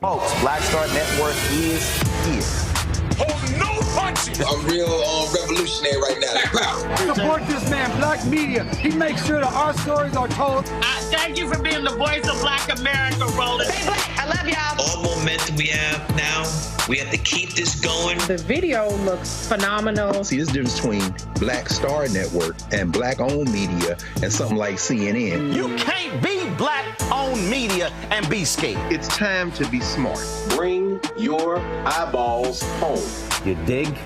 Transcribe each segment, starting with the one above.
Folks, Black Star Network is here. Oh, no punches! I'm real revolutionary right now. Support this man, Black Media. He makes sure that our stories are told. Thank you for being the voice of Black America, Roland. Stay black. I love y'all. All momentum we have now, we have to keep this going. The video looks phenomenal. See, this difference between Black Star Network and Black-owned media and something like CNN. You can't be Black-owned media and be scared. It's time to be smart. Bring your eyeballs home. You dig?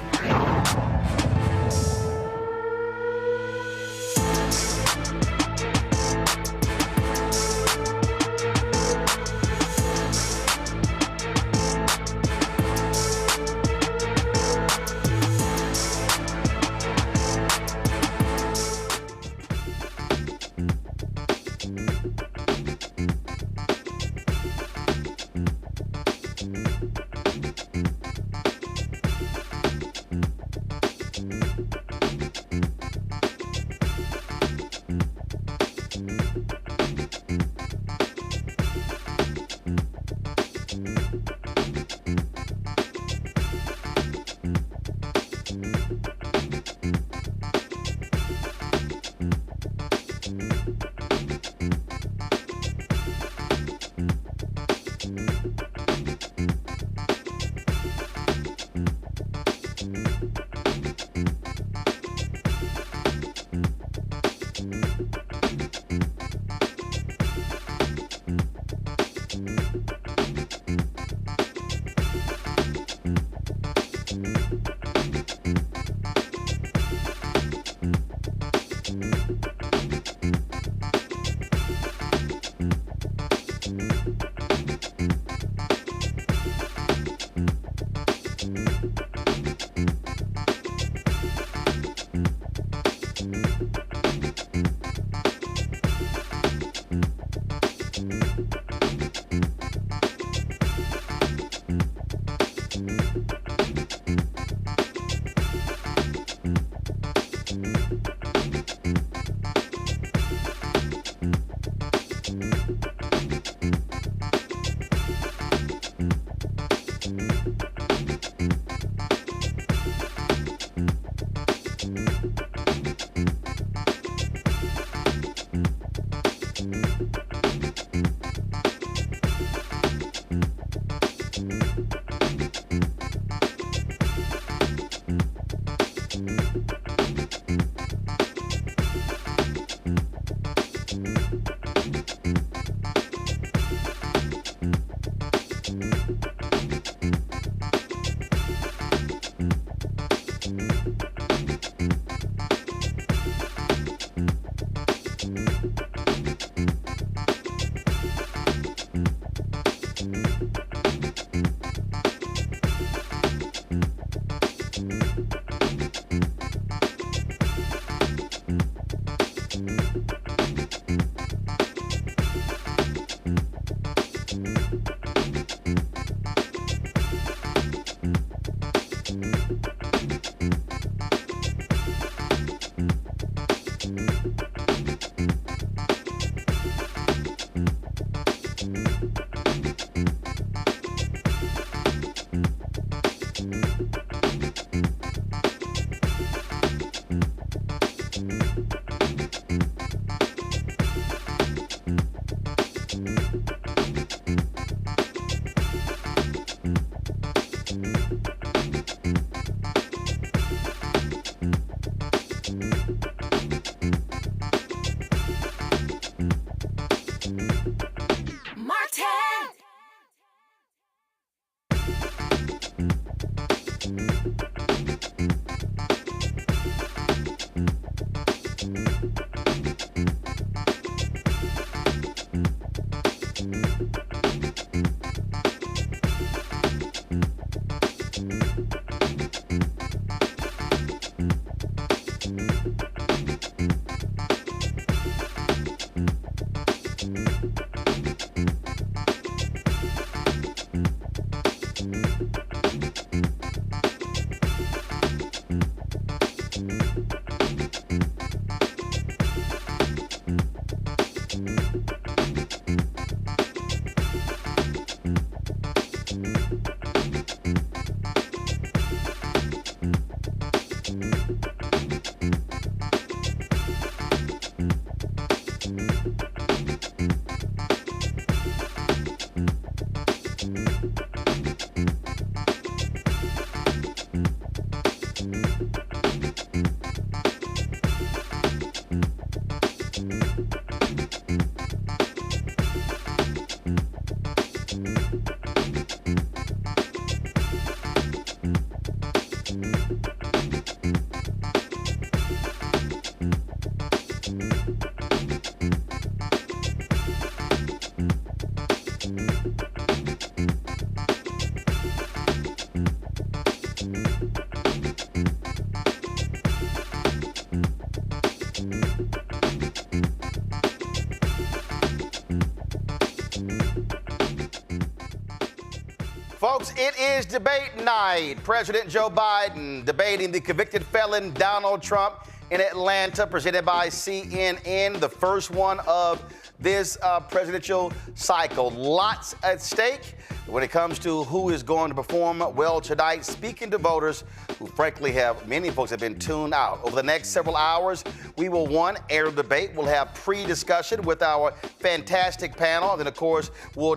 Folks, it is debate night. President Joe Biden debating the convicted felon Donald Trump in Atlanta, presented by CNN, the first one of this presidential cycle. Lots at stake when it comes to who is going to perform well tonight, speaking to voters who frankly many folks have been tuned out. Over the next several hours, we will, air the debate. We'll have pre-discussion with our fantastic panel. And then, of course, we'll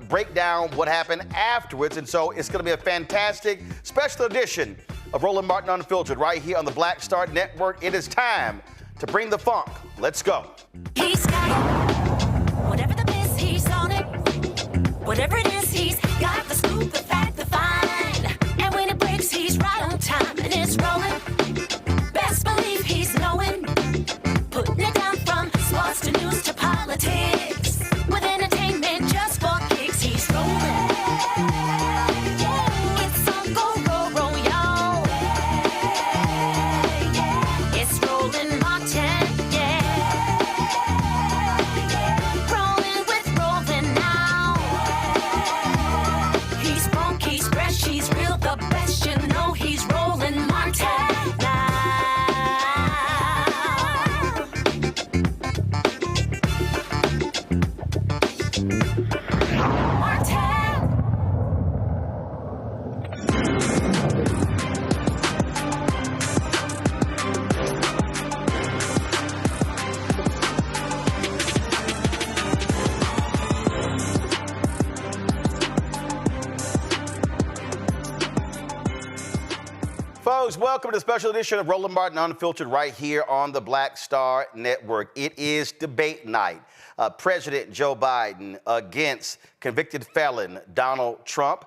break down what happened afterwards. And so it's going to be a fantastic special edition of Roland Martin Unfiltered right here on the Black Star Network. It is time to bring the funk. Let's go. He's got it. Whatever the biz, he's on it. Whatever it is, he's got the scoop, the fact, the find. And when it breaks, he's right on time and it's rolling. Best believe he's knowing. Putting it down from sports to news to politics. With entertainment just for kicks, he's rolling. It's on go, roll, roll, y'all. It's Roland Martin, rolling with Roland now. He's funk, he's fresh, he's real, the best, you know he's Roland Martin now. Folks, welcome to the special edition of Roland Martin Unfiltered right here on the Black Star Network. It is debate night. President Joe Biden against convicted felon Donald Trump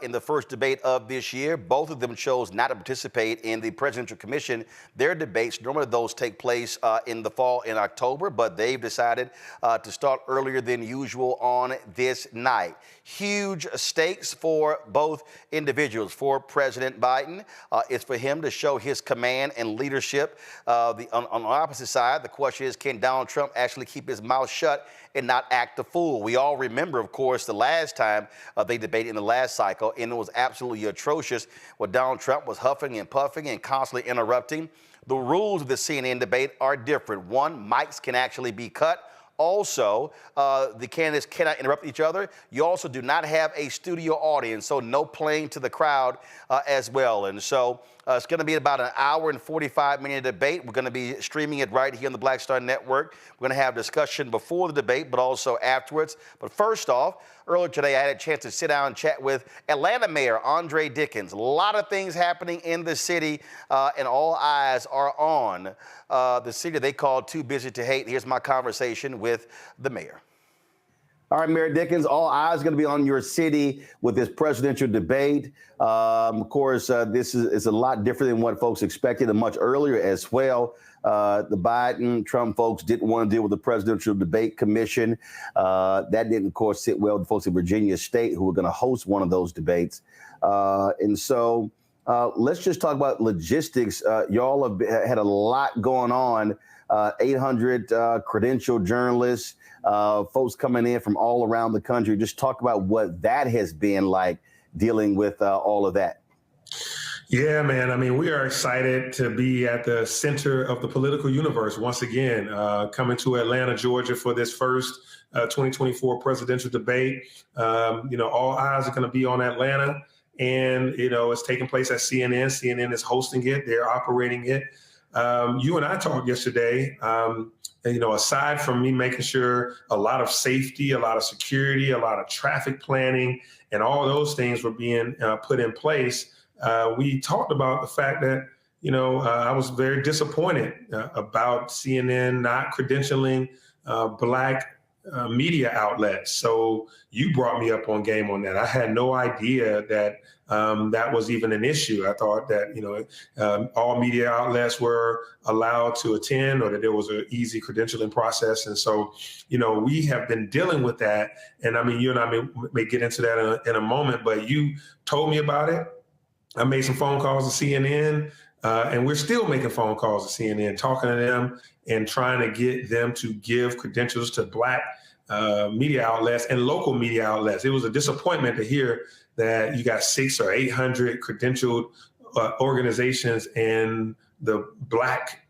in the first debate of this year. Both of them chose not to participate in the presidential commission. Their debates, normally those take place in the fall in October, but they've decided to start earlier than usual on this night. Huge stakes for both individuals. For President Biden, it's for him to show his command and leadership. On the opposite side, the question is, can Donald Trump actually keep his mouth shut and not act a fool? We all remember, of course, the last time they debated in the last cycle, and it was absolutely atrocious where Donald Trump was huffing and puffing and constantly interrupting. The rules of the CNN debate are different. One, mics can actually be cut. Also, the candidates cannot interrupt each other. You also do not have a studio audience, so no playing to the crowd as well. And so it's going to be about an hour and 45-minute debate. We're going to be streaming it right here on the Black Star Network. We're going to have discussion before the debate, but also afterwards. But first off, earlier today, I had a chance to sit down and chat with Atlanta Mayor Andre Dickens. A lot of things happening in the city, and all eyes are on the city they call too busy to hate. Here's my conversation with the mayor. All right, Mayor Dickens, all eyes are going to be on your city with this presidential debate. Of course, this is a lot different than what folks expected and much earlier as well. The Biden-Trump folks didn't want to deal with the Presidential Debate Commission. That didn't, of course, sit well with folks in Virginia State who were going to host one of those debates. And so let's just talk about logistics. Y'all have had a lot going on. 800 credentialed journalists, folks coming in from all around the country. Just talk about what that has been like dealing with all of that. Yeah, man. I mean, we are excited to be at the center of the political universe once again, coming to Atlanta, Georgia for this first 2024 presidential debate. All eyes are going to be on Atlanta, and, it's taking place at CNN. CNN is hosting it. They're operating it. You and I talked yesterday, aside from me making sure a lot of safety, a lot of security, a lot of traffic planning, and all those things were being put in place. We talked about the fact that, I was very disappointed about CNN not credentialing Black media outlets. So you brought me up on game on that. I had no idea that that was even an issue. I thought that, all media outlets were allowed to attend, or that there was an easy credentialing process. And so, we have been dealing with that. And I mean, you and I may get into that in a moment, but you told me about it. I made some phone calls to CNN, and we're still making phone calls to CNN, talking to them and trying to get them to give credentials to Black media outlets and local media outlets. It was a disappointment to hear that you got 600 or 800 credentialed organizations and the Black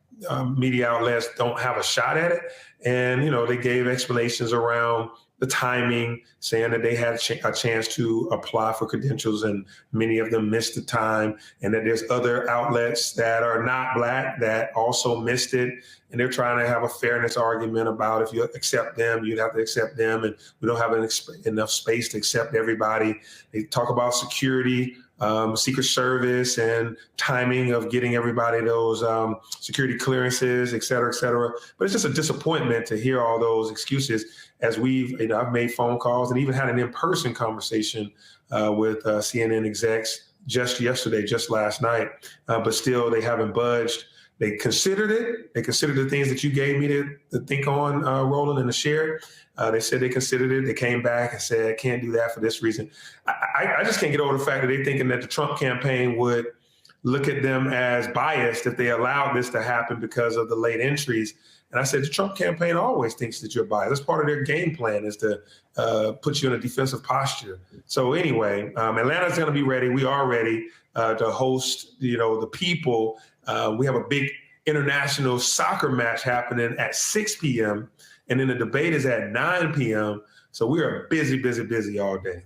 media outlets don't have a shot at it. And, they gave explanations around the timing, saying that they had a chance to apply for credentials and many of them missed the time, and that there's other outlets that are not Black that also missed it. And they're trying to have a fairness argument about if you accept them, you'd have to accept them, and we don't have enough space to accept everybody. They talk about security, Secret Service, and timing of getting everybody those security clearances, et cetera, et cetera. But it's just a disappointment to hear all those excuses as I've made phone calls and even had an in-person conversation with CNN execs just yesterday, just last night, but still they haven't budged. They considered it. They considered the things that you gave me to think on, Roland, and to share. They said they considered it. They came back and said, can't do that for this reason. I just can't get over the fact that they're thinking that the Trump campaign would look at them as biased if they allowed this to happen because of the late entries. And I said, the Trump campaign always thinks that you're biased. That's part of their game plan, is to put you in a defensive posture. So anyway, Atlanta's going to be ready. We are ready to host, the people. We have a big international soccer match happening at 6 p.m. and then the debate is at 9 p.m. So we are busy all day.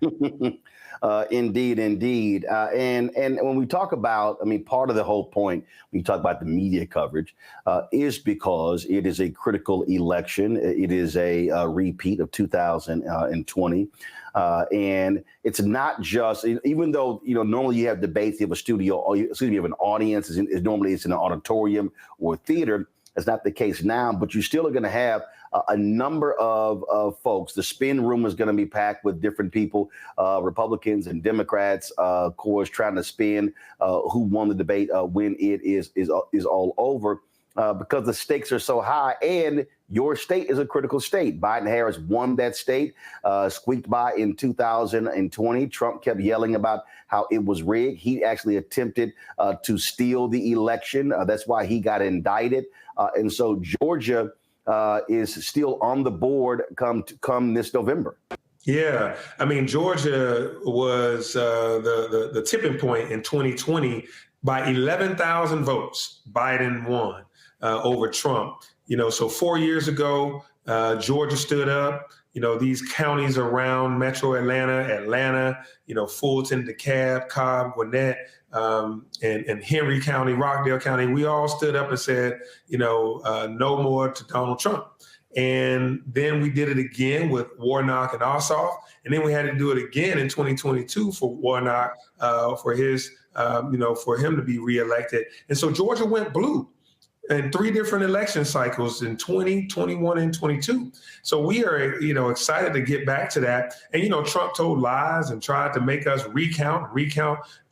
Indeed. And when we talk about, part of the whole point when you talk about the media coverage is because it is a critical election. It is a repeat of 2020. And it's not just, even though, normally you have debates, you have a studio, you have an audience, normally it's in an auditorium or theater. That's not the case now, but you still are going to have a number of folks. The spin room is going to be packed with different people, Republicans and Democrats, of course, trying to spin who won the debate when it is all over, because the stakes are so high. And your state is a critical state. Biden-Harris won that state, squeaked by in 2020. Trump kept yelling about how it was rigged. He actually attempted to steal the election. That's why he got indicted. And so Georgia is still on the board come this November. Yeah, I mean, Georgia was the tipping point in 2020 by 11,000 votes. Biden won over Trump. So 4 years ago, Georgia stood up. These counties around Metro Atlanta, Fulton, DeKalb, Cobb, Gwinnett, and Henry County, Rockdale County, we all stood up and said, no more to Donald Trump. And then we did it again with Warnock and Ossoff. And then we had to do it again in 2022 for Warnock, for him to be reelected. And so Georgia went blue in 3 different election cycles in 20, 21, and 22. So we are, excited to get back to that. And, Trump told lies and tried to make us recount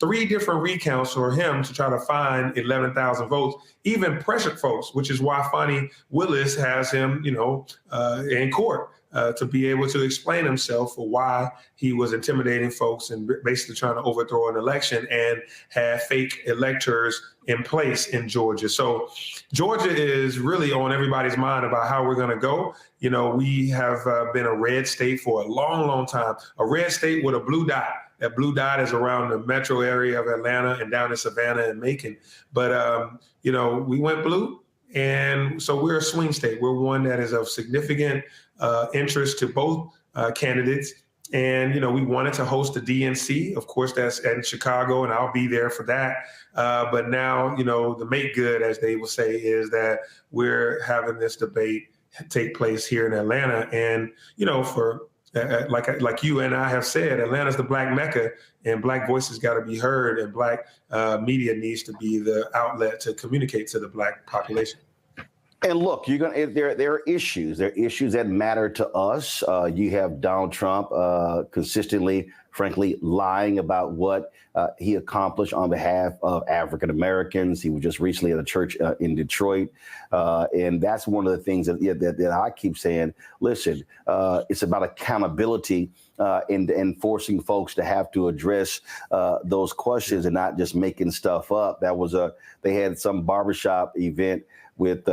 3 different recounts for him to try to find 11,000 votes, even pressured folks, which is why Fani Willis has him, in court to be able to explain himself for why he was intimidating folks and basically trying to overthrow an election and have fake electors in place in Georgia. So Georgia is really on everybody's mind about how we're going to go. We have been a red state for a long, long time, a red state with a blue dot. That blue dot is around the metro area of Atlanta and down in Savannah and Macon. But, we went blue. And so we're a swing state. We're one that is of significant interest to both candidates. And, we wanted to host the DNC. Of course, that's in Chicago, and I'll be there for that. But now, the make good, as they will say, is that we're having this debate take place here in Atlanta. And, for like you and I have said, Atlanta's the Black Mecca, and Black voices got to be heard, and Black media needs to be the outlet to communicate to the Black population. And look, there are issues. There are issues that matter to us. You have Donald Trump consistently, frankly, lying about what he accomplished on behalf of African Americans. He was just recently at a church in Detroit. And that's one of the things that I keep saying, listen, it's about accountability and forcing folks to have to address those questions and not just making stuff up. They had some barbershop event with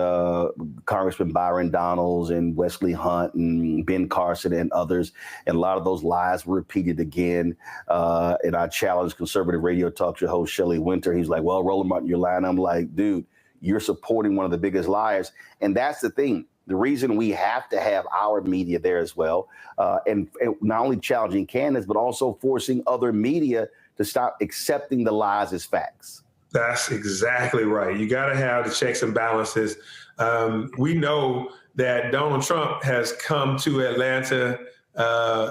Congressman Byron Donalds and Wesley Hunt and Ben Carson and others. And a lot of those lies were repeated again. And I challenged conservative radio talk show host Shelley Winter. He's like, well, Roland Martin, you're lying. I'm like, dude, you're supporting one of the biggest liars. And that's the thing. The reason we have to have our media there as well, and not only challenging candidates, but also forcing other media to stop accepting the lies as facts. That's exactly right. You got to have the checks and balances. We know that Donald Trump has come to Atlanta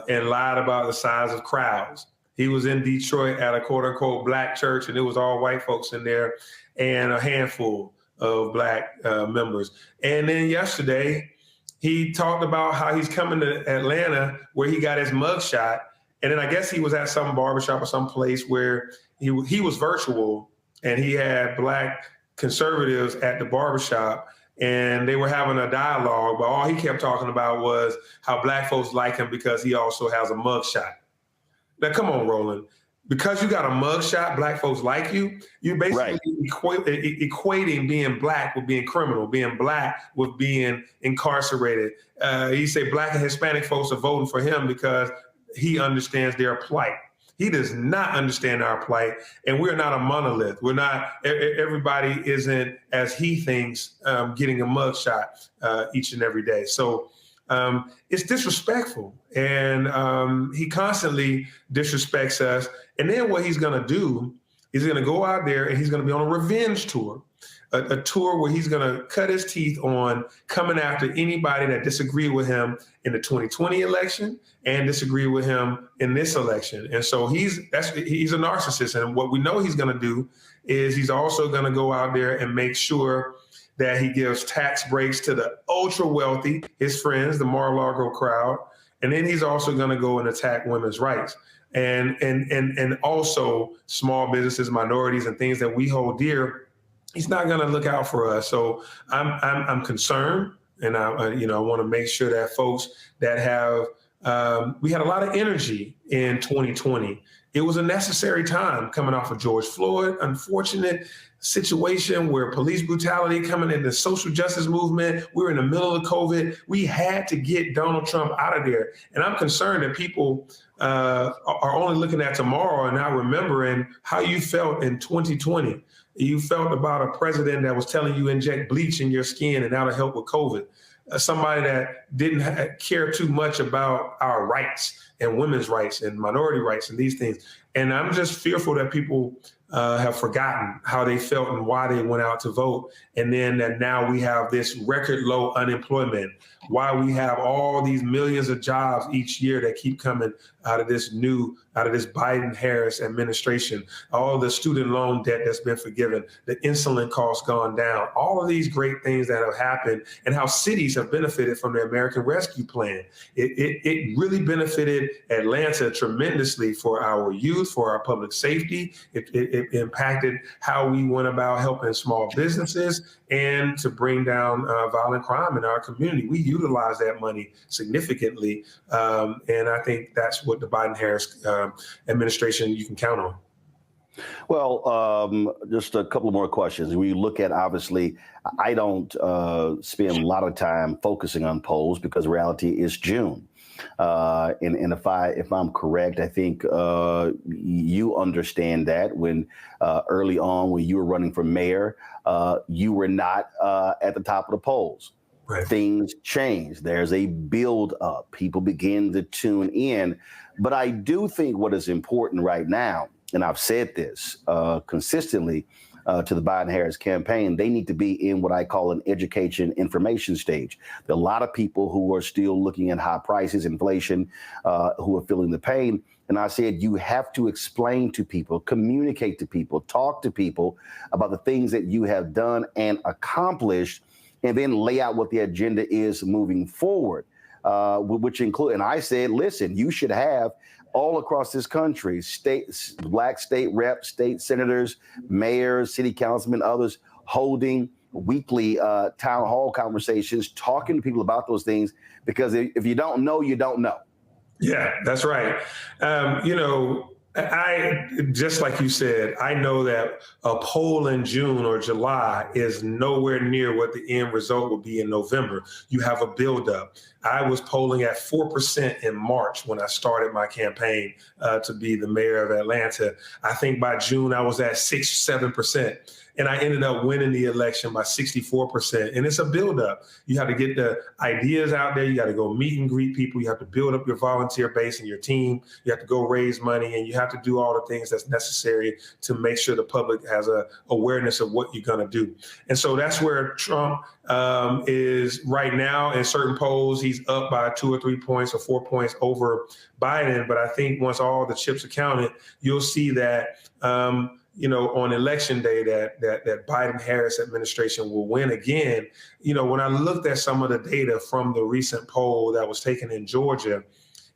and lied about the size of crowds. He was in Detroit at a quote unquote Black church, and it was all white folks in there and a handful of Black members. And then yesterday, he talked about how he's coming to Atlanta where he got his mugshot. And then I guess he was at some barbershop or some place where he was virtual, and he had Black conservatives at the barbershop, and they were having a dialogue, but all he kept talking about was how Black folks like him because he also has a mugshot. Now, come on, Roland. Because you got a mugshot, Black folks like you. You basically equating being Black with being criminal, being Black with being incarcerated. He said Black and Hispanic folks are voting for him because he understands their plight. He does not understand our plight, and we're not a monolith. We're not, everybody isn't, as he thinks, getting a mugshot each and every day. So it's disrespectful, and he constantly disrespects us. And then what he's going to do is he's going to go out there and he's going to be on a revenge tour, a tour where he's going to cut his teeth on coming after anybody that disagreed with him in the 2020 election and disagree with him in this election. And so he's a narcissist. And what we know he's going to do is he's also going to go out there and make sure that he gives tax breaks to the ultra wealthy, his friends, the Mar-a-Lago crowd. And then he's also going to go and attack women's rights and also small businesses, minorities, and things that we hold dear. He's not going to look out for us. So I'm concerned, and I want to make sure that folks that have we had a lot of energy in 2020. It was a necessary time coming off of George Floyd, unfortunate situation where police brutality coming in the social justice movement. We were in the middle of COVID. We had to get Donald Trump out of there. And I'm concerned that people are only looking at tomorrow and not remembering how you felt in 2020. You felt about a president that was telling you inject bleach in your skin and that'll help with COVID. Somebody that didn't care too much about our rights and women's rights and minority rights and these things. And I'm just fearful that people have forgotten how they felt and why they went out to vote. And then that now we have this record low unemployment, why we have all these millions of jobs each year that keep coming out of this Biden-Harris administration, all the student loan debt that's been forgiven, the insulin costs gone down, all of these great things that have happened, and how cities have benefited from the American Rescue Plan. It really benefited Atlanta tremendously for our youth, for our public safety. It impacted how we went about helping small businesses and to bring down violent crime in our community. We utilize that money significantly, and I think that's what the Biden-Harris administration you can count on. Well, just a couple more questions. When you look at, obviously, I don't spend a lot of time focusing on polls because reality is June. And if I'm correct, I think you understand that when early on when you were running for mayor, you were not at the top of the polls. Right. Things change. There's a build up. People begin to tune in. But I do think what is important right now, and I've said this consistently to the Biden-Harris campaign, they need to be in what I call an education information stage. There are a lot of people who are still looking at high prices, inflation, who are feeling the pain. And I said, you have to explain to people, communicate to people, talk to people about the things that you have done and accomplished, and then lay out what the agenda is moving forward, which include, and I said, listen, you should have all across this country, black state reps, state senators, mayors, city councilmen, others holding weekly town hall conversations, talking to people about those things, because if you don't know, you don't know. Yeah, that's right. I just like you said, I know that a poll in June or July is nowhere near what the end result will be in November. You have a buildup. I was polling at 4% in March when I started my campaign to be the mayor of Atlanta. I think by June I was at 6-7%. And I ended up winning the election by 64%. And it's a buildup. You have to get the ideas out there. You got to go meet and greet people. You have to build up your volunteer base and your team. You have to go raise money, and you have to do all the things that's necessary to make sure the public has a awareness of what you're going to do. And so that's where Trump is right now. In certain polls, he's up by 2 or 3 points or 4 points over Biden. But I think once all the chips are counted, you'll see that on election day that Biden-Harris administration will win again. When I looked at some of the data from the recent poll that was taken in Georgia,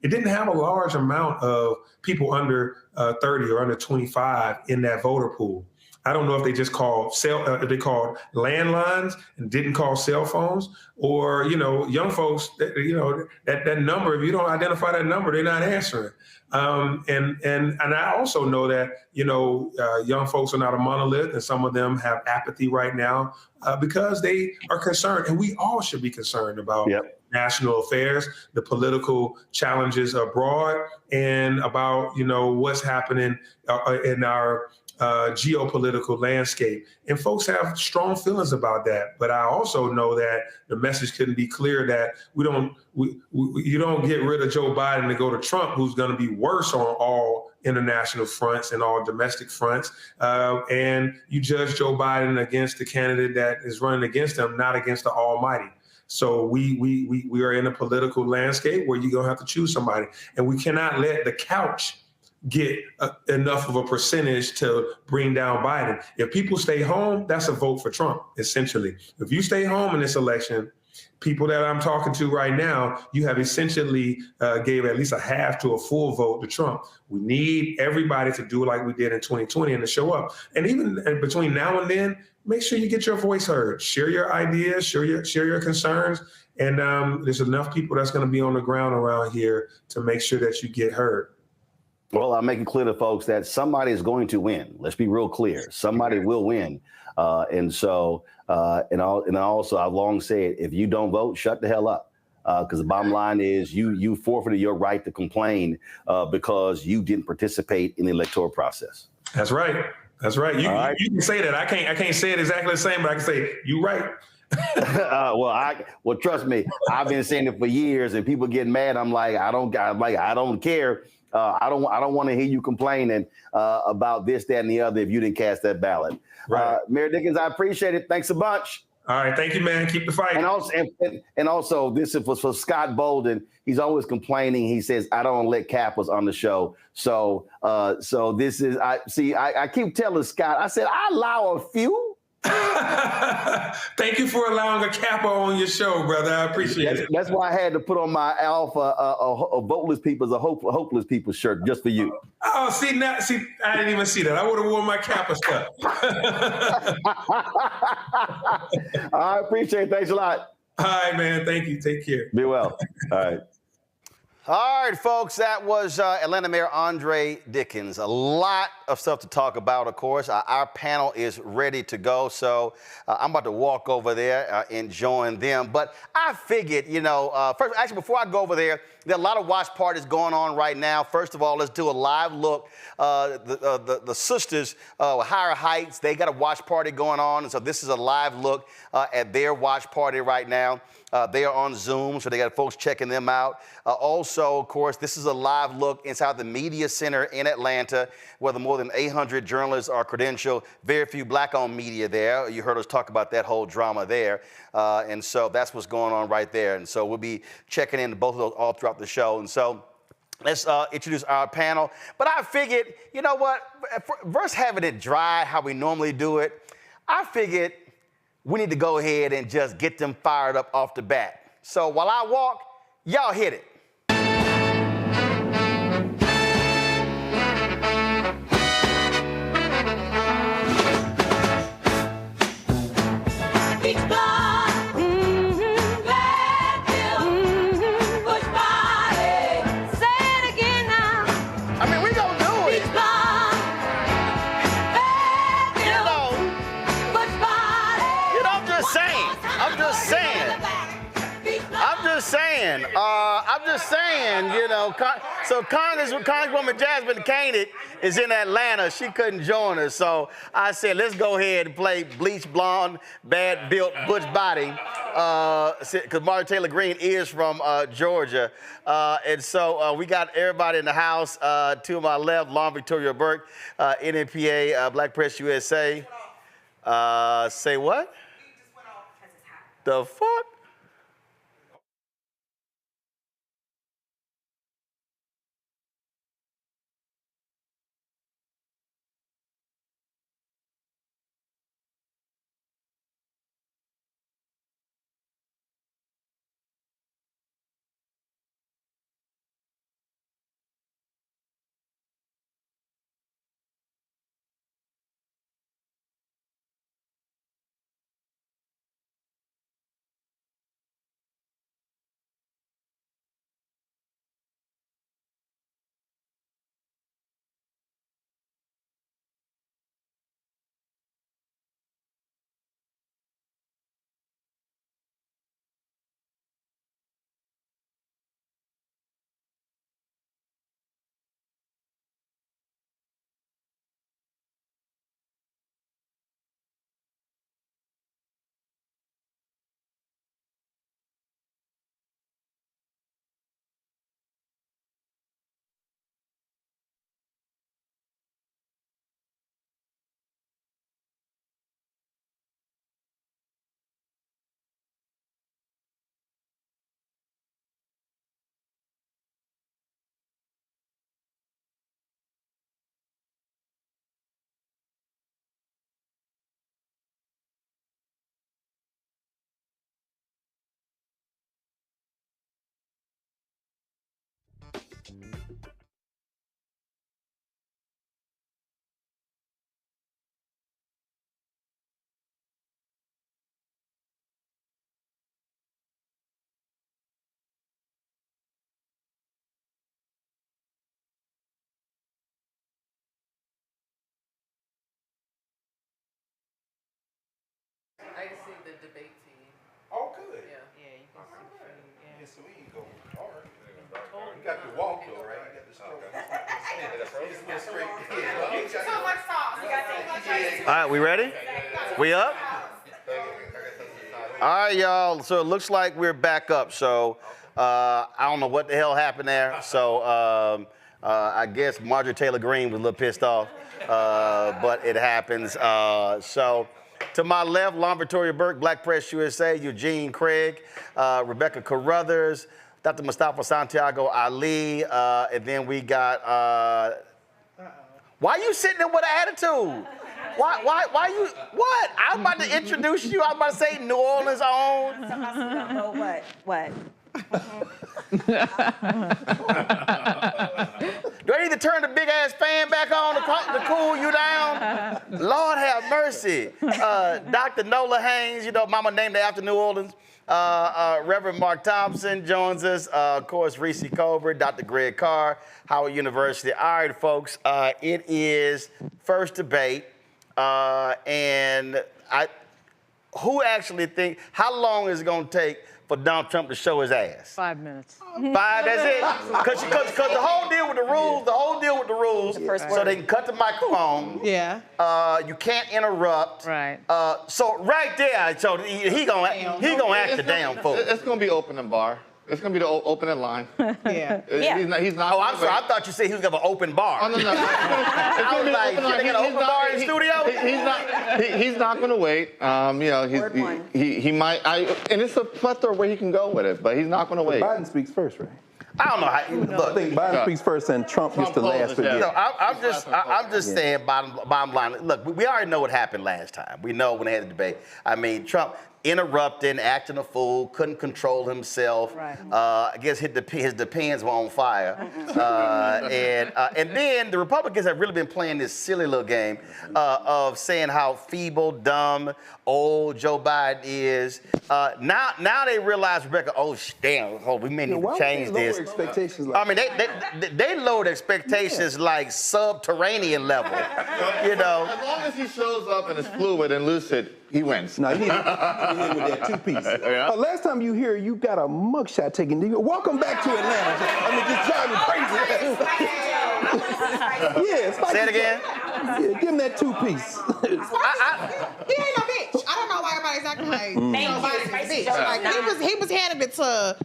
it didn't have a large amount of people under 30 or under 25 in that voter pool. I don't know if they just called they called landlines and didn't call cell phones, or young folks that number. If you don't identify that number, they're not answering. And I also know that young folks are not a monolith, and some of them have apathy right now because they are concerned, and we all should be concerned about national affairs, the political challenges abroad, and about what's happening in our geopolitical landscape. And folks have strong feelings about that. But I also know that the message couldn't be clear that you don't get rid of Joe Biden to go to Trump, who's going to be worse on all international fronts and all domestic fronts. And you judge Joe Biden against the candidate that is running against him, not against the almighty. So we are in a political landscape where you're going to have to choose somebody. And we cannot let the couch get enough of a percentage to bring down Biden. If people stay home, that's a vote for Trump, essentially. If you stay home in this election, people that I'm talking to right now, you have essentially gave at least a half to a full vote to Trump. We need everybody to do like we did in 2020 and to show up. And even between now and then, make sure you get your voice heard. Share your ideas, share your concerns. And there's enough people that's going to be on the ground around here to make sure that you get heard. Well, I'll make it clear to folks that somebody is going to win. Let's be real clear. Somebody will win. And also, I've long said, if you don't vote, shut the hell up. Because the bottom line is you forfeited your right to complain because you didn't participate in the electoral process. That's right. That's right. You can say that. I can't say it exactly the same, but I can say you right. Well, trust me, I've been saying it for years, and people get mad. I'm like, I don't care. I don't want to hear you complaining about this, that, and the other if you didn't cast that ballot. Right. Mayor Dickens, I appreciate it. Thanks a bunch. All right, thank you, man. Keep the fight. And also, this is for Scott Bolden. He's always complaining. He says, "I don't let Kappas on the show." So this is I keep telling Scott. I said I allow a few. Thank you for allowing a Kappa on your show, brother. I appreciate it. That's why I had to put on my Alpha a voteless people's a hopeless people shirt just for you. Oh, see, I didn't even see that. I would have worn my Kappa stuff. I appreciate it. Thanks a lot. All right, man. Thank you. Take care. Be well. All right. All right, folks, that was Atlanta Mayor Andre Dickens. A lot of stuff to talk about, of course. Our panel is ready to go, so I'm about to walk over there and join them. But I figured, first, actually, before I go over there are a lot of watch parties going on right now. First of all, let's do a live look. The sisters, Higher Heights, they got a watch party going on, and so this is a live look at their watch party right now. They are on Zoom, so they got folks checking them out. Also, of course, this is a live look inside the Media Center in Atlanta, where more than 800 journalists are credentialed. Very few black-owned media there. You heard us talk about that whole drama there. And so that's what's going on right there. And so we'll be checking into both of those all throughout the show. And so let's introduce our panel. But I figured, you know what, versus having it dry how we normally do it, I figured we need to go ahead and just get them fired up off the bat. So while I walk, y'all hit it. I'm just saying, so Congresswoman Jasmine Koenig is in Atlanta. She couldn't join us. So I said, let's go ahead and play Bleach Blonde, Bad Built, Butch Body, because Martin Taylor Greene is from Georgia. And so we got everybody in the house. To my left, Lauren Victoria Burke, NNPA, Black Press USA. Say what? The fuck? I can see the debate team. Oh, good. Yeah, you can see the food. Yeah, so we can go hard. You got the walk though, right? You got the stroke. It's straight. Too much sauce. You got too much sauce. All right, we ready? We up? All right, y'all. So it looks like we're back up. So I don't know what the hell happened there. So I guess Marjorie Taylor Greene was a little pissed off, but it happens. So to my left, Lon Victoria Burke, Black Press USA, Eugene Craig, Rebecca Carruthers, Dr. Mustafa Santiago Ali, and then we got. Why you sitting there with an attitude? Why you, what? I'm about to introduce you. I'm about to say New Orleans own. Somebody don't know what. Do I need to turn the big ass fan back on to cool you down? Lord have mercy. Dr. Nola Haynes, you know, mama named after New Orleans. Reverend Mark Thompson joins us. Of course, Reese Colbert, Dr. Greg Carr, Howard University. All right, folks, it is first debate. And who actually think, how long is it going to take for Donald Trump to show his ass? 5 minutes. 5, that's it? Because the whole deal with the rules, so they can cut the microphone. Yeah. You can't interrupt. Right. So right there, so he gonna act the damn fool. It's gonna be open and bar. It's gonna be the opening line. Yeah. He's not. Oh, I'm sorry. I thought you said he was gonna have an open bar. Oh, no. I was like, they got an open bar in the studio? He's not gonna wait. He might. And it's a plethora where he can go with it, but he's not gonna wait. Biden speaks first, right? I don't know how. Look, I think Biden speaks first, and Trump gets the last to get. No, I'm just saying. Bottom line. Look, we already know what happened last time. We know when they had the debate. I mean, Trump interrupting, acting a fool, couldn't control himself. Right. I guess his depends were on fire. And then the Republicans have really been playing this silly little game of saying how feeble, dumb, old Joe Biden is. Now they realize, Rebecca, damn, we may need to change this. Expectations I mean, they lowered expectations like subterranean level, you know. As long as he shows up and is fluid and lucid, he wins. No, he hit with that two-piece. Yeah. Last time you here, you got a mugshot taken. Welcome back to Atlanta. I mean, just driving crazy. Yeah, spicy. Say it again. Yeah, give him that two-piece. He ain't no bitch. I don't know why everybody's acting like nobody's a bitch. Like he was handing it to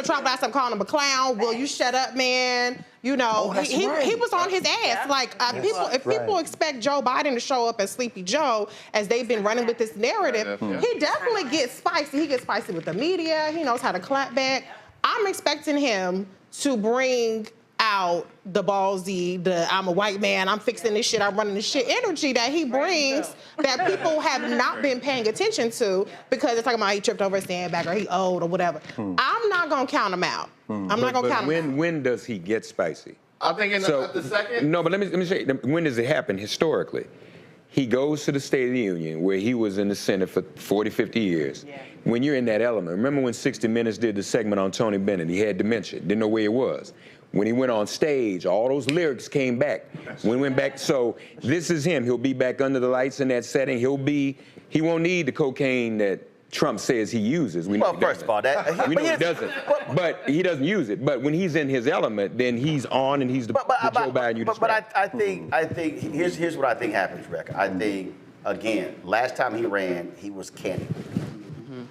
Trump last time, calling him a clown. Will you shut up, man? You know, he was on his ass. Yeah. Like people expect Joe Biden to show up as Sleepy Joe, as they've been running with this narrative, he definitely gets spicy. He gets spicy with the media. He knows how to clap back. I'm expecting him to bring out the ballsy, I'm a white man, I'm fixing this shit, I'm running this shit energy that he brings that people have not been paying attention to because they're talking about he tripped over a sandbag or he old or whatever. I'm not gonna count him out. I'm not gonna count him out. When does he get spicy? I think at the second. No, but let me say, when does it happen historically? He goes to the State of the Union, where he was in the Senate for 40, 50 years. Yeah. When you're in that element, remember when 60 Minutes did the segment on Tony Bennett? He had dementia, didn't know where he was. When he went on stage, all those lyrics came back. When he went back, so this is him. He'll be back under the lights in that setting. He won't need the cocaine that Trump says he uses. Well, first of all, we know he doesn't, but he doesn't use it. But when he's in his element, then he's on, and he's the Joe Biden you described. But I think here's what I think happens, Rebecca. I think again, last time he ran, he was candidate.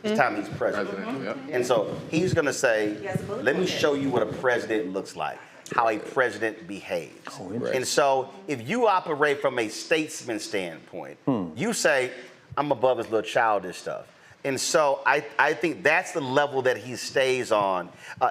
This time he's president. And so he's going to say, let me show you what a president looks like, how a president behaves. And so if you operate from a statesman standpoint, you say, I'm above this little childish stuff. And so I think that's the level that he stays on.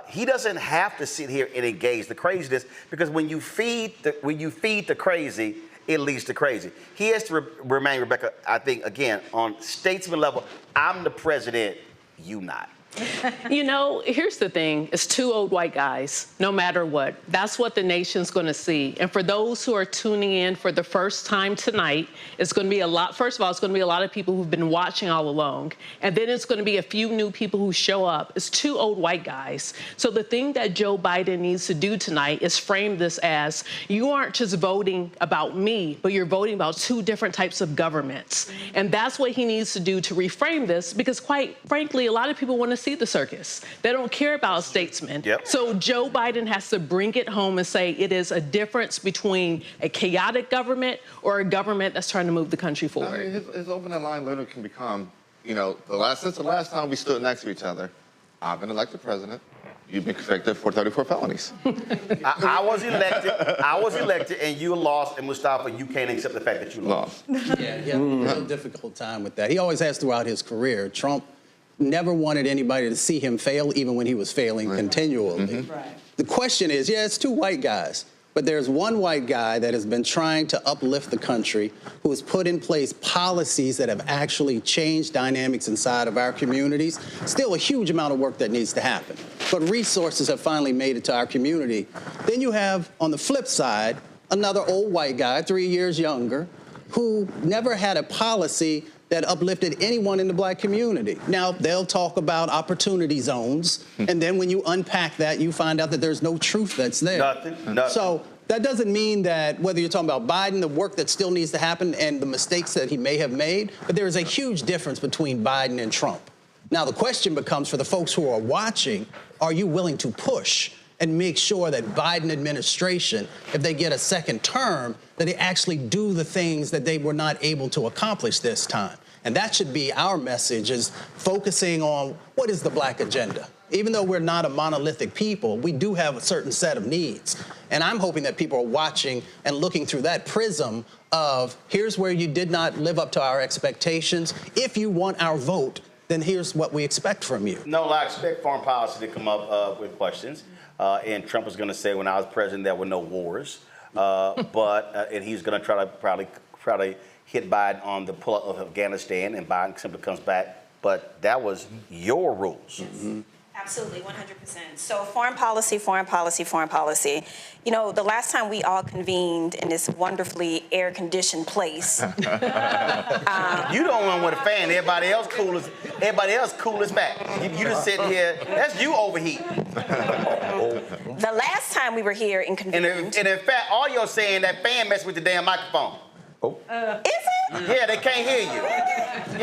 He doesn't have to sit here and engage the craziness, because when you feed the crazy, it leads to crazy. He has to remain, Rebecca, I think, again, on statesman level, I'm the president, you not. You know, here's the thing. It's two old white guys, no matter what. That's what the nation's going to see. And for those who are tuning in for the first time tonight, it's going to be a lot. First of all, it's going to be a lot of people who've been watching all along. And then it's going to be a few new people who show up. It's two old white guys. So the thing that Joe Biden needs to do tonight is frame this as, you aren't just voting about me, but you're voting about two different types of governments. And that's what he needs to do to reframe this, because quite frankly, a lot of people want to see the circus. They don't care about statesmen. Yep. So Joe Biden has to bring it home and say it is a difference between a chaotic government or a government that's trying to move the country forward. I mean, his opening line literally can become, you know, since the last time we stood next to each other, I've been elected president. You've been convicted for 34 felonies. I was elected, and you lost, and Mustafa, you can't accept the fact that you lost. Yeah, he had a real difficult time with that. He always has throughout his career. Trump never wanted anybody to see him fail, even when he was failing continually. Right. The question is, yeah, it's two white guys, but there's one white guy that has been trying to uplift the country, who has put in place policies that have actually changed dynamics inside of our communities. Still a huge amount of work that needs to happen, but resources have finally made it to our community. Then you have, on the flip side, another old white guy, 3 years younger, who never had a policy that uplifted anyone in the black community. Now, they'll talk about opportunity zones, and then when you unpack that, you find out that there's no truth that's there. Nothing. So that doesn't mean that whether you're talking about Biden, the work that still needs to happen, and the mistakes that he may have made, but there is a huge difference between Biden and Trump. Now, the question becomes, for the folks who are watching, are you willing to push and make sure that Biden administration, if they get a second term, that they actually do the things that they were not able to accomplish this time? And that should be our message, is focusing on what is the black agenda. Even though we're not a monolithic people, we do have a certain set of needs. And I'm hoping that people are watching and looking through that prism of, here's where you did not live up to our expectations. If you want our vote, then here's what we expect from you. No, I expect foreign policy to come up with questions. And Trump is going to say, when I was president, there were no wars. And he's going to try to hit Biden on the pull-up of Afghanistan, and Biden simply comes back. But that was your rules. Mm-hmm. Absolutely, 100%. So foreign policy. You know, the last time we all convened in this wonderfully air-conditioned place. You don't want with a fan. Everybody else cool as back. You just sitting here. That's you overheating. The last time we were here and convened. And in fact, all you're saying, that fan messed with the damn microphone. Is it? Yeah, they can't hear you.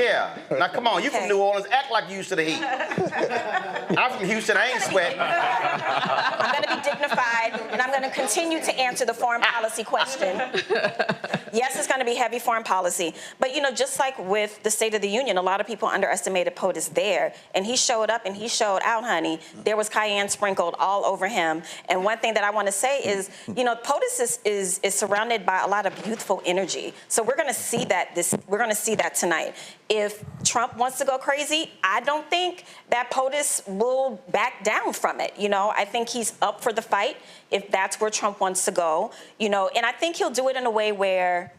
Yeah. Now, come on. You from New Orleans. Act like you used to the heat. I'm from Houston. I ain't sweating. I'm going to be dignified, and I'm going to continue to answer the foreign policy question. Yes, it's going to be heavy foreign policy. But, you know, just like with the State of the Union, a lot of people underestimated POTUS there. And he showed up and he showed out, honey. There was cayenne sprinkled all over him. And one thing that I want to say is, you know, POTUS is surrounded by a lot of youthful energy. So we're going to see that tonight. If Trump wants to go crazy, I don't think that POTUS will back down from it. You know, I think he's up for the fight if that's where Trump wants to go. You know, and I think he'll do it in a way where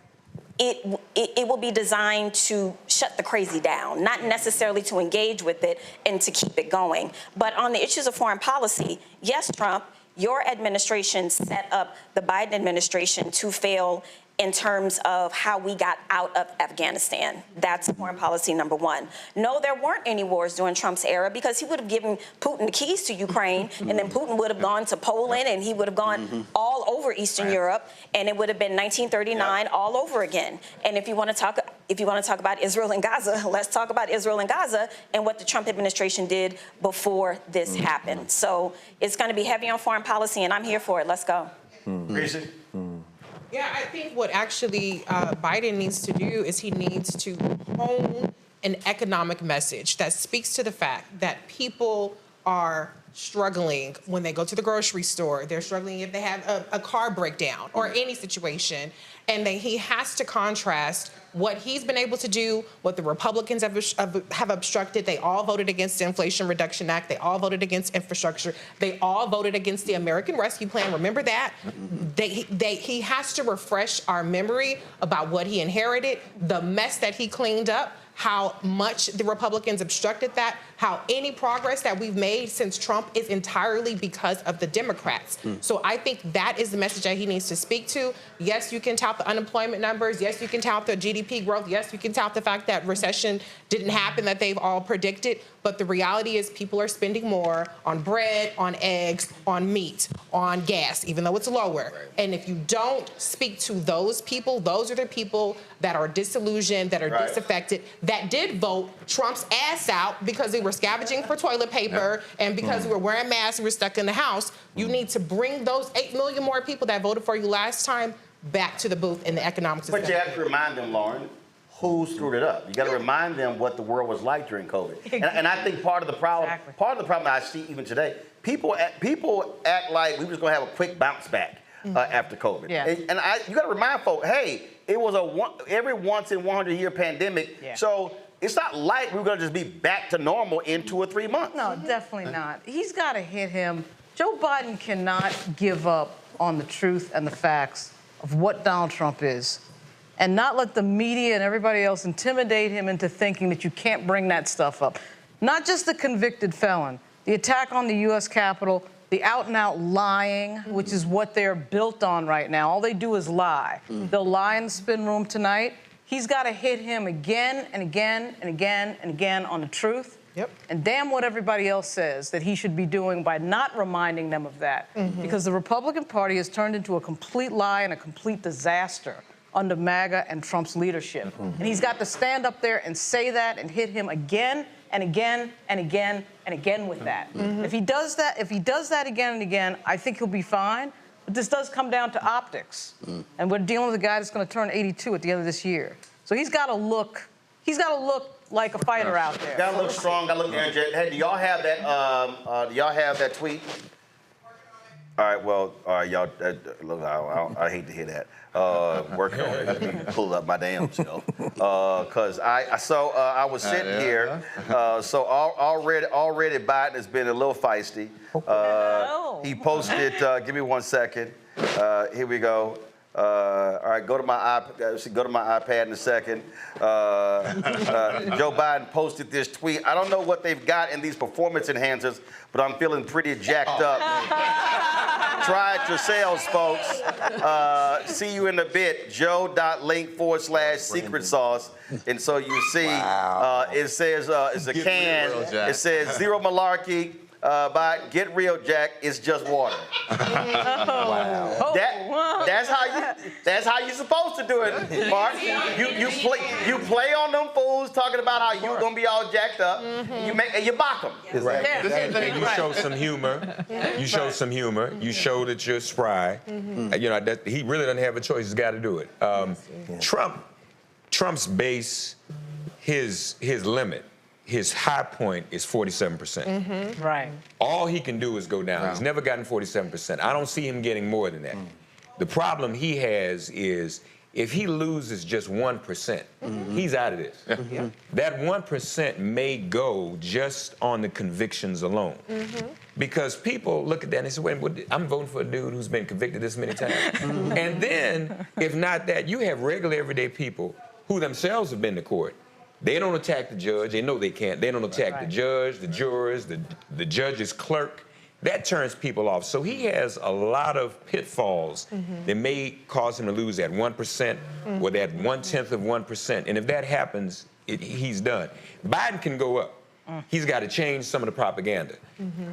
it will be designed to shut the crazy down, not necessarily to engage with it and to keep it going. But on the issues of foreign policy, yes, Trump, your administration set up the Biden administration to fail in terms of how we got out of Afghanistan. That's foreign policy number one. No, there weren't any wars during Trump's era, because he would have given Putin the keys to Ukraine, and then Putin would have gone to Poland, and he would have gone all over Eastern Europe, and it would have been 1939 all over again. And if you want to talk about Israel and Gaza, let's talk about Israel and Gaza and what the Trump administration did before this happened. So it's going to be heavy on foreign policy, and I'm here for it. Let's go. Yeah, I think what actually Biden needs to do is he needs to hone an economic message that speaks to the fact that people are struggling when they go to the grocery store. They're struggling if they have a car breakdown or any situation. And then he has to contrast what he's been able to do, what the Republicans have obstructed. They all voted against the Inflation Reduction Act. They all voted against infrastructure. They all voted against the American Rescue Plan. Remember that? He has to refresh our memory about what he inherited, the mess that he cleaned up, how much the Republicans obstructed that, how any progress that we've made since Trump is entirely because of the Democrats. So I think that is the message that he needs to speak to. Yes, you can tout the unemployment numbers. Yes, you can tout the GDP growth. Yes, you can tout the fact that recession didn't happen that they've all predicted. But the reality is people are spending more on bread, on eggs, on meat, on gas, even though it's lower. And if you don't speak to those people, those are the people that are disillusioned, that are disaffected, that did vote Trump's ass out because they were scavenging for toilet paper and because we were wearing masks and we were stuck in the house. You need to bring those 8 million more people that voted for you last time back to the booth in the economic system. But you have to remind them, Lauren, who screwed it up. You got to remind them what the world was like during COVID. And I think part of the problem, I see even today, people act like we were just going to have a quick bounce back after COVID. And you got to remind folks, hey, it was every once in 100-year pandemic. So it's not like we're going to just be back to normal in 2 or 3 months. No, definitely not. He's got to hit him. Joe Biden cannot give up on the truth and the facts of what Donald Trump is and not let the media and everybody else intimidate him into thinking that you can't bring that stuff up. Not just the convicted felon, the attack on the U.S. Capitol, the out-and-out lying, which is what they're built on right now. All they do is lie. They'll lie in the spin room tonight. He's got to hit him again and again and again and again on the truth. And damn what everybody else says that he should be doing by not reminding them of that. Because the Republican Party has turned into a complete lie and a complete disaster under MAGA and Trump's leadership. And he's got to stand up there and say that and hit him again and again and again and again with that. If he does that again and again, I think he'll be fine. But this does come down to optics. And we're dealing with a guy that's going to turn 82 at the end of this year. So he's got to look like a fighter out there. Got to look strong, got to look energetic. Hey, do y'all have that tweet? All right, well, y'all, look, I hate to hear that. Working on it. Let me pull up my damn self. Because I was sitting here. So already Biden has been a little feisty. He posted, give me 1 second. Here we go. All right, go to my iPad in a second. Joe Biden posted this tweet. I don't know what they've got in these performance enhancers, but I'm feeling pretty jacked up. Try it yourselves, folks. See you in a bit. Joe.link/secret sauce. And so you see, it says, it's a can. It says zero malarkey. But get real, Jack. It's just water. That's how you're supposed to do it, Mark. You play on them fools talking about how you're gonna be all jacked up. And you mock them. And you show some humor. You show some humor. You show that you're spry. You know that he really doesn't have a choice. He's got to do it. Trump's base, his limit. His high point is 47%. Right. All he can do is go down. He's never gotten 47%. I don't see him getting more than that. The problem he has is if he loses just 1%, he's out of this. That 1% may go just on the convictions alone. Because people look at that and they say, wait, I'm voting for a dude who's been convicted this many times. And then, if not that, you have regular everyday people who themselves have been to court. They don't attack the judge. They know they can't. They don't attack the judge, the jurors, the judge's clerk. That turns people off. So he has a lot of pitfalls that may cause him to lose that 1% or that 1/10 of 1%. And if that happens, he's done. Biden can go up. He's got to change some of the propaganda.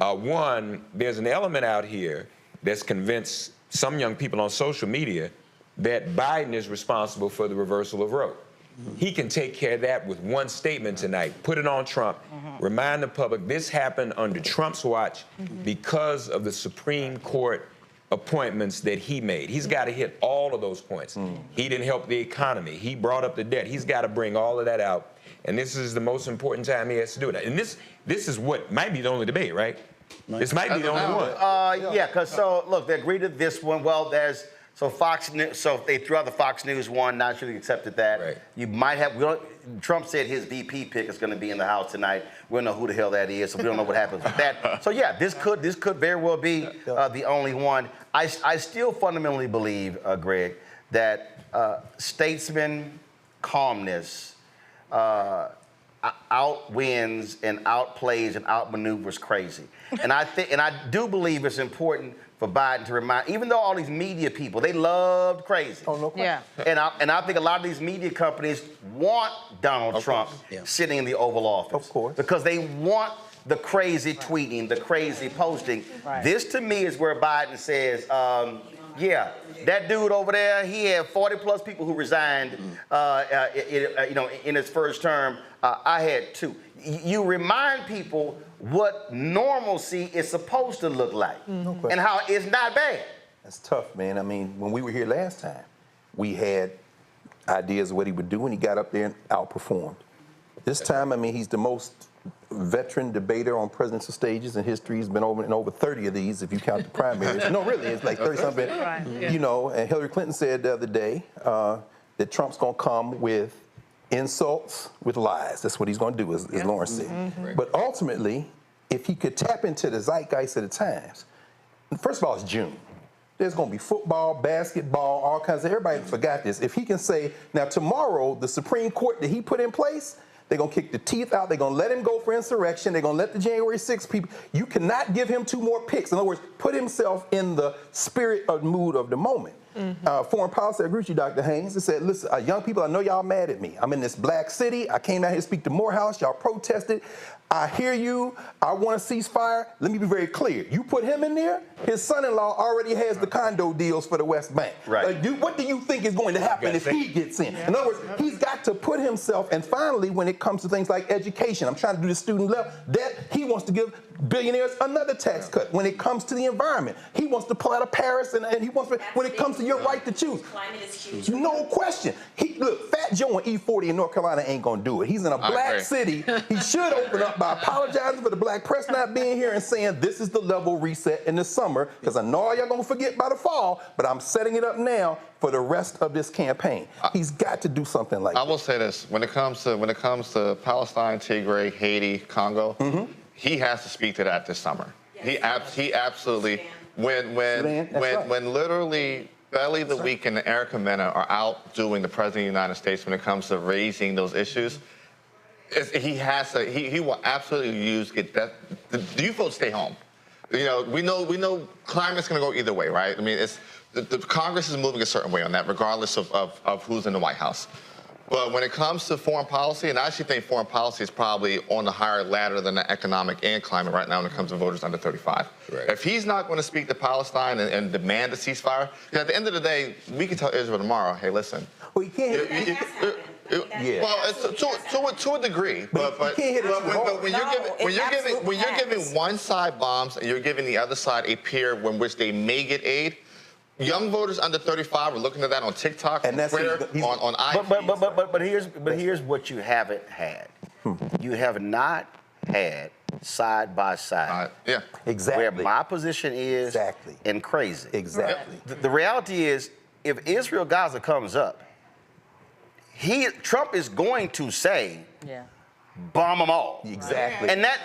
One, there's an element out here that's convinced some young people on social media that Biden is responsible for the reversal of Roe. He can take care of that with one statement tonight. Put it on Trump. Remind the public this happened under Trump's watch because of the Supreme Court appointments that he made. He's got to hit all of those points. He didn't help the economy. He brought up the debt. He's got to bring all of that out. And this is the most important time he has to do it. And this is what might be the only debate, right? This might be the only one. Yeah, because look, they agreed to this one. Well, so Fox News, so they threw out the Fox News one, not sure they accepted that. Right. You might have, Trump said his VP pick is going to be in the House tonight. We don't know who the hell that is, so we don't know what happens with that. So yeah, this could very well be the only one. I still fundamentally believe, Greg, that statesman calmness outwins and outplays and outmaneuvers crazy. And I do believe it's important for Biden to remind, even though all these media people, they loved crazy. Oh, no question. Yeah. And I think a lot of these media companies want Donald Trump sitting in the Oval Office. Of course. Because they want the crazy tweeting, the crazy posting. Right. This to me is where Biden says, yeah, that dude over there, he had 40 plus people who resigned in his first term. I had 2. You remind people what normalcy is supposed to look like and how it's not bad. That's tough, man. I mean, when we were here last time, we had ideas of what he would do, and he got up there and outperformed. This time, I mean, he's the most veteran debater on presidential stages in history. He's been in over 30 of these, if you count the primaries. No, really, it's like 30-something. Right, yeah. You know, and Hillary Clinton said the other day that Trump's going to come with insults with lies. That's what he's going to do, as Lawrence said. But ultimately, if he could tap into the zeitgeist of the times, first of all, it's June. There's going to be football, basketball, all kinds of, everybody forgot this. If he can say, now tomorrow, the Supreme Court that he put in place, they're going to kick the teeth out. They're going to let him go for insurrection. They're going to let the January 6th people. You cannot give him 2 more picks. In other words, put himself in the spirit or mood of the moment. Foreign policy, I agree with you, Dr. Haynes. They said, listen, young people, I know y'all mad at me. I'm in this black city. I came out here to speak to Morehouse. Y'all protested. I hear you. I want a ceasefire. Let me be very clear. You put him in there, his son-in-law already has the condo deals for the West Bank. Right. What do you think is going to happen if he gets in? In other words, he's got to put himself, and finally, when it comes to things like education, I'm trying to do the student level debt, he wants to give billionaires another tax cut. When it comes to the environment, he wants to pull out of Paris, and he wants to, when it comes to your right to choose. Climate is huge. No question. Look, Fat Joe and E40 in North Carolina ain't gonna do it. He's in a black city. He should open up by apologizing for the black press not being here and saying this is the level reset in the summer, because I know all y'all gonna forget by the fall, but I'm setting it up now for the rest of this campaign. He's got to do something like that. I will say this: when it comes to Palestine, Tigray, Haiti, Congo, he has to speak to that this summer. He absolutely when literally Belly the Week and Erica Mena are out doing the President of the United States when it comes to raising those issues. He will absolutely get that. The youth vote stay home. You know, we know climate's going to go either way, right? I mean, it's the Congress is moving a certain way on that, regardless of who's in the White House. But when it comes to foreign policy, and I actually think foreign policy is probably on the higher ladder than the economic and climate right now when it comes to voters under 35. Right. If he's not going to speak to Palestine and demand a ceasefire, because at the end of the day, we can tell Israel tomorrow, hey, listen. Well, you can't. Well, it's to a degree, but when you're giving one side bombs and you're giving the other side a peer in which they may get aid. Young voters under 35 are looking at that on TikTok, on Twitter, on IG. But here's what you haven't had. You have not had side by side. Exactly. Where my position is and crazy. Exactly. The reality is, if Israel-Gaza comes up, Trump is going to say, bomb them all. Exactly. And that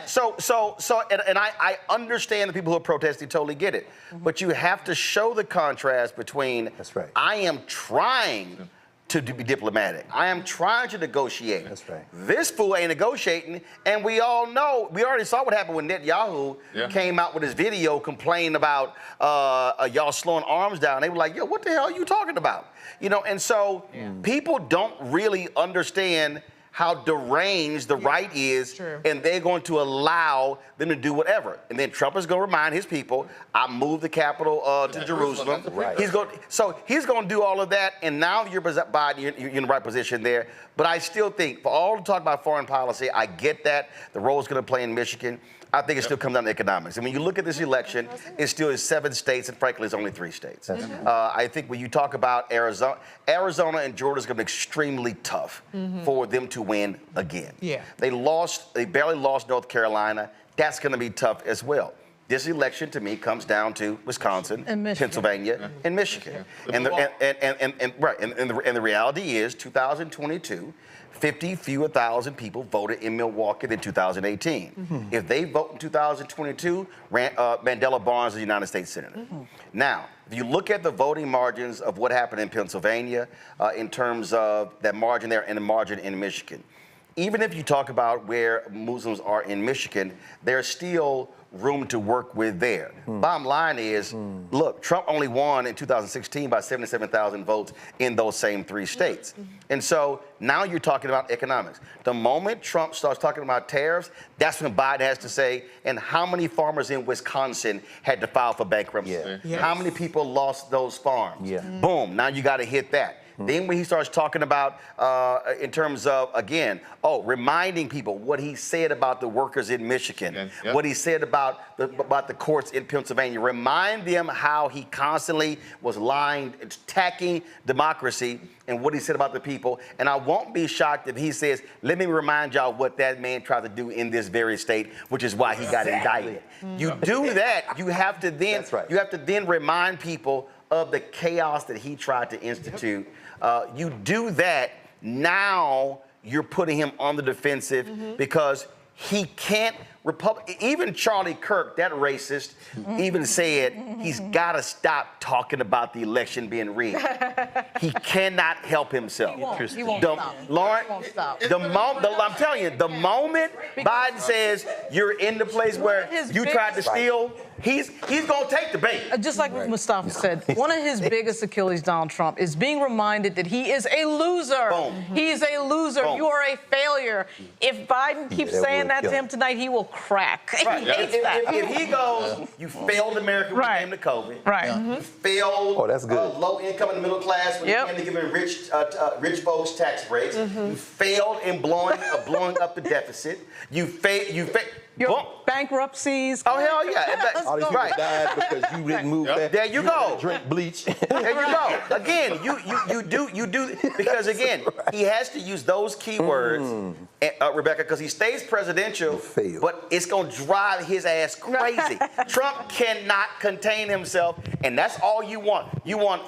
and I understand the people who are protesting, totally get it. But you have to show the contrast between I am trying to be diplomatic. I am trying to negotiate. That's right. This fool ain't negotiating, and we all know, we already saw what happened when Netanyahu came out with his video complaining about y'all slowing arms down. They were like, yo, what the hell are you talking about? You know, and so people don't really understand how deranged the right is, and they're going to allow them to do whatever. And then Trump is going to remind his people, I moved the capital to Jerusalem. He's going to do all of that, and now you're in the right position there. But I still think, for all the talk about foreign policy, I get that. The role is going to play in Michigan. I think it still comes down to economics. And when you look at this election, it still is 7 states, and frankly, it's only 3 states. I think when you talk about Arizona and Georgia is going to be extremely tough for them to win again. They barely lost North Carolina. That's going to be tough as well. This election, to me, comes down to Wisconsin, Pennsylvania, and Michigan. And the reality is, 2022. 50 fewer thousand people voted in Milwaukee than 2018. If they vote in 2022, Mandela Barnes is the United States Senator. Now, if you look at the voting margins of what happened in Pennsylvania, in terms of that margin there and the margin in Michigan, even if you talk about where Muslims are in Michigan, there's still room to work with there. Bottom line is, look, Trump only won in 2016 by 77,000 votes in those same 3 states. And so now you're talking about economics. The moment Trump starts talking about tariffs, that's when Biden has to say, and how many farmers in Wisconsin had to file for bankruptcy? How many people lost those farms? Boom, now you got to hit that. Then when he starts talking about, in terms of, again, reminding people what he said about the workers in Michigan, what he said about the courts in Pennsylvania, remind them how he constantly was lying, attacking democracy, and what he said about the people. And I won't be shocked if he says, let me remind y'all what that man tried to do in this very state, which is why he got indicted. You do that, you have to then, you have to then remind people of the chaos that he tried to institute. You do that, now you're putting him on the defensive because he can't, even Charlie Kirk, that racist, even said he's got to stop talking about the election being rigged. He cannot help himself. He won't stop. Lauren, He won't stop. I'm telling you, the moment Biden says you're in the place where you tried to steal, he's going to take the bait. Just like Mustafa said, one of his biggest Achilles, Donald Trump, is being reminded that he is a loser. He is a loser. You are a failure. If Biden keeps saying that to him tonight, he will crack. Right. He hates that. If he goes, you failed America when it came to COVID. You failed low income and middle class when it came to giving rich folks tax breaks. You failed in blowing up the deficit. You failed. Your bankruptcies. Oh, hell yeah. All these people died because you didn't move fast. There you go. Drink bleach. There you go. Again, you do because again, he has to use those keywords, Rebecca, because he stays presidential, but it's gonna drive his ass crazy. Trump cannot contain himself, and that's all you want. You want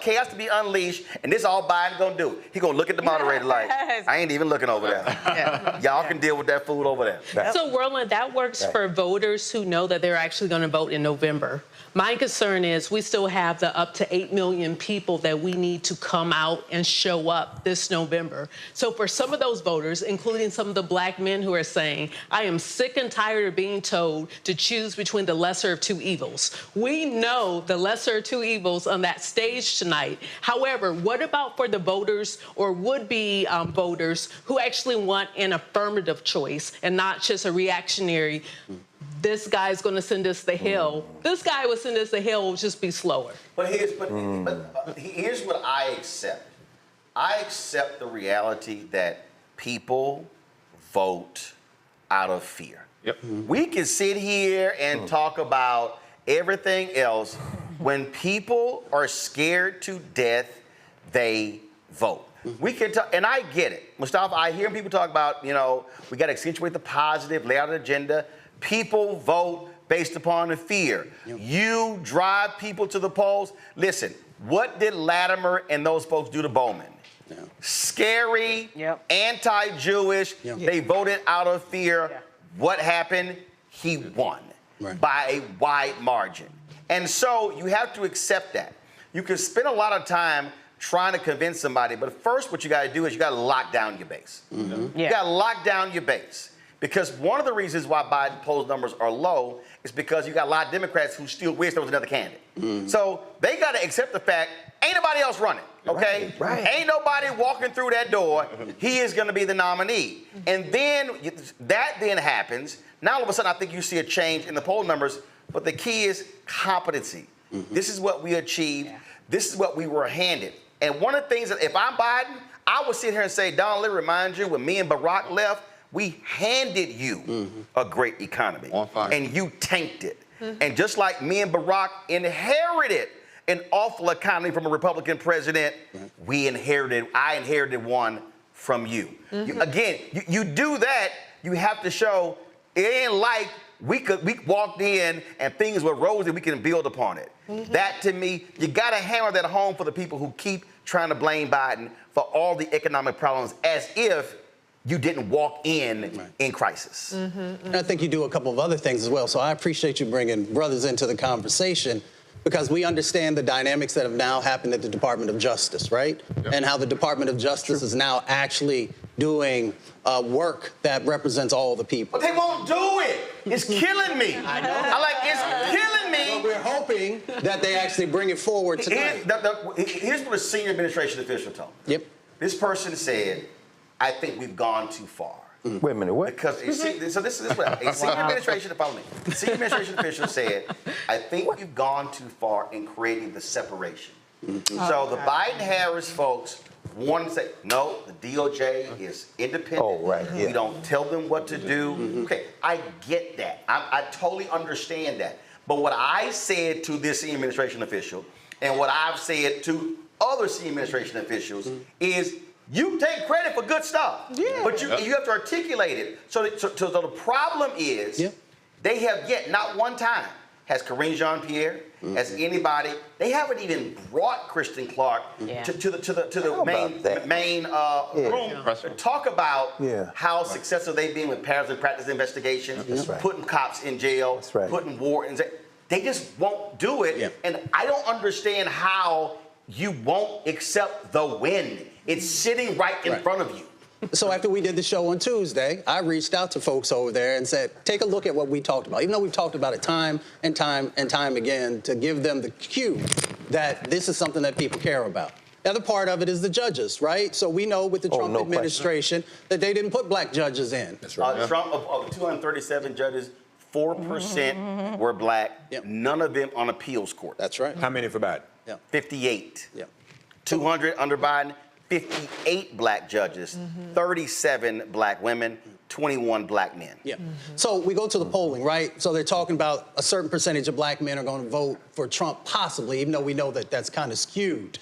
chaos to be unleashed, and this is all Biden gonna do. He gonna look at the moderator like, I ain't even looking over there. Y'all can deal with that food over there. So, Roland, that works for voters who know that they're actually going to vote in November. My concern is we still have the up to 8 million people that we need to come out and show up this November. So for some of those voters, including some of the black men who are saying, I am sick and tired of being told to choose between the lesser of 2 evils. We know the lesser of 2 evils on that stage tonight. However, what about for the voters or would-be voters who actually want an affirmative choice and not just a reactionary, this guy's going to send us to hell. This guy will send us to hell, will just be slower. But here's what I accept. I accept the reality that people vote out of fear. We can sit here and talk about everything else. When people are scared to death, they vote. We can talk, and I get it. Mustafa, I hear people talk about, we got to accentuate the positive, lay out an agenda. People vote based upon the fear. You drive people to the polls. Listen, what did Latimer and those folks do to Bowman? Scary, anti-Jewish. They voted out of fear. What happened? He won by a wide margin. And so you have to accept that. You can spend a lot of time trying to convince somebody, but first what you got to do is you got to lock down your base. You got to lock down your base. Because one of the reasons why Biden polls numbers are low is because you got a lot of Democrats who still wish there was another candidate. So they got to accept the fact, ain't nobody else running, okay? Ain't nobody walking through that door. He is going to be the nominee. And then that then happens. Now all of a sudden I think you see a change in the poll numbers, but the key is competency. This is what we achieved. This is what we were handed. And one of the things that if I'm Biden, I would sit here and say, Don, let me remind you, when me and Barack left, we handed you a great economy, and you tanked it. And just like me and Barack inherited an awful economy from a Republican president, I inherited one from you. You do that, you have to show it ain't like we walked in and things were rosy, we can build upon it. That to me, you gotta hammer that home for the people who keep trying to blame Biden for all the economic problems as if you didn't walk in crisis. And I think you do a couple of other things as well. So I appreciate you bringing brothers into the conversation because we understand the dynamics that have now happened at the Department of Justice, right? And how the Department of Justice is now actually doing work that represents all the people. But they won't do it. It's killing me. I know. It's killing me. But we're hoping that they actually bring it forward tonight. Here's what a senior administration official told me. Yep. This person said, I think we've gone too far. Wait a minute, what? Because so this is what a senior administration, follow me. A senior administration official said, I think we've gone too far in creating the separation. So the Biden-Harris folks want to say, no, the DOJ is independent. Oh, right, yeah. We don't tell them what to do. Okay, I get that. I totally understand that. But what I said to this senior administration official and what I've said to other senior administration officials is you take credit for good stuff, but you have to articulate it. So the problem is they have yet, not one time, has Karine Jean-Pierre, has anybody, they haven't even brought Kristen Clark to the main room to talk about how successful they've been with patterns and practice investigations, putting cops in jail, putting wardens. They just won't do it. And I don't understand how you won't accept the win. It's sitting right in front of you. So after we did the show on Tuesday, I reached out to folks over there and said, take a look at what we talked about. Even though we've talked about it time and time and time again, to give them the cue that this is something that people care about. The other part of it is the judges, right? So we know with the Trump administration that they didn't put black judges in. That's right. Trump, of 237 judges, 4% were black. None of them on appeals court. That's right. How many for Biden? 58. 200 under Biden. 58 black judges, 37 black women, 21 black men. So we go to the polling, right? So they're talking about a certain percentage of black men are going to vote for Trump, possibly, even though we know that that's kind of skewed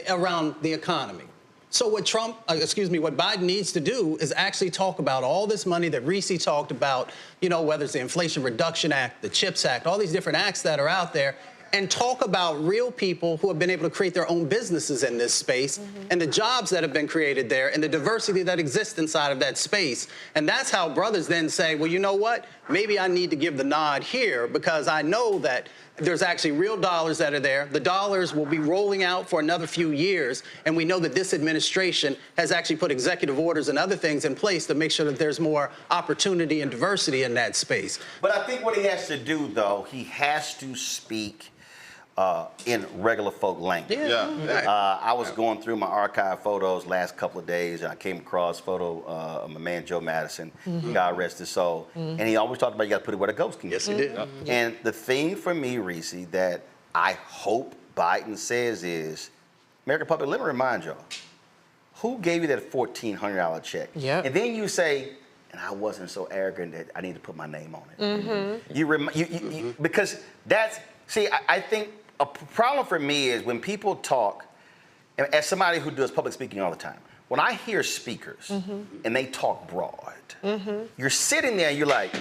around the economy. So what what Biden needs to do is actually talk about all this money that Reese talked about, whether it's the Inflation Reduction Act, the CHIPS Act, all these different acts that are out there, and talk about real people who have been able to create their own businesses in this space and the jobs that have been created there and the diversity that exists inside of that space. And that's how brothers then say, well, you know what? Maybe I need to give the nod here because I know that there's actually real dollars that are there. The dollars will be rolling out for another few years. And we know that this administration has actually put executive orders and other things in place to make sure that there's more opportunity and diversity in that space. But I think what he has to do, though, he has to speak in regular folk language. I was going through my archive photos last couple of days, and I came across a photo of my man Joe Madison, God rest his soul, and he always talked about you got to put it where the ghost can go. Yes, he did. And the thing for me, Reese, that I hope Biden says is, American public, let me remind y'all, who gave you that $1,400 check? And then you say, and I wasn't so arrogant that I need to put my name on it. Because that's, see, I think a problem for me is when people talk, and as somebody who does public speaking all the time, when I hear speakers and they talk broad, you're sitting there and you're like,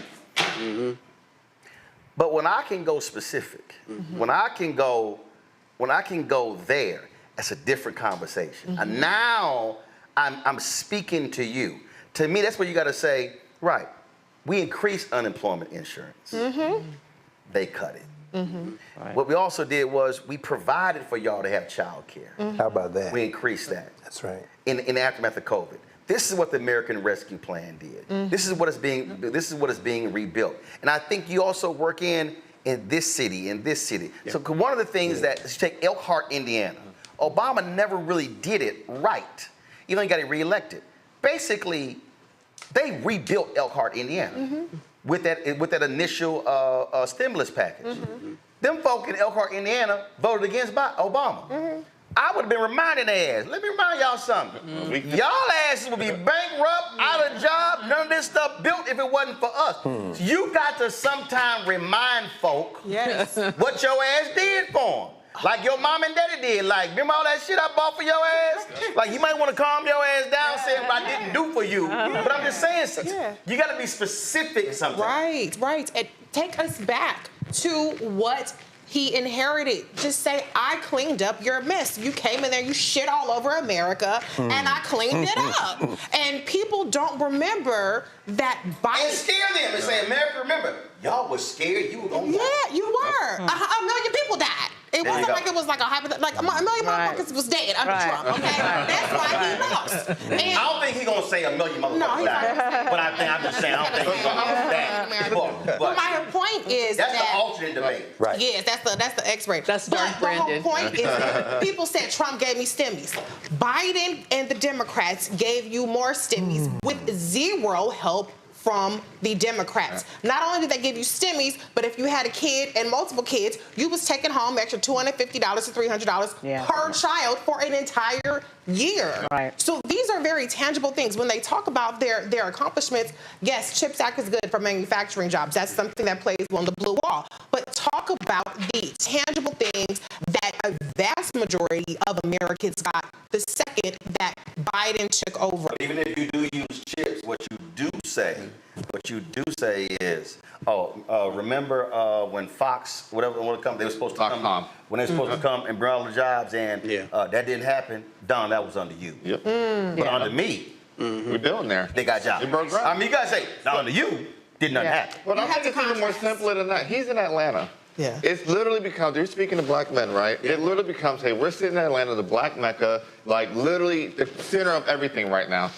but when I can go specific, when I can go there, that's a different conversation. And now I'm speaking to you. To me, that's where you got to say, right, we increased unemployment insurance. They cut it. What we also did was we provided for y'all to have child care. How about that? We increased that. That's right. In the aftermath of COVID. This is what the American Rescue Plan did. This is what is being rebuilt. And I think you also work in this city, So one of the things that, you take Elkhart, Indiana, Obama never really did it right, even though he got it reelected. Basically, they rebuilt Elkhart, Indiana. With that initial stimulus package. Them folk in Elkhart, Indiana voted against Obama. I would have been reminding their ass. Let me remind y'all something. Y'all asses would be bankrupt, out of job, none of this stuff built if it wasn't for us. So you got to sometime remind folk what your ass did for them. Like your mom and daddy did. Like, remember all that shit I bought for your ass? Like, you might want to calm your ass down saying what I didn't do for you. But I'm just saying, you got to be specific sometimes. Right. And take us back to what he inherited. Just say, I cleaned up your mess. You came in there, you shit all over America, and I cleaned it up. And people don't remember that Biden... And scare them and say, America, remember, y'all was scared you were going to die. Yeah, you were. A million people died. It wasn't like it was like a like a million motherfuckers was dead under Trump. Okay, that's why he lost. And I don't think he's gonna say a million motherfuckers died. But I'm just saying, I don't think he's gonna say that. But my point is that's that the alternate debate. Right. Yes, that's the X-ray. That's dark Brandon. The whole point is that people said Trump gave me stimmies. Biden and the Democrats gave you more stimmies with zero help from the Democrats. Not only did they give you stimmies, but if you had a kid and multiple kids, you was taking home extra $250 to $300 per child for an entire year. Right. So these are very tangible things. When they talk about their accomplishments, yes, CHIPS Act is good for manufacturing jobs. That's something that plays on the blue wall. But talk about the tangible things that a vast majority of Americans got the second that Biden took over. But even if you do use chips, what you do say is, remember when Fox, whatever they were supposed to come, when they were supposed to come and bring all the jobs, and that didn't happen. Don, that was under you. Yep. But under me, we're building there. They got jobs. I mean, you gotta say, not under you, did nothing happen. But I think it's even more simpler than that. He's in Atlanta. Yeah. It's literally becomes, you're speaking to black men, right? Yeah. It literally becomes, hey, we're sitting in Atlanta, the black Mecca, like literally the center of everything right now.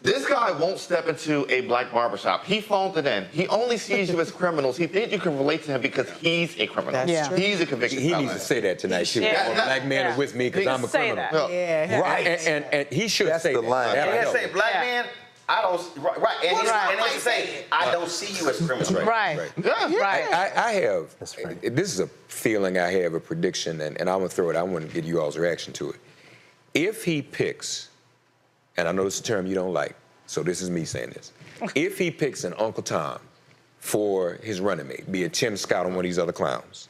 This guy won't step into a black barbershop. He phoned it in. He only sees you as criminals. He thinks you can relate to him because he's a criminal. That's true. He's a convicted felon. He needs to say that tonight, too. Yeah. Black man are with me because I'm a criminal. That. Yeah. Right. And he should say the line. And he'll say, black man, I don't, right. And he'll say, I don't see you as a criminal. Right. I have, this is a feeling I have, a prediction, and I'm going to throw it, I want to get you all's reaction to it. If he picks, and I know it's a term you don't like, so this is me saying this. If he picks an Uncle Tom for his running mate, be it Tim Scott or one of these other clowns,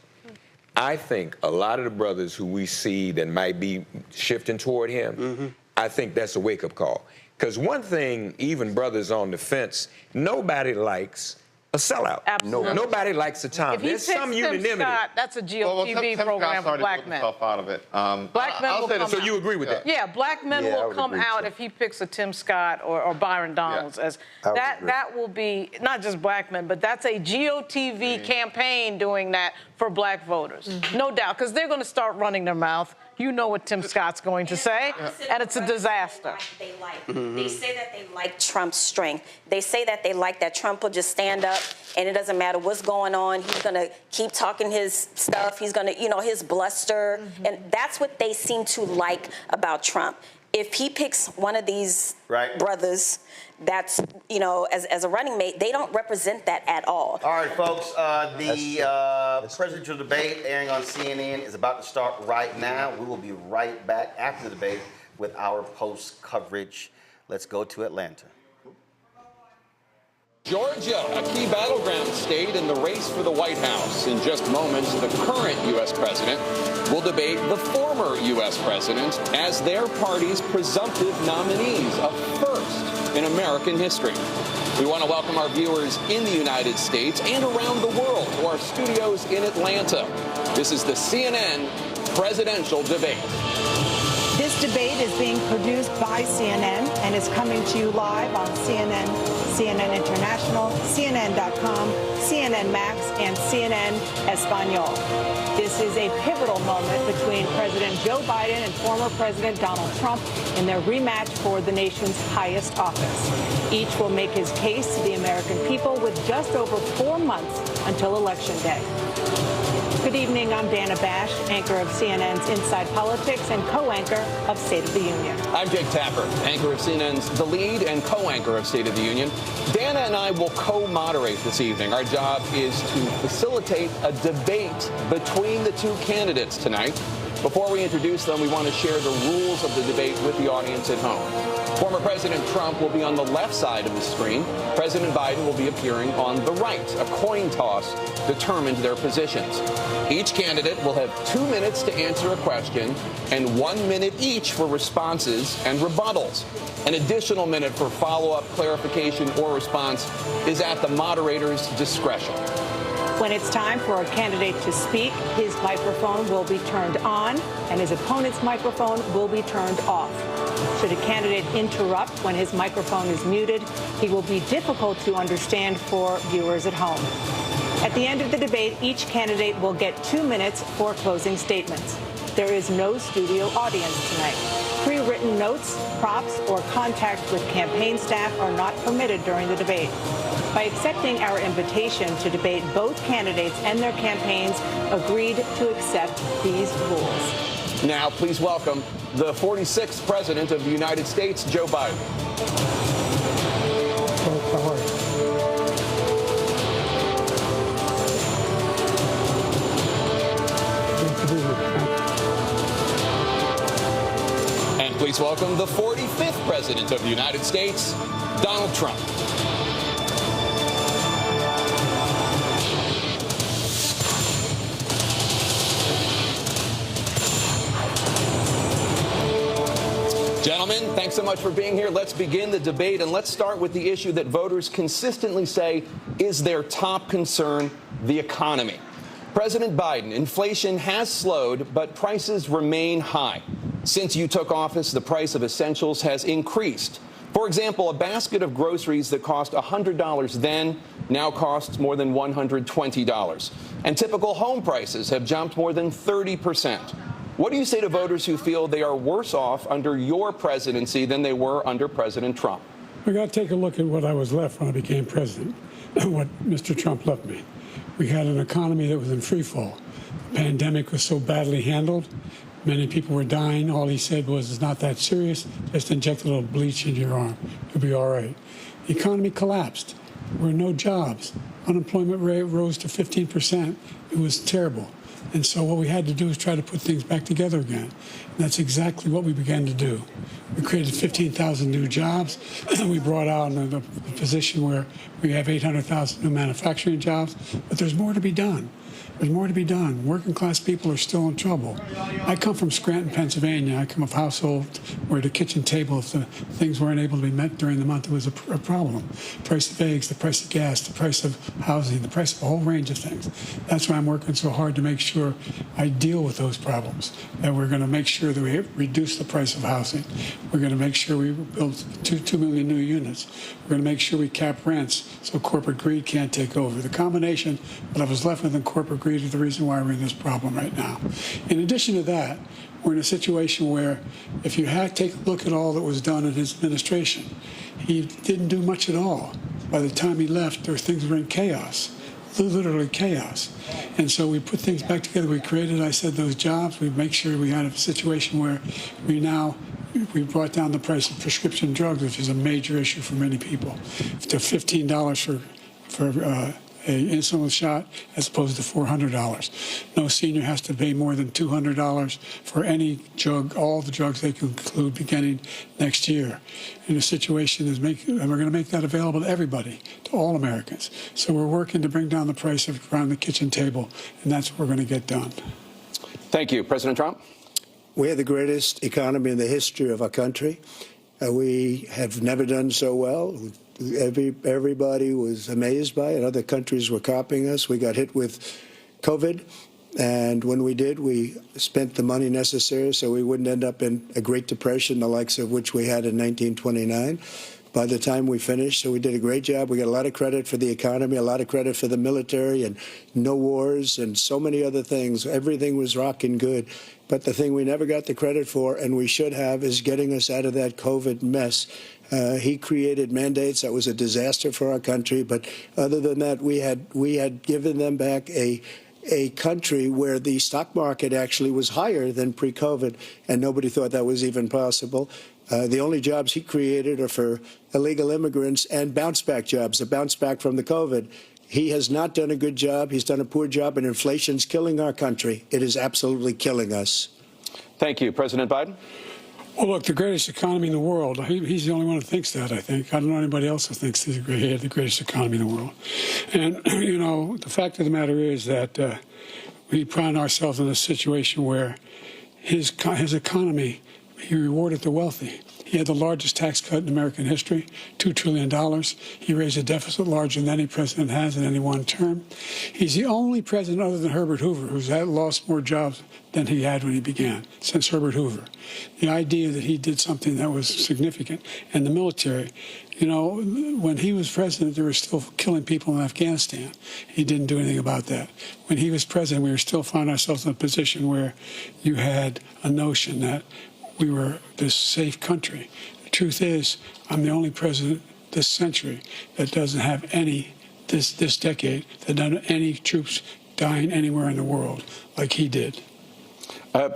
I think a lot of the brothers who we see that might be shifting toward him, I think that's a wake-up call. Because one thing, even brothers on the fence, nobody likes a sellout. Absolutely. Nobody likes a Tom. If he There's picks some Tim unanimity. Scott, that's a GOTV program for black men. Out of it. Black men will come So you agree with that? Yeah, black men will come out if he picks a Tim Scott or Byron Donalds. As that will be not just black men, but that's a GOTV campaign doing that for black voters. No doubt, because they're going to start running their mouth. You know what Tim Scott's going to say, and it's a disaster. They say that they like Trump's strength. They say that they like that Trump will just stand up, and it doesn't matter what's going on. He's going to keep talking his stuff. He's going to, his bluster. And that's what they seem to like about Trump. If he picks one of these brothers, that's, as a running mate, they don't represent that at all. All right, folks, the presidential debate airing on CNN is about to start right now. We will be right back after the debate with our post coverage. Let's go to Atlanta. Georgia, a key battleground state in the race for the White House. In just moments, the current U.S. president will debate the former U.S. president as their party's presumptive nominees, a first in American history. We want to welcome our viewers in the United States and around the world to our studios in Atlanta. This is the CNN presidential debate. This debate is being produced by CNN and is coming to you live on CNN, CNN International, CNN.com, CNN Max, and CNN Espanol. This is a pivotal moment between President Joe Biden and former President Donald Trump in their rematch for the nation's highest office. Each will make his case to the American people with just over 4 months until Election Day. Good evening, I'm Dana Bash, anchor of CNN's Inside Politics and co-anchor of State of the Union. I'm Jake Tapper, anchor of CNN's The Lead and co-anchor of State of the Union. Dana and I will co-moderate this evening. Our job is to facilitate a debate between the two candidates tonight. Before we introduce them, we want to share the rules of the debate with the audience at home. Former President Trump will be on the left side of the screen. President Biden will be appearing on the right. A coin toss determined their positions. Each candidate will have 2 minutes to answer a question and 1 minute each for responses and rebuttals. An additional minute for follow-up, clarification, or response is at the moderator's discretion. When it's time for a candidate to speak, his microphone will be turned on and his opponent's microphone will be turned off. Should a candidate interrupt when his microphone is muted, he will be difficult to understand for viewers at home. At the end of the debate, each candidate will get 2 minutes for closing statements. There is no studio audience tonight. Pre-written notes, props, or contact with campaign staff are not permitted during the debate. By accepting our invitation to debate, both candidates and their campaigns agreed to accept these rules. Now, please welcome the 46th President of the United States, Joe Biden. And please welcome the 45th President of the United States, Donald Trump. Gentlemen, thanks so much for being here. Let's begin the debate, and let's start with the issue that voters consistently say is their top concern, the economy. President Biden, inflation has slowed, but prices remain high. Since you took office, the price of essentials has increased. For example, a basket of groceries that cost $100 then now costs more than $120. And typical home prices have jumped more than 30%. What do you say to voters who feel they are worse off under your presidency than they were under President Trump? We got to take a look at what I was left when I became president, what Mr. Trump left me. We had an economy that was in free fall. The pandemic was so badly handled. Many people were dying. All he said was, it's not that serious. Just inject a little bleach into your arm. You'll be all right. The economy collapsed. There were no jobs. Unemployment rate rose to 15%. It was terrible. And so what we had to do is try to put things back together again. And that's exactly what we began to do. We created 15,000 new jobs. We brought out a position where we have 800,000 new manufacturing jobs. But there's more to be done. There's more to be done. Working class people are still in trouble. I come from Scranton, Pennsylvania. I come from a household where the kitchen table, if the things weren't able to be met during the month, it was a problem. The price of eggs, the price of gas, the price of housing, the price of a whole range of things. That's why I'm working so hard to make sure I deal with those problems. That we're going to make sure that we reduce the price of housing. We're going to make sure we build 2 million new units. We're going to make sure we cap rents so corporate greed can't take over. The combination that I was left with in corporate greed is the reason why we're in this problem right now. In addition to that, we're in a situation where if you take a look at all that was done in his administration, he didn't do much at all. By the time he left, things were in chaos, literally chaos. And so we put things back together. We created, I said, those jobs. We make sure we had a situation where we brought down the price of prescription drugs, which is a major issue for many people, to $15 for an insulin shot as opposed to $400. No senior has to pay more than $200 for any drug, all the drugs they can include beginning next year. And the situation is and we're going to make that available to everybody, to all Americans. So we're working to bring down the price around the kitchen table, and that's what we're going to get done. Thank you. President Trump? We have the greatest economy in the history of our country. We have never done so well. Everybody was amazed by it. Other countries were copying us. We got hit with COVID, and when we did, we spent the money necessary so we wouldn't end up in a Great Depression, the likes of which we had in 1929. By the time we finished, so we did a great job. We got a lot of credit for the economy, a lot of credit for the military, and no wars, and so many other things. Everything was rocking good. But the thing we never got the credit for, and we should have, is getting us out of that COVID mess. He created mandates. That was a disaster for our country. But other than that, we had given them back a country where the stock market actually was higher than pre-COVID, and nobody thought that was even possible. The only jobs he created are for illegal immigrants and bounce-back jobs, the bounce-back from the COVID. He has not done a good job. He's done a poor job, and inflation's killing our country. It is absolutely killing us. Thank you. President Biden? Well, look, the greatest economy in the world, he's the only one who thinks that, I think. I don't know anybody else who thinks he had the greatest economy in the world. And, you know, the fact of the matter is that we find ourselves in a situation where his economy, he rewarded the wealthy. He had the largest tax cut in American history, $2 trillion. He raised a deficit larger than any president has in any one term. He's the only president other than Herbert Hoover who's lost more jobs than he had when he began, since Herbert Hoover. The idea that he did something that was significant. And the military, you know, when he was president, they were still killing people in Afghanistan. He didn't do anything about that. When he was president, we were still finding ourselves in a position where you had a notion that we were this safe country. The truth is, I'm the only president this century that doesn't have any, this decade, that doesn't have any troops dying anywhere in the world like he did.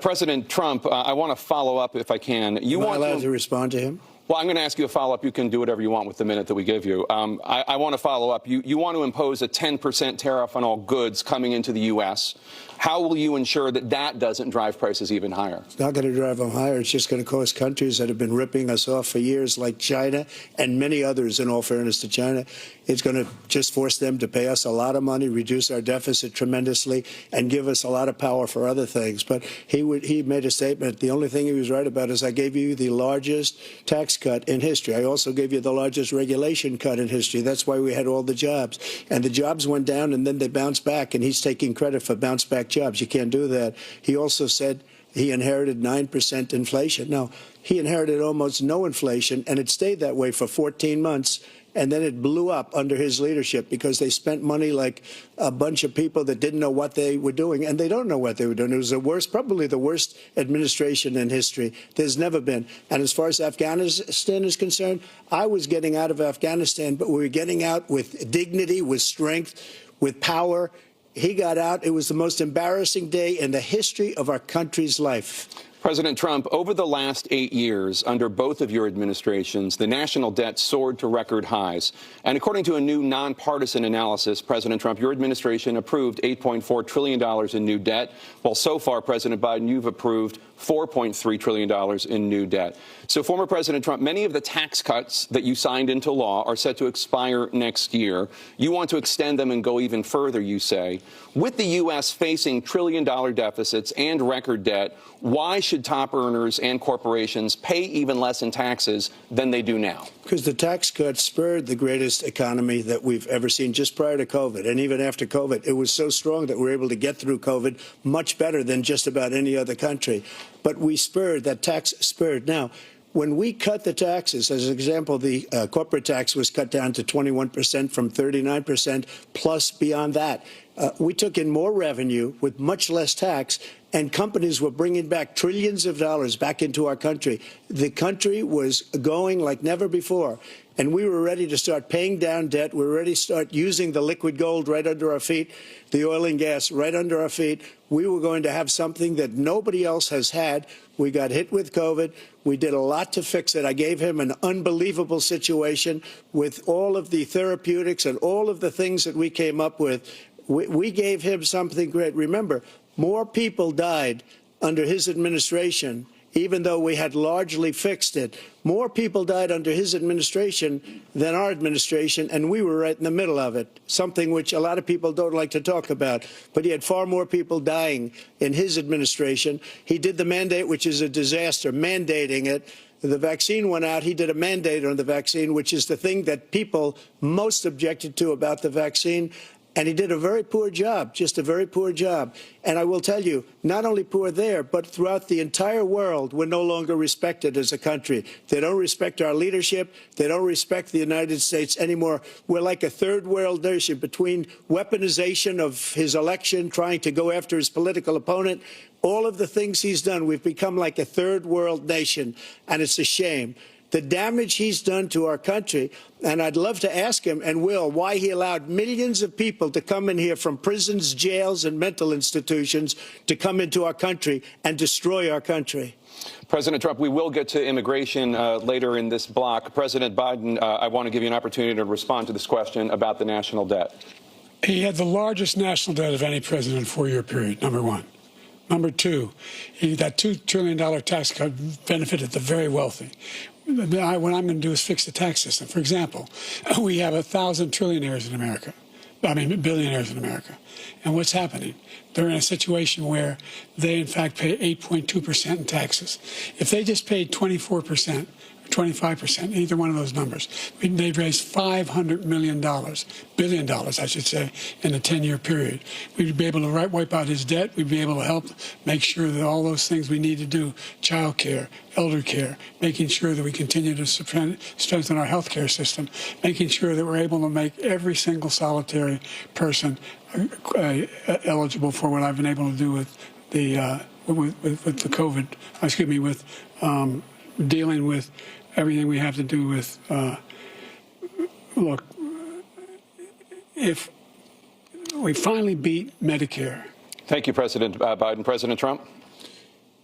President Trump, I want to follow up if I can. Am I allowed to respond to him? Well, I'm going to ask you a follow-up. You can do whatever you want with the minute that we give you. I want to follow up. You want to impose a 10% tariff on all goods coming into the U.S. How will you ensure that that doesn't drive prices even higher? It's not going to drive them higher. It's just going to cause countries that have been ripping us off for years, like China and many others, in all fairness to China, it's going to just force them to pay us a lot of money, reduce our deficit tremendously, and give us a lot of power for other things. But he made a statement. The only thing he was right about is I gave you the largest tax cut in history. I also gave you the largest regulation cut in history. That's why we had all the jobs. And the jobs went down, and then they bounced back, and he's taking credit for bounce back jobs. You can't do that. He also said he inherited 9% inflation. No, he inherited almost no inflation, and it stayed that way for 14 months. And then it blew up under his leadership because they spent money like a bunch of people that didn't know what they were doing. And they don't know what they were doing. It was the worst, probably the worst administration in history. There's never been. And as far as Afghanistan is concerned, I was getting out of Afghanistan, but we were getting out with dignity, with strength, with power. He got out. It was the most embarrassing day in the history of our country's life. President Trump, over the last 8 years, under both of your administrations, the national debt soared to record highs. And according to a new nonpartisan analysis, President Trump, your administration approved $8.4 trillion in new debt, while so far, President Biden, you've approved $4.3 trillion in new debt. So, former President Trump, many of the tax cuts that you signed into law are set to expire next year. You want to extend them and go even further, you say. With the U.S. facing trillion-dollar deficits and record debt, why should top earners and corporations pay even less in taxes than they do now? Because the tax cuts spurred the greatest economy that we've ever seen just prior to COVID. And even after COVID, it was so strong that we were able to get through COVID much better than just about any other country. But we spurred, that tax spurred. Now, when we cut the taxes, as an example, the corporate tax was cut down to 21% from 39%, plus beyond that. We took in more revenue with much less tax, and companies were bringing back trillions of dollars back into our country. The country was going like never before, and we were ready to start paying down debt. We were ready to start using the liquid gold right under our feet, the oil and gas right under our feet. We were going to have something that nobody else has had. We got hit with COVID. We did a lot to fix it. I gave him an unbelievable situation with all of the therapeutics and all of the things that we came up with. We gave him something great. Remember, more people died under his administration, even though we had largely fixed it. More people died under his administration than our administration, and we were right in the middle of it, something which a lot of people don't like to talk about. But he had far more people dying in his administration. He did the mandate, which is a disaster, mandating it. The vaccine went out. He did a mandate on the vaccine, which is the thing that people most objected to about the vaccine. And he did a very poor job, just a very poor job. And I will tell you, not only poor there, but throughout the entire world, we're no longer respected as a country. They don't respect our leadership. They don't respect the United States anymore. We're like a third world nation between weaponization of his election, trying to go after his political opponent, all of the things he's done. We've become like a third world nation, and it's a shame. The damage he's done to our country, and I'd love to ask him, and will, why he allowed millions of people to come in here from prisons, jails, and mental institutions to come into our country and destroy our country. President Trump, we will get to immigration later in this block. President Biden, I want to give you an opportunity to respond to this question about the national debt. He had the largest national debt of any president in a 4-year period, number one. Number two, that $2 trillion tax cut benefited the very wealthy. What I'm going to do is fix the tax system. For example, we have 1,000 trillionaires in America. Billionaires in America. And what's happening? They're in a situation where they, in fact, pay 8.2% in taxes. If they just paid 24% 25%, either one of those numbers. They've raised $500 billion, I should say, in a 10-year period. We'd be able to wipe out his debt. We'd be able to help make sure that all those things we need to do, child care, elder care, making sure that we continue to strengthen our health care system, making sure that we're able to make every single solitary person eligible for what I've been able to do with the COVID, with dealing with everything we have to do with, look, if we finally beat Medicare. Thank you, President Biden. President Trump?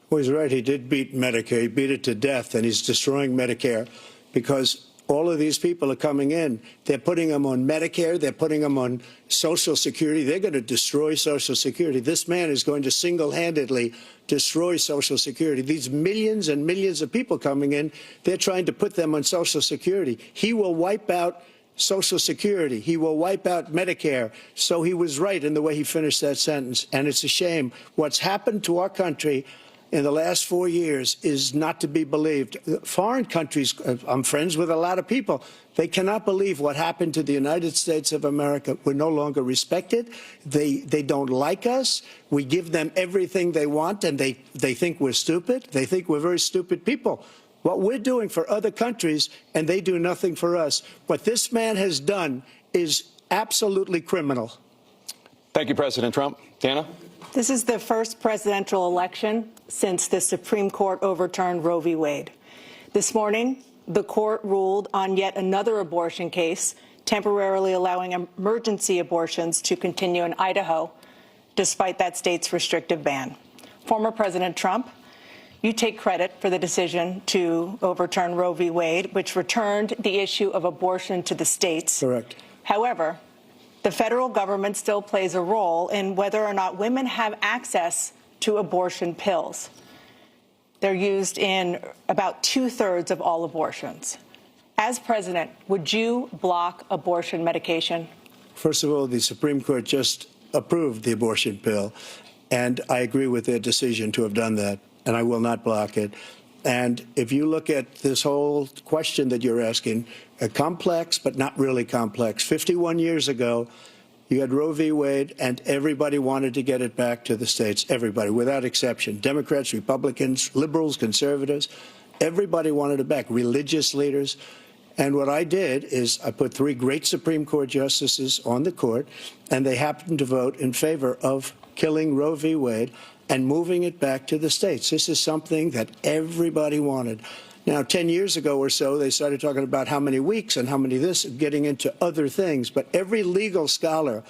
Well, he's right. He did beat Medicare. He beat it to death, and he's destroying Medicare because all of these people are coming in. They're putting them on Medicare. They're putting them on Social Security. They're going to destroy Social Security. This man is going to single-handedly destroy Social Security. These millions and millions of people coming in, they're trying to put them on Social Security. He will wipe out Social Security. He will wipe out Medicare. So he was right in the way he finished that sentence. And it's a shame. What's happened to our country in the last 4 years is not to be believed. Foreign countries, I'm friends with a lot of people, they cannot believe what happened to the United States of America. We're no longer respected. They don't like us. We give them everything they want, and they think we're stupid. They think we're very stupid people. What we're doing for other countries, and they do nothing for us. What this man has done is absolutely criminal. Thank you, President Trump. Dana? This is the first presidential election since the Supreme Court overturned Roe v. Wade. This morning, the court ruled on yet another abortion case, temporarily allowing emergency abortions to continue in Idaho, despite that state's restrictive ban. Former President Trump, you take credit for the decision to overturn Roe v. Wade, which returned the issue of abortion to the states. Correct. However, the federal government still plays a role in whether or not women have access to abortion pills. They're used in about 2/3 of all abortions. As president, would you block abortion medication? First of all, the Supreme Court just approved the abortion pill, and I agree with their decision to have done that, and I will not block it. And if you look at this whole question that you're asking, complex but not really complex. 51 years ago, you had Roe v. Wade, and everybody wanted to get it back to the states. Everybody, without exception. Democrats, Republicans, liberals, conservatives. Everybody wanted it back. Religious leaders. And what I did is I put 3 great Supreme Court justices on the court, and they happened to vote in favor of killing Roe v. Wade and moving it back to the states. This is something that everybody wanted. Now, 10 years ago or so, they started talking about how many weeks and how many this, getting into other things. But every legal scholar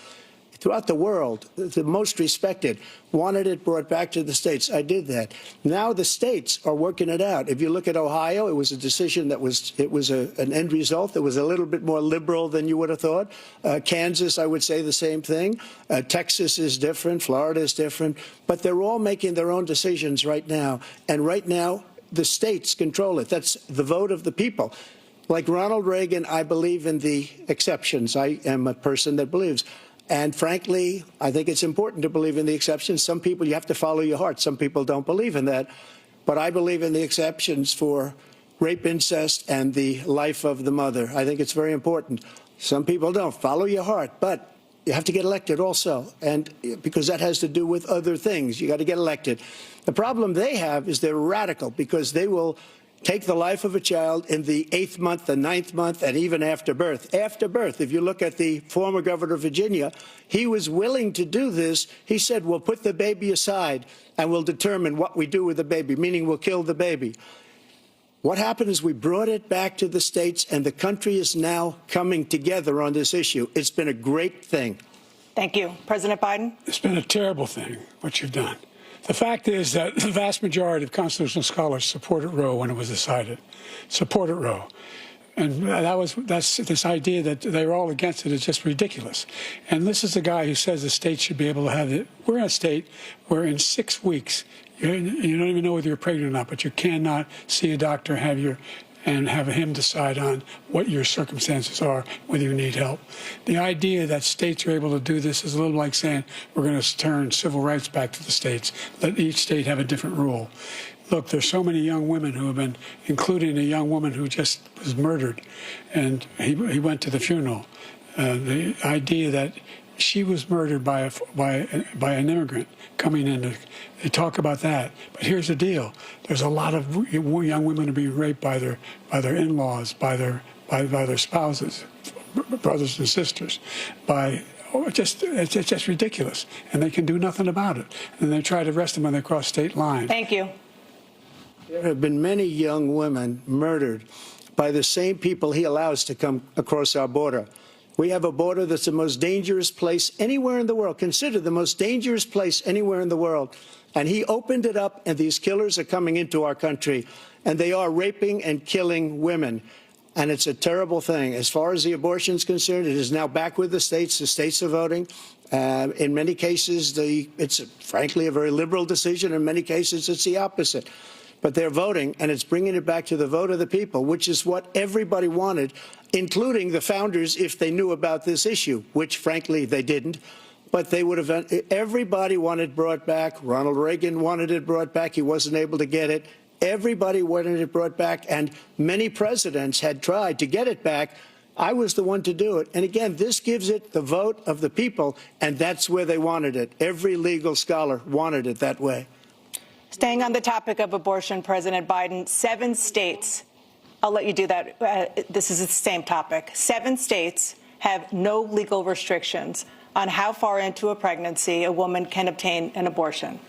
throughout the world, the most respected, wanted it brought back to the states. I did that. Now the states are working it out. If you look at Ohio, it was a decision that was an end result that was a little bit more liberal than you would have thought. Kansas, I would say the same thing. Texas is different. Florida is different. But they're all making their own decisions right now. And right now, the states control it. That's the vote of the people. Like Ronald Reagan, I believe in the exceptions. I am a person that believes. And frankly, I think it's important to believe in the exceptions. Some people, you have to follow your heart. Some people don't believe in that. But I believe in the exceptions for rape, incest, and the life of the mother. I think it's very important. Some people don't. Follow your heart. But you have to get elected also. And because that has to do with other things. You got to get elected. The problem they have is they're radical because they will take the life of a child in the 8th month, the 9th month, and even after birth. After birth, if you look at the former governor of Virginia, he was willing to do this. He said, we'll put the baby aside and we'll determine what we do with the baby, meaning we'll kill the baby. What happened is we brought it back to the states, and the country is now coming together on this issue. It's been a great thing. Thank you. President Biden? It's been a terrible thing, what you've done. The fact is that the vast majority of constitutional scholars supported Roe when it was decided, supported Roe. And that's this idea that they're all against it is just ridiculous. And this is the guy who says the state should be able to have it. We're in a state where in 6 weeks, you don't even know whether you're pregnant or not, but you cannot see a doctor and have him decide on what your circumstances are, whether you need help. The idea that states are able to do this is a little like saying we're going to turn civil rights back to the states, let each state have a different rule. Look, there's so many young women who have been, including a young woman who just was murdered, and he went to the funeral. The idea that she was murdered by an immigrant coming in, they talk about that. But here's the deal: there's a lot of young women who are being raped by their in-laws, by their spouses, brothers and sisters, it's just ridiculous, and they can do nothing about it. And they try to arrest them when they cross state lines. Thank you. There have been many young women murdered by the same people he allows to come across our border. We have a border that's the most dangerous place anywhere in the world, considered the most dangerous place anywhere in the world. And he opened it up, and these killers are coming into our country, and they are raping and killing women. And it's a terrible thing. As far as the abortion is concerned, it is now back with the states. The states are voting. In many cases, it's frankly a very liberal decision. In many cases, it's the opposite. But they're voting, and it's bringing it back to the vote of the people, which is what everybody wanted, including the founders, if they knew about this issue, which, frankly, they didn't. But they would have. Everybody wanted it brought back. Ronald Reagan wanted it brought back. He wasn't able to get it. Everybody wanted it brought back, and many presidents had tried to get it back. I was the one to do it. And again, this gives it the vote of the people, and that's where they wanted it. Every legal scholar wanted it that way. Staying on the topic of abortion, President Biden, 7 states, I'll let you do that. This is the same topic. 7 states have no legal restrictions on how far into a pregnancy a woman can obtain an abortion.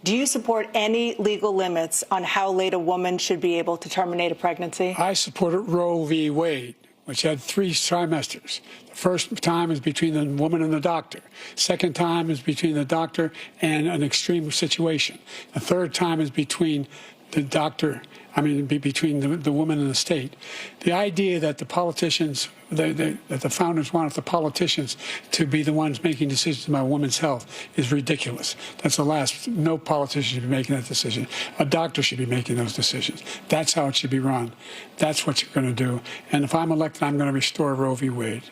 Do you support any legal limits on how late a woman should be able to terminate a pregnancy? I supported Roe v. Wade, which had 3 trimesters. The first time is between the woman and the doctor. Second time is between the doctor and an extreme situation. The third time is between the doctor, between the woman and the state. The idea that the politicians, that the founders wanted the politicians to be the ones making decisions about women's health is ridiculous. That's the last. No politician should be making that decision. A doctor should be making those decisions. That's how it should be run. That's what you're going to do. And if I'm elected, I'm going to restore Roe v. Wade.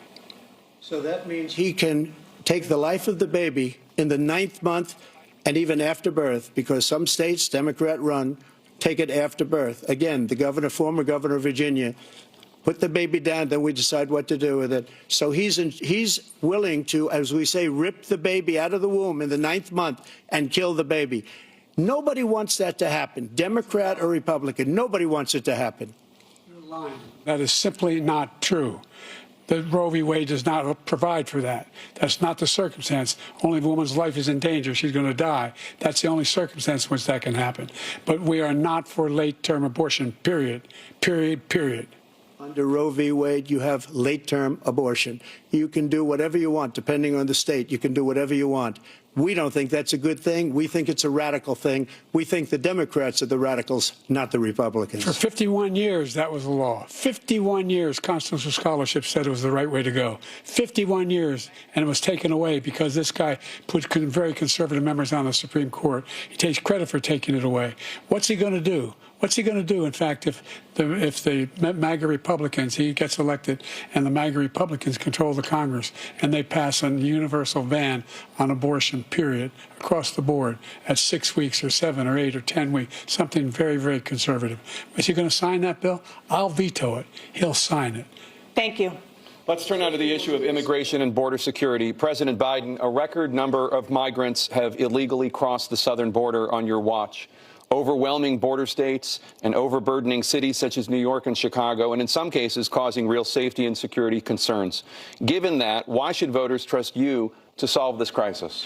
So that means he can take the life of the baby in the 9th month and even after birth, because some states, Democrat run, take it after birth. Again, the former governor of Virginia, put the baby down, then we decide what to do with it. So he's willing to, as we say, rip the baby out of the womb in the 9th month and kill the baby. Nobody wants that to happen, Democrat or Republican. Nobody wants it to happen. That is simply not true. The Roe v. Wade does not provide for that. That's not the circumstance. Only if a woman's life is in danger, she's going to die. That's the only circumstance in which that can happen. But we are not for late-term abortion, period. Period, period. Under Roe v. Wade, you have late-term abortion. You can do whatever you want, depending on the state. You can do whatever you want. We don't think that's a good thing. We think it's a radical thing. We think the Democrats are the radicals, not the Republicans. For 51 years, that was the law. 51 years, constitutional scholarship said it was the right way to go. 51 years, and it was taken away because this guy put very conservative members on the Supreme Court. He takes credit for taking it away. What's he going to do? What's he going to do, in fact, if the MAGA Republicans, he gets elected, and the MAGA Republicans control the Congress, and they pass a universal ban on abortion, period, across the board at 6 weeks or 7 or 8 or 10 weeks, something very, very conservative. Is he going to sign that bill? I'll veto it. He'll sign it. Thank you. Let's turn now to the issue of immigration and border security. President Biden, a record number of migrants have illegally crossed the southern border on your watch. Overwhelming border states and overburdening cities such as New York and Chicago, and in some cases causing real safety and security concerns. Given that, why should voters trust you to solve this crisis?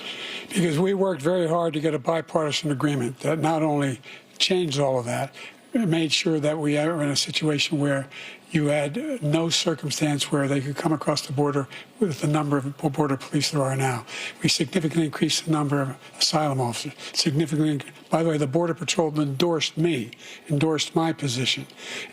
Because we worked very hard to get a bipartisan agreement that not only changed all of that, it made sure that we are in a situation where you had no circumstance where they could come across the border with the number of border police there are now. We significantly increased the number of asylum officers. By the way, the Border Patrol endorsed my position.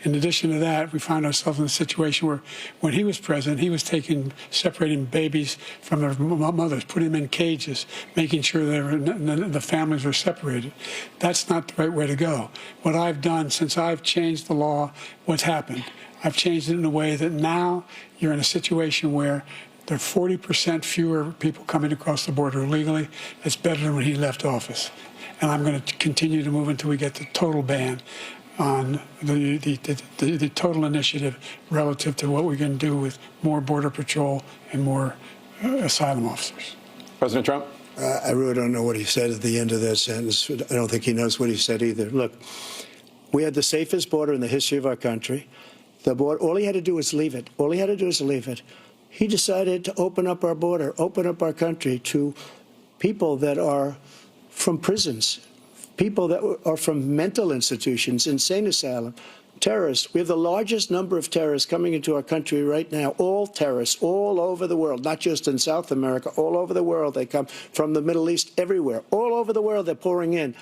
In addition to that, we found ourselves in a situation where, when he was president, he was separating babies from their mothers, putting them in cages, making sure the families were separated. That's not the right way to go. What I've done since I've changed the law, what's happened? I've changed it in a way that now you're in a situation where there are 40% fewer people coming across the border illegally. It's better than when he left office. and I'm going to continue to move until we get the total ban on the total initiative relative to what we're going to do with more Border Patrol and more asylum officers. President Trump? I really don't know what he said at the end of that sentence. I don't think he knows what he said either. Look, we had the safest border in the history of our country. The border, all he had to do was leave it. All he had to do was leave it. He decided to open up our border, open up our country to people that are from prisons, people that are from mental institutions, insane asylum, terrorists. We have the largest number of terrorists coming into our country right now, all terrorists, all over the world, not just in South America, all over the world. They come from the Middle East, everywhere. All over the world, they're pouring in.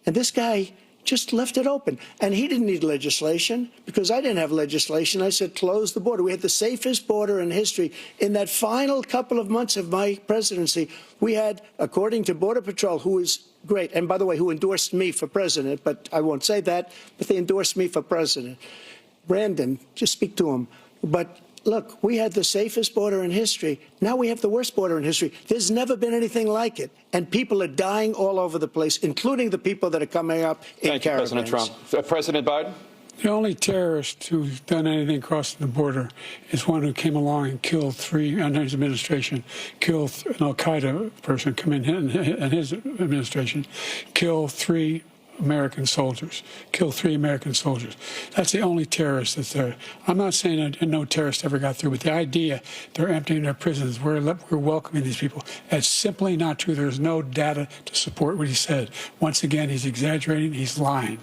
And this guy just left it open. And he didn't need legislation because I didn't have legislation. I said, close the border. We had the safest border in history. In that final couple of months of my presidency, we had, according to Border Patrol, who is great, and by the way, who endorsed me for president, but I won't say that, but they endorsed me for president. Brandon, just speak to him. But look, we had the safest border in history. Now we have the worst border in history. There's never been anything like it. And people are dying all over the place, including the people that are coming up in caravans. Thank you, President Trump. President Biden? The only terrorist who's done anything crossing the border is one who came along and killed three, under his administration, killed an al-Qaeda person come in his administration, killed three American soldiers, killed three American soldiers. That's the only terrorist that's there. I'm not saying that no terrorist ever got through, but the idea they're emptying their prisons, we're welcoming these people, that's simply not true. There's no data to support what he said. Once again, he's exaggerating, he's lying.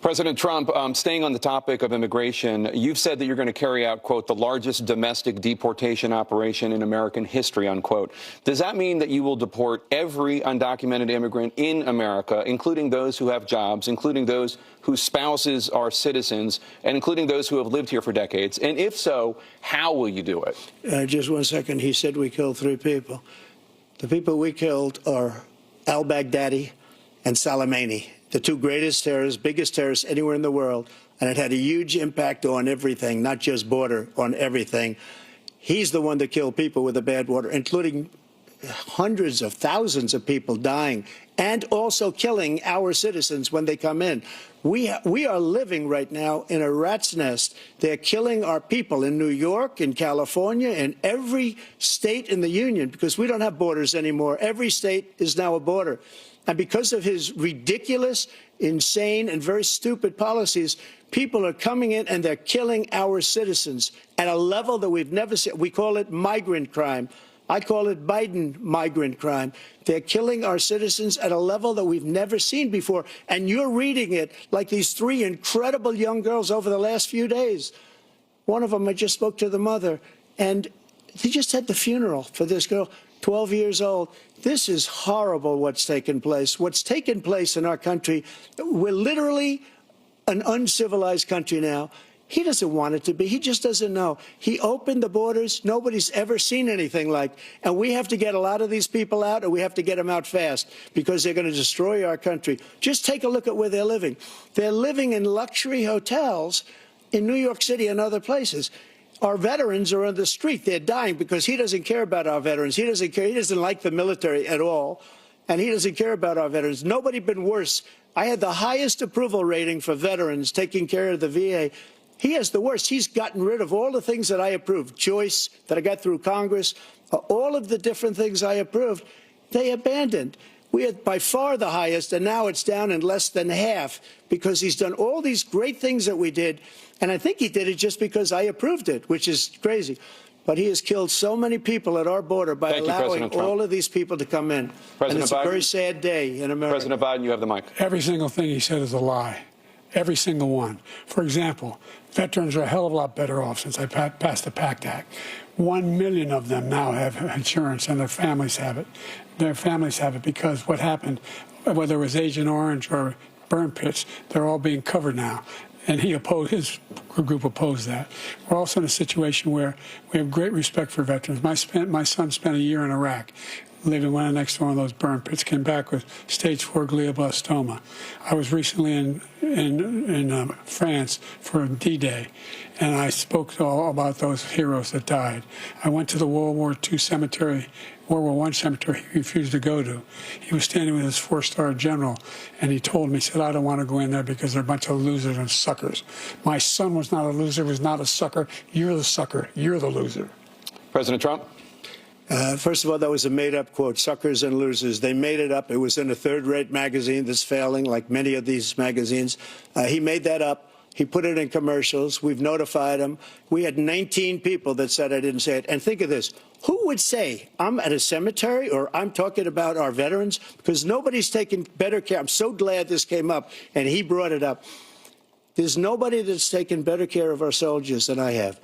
President Trump, staying on the topic of immigration, you've said that you're going to carry out, quote, the largest domestic deportation operation in American history, unquote. Does that mean that you will deport every undocumented immigrant in America, including those who have jobs, including those whose spouses are citizens, and including those who have lived here for decades? And if so, how will you do it? Just 1 second. He said we killed three people. The people we killed are al-Baghdadi and Soleimani, the two greatest terrorists, biggest terrorists anywhere in the world, and it had a huge impact on everything, not just border, on everything. He's the one that killed people with the bad water, including hundreds of thousands of people dying, and also killing our citizens when they come in. We are living right now in a rat's nest. They're killing our people in New York, in California, in every state in the union, because we don't have borders anymore. Every state is now a border. And because of his ridiculous, insane, and very stupid policies, people are coming in and they're killing our citizens at a level that we've never seen. We call it migrant crime. I call it Biden migrant crime. They're killing our citizens at a level that we've never seen before. And you're reading it like these three incredible young girls over the last few days. One of them, I just spoke to the mother, and they just had the funeral for this girl, 12 years old. This is horrible what's taken place. What's taken place in our country, we're literally an uncivilized country now. He doesn't want it to be. He just doesn't know. He opened the borders. Nobody's ever seen anything like. And we have to get a lot of these people out, and we have to get them out fast because they're going to destroy our country. Just take a look at where they're living. They're living in luxury hotels in New York City and other places. Our veterans are on the street. They're dying because he doesn't care about our veterans. He doesn't care. He doesn't like the military at all, and he doesn't care about our veterans. Nobody been worse. I had the highest approval rating for veterans taking care of the VA. He has the worst. He's gotten rid of all the things that I approved, choice that I got through Congress, all of the different things I approved, they abandoned. We had by far the highest, and now it's down in less than half because he's done all these great things that we did. And I think he did it just because I approved it, which is crazy. But he has killed so many people at our border by allowing all of these people to come in. And it's a very sad day in America. President Biden, you have the mic. Every single thing he said is a lie. Every single one. For example, veterans are a hell of a lot better off since I passed the PACT Act. 1 million of them now have insurance, and their families have it. Their families have it because what happened, whether it was Agent Orange or burn pits, they're all being covered now. And his group opposed that. We're also in a situation where we have great respect for veterans. My son spent a year in Iraq. living right next to one of those burn pits, came back with stage 4 glioblastoma. I was recently in France for D-Day, and I spoke all about those heroes that died. I went to the World War II cemetery, World War I cemetery he refused to go to. He was standing with his 4-star general, and he told me, he said, I don't want to go in there because they're a bunch of losers and suckers. My son was not a loser, was not a sucker. You're the sucker. You're the loser. President Trump? First of all, that was a made-up quote, suckers and losers. They made it up. It was in a third-rate magazine that's failing, like many of these magazines. He made that up. He put it in commercials. We've notified him. We had 19 people that said I didn't say it. And think of this. Who would say I'm at a cemetery or I'm talking about our veterans? Because nobody's taken better care. I'm so glad this came up, and he brought it up. There's nobody that's taken better care of our soldiers than I have.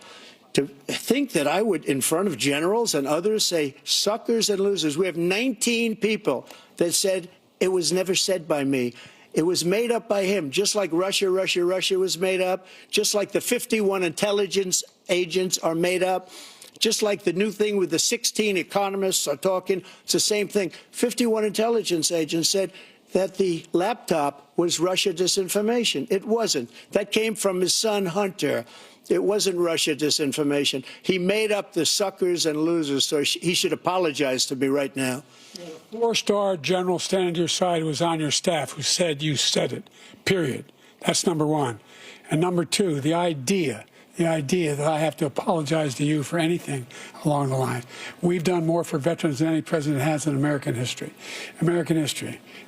To think that I would, in front of generals and others, say suckers and losers. We have 19 people that said it was never said by me. It was made up by him, just like Russia was made up, just like the 51 intelligence agents are made up, just like the new thing with the 16 economists are talking. It's the same thing. 51 intelligence agents said that the laptop was Russia disinformation. It wasn't. That came from his son, Hunter. It wasn't Russia disinformation. He made up the suckers and losers, so he should apologize to me right now. 4-star general standing to your side who was on your staff who said you said it, period. That's number one. And number two, the idea that I have to apologize to you for anything along the line. We've done more for veterans than any president has in American history.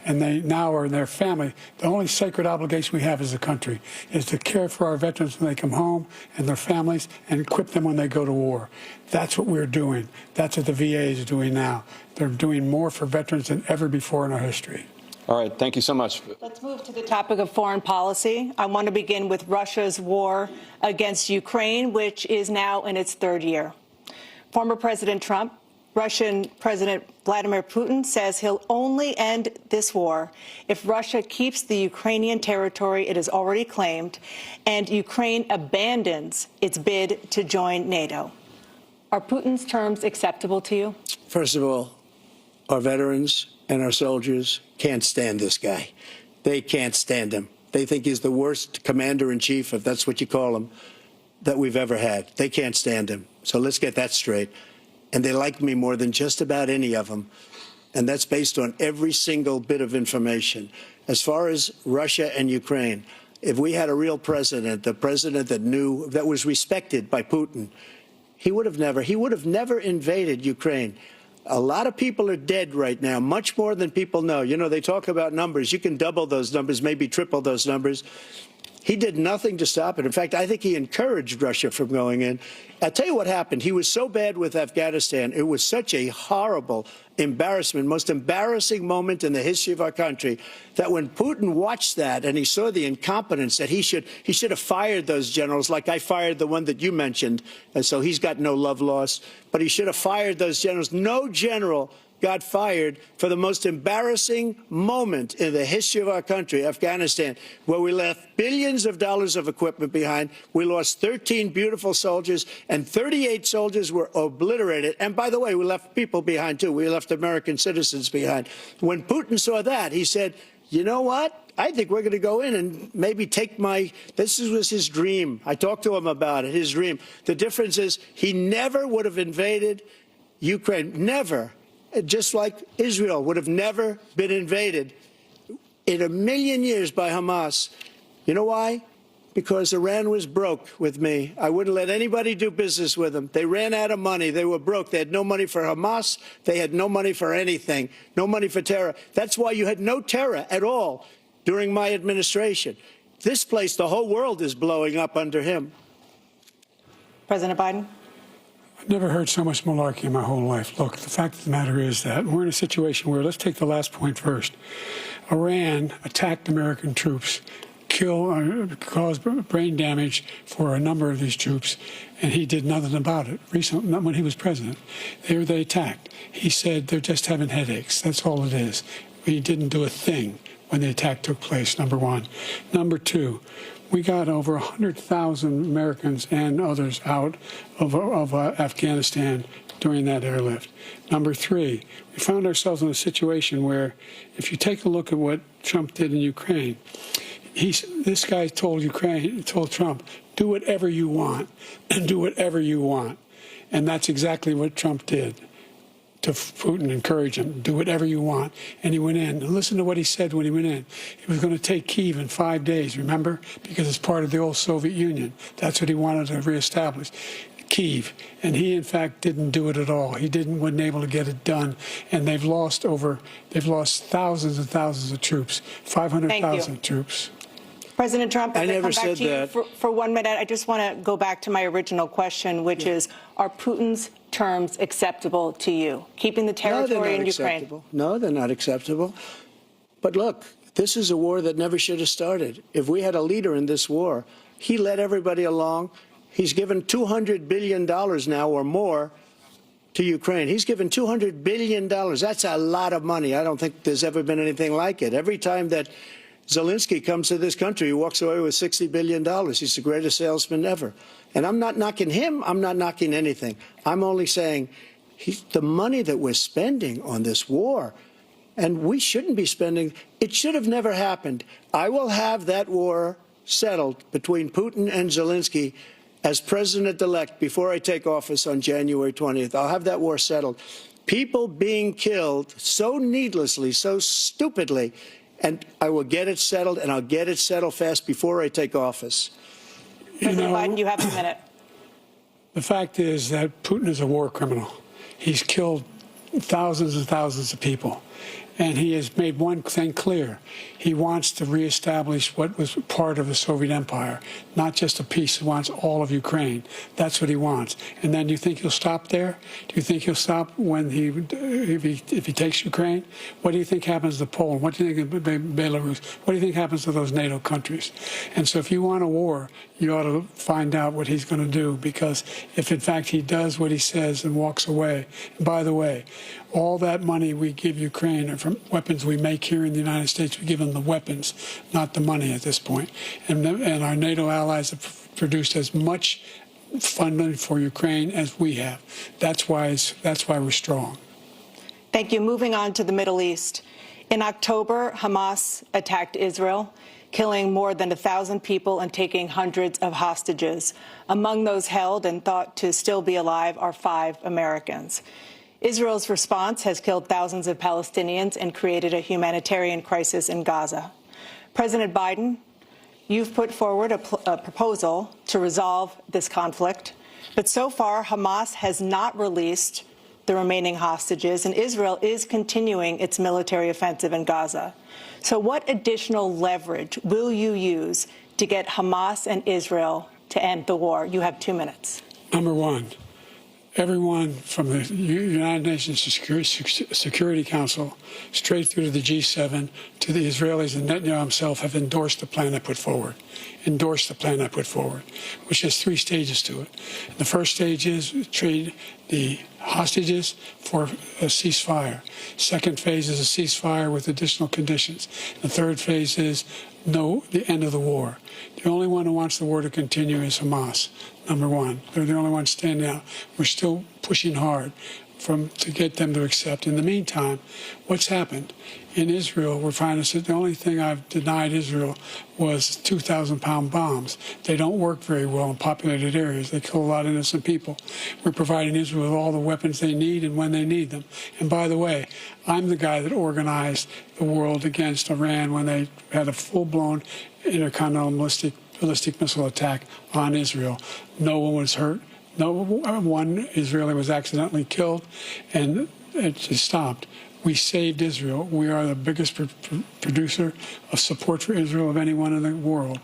And they now are in their family. The only sacred obligation we have as a country is to care for our veterans when they come home and their families and equip them when they go to war. That's what we're doing. That's what the VA is doing now. They're doing more for veterans than ever before in our history. All right, thank you so much. Let's move to the topic of foreign policy. I want to begin with Russia's war against Ukraine, which is now in its 3rd year. Former President Trump, Russian President Vladimir Putin says he'll only end this war if Russia keeps the Ukrainian territory it has already claimed and Ukraine abandons its bid to join NATO. Are Putin's terms acceptable to you? First of all, our veterans and our soldiers can't stand this guy. They can't stand him. They think he's the worst commander-in-chief, if that's what you call him, that we've ever had. They can't stand him. So let's get that straight. And they like me more than just about any of them. And that's based on every single bit of information. As far as Russia and Ukraine, if we had a real president, the president that knew, that was respected by Putin, he would have never invaded Ukraine. A lot of people are dead right now, much more than people know. You know, they talk about numbers. You can double those numbers, maybe triple those numbers. He did nothing to stop it. In fact, I think he encouraged Russia from going in. I'll tell you what happened. He was so bad with Afghanistan. It was such a horrible embarrassment, most embarrassing moment in the history of our country, that when Putin watched that and he saw the incompetence, that he should have fired those generals, like I fired the one that you mentioned. And so he's got no love lost. But he should have fired those generals. No general got fired for the most embarrassing moment in the history of our country, Afghanistan, where we left billions of dollars of equipment behind. We lost 13 beautiful soldiers, and 38 soldiers were obliterated. And by the way, we left people behind, too. We left American citizens behind. When Putin saw that, he said, you know what? I think we're going to go in and maybe take this was his dream. I talked to him about it, his dream. The difference is he never would have invaded Ukraine, never. Just like Israel would have never been invaded in a million years by Hamas. You know why? Because Iran was broke with me. I wouldn't let anybody do business with them. They ran out of money. They were broke. They had no money for Hamas. They had no money for anything, no money for terror. That's why you had no terror at all during my administration. This place, the whole world is blowing up under him. President Biden? I've never heard so much malarkey in my whole life. Look, the fact of the matter is that we're in a situation where, let's take the last point first. Iran attacked American troops, caused brain damage for a number of these troops, and he did nothing about it. Recently, not when he was president. They attacked. He said they're just having headaches. That's all it is. He didn't do a thing when the attack took place, number one. Number two, We got over 100,000 Americans and others out of Afghanistan during that airlift. Number three, we found ourselves in a situation where, if you take a look at what Trump did in Ukraine, this guy told Trump, do whatever you want, and do whatever you want. And that's exactly what Trump did to Putin, encourage him, do whatever you want. And he went in. And listen to what he said when he went in. He was going to take Kyiv in 5 days, remember? Because it's part of the old Soviet Union. That's what he wanted to reestablish. Kyiv, and he in fact didn't do it at all. He wasn't able to get it done, and they've lost thousands and thousands of troops, 500,000 troops. President Trump, I never said that. For 1 minute, I just want to go back to my original question, which is, are Putin's terms acceptable to you? Keeping the territory in Ukraine? No, they're not acceptable. But look, this is a war that never should have started. If we had a leader in this war, he led everybody along. He's given $200 billion now or more to Ukraine. He's given $200 billion. That's a lot of money. I don't think there's ever been anything like it. Every time that Zelensky comes to this country, he walks away with $60 billion. He's the greatest salesman ever. And I'm not knocking him. I'm not knocking anything. I'm only saying the money that we're spending on this war, and we shouldn't be spending, it should have never happened. I will have that war settled between Putin and Zelensky as president-elect before I take office on January 20th. I'll have that war settled. People being killed so needlessly, so stupidly, and I will get it settled, and I'll get it settled fast before I take office. President Biden, you have a minute. The fact is that Putin is a war criminal. He's killed thousands and thousands of people. And he has made one thing clear. He wants to reestablish what was part of the Soviet Empire, not just a piece. He wants all of Ukraine. That's what he wants. And then do you think he'll stop there? Do you think he'll stop when if he takes Ukraine? What do you think happens to Poland? What do you think of Belarus? What do you think happens to those NATO countries? And so if you want a war, you ought to find out what he's going to do, because if in fact he does what he says and walks away, and by the way, all that money we give Ukraine are from weapons we make here in the United States. We give them the weapons, not the money at this point. And our NATO allies have produced as much funding for Ukraine as we have. That's why we're strong. Thank you. Moving on to the Middle East. In October, Hamas attacked Israel, killing more than 1,000 people and taking hundreds of hostages. Among those held and thought to still be alive are 5 Americans. Israel's response has killed thousands of Palestinians and created a humanitarian crisis in Gaza. President Biden, you've put forward a proposal to resolve this conflict, but so far Hamas has not released the remaining hostages, and Israel is continuing its military offensive in Gaza. So what additional leverage will you use to get Hamas and Israel to end the war? You have 2 minutes. Number one, everyone from the United Nations Security Council straight through to the G7 to the Israelis and Netanyahu himself have endorsed the plan I put forward. Which has 3 stages to it. The first stage is trade the hostages for a ceasefire. Second phase is a ceasefire with additional conditions. The third phase is the end of the war. The only one who wants the war to continue is Hamas, number one. They're the only ones standing out. We're still pushing hard to get them to accept. In the meantime, what's happened? In Israel, we're finding that the only thing I've denied Israel was 2,000-pound bombs. They don't work very well in populated areas. They kill a lot of innocent people. We're providing Israel with all the weapons they need and when they need them. And by the way, I'm the guy that organized the world against Iran when they had a full-blown intercontinental ballistic missile attack on Israel. No one was hurt. No one Israeli was accidentally killed, and it just stopped. We saved Israel. We are the biggest producer of support for Israel of anyone in the world.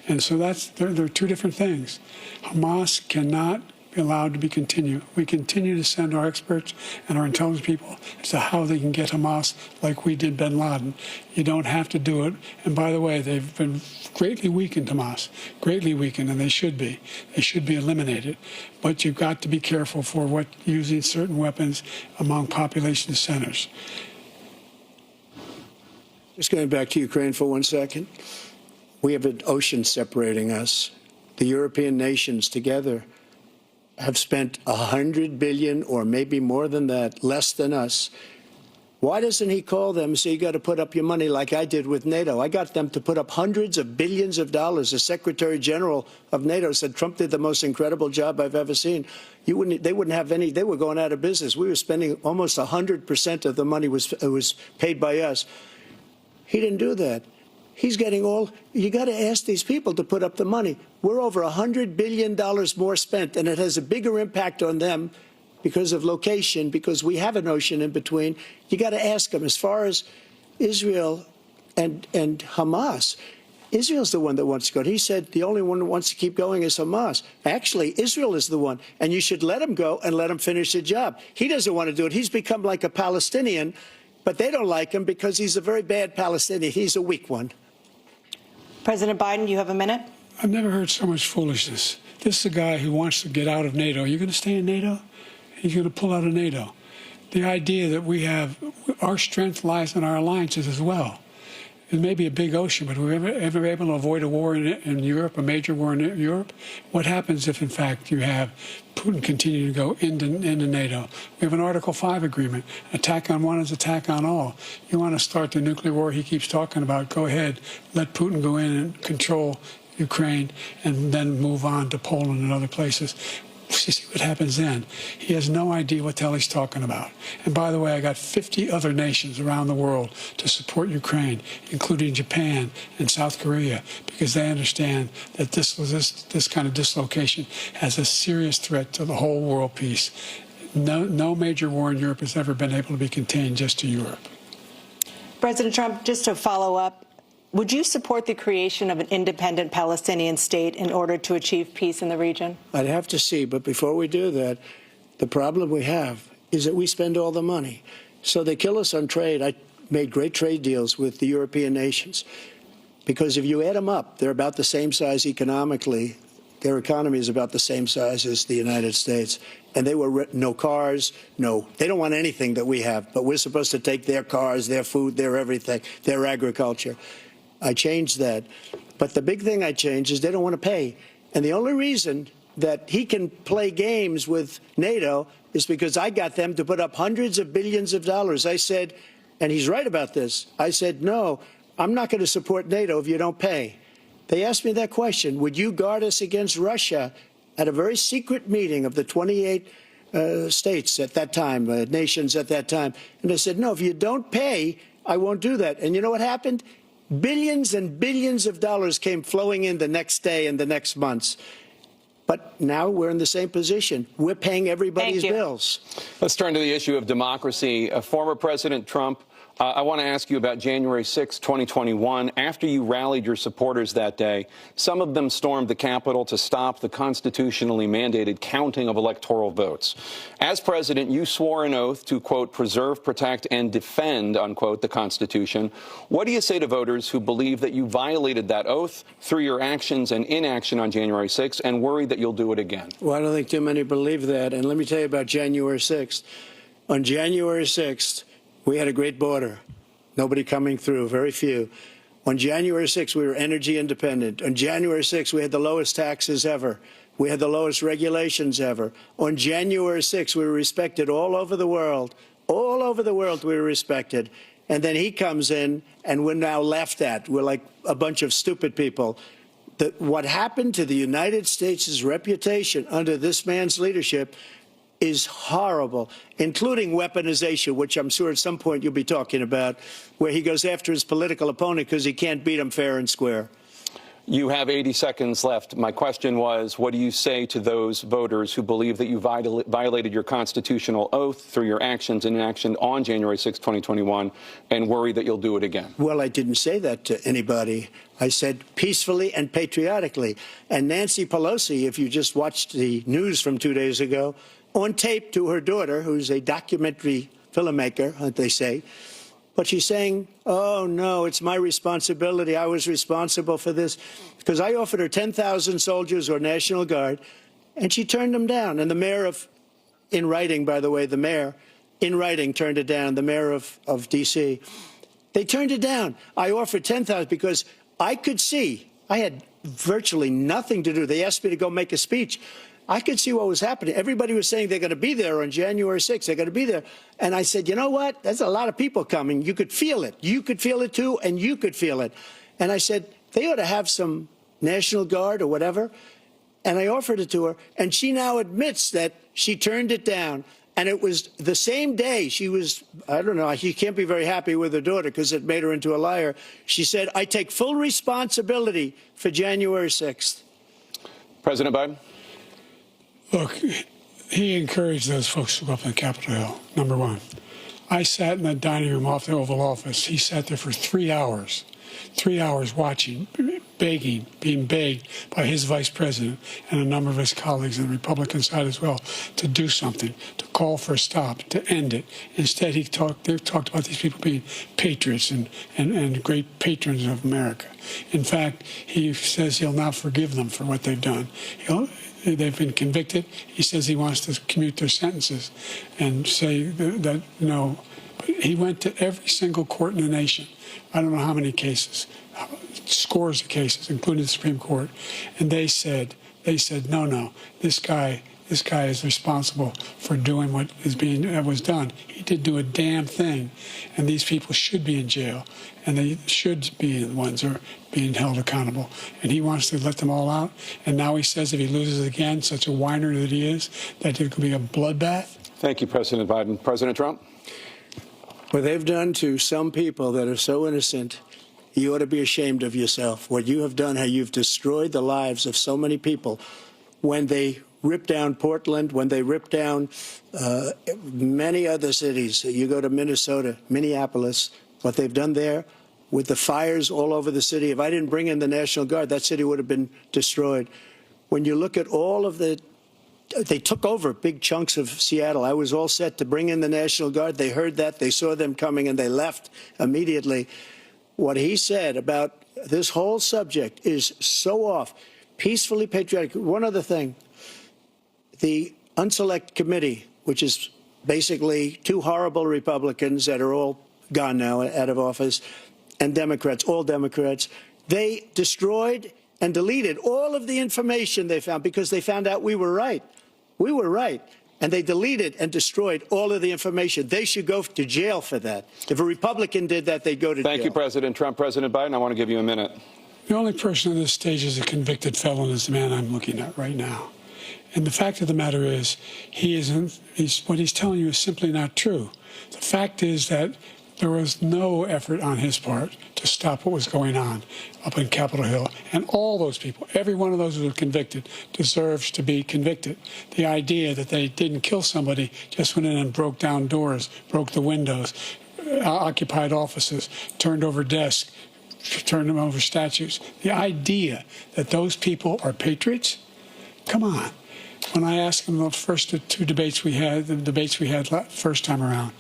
And so there are 2 different things. Hamas cannot be allowed to be continued. We continue to send our experts and our intelligence people as to how they can get Hamas like we did bin Laden. You don't have to do it. And by the way, they've been greatly weakened, Hamas, greatly weakened, and they should be. They should be eliminated. But you've got to be careful for using certain weapons among population centers. Just going back to Ukraine for 1 second. We have an ocean separating us. The European nations together have spent $100 billion, or maybe more than that, less than us. Why doesn't he call them and say, you got to put up your money like I did with NATO? I got them to put up hundreds of billions of dollars. The Secretary General of NATO said Trump did the most incredible job I've ever seen. They wouldn't have any. They were going out of business. We were spending almost 100% of the money was paid by us. He didn't do that. He's getting all. You got to ask these people to put up the money. We're over $100 billion more spent, and it has a bigger impact on them because of location, because we have an ocean in between. You got to ask them. As far as Israel and Hamas, Israel's the one that wants to go. He said the only one that wants to keep going is Hamas. Actually, Israel is the one, and you should let him go and let him finish the job. He doesn't want to do it. He's become like a Palestinian, but they don't like him because he's a very bad Palestinian. He's a weak one. President Biden, you have a minute. I've never heard so much foolishness. This is a guy who wants to get out of NATO. You're going to stay in NATO? He's going to pull out of NATO. The idea that we have, our strength lies in our alliances as well. It may be a big ocean, but we're ever able to avoid a war in Europe, a major war in Europe? What happens if, in fact, you have Putin continue to go into NATO? We have an Article 5 agreement. Attack on one is attack on all. You want to start the nuclear war he keeps talking about, go ahead. Let Putin go in and control Ukraine and then move on to Poland and other places. You see what happens then. He has no idea what the hell he's talking about. And by the way, I got 50 other nations around the world to support Ukraine, including Japan and South Korea, because they understand that this kind of dislocation has a serious threat to the whole world peace. No major war in Europe has ever been able to be contained just to Europe. President Trump, just to follow up, would you support the creation of an independent Palestinian state in order to achieve peace in the region? I'd have to see. But before we do that, the problem we have is that we spend all the money. So they kill us on trade. I made great trade deals with the European nations because if you add them up, they're about the same size economically. Their economy is about the same size as the United States. And they were no cars, no. They don't want anything that we have. But we're supposed to take their cars, their food, their everything, their agriculture. I changed that. But the big thing I changed is they don't want to pay. And the only reason that he can play games with NATO is because I got them to put up hundreds of billions of dollars. I said, and he's right about this, I said, no, I'm not going to support NATO if you don't pay. They asked me that question, would you guard us against Russia at a very secret meeting of the 28 states at that time, nations at that time? And I said, no, if you don't pay, I won't do that. And you know what happened? Billions and billions of dollars came flowing in the next day and the next months. But now we're in the same position. We're paying everybody's bills. Let's turn to the issue of democracy. Former President Trump, I want to ask you about January 6, 2021. After you rallied your supporters that day, some of them stormed the Capitol to stop the constitutionally mandated counting of electoral votes. As president, you swore an oath to, quote, preserve, protect, and defend, unquote, the Constitution. What do you say to voters who believe that you violated that oath through your actions and inaction on January 6th and worry that you'll do it again? Well, I don't think too many believe that. And let me tell you about January 6th. On January 6th, we had a great border. Nobody coming through, very few. On January 6th, we were energy independent. On January 6th, we had the lowest taxes ever. We had the lowest regulations ever. On January 6th, we were respected all over the world. All over the world, we were respected. And then he comes in, and we're now laughed at. We're like a bunch of stupid people. What happened to the United States' reputation under this man's leadership is horrible, including weaponization, which I'm sure at some point you'll be talking about, where he goes after his political opponent because he can't beat him fair and square. You have 80 seconds left. My question was, what do you say to those voters who believe that you violated your constitutional oath through your actions and inaction on January 6, 2021, and worry that you'll do it again? Well, I didn't say that to anybody. I said peacefully and patriotically. And Nancy Pelosi, if you just watched the news from 2 days ago, on tape to her daughter, who's a documentary filmmaker, they say. But she's saying, oh, no, it's my responsibility. I was responsible for this. Because I offered her 10,000 soldiers or National Guard, and she turned them down. And the mayor in writing, by the way, the mayor, in writing, turned it down, the mayor of D.C. They turned it down. I offered 10,000 because I could see I had virtually nothing to do. They asked me to go make a speech. I could see what was happening. Everybody was saying they're going to be there on January 6th. They're going to be there. And I said, you know what? There's a lot of people coming. You could feel it. You could feel it, too, and you could feel it. And I said, they ought to have some National Guard or whatever. And I offered it to her. And she now admits that she turned it down. And it was the same day she was, I don't know, she can't be very happy with her daughter because it made her into a liar. She said, I take full responsibility for January 6th. President Biden? Look, he encouraged those folks to go up on Capitol Hill, number one. I sat in the dining room off the Oval Office. He sat there for 3 hours watching, begging, being begged by his vice president and a number of his colleagues on the Republican side as well to do something, to call for a stop, to end it. Instead, they talked about these people being patriots and great patrons of America. In fact, he says he'll not forgive them for what they've done. They've been convicted. He says he wants to commute their sentences and say that no. But he went to every single court in the nation. I don't know how many cases, scores of cases, including the Supreme Court, and they said, no, this guy is responsible for doing what was done. He didn't do a damn thing, and these people should be in jail, and they should be the ones who are being held accountable. And he wants to let them all out, and now he says if he loses again, such a whiner that he is, that it could be a bloodbath. Thank you, President Biden. President Trump? What they've done to some people that are so innocent, you ought to be ashamed of yourself. What you have done, how you've destroyed the lives of so many people when they ripped down Portland, when they ripped down many other cities. You go to Minnesota, Minneapolis, what they've done there with the fires all over the city. If I didn't bring in the National Guard, that city would have been destroyed. When you look at all of they took over big chunks of Seattle. I was all set to bring in the National Guard. They heard that. They saw them coming, and they left immediately. What he said about this whole subject is so off. Peacefully patriotic. One other thing. The Unselect Committee, which is basically two horrible Republicans that are all gone now, out of office, and Democrats, all Democrats, they destroyed and deleted all of the information they found because they found out we were right. We were right. And they deleted and destroyed all of the information. They should go to jail for that. If a Republican did that, they'd go to jail. Thank you, President Trump. President Biden, I want to give you a minute. The only person on this stage is a convicted felon is the man I'm looking at right now. And the fact of the matter is, what he's telling you is simply not true. The fact is that there was no effort on his part to stop what was going on up in Capitol Hill. And all those people, every one of those who were convicted, deserves to be convicted. The idea that they didn't kill somebody, just went in and broke down doors, broke the windows, occupied offices, turned over desks, turned them over statues. The idea that those people are patriots? Come on. When I asked him the first two debates we had, first time around,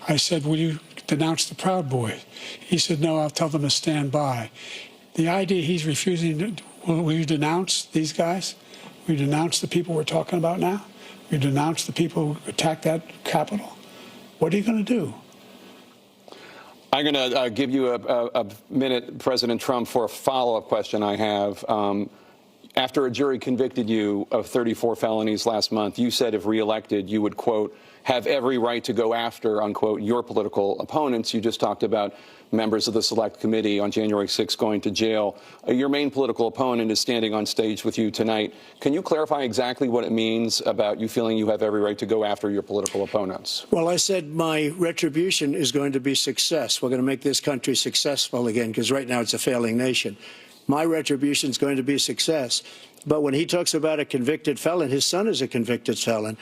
I said, will you denounce the Proud Boys? He said, no, I'll tell them to stand by. The idea he's refusing, will you denounce these guys? Will you denounce the people we're talking about now? Will you denounce the people who attacked that Capitol? What are you going to do? I'm going to give you a minute, President Trump, for a follow-up question I have. After a jury convicted you of 34 felonies last month, you said if reelected, you would, quote, have every right to go after, unquote, your political opponents. You just talked about members of the Select Committee on January 6th going to jail. Your main political opponent is standing on stage with you tonight. Can you clarify exactly what it means about you feeling you have every right to go after your political opponents? Well, I said my retribution is going to be success. We're going to make this country successful again, because right now it's a failing nation. My retribution is going to be success. But when he talks about a convicted felon, his son is a convicted felon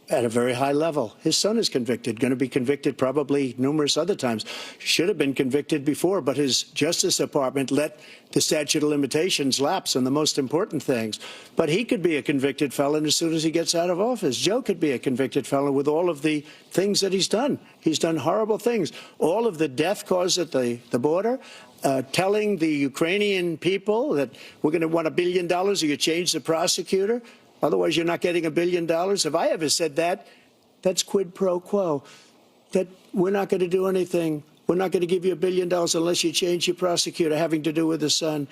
at a very high level. His son is convicted, going to be convicted probably numerous other times. Should have been convicted before, but his Justice Department let the statute of limitations lapse on the most important things. But he could be a convicted felon as soon as he gets out of office. Joe could be a convicted felon with all of the things that he's done. He's done horrible things. All of the death caused at the border, telling the Ukrainian people that we're going to want $1 billion or you change the prosecutor. Otherwise, you're not getting $1 billion. If I ever said that, that's quid pro quo. That we're not going to do anything. We're not going to give you $1 billion unless you change your prosecutor, having to do with the son.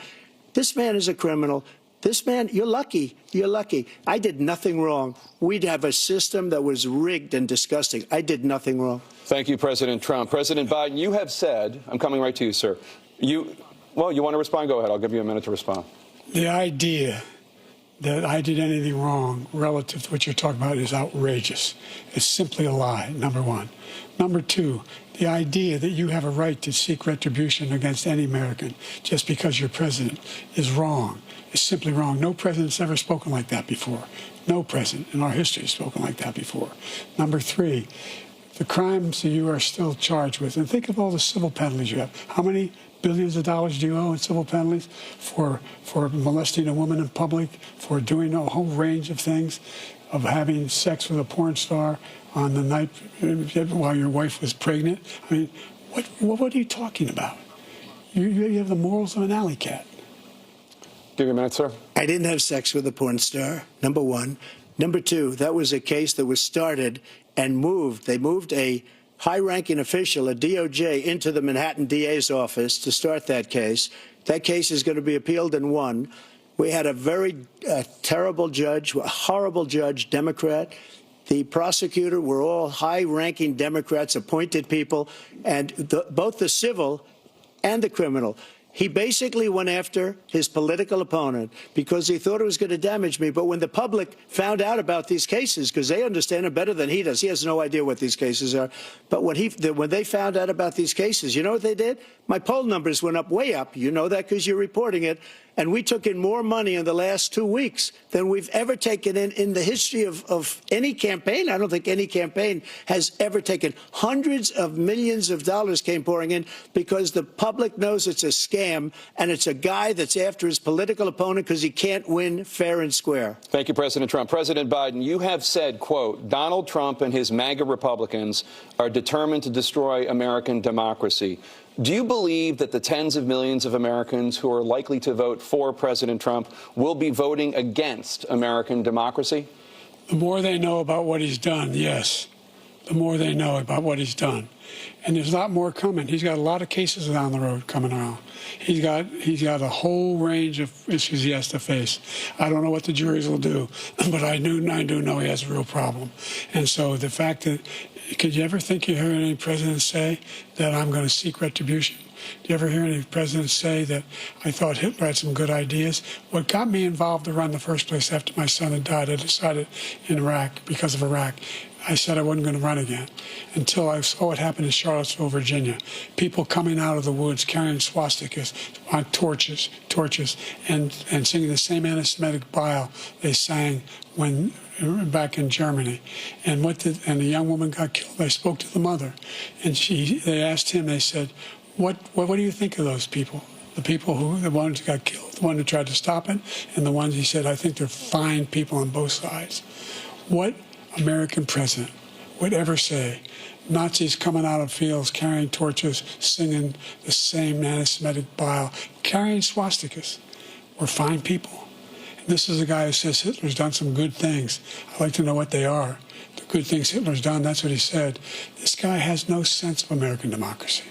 This man is a criminal. This man, you're lucky. You're lucky. I did nothing wrong. We'd have a system that was rigged and disgusting. I did nothing wrong. Thank you, President Trump. President Biden, you have said, I'm coming right to you, sir. Well, you want to respond? Go ahead. I'll give you a minute to respond. The idea that I did anything wrong relative to what you're talking about is outrageous. It's simply a lie, number one. Number two, the idea that you have a right to seek retribution against any American just because you're president is wrong. It's simply wrong. No president's ever spoken like that before. No president in our history has spoken like that before. Number three, the crimes that you are still charged with, and think of all the civil penalties you have. How many billions of dollars do you owe in civil penalties for molesting a woman in public, for doing a whole range of things, of having sex with a porn star on the night while your wife was pregnant? I mean, what are you talking about? You have the morals of an alley cat. Give you a minute, sir. I didn't have sex with a porn star, number one. Number two, that was a case that was started and moved. They moved a high-ranking official, a DOJ, into the Manhattan DA's office to start that case. That case is going to be appealed and won. We had a very terrible judge, a horrible judge, Democrat. The prosecutor were all high-ranking Democrats, appointed people, and both the civil and the criminal. He basically went after his political opponent because he thought it was going to damage me. But when the public found out about these cases, because they understand it better than he does, he has no idea what these cases are. But when they found out about these cases, you know what they did? My poll numbers went up, way up. You know that because you're reporting it. And we took in more money in the last 2 weeks than we've ever taken in the history of any campaign. I don't think any campaign has ever taken. Hundreds of millions of dollars came pouring in because the public knows it's a scam, and it's a guy that's after his political opponent because he can't win fair and square. Thank you, President Trump. President Biden, you have said, quote, Donald Trump and his MAGA Republicans are determined to destroy American democracy. Do you believe that the tens of millions of Americans who are likely to vote for President Trump will be voting against American democracy? The more they know about what he's done, yes. The more they know about what he's done. And there's a lot more coming. He's got a lot of cases down the road coming around. He's got a whole range of issues he has to face. I don't know what the juries will do, but I do know he has a real problem. And so the fact that, could you ever think you heard any president say that I'm going to seek retribution? Do you ever hear any presidents say that I thought Hitler had some good ideas? What got me involved to run in the first place after my son had died, I decided in Iraq, because of Iraq, I said I wasn't going to run again until I saw what happened in Charlottesville, Virginia. People coming out of the woods carrying swastikas on torches, and singing the same anti-Semitic bile they sang when back in Germany. And the young woman got killed. They spoke to the mother, and they asked him. They said, "What do you think of those people? The people the ones who got killed, the one who tried to stop it, and the ones," he said, "I think they're fine people on both sides." What American president would ever say Nazis coming out of fields carrying torches, singing the same anti-Semitic bile, carrying swastikas were fine people? And this is a guy who says Hitler's done some good things. I'd like to know what they are. The good things Hitler's done, that's what he said. This guy has no sense of American democracy.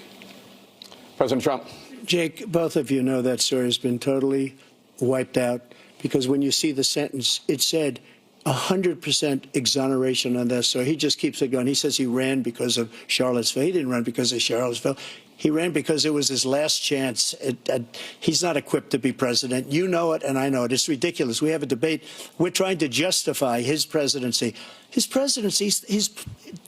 President Trump. Jake, both of you know that story has been totally wiped out because when you see the sentence, it said 100% exoneration on that. So he just keeps it going. He says he ran because of Charlottesville. He didn't run because of Charlottesville. He ran because it was his last chance. He's not equipped to be president. You know it, and I know it. It's ridiculous. We have a debate. We're trying to justify his presidency. His presidency, he's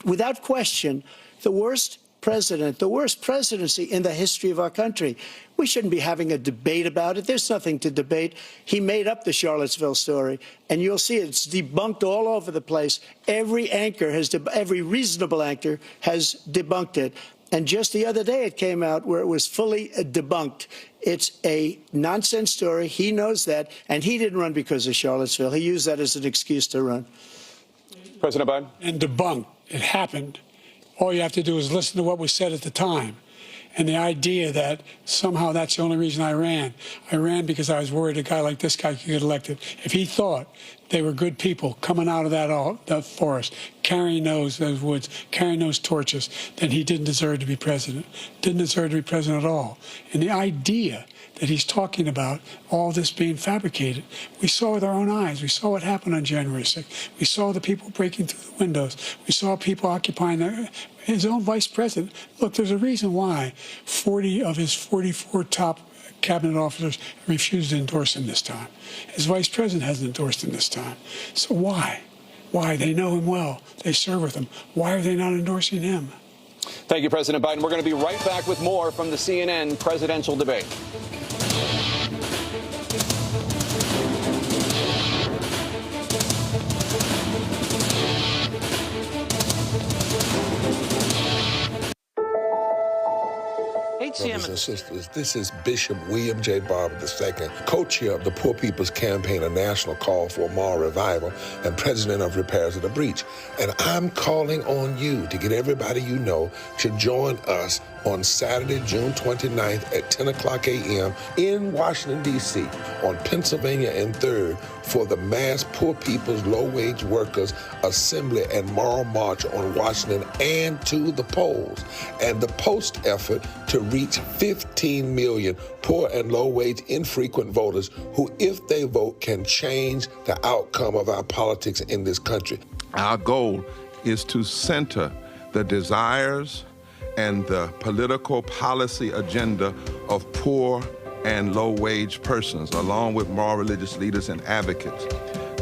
without question, the worst president, the worst presidency in the history of our country. We shouldn't be having a debate about it. There's nothing to debate. He made up the Charlottesville story, and you'll see it's debunked all over the place. Every reasonable anchor has debunked it. And just the other day it came out where it was fully debunked. It's a nonsense story. He knows that, and he didn't run because of Charlottesville. He used that as an excuse to run. President Biden. And debunked. It happened. All you have to do is listen to what was said at the time. And the idea that somehow that's the only reason I ran because I was worried a guy like this guy could get elected. If he thought they were good people coming out of that forest, carrying those woods, carrying those torches, then he didn't deserve to be president. Didn't deserve to be president at all. And the idea that he's talking about all this being fabricated. We saw with our own eyes. We saw what happened on January 6th. We saw the people breaking through the windows. We saw people occupying his own vice president. Look, there's a reason why 40 of his 44 top cabinet officers refused to endorse him this time. His vice president hasn't endorsed him this time. So why? Why? They know him well. They serve with him. Why are they not endorsing him? Thank you, President Biden. We're going to be right back with more from the CNN presidential debate. Brothers and sisters, this is Bishop William J. Barber II, co-chair of the Poor People's Campaign, a national call for moral revival, and president of Repairs of the Breach. And I'm calling on you to get everybody you know to join us on Saturday, June 29th at 10 o'clock a.m. in Washington, D.C. on Pennsylvania and 3rd for the mass Poor People's Low-Wage Workers Assembly and Moral March on Washington and to the polls, and the post effort to reach 15 million poor and low-wage infrequent voters who, if they vote, can change the outcome of our politics in this country. Our goal is to center the desires and the political policy agenda of poor and low-wage persons, along with moral religious leaders and advocates.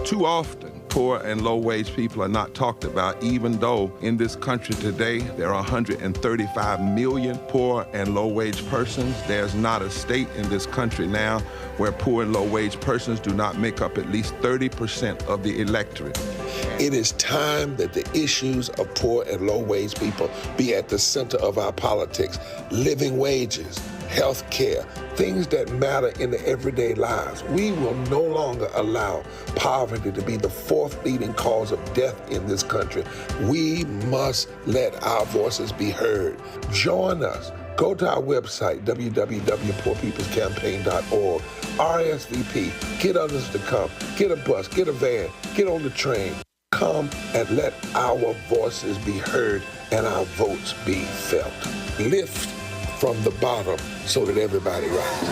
Too often, poor and low-wage people are not talked about, even though in this country today there are 135 million poor and low-wage persons. There's not a state in this country now where poor and low-wage persons do not make up at least 30% of the electorate. It is time that the issues of poor and low-wage people be at the center of our politics. Living wages, health care, things that matter in the everyday lives. We will no longer allow poverty to be the fourth leading cause of death in this country. We must let our voices be heard. Join us. Go to our website, www.poorpeoplescampaign.org. RSVP. Get others to come. Get a bus. Get a van. Get on the train. Come and let our voices be heard and our votes be felt. Lift from the bottom so that everybody rises.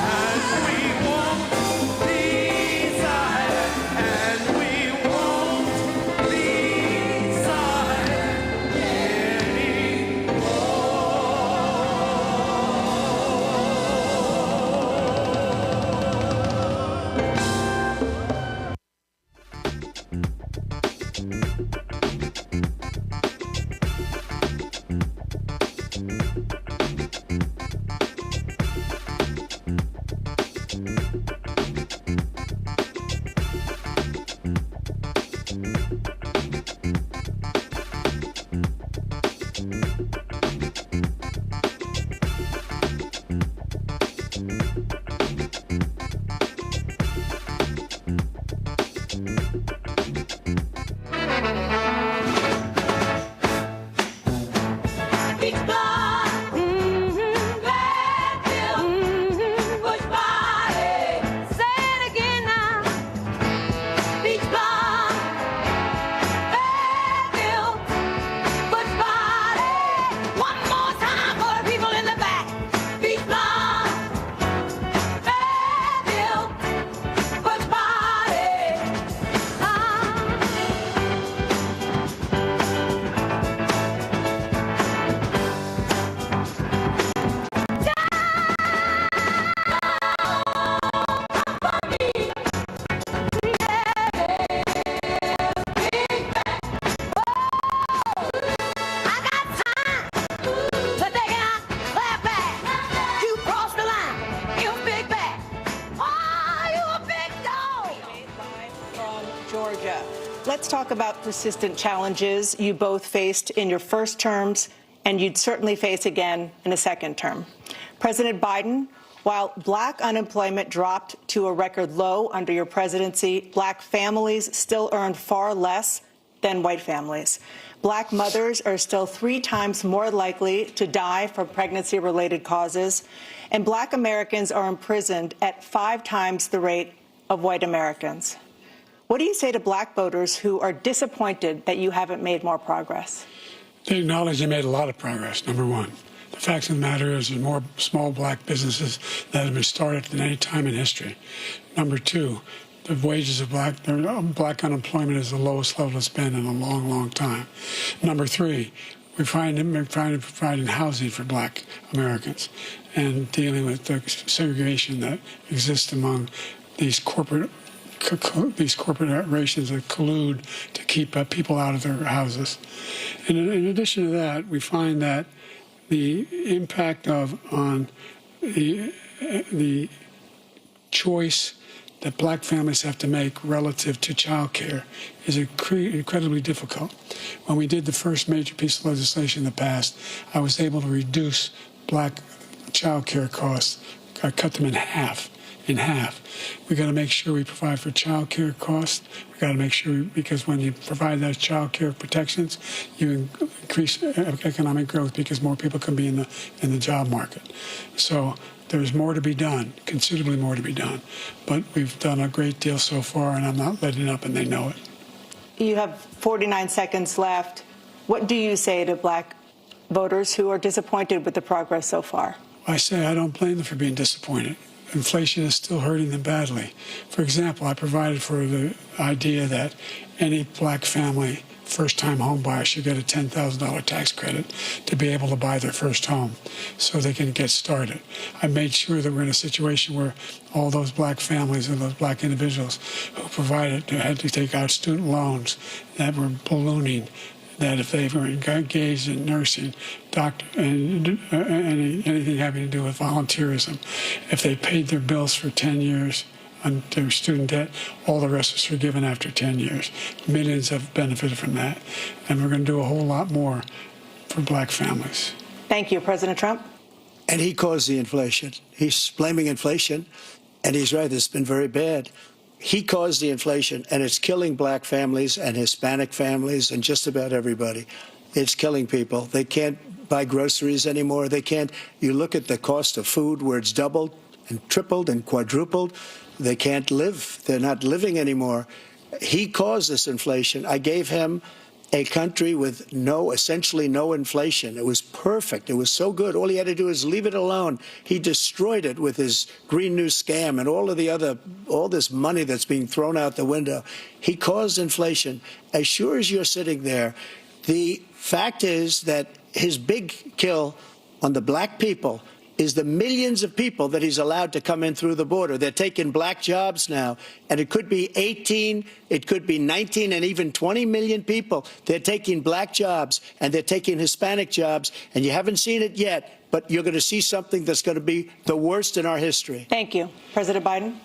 Let's talk about persistent challenges you both faced in your first terms and you'd certainly face again in a second term. President Biden, while black unemployment dropped to a record low under your presidency, black families still earn far less than white families. Black mothers are still 3 times more likely to die from pregnancy-related causes, and black Americans are imprisoned at 5 times the rate of white Americans. What do you say to black voters who are disappointed that you haven't made more progress? They acknowledge they made a lot of progress, number one. The fact of the matter is there's more small black businesses that have been started than any time in history. Number two, the wages of black unemployment is the lowest level it's been in a long, long time. Number three, we're providing housing for black Americans and dealing with the segregation that exists among these corporations that collude to keep people out of their houses. And in addition to that, we find that the impact on the choice that black families have to make relative to child care is incredibly difficult. When we did the first major piece of legislation in the past, I was able to reduce black child care costs. I cut them in half. We got to make sure we provide for child care costs. We got to make sure, because when you provide those child care protections, you increase economic growth because more people can be in the job market. So there's more to be done, considerably more to be done. But we've done a great deal so far, and I'm not letting up, and they know it. You have 49 seconds left. What do you say to black voters who are disappointed with the progress so far? I say I don't blame them for being disappointed. Inflation is still hurting them badly. For example, I provided for the idea that any black family first-time home buyer should get a $10,000 tax credit to be able to buy their first home so they can get started. I made sure that we're in a situation where all those black families and those black individuals who provided had to take out student loans that were ballooning, that if they were engaged in nursing, doctor, and anything having to do with volunteerism, if they paid their bills for 10 years on their student debt, all the rest was forgiven after 10 years. Millions have benefited from that. And we're going to do a whole lot more for black families. Thank you. President Trump? And he caused the inflation. He's blaming inflation, and he's right. It's been very bad. He caused the inflation, and it's killing black families and Hispanic families and just about everybody. It's killing people. They can't buy groceries anymore. They can't. You look at the cost of food where it's doubled and tripled and quadrupled. They can't live. They're not living anymore. He caused this inflation. I gave him a country with essentially no inflation. It was perfect. It was so good. All he had to do is leave it alone. He destroyed it with his Green New scam and all this money that's being thrown out the window. He caused inflation. As sure as you're sitting there, the fact is that his big kill on the black people is the millions of people that he's allowed to come in through the border. They're taking black jobs now, and it could be 18, it could be 19, and even 20 million people. They're taking black jobs, and they're taking Hispanic jobs, and you haven't seen it yet, but you're going to see something that's going to be the worst in our history. Thank you. President Biden?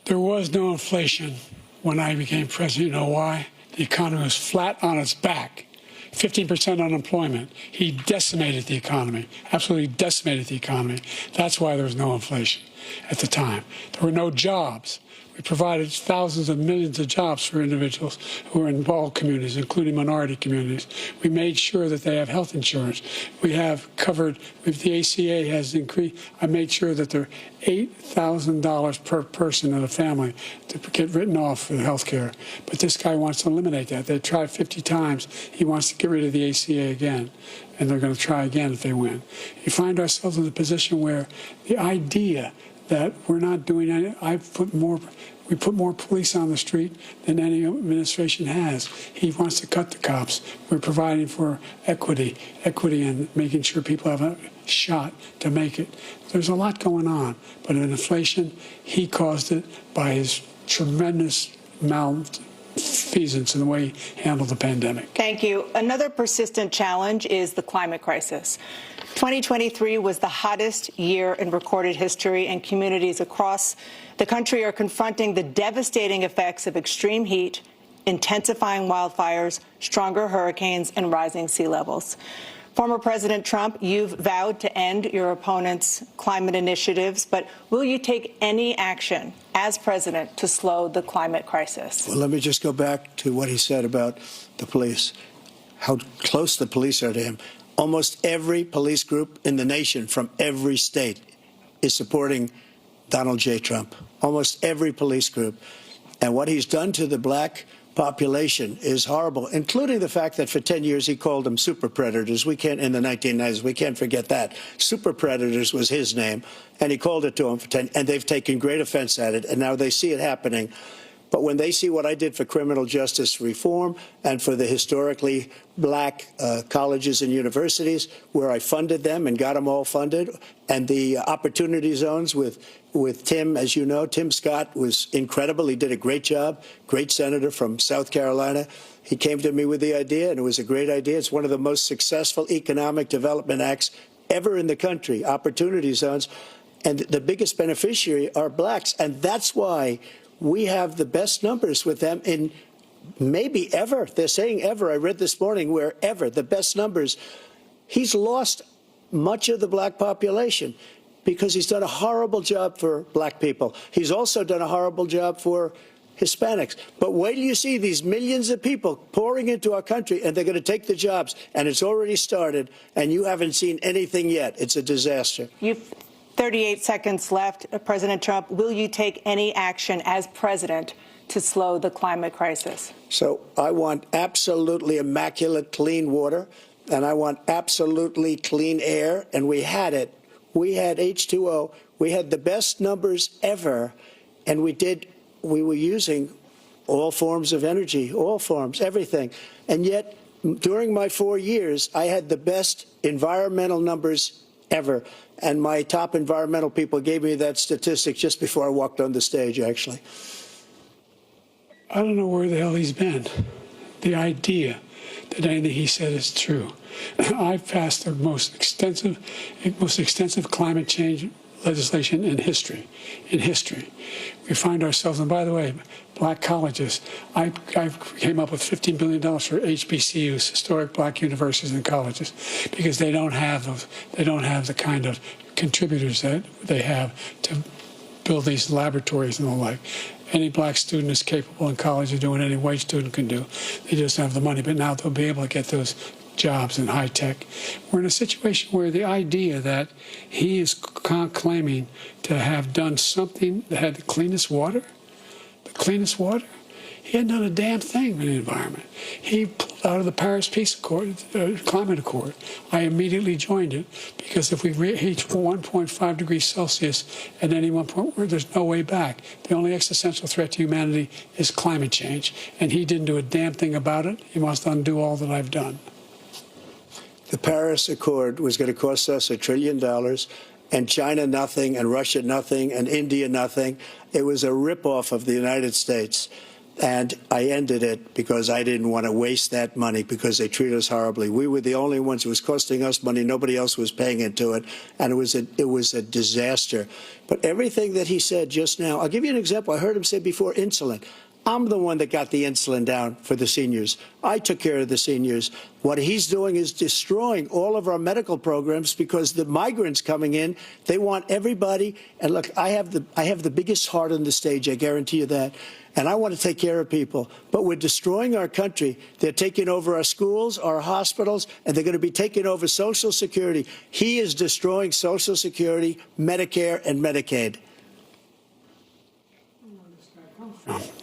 There was no inflation when I became president. You know why? The economy was flat on its back. 15% unemployment. He decimated the economy, absolutely decimated the economy. That's why there was no inflation at the time. There were no jobs. We provided thousands of millions of jobs for individuals who are in all communities, including minority communities. We made sure that they have health insurance. We have covered, if the ACA has increased, I made sure that they're $8,000 per person in a family to get written off for health care. But this guy wants to eliminate that. They tried 50 times. He wants to get rid of the ACA again, and they're going to try again if they win. You find ourselves in a position where the idea that we're not doing any, we put more police on the street than any administration has. He wants to cut the cops. We're providing for equity and making sure people have a shot to make it. There's a lot going on, but in inflation, he caused it by his tremendous malfeasance in the way he handled the pandemic. Thank you. Another persistent challenge is the climate crisis. 2023 was the hottest year in recorded history, and communities across the country are confronting the devastating effects of extreme heat, intensifying wildfires, stronger hurricanes, and rising sea levels. Former President Trump, you've vowed to end your opponent's climate initiatives, but will you take any action as president to slow the climate crisis? Well, let me just go back to what he said about the police, how close the police are to him. Almost every police group in the nation from every state is supporting Donald J. Trump. Almost every police group. And what he's done to the black population is horrible, including the fact that for 10 years he called them super predators. We can't, in the 1990s, we can't forget that. Super predators was his name, and he called it to them for 10, and they've taken great offense at it, and now they see it happening. But when they see what I did for criminal justice reform and for the historically black colleges and universities, where I funded them and got them all funded, and the opportunity zones with Tim, as you know, Tim Scott was incredible. He did a great job, great senator from South Carolina. He came to me with the idea, and it was a great idea. It's one of the most successful economic development acts ever in the country, opportunity zones. And the biggest beneficiary are blacks. And that's why we have the best numbers with them in maybe ever. They're saying ever. I read this morning where ever, the best numbers. He's lost much of the black population because he's done a horrible job for black people. He's also done a horrible job for Hispanics. But wait till you see these millions of people pouring into our country, and they're going to take the jobs, and it's already started, and you haven't seen anything yet. It's a disaster. You've 38 seconds left. President Trump, will you take any action as president to slow the climate crisis? So I want absolutely immaculate clean water, and I want absolutely clean air, and we had it. We had H2O. We had the best numbers ever, and we were using all forms of energy, all forms, everything. And yet, during my 4 years, I had the best environmental numbers ever. And my top environmental people gave me that statistic just before I walked on the stage, actually. I don't know where the hell he's been. The idea that anything he said is true. I've passed the most extensive climate change legislation in history. We find ourselves, and by the way, black colleges, I came up with $15 billion for HBCUs, historic black universities and colleges, because they don't have the kind of contributors that they have to build these laboratories and the like. Any black student is capable in college of doing any white student can do. They just don't have the money, but now they'll be able to get those jobs in high tech. We're in a situation where the idea that he is claiming to have done something that had the cleanest water, he hadn't done a damn thing for the environment. He pulled out of the Paris Peace Accord, Climate Accord. I immediately joined it because if we reach 1.5 degrees Celsius at any one point, there's no way back. The only existential threat to humanity is climate change, and he didn't do a damn thing about it. He must undo all that I've done. The Paris Accord was going to cost us $1 trillion, and China nothing, and Russia nothing, and India nothing. It was a ripoff of the United States. And I ended it because I didn't want to waste that money because they treat us horribly. We were the only ones. It was costing us money. Nobody else was paying into it. And it was a disaster. But everything that he said just now, I'll give you an example. I heard him say before insulin. I'm the one that got the insulin down for the seniors. I took care of the seniors. What he's doing is destroying all of our medical programs because the migrants coming in, they want everybody. And look, I have the biggest heart on the stage. I guarantee you that. And I want to take care of people. But we're destroying our country. They're taking over our schools, our hospitals, and they're going to be taking over Social Security. He is destroying Social Security, Medicare, and Medicaid.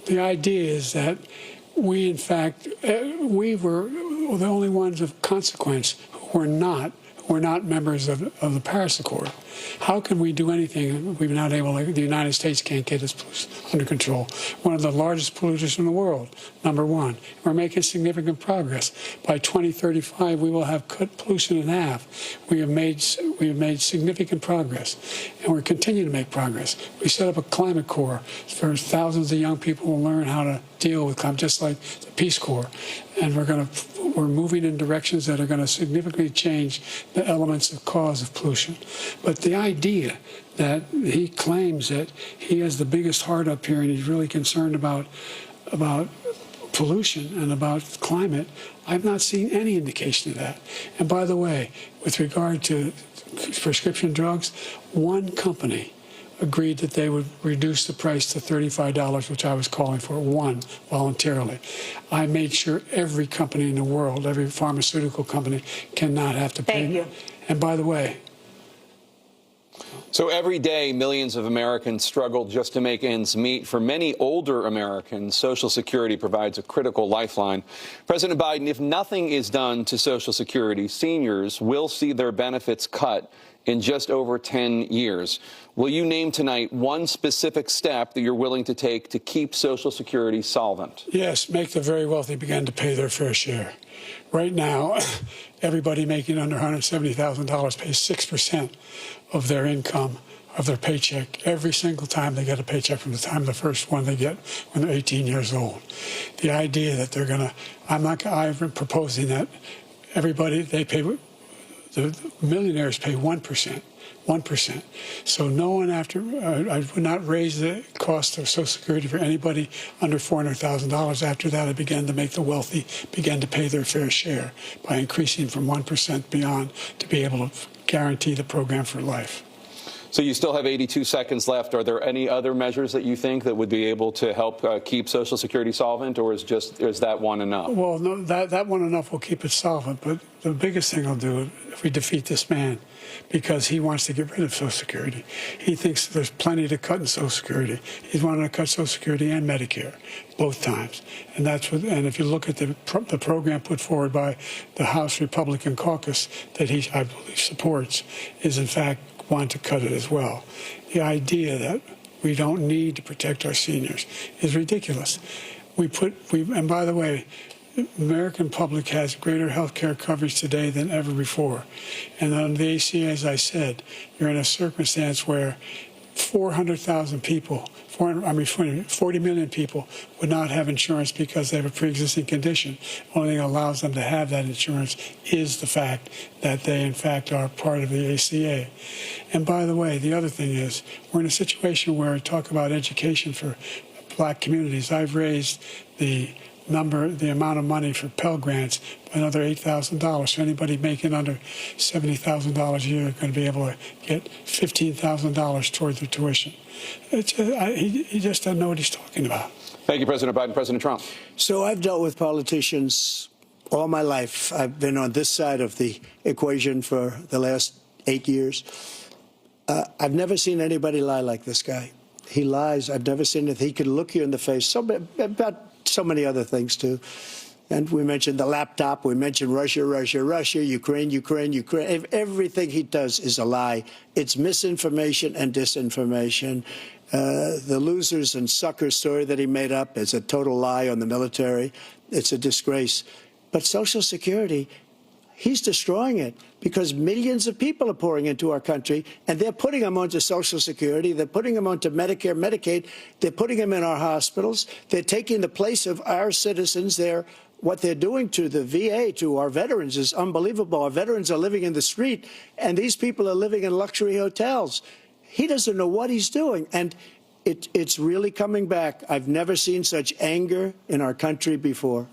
The idea is that we, in fact, we were the only ones of consequence who were not members of the Paris Accord. How can we do anything? We've not able. The United States can't get its pollution under control. One of the largest polluters in the world, number one. We're making significant progress. By 2035, we will have cut pollution in half. We have made significant progress, and we're continuing to make progress. We set up a climate corps for thousands of young people who learn how to deal with climate, just like the Peace Corps. And we're moving in directions that are going to significantly change the elements of cause of pollution. But the idea that he claims that he has the biggest heart up here and he's really concerned about pollution and about climate, I've not seen any indication of that. And by the way, with regard to prescription drugs, one company agreed that they would reduce the price to $35, which I was calling for, one, voluntarily. I made sure every company in the world, every pharmaceutical company, cannot have to pay. Thank you. And by the way, So every day, millions of Americans struggle just to make ends meet. For many older Americans, Social Security provides a critical lifeline. President Biden, if nothing is done to Social Security, seniors will see their benefits cut in just over 10 years. Will you name tonight one specific step that you're willing to take to keep Social Security solvent? Yes, make the very wealthy begin to pay their fair share. Right now, everybody making under $170,000 pays 6% of their income, of their paycheck, every single time they get a paycheck from the time the first one they get when they're 18 years old. The idea that they're going to, I've been proposing that everybody, the millionaires pay 1%. 1%. So no one I would not raise the cost of Social Security for anybody under $400,000. After that, I began to make the wealthy begin to pay their fair share by increasing from 1% beyond to be able to guarantee the program for life. So you still have 82 seconds left. Are there any other measures that you think that would be able to help keep Social Security solvent, or is that one enough? Well, no, that one enough will keep it solvent. But the biggest thing I'll do if we defeat this man, because he wants to get rid of Social Security. He thinks there's plenty to cut in Social Security. He's wanting to cut Social Security and Medicare both times. And and if you look at the program put forward by the House Republican caucus that I believe supports, is in fact want to cut it as well. The idea that we don't need to protect our seniors is ridiculous. And by the way, the American public has greater health care coverage today than ever before. And on the ACA, as I said, you're in a circumstance where 400,000 people, 40 million people would not have insurance because they have a pre-existing condition. Only thing that allows them to have that insurance is the fact that they, in fact, are part of the ACA. And by the way, the other thing is, we're in a situation where we talk about education for black communities. I've raised the amount of money for Pell Grants by another $8,000. So anybody making under $70,000 a year is going to be able to get $15,000 toward their tuition. He just doesn't know what he's talking about. Thank you, President Biden. President Trump. So I've dealt with politicians all my life. I've been on this side of the equation for the last 8 years. I've never seen anybody lie like this guy. He lies. I've never seen it. He could look you in the face. About so many other things, too. And we mentioned the laptop. We mentioned Russia, Ukraine. Everything he does is a lie. It's misinformation and disinformation. The losers and suckers story that he made up is a total lie on the military. It's a disgrace. But Social Security, he's destroying it because millions of people are pouring into our country, and they're putting them onto Social Security. They're putting them onto Medicare, Medicaid. They're putting them in our hospitals. They're taking the place of our citizens. What they're doing to the VA, to our veterans, is unbelievable. Our veterans are living in the street, and these people are living in luxury hotels. He doesn't know what he's doing, and it's really coming back. I've never seen such anger in our country before.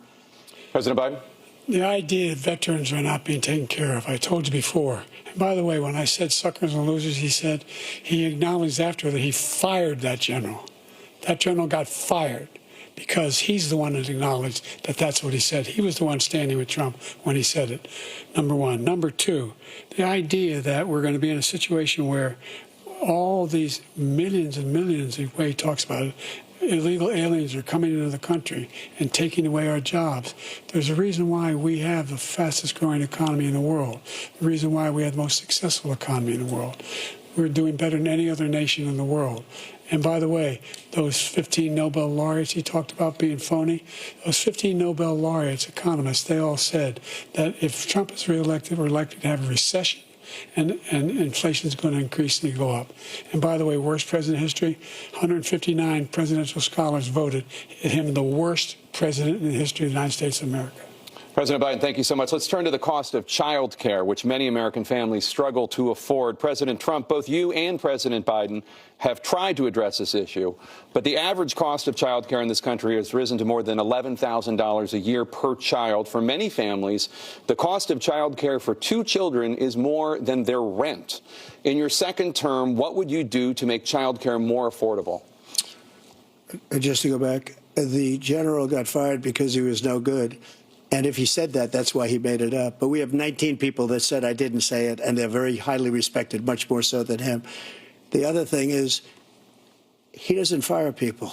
President Biden? The idea that veterans are not being taken care of, I told you before. And by the way, when I said suckers and losers, he acknowledged after that he fired that general. That general got fired because he's the one that acknowledged that that's what he said. He was the one standing with Trump when he said it, number one. Number two, the idea that we're going to be in a situation where all these millions and millions, the way he talks about it, illegal aliens are coming into the country and taking away our jobs. There's a reason why we have the fastest growing economy in the world, the reason why we have the most successful economy in the world. We're doing better than any other nation in the world. And by the way, those 15 Nobel laureates he talked about being phony, those 15 Nobel laureates, economists, they all said that if Trump is reelected, we're likely to have a recession. And inflation is going to increasingly go up. And by the way, worst president in history, 159 presidential scholars voted him the worst president in the history of the United States of America. President Biden, thank you so much. Let's turn to the cost of child care, which many American families struggle to afford. President Trump, both you and President Biden have tried to address this issue, but the average cost of child care in this country has risen to more than $11,000 a year per child. For many families, the cost of child care for 2 children is more than their rent. In your second term, what would you do to make child care more affordable? Just to go back, the general got fired because he was no good. And if he said that, that's why he made it up. But we have 19 people that said I didn't say it, and they're very highly respected, much more so than him. The other thing is, he doesn't fire people.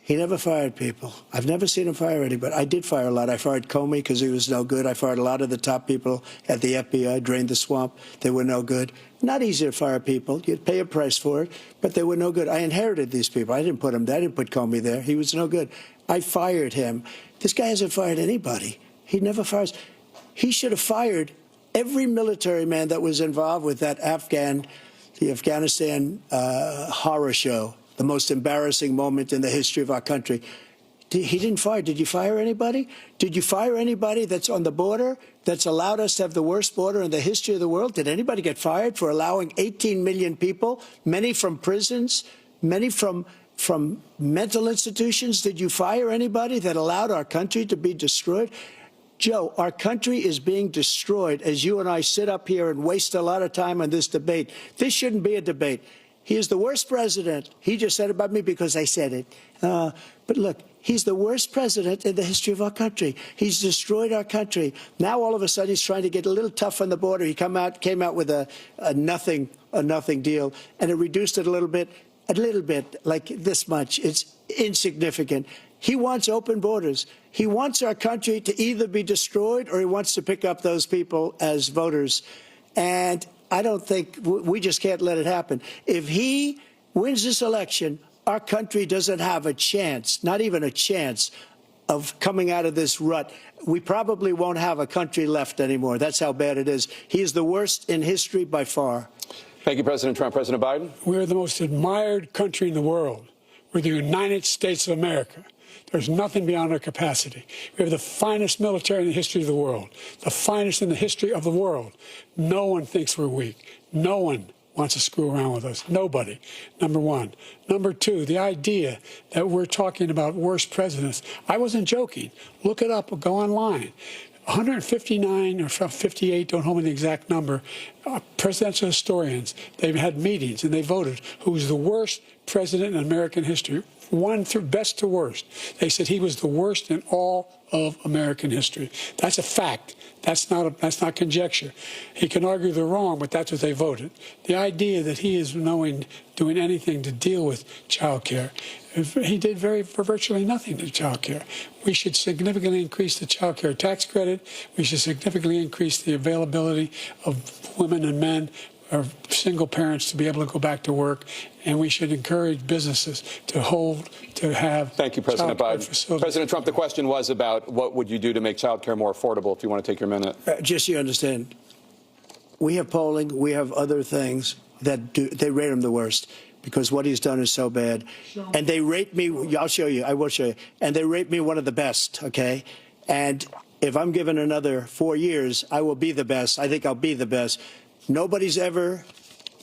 He never fired people. I've never seen him fire anybody. I did fire a lot. I fired Comey because he was no good. I fired a lot of the top people at the FBI, drained the swamp. They were no good. Not easy to fire people. You'd pay a price for it, but they were no good. I inherited these people. I didn't put them there. I didn't put Comey there. He was no good. I fired him. This guy hasn't fired anybody. He never fires. He should have fired every military man that was involved with that the Afghanistan horror show, the most embarrassing moment in the history of our country. He didn't fire. Did you fire anybody? Did you fire anybody that's on the border that's allowed us to have the worst border in the history of the world? Did anybody get fired for allowing 18 million people, many from prisons, many from mental institutions? Did you fire anybody that allowed our country to be destroyed? Joe, our country is being destroyed as you and I sit up here and waste a lot of time on this debate. This shouldn't be a debate. He is the worst president. He just said about me because I said it. But look, he's the worst president in the history of our country. He's destroyed our country. Now all of a sudden he's trying to get a little tough on the border. He came out with a nothing deal, and it reduced it a little bit, like this much. It's insignificant. He wants open borders. He wants our country to either be destroyed or he wants to pick up those people as voters. And I don't think we just can't let it happen. If he wins this election, our country doesn't have a chance, not even a chance, of coming out of this rut. We probably won't have a country left anymore. That's how bad it is. He is the worst in history by far. Thank you, President Trump. President Biden? We're the most admired country in the world. We're the United States of America. There's nothing beyond our capacity. We have the finest military in the history of the world, the finest in the history of the world. No one thinks we're weak. No one wants to screw around with us. Nobody, number one. Number two, the idea that we're talking about worst presidents. I wasn't joking. Look it up or go online. 159 or 58, don't hold me the exact number, presidential historians, they've had meetings and they voted who's the worst president in American history. One through best to worst. They said he was the worst in all of American history. That's a fact. That's not conjecture. He can argue they're wrong, but that's what they voted. The idea that he is doing anything to deal with child care, he did virtually nothing to child care. We should significantly increase the child care tax credit. We should significantly increase the availability of women and men or single parents to be able to go back to work, and we should encourage businesses to have. Thank you, President Biden. Facilities. President Trump, the question was about what would you do to make child care more affordable, if you want to take your minute. Just so you understand, we have polling, we have other things that they rate him the worst because what he's done is so bad. And they rate me, I'll show you, I will show you, and they rate me one of the best, okay? And if I'm given another 4 years, I will be the best. I think I'll be the best. Nobody's ever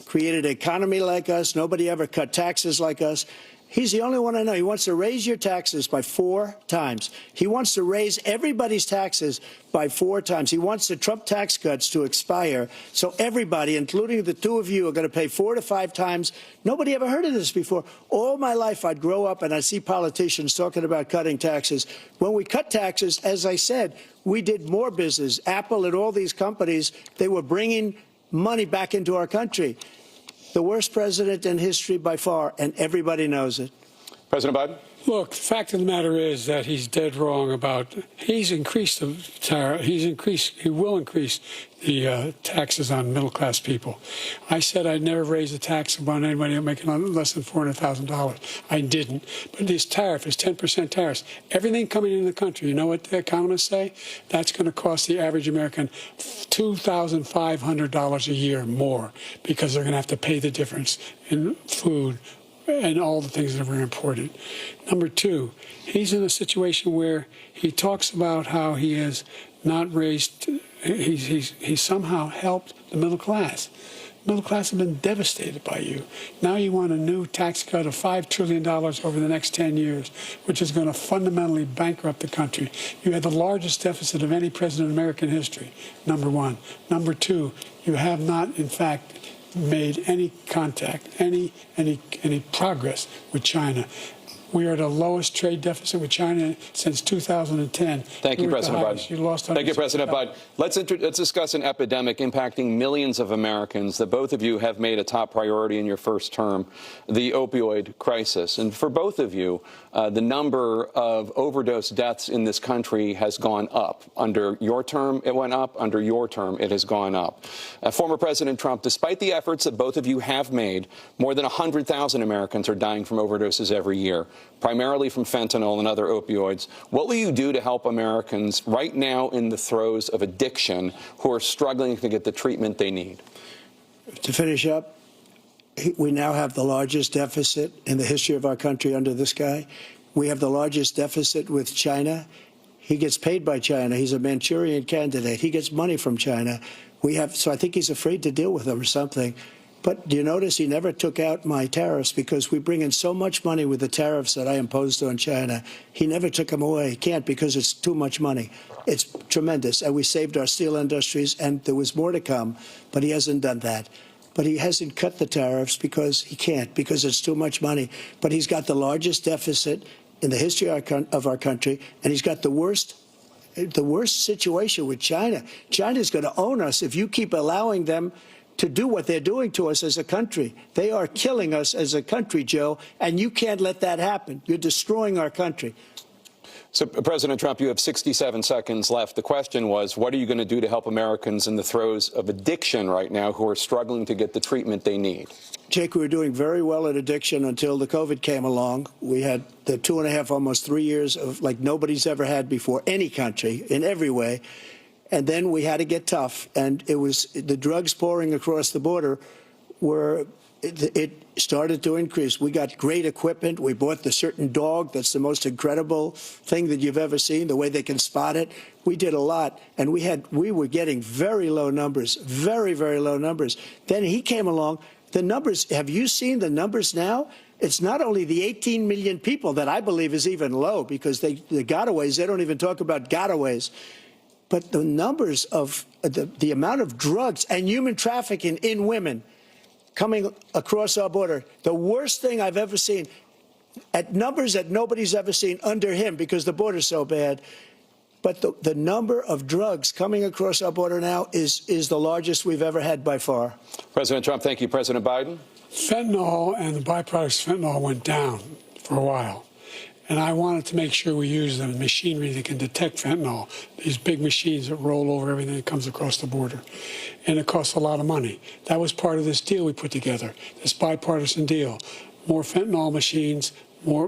created an economy like us. Nobody ever cut taxes like us. He's the only one I know. He wants to raise your taxes by 4 times. He wants to raise everybody's taxes by 4 times. He wants the Trump tax cuts to expire. So everybody, including the two of you, are going to pay 4 to 5 times. Nobody ever heard of this before. All my life, I'd grow up and I'd see politicians talking about cutting taxes. When we cut taxes, as I said, we did more business. Apple and all these companies, they were bringing money back into our country. The worst president in history by far, and everybody knows it. President Biden? Look, the fact of the matter is that he's dead wrong about, he's increased the tariff, he will increase the taxes on middle-class people. I said I'd never raise a tax on anybody making less than $400,000. I didn't. But this tariff is 10% tariffs. Everything coming into the country, you know what the economists say? That's going to cost the average American $2,500 a year more because they're going to have to pay the difference in food and all the things that are very important. Number two, he's in a situation where he talks about how he has not raised, he's somehow helped the middle class. Middle class have been devastated by you. Now you want a new tax cut of $5 trillion over the next 10 years, which is going to fundamentally bankrupt the country. You had the largest deficit of any president in American history, number one. Number two, you have not, in fact, made any contact, any progress with China. We are the lowest trade deficit with China since 2010. Thank you, President Biden. You lost. Thank you, President Biden. Let's discuss an epidemic impacting millions of Americans that both of you have made a top priority in your first term, the opioid crisis. And for both of you, the number of overdose deaths in this country has gone up. Under your term, it went up. Under your term, it has gone up. Former President Trump, despite the efforts that both of you have made, more than 100,000 Americans are dying from overdoses every year, primarily from fentanyl and other opioids. What will you do to help Americans right now in the throes of addiction who are struggling to get the treatment they need? To finish up, we now have the largest deficit in the history of our country under this guy. We have the largest deficit with China. He gets paid by China. He's a Manchurian candidate. He gets money from China. So I think he's afraid to deal with them or something. But do you notice he never took out my tariffs because we bring in so much money with the tariffs that I imposed on China. He never took them away. He can't because it's too much money. It's tremendous. And we saved our steel industries, and there was more to come, but he hasn't done that. But he hasn't cut the tariffs because he can't, because it's too much money. But he's got the largest deficit in the history of our country, and he's got the worst situation with China. China's going to own us if you keep allowing them to do what they're doing to us as a country. They are killing us as a country, Joe, and you can't let that happen. You're destroying our country. So, President Trump, you have 67 seconds left. The question was, what are you going to do to help Americans in the throes of addiction right now who are struggling to get the treatment they need? Jake, we were doing very well at addiction until the COVID came along. We had the 2.5, almost 3 years of like nobody's ever had before, any country, in every way. And then we had to get tough, and it was the drugs pouring across the border it started to increase. We got great equipment. We bought the certain dog that's the most incredible thing that you've ever seen, the way they can spot it. We did a lot, and we were getting very low numbers, very, very low numbers. Then he came along. The numbers, have you seen the numbers now? It's not only the 18 million people that I believe is even low, because the gotaways, they don't even talk about gotaways. But the numbers of the amount of drugs and human trafficking in women coming across our border, the worst thing I've ever seen, at numbers that nobody's ever seen under him because the border's so bad. But the number of drugs coming across our border now is the largest we've ever had by far. President Trump, thank you. President Biden? Fentanyl and the byproducts of fentanyl went down for a while. And I wanted to make sure we use the machinery that can detect fentanyl, these big machines that roll over everything that comes across the border. And it costs a lot of money. That was part of this deal we put together, this bipartisan deal. More fentanyl machines, more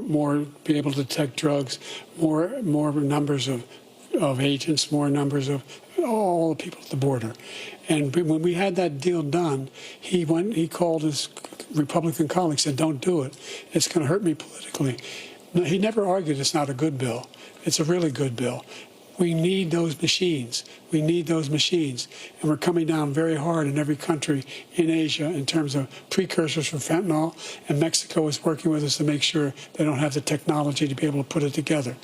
be able to detect drugs, more numbers of agents, more numbers of all the people at the border. And when we had that deal done, he called his Republican colleagues, said, don't do it. It's going to hurt me politically. No, he never argued it's not a good bill. It's a really good bill. We need those machines. We need those machines. And we're coming down very hard in every country in Asia in terms of precursors for fentanyl. And Mexico is working with us to make sure they don't have the technology to be able to put it together.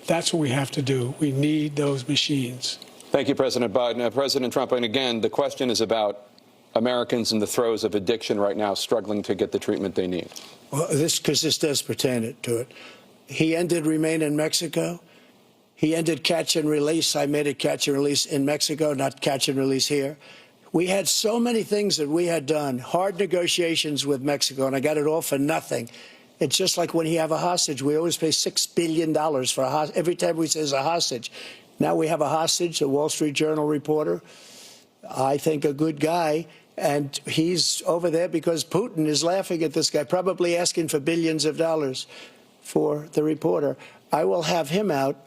That's what we have to do. We need those machines. Thank you, President Biden. President Trump, and again, the question is about Americans in the throes of addiction right now struggling to get the treatment they need. Well, because this does pertain to it. He ended Remain in Mexico. He ended catch and release. I made it catch and release in Mexico, not catch and release here. We had so many things that we had done, hard negotiations with Mexico, and I got it all for nothing. It's just like when you have a hostage. We always pay $6 billion for a hostage. Every time we say a hostage. Now we have a hostage, a Wall Street Journal reporter, I think a good guy, and he's over there because Putin is laughing at this guy, probably asking for billions of dollars for the reporter. I will have him out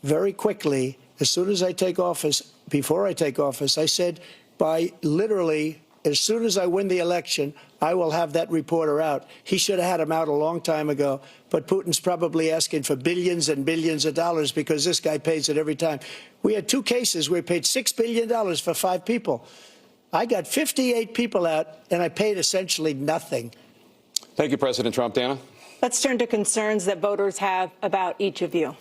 very quickly as soon as I take office. Before I take office, I said by literally as soon as I win the election, I will have that reporter out. He should have had him out a long time ago, but Putin's probably asking for billions and billions of dollars because this guy pays it every time. We had 2 cases where we paid $6 billion for 5 people. I got 58 people out, and I paid essentially nothing. Thank you, President Trump. Dana? Let's turn to concerns that voters have about each of you.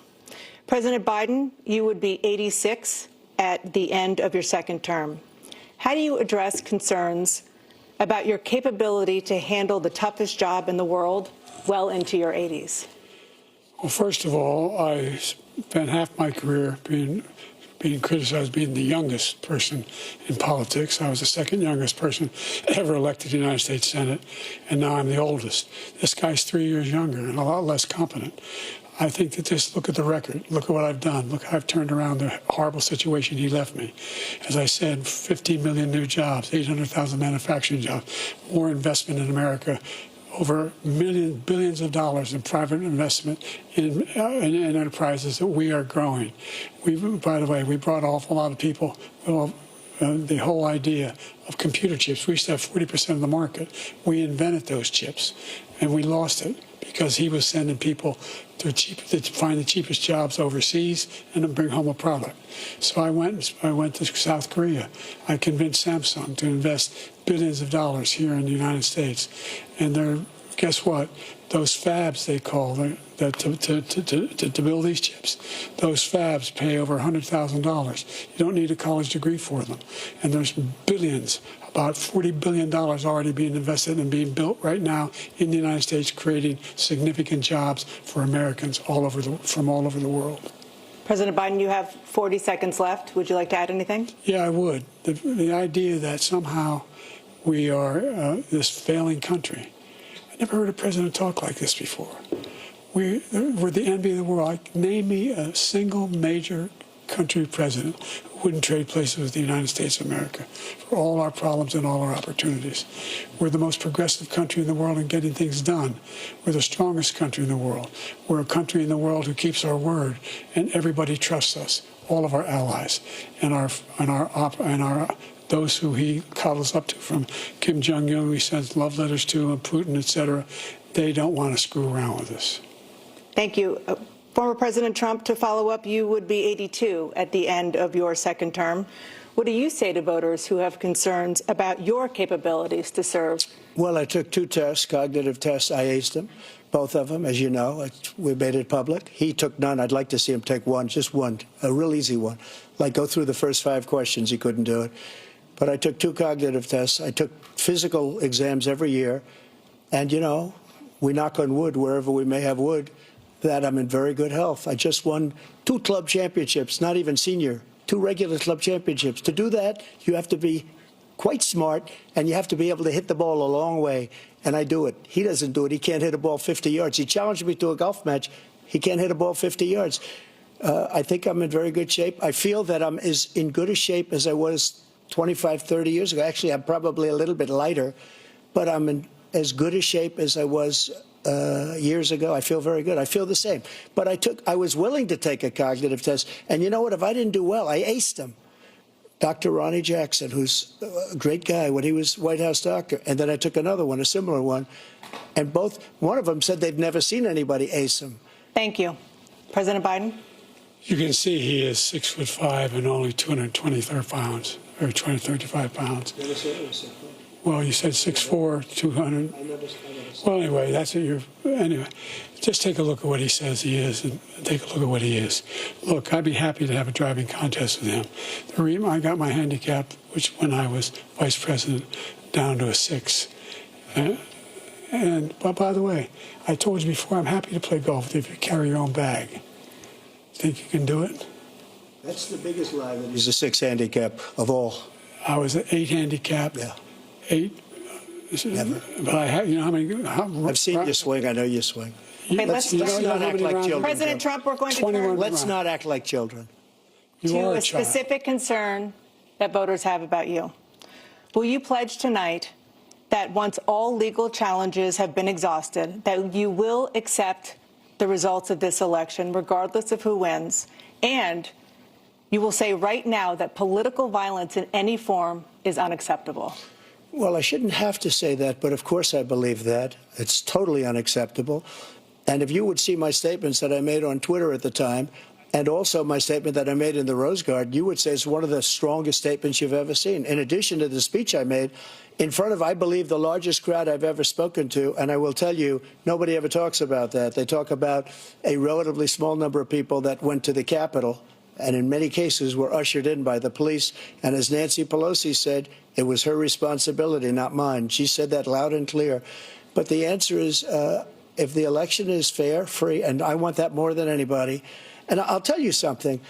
President Biden, you would be 86 at the end of your second term. How do you address concerns about your capability to handle the toughest job in the world well into your 80s? Well, first of all, I spent half my career being criticized being the youngest person in politics. I was the second youngest person ever elected to the United States Senate, and now I'm the oldest. This guy's 3 years younger and a lot less competent. I think that just look at the record. Look at what I've done. Look how I've turned around the horrible situation he left me. As I said, 15 million new jobs, 800,000 manufacturing jobs, more investment in America, over billions of dollars in private investment in enterprises that we are growing. By the way, we brought an awful lot of people. The whole idea of computer chips, we used to have 40% of the market. We invented those chips, and we lost it because he was sending people to find the cheapest jobs overseas and to bring home a product. So I went to South Korea. I convinced Samsung to invest billions of dollars here in the United States. And guess what? Those fabs, they call to build these chips, those fabs pay over $100,000. You don't need a college degree for them. And there's billions, about $40 billion already being invested and being built right now in the United States, creating significant jobs for Americans from all over the world. President Biden, you have 40 seconds left. Would you like to add anything? Yeah, I would. The idea that somehow we are this failing country. I never heard a president talk like this before. We're the envy of the world. Name me a single major country president who wouldn't trade places with the United States of America for all our problems and all our opportunities. We're the most progressive country in the world in getting things done. We're the strongest country in the world. We're a country in the world who keeps our word, and everybody trusts us, all of our allies and those who he coddles up to, from Kim Jong-un, who he sends love letters to, and Putin, etc. They don't want to screw around with us. Thank you. Former President Trump, to follow up, you would be 82 at the end of your second term. What do you say to voters who have concerns about your capabilities to serve? Well, I took 2 tests, cognitive tests. I aced them, both of them, as you know. We made it public. He took none. I'd like to see him take one, just one, a real easy one. Like go through the first 5 questions. He couldn't do it. But I took 2 cognitive tests. I took physical exams every year. And, you know, we knock on wood wherever we may have wood, that I'm in very good health. I just won 2 club championships, not even senior, 2 regular club championships. To do that, you have to be quite smart, and you have to be able to hit the ball a long way. And I do it. He doesn't do it. He can't hit a ball 50 yards. He challenged me to a golf match. He can't hit a ball 50 yards. I think I'm in very good shape. I feel that I'm as in good a shape as I was 25, 30 years ago. Actually, I'm probably a little bit lighter, but I'm in as good a shape as I was years ago. I feel very good. I feel the same. But I was willing to take a cognitive test. And you know what? If I didn't do well, I aced him. Dr. Ronnie Jackson, who's a great guy when he was White House doctor. And then I took another one, a similar one. And one of them said they've never seen anybody ace him. Thank you. President Biden? You can see he is 6'5" and only 223 pounds, or 235 pounds. Well, you said 6'4", 200. Well, anyway, that's what anyway, just take a look at what he says he is and take a look at what he is. Look, I'd be happy to have a driving contest with him. The reason I got my handicap, which when I was vice president, down to a 6. But by the way, I told you before, I'm happy to play golf if you carry your own bag. Think you can do it? That's the biggest lie that he's a 6 handicap of all. I was an 8 handicap. Yeah. 8. Never. But I have, you know how many? I've seen you swing. I know you swing. Let's not act like children. President Trump, we're going to turn. Let's not act like children. To a specific concern that voters have about you. Will you pledge tonight that once all legal challenges have been exhausted, that you will accept the results of this election, regardless of who wins, and you will say right now that political violence in any form is unacceptable? Well, I shouldn't have to say that, but of course I believe that. It's totally unacceptable. And if you would see my statements that I made on Twitter at the time, and also my statement that I made in the Rose Garden, you would say it's one of the strongest statements you've ever seen. In addition to the speech I made in front of, I believe, the largest crowd I've ever spoken to, and I will tell you, nobody ever talks about that. They talk about a relatively small number of people that went to the Capitol, and in many cases were ushered in by the police. And as Nancy Pelosi said, it was her responsibility, not mine. She said that loud and clear. But the answer is, if the election is fair, free, and I want that more than anybody. And I'll tell you something.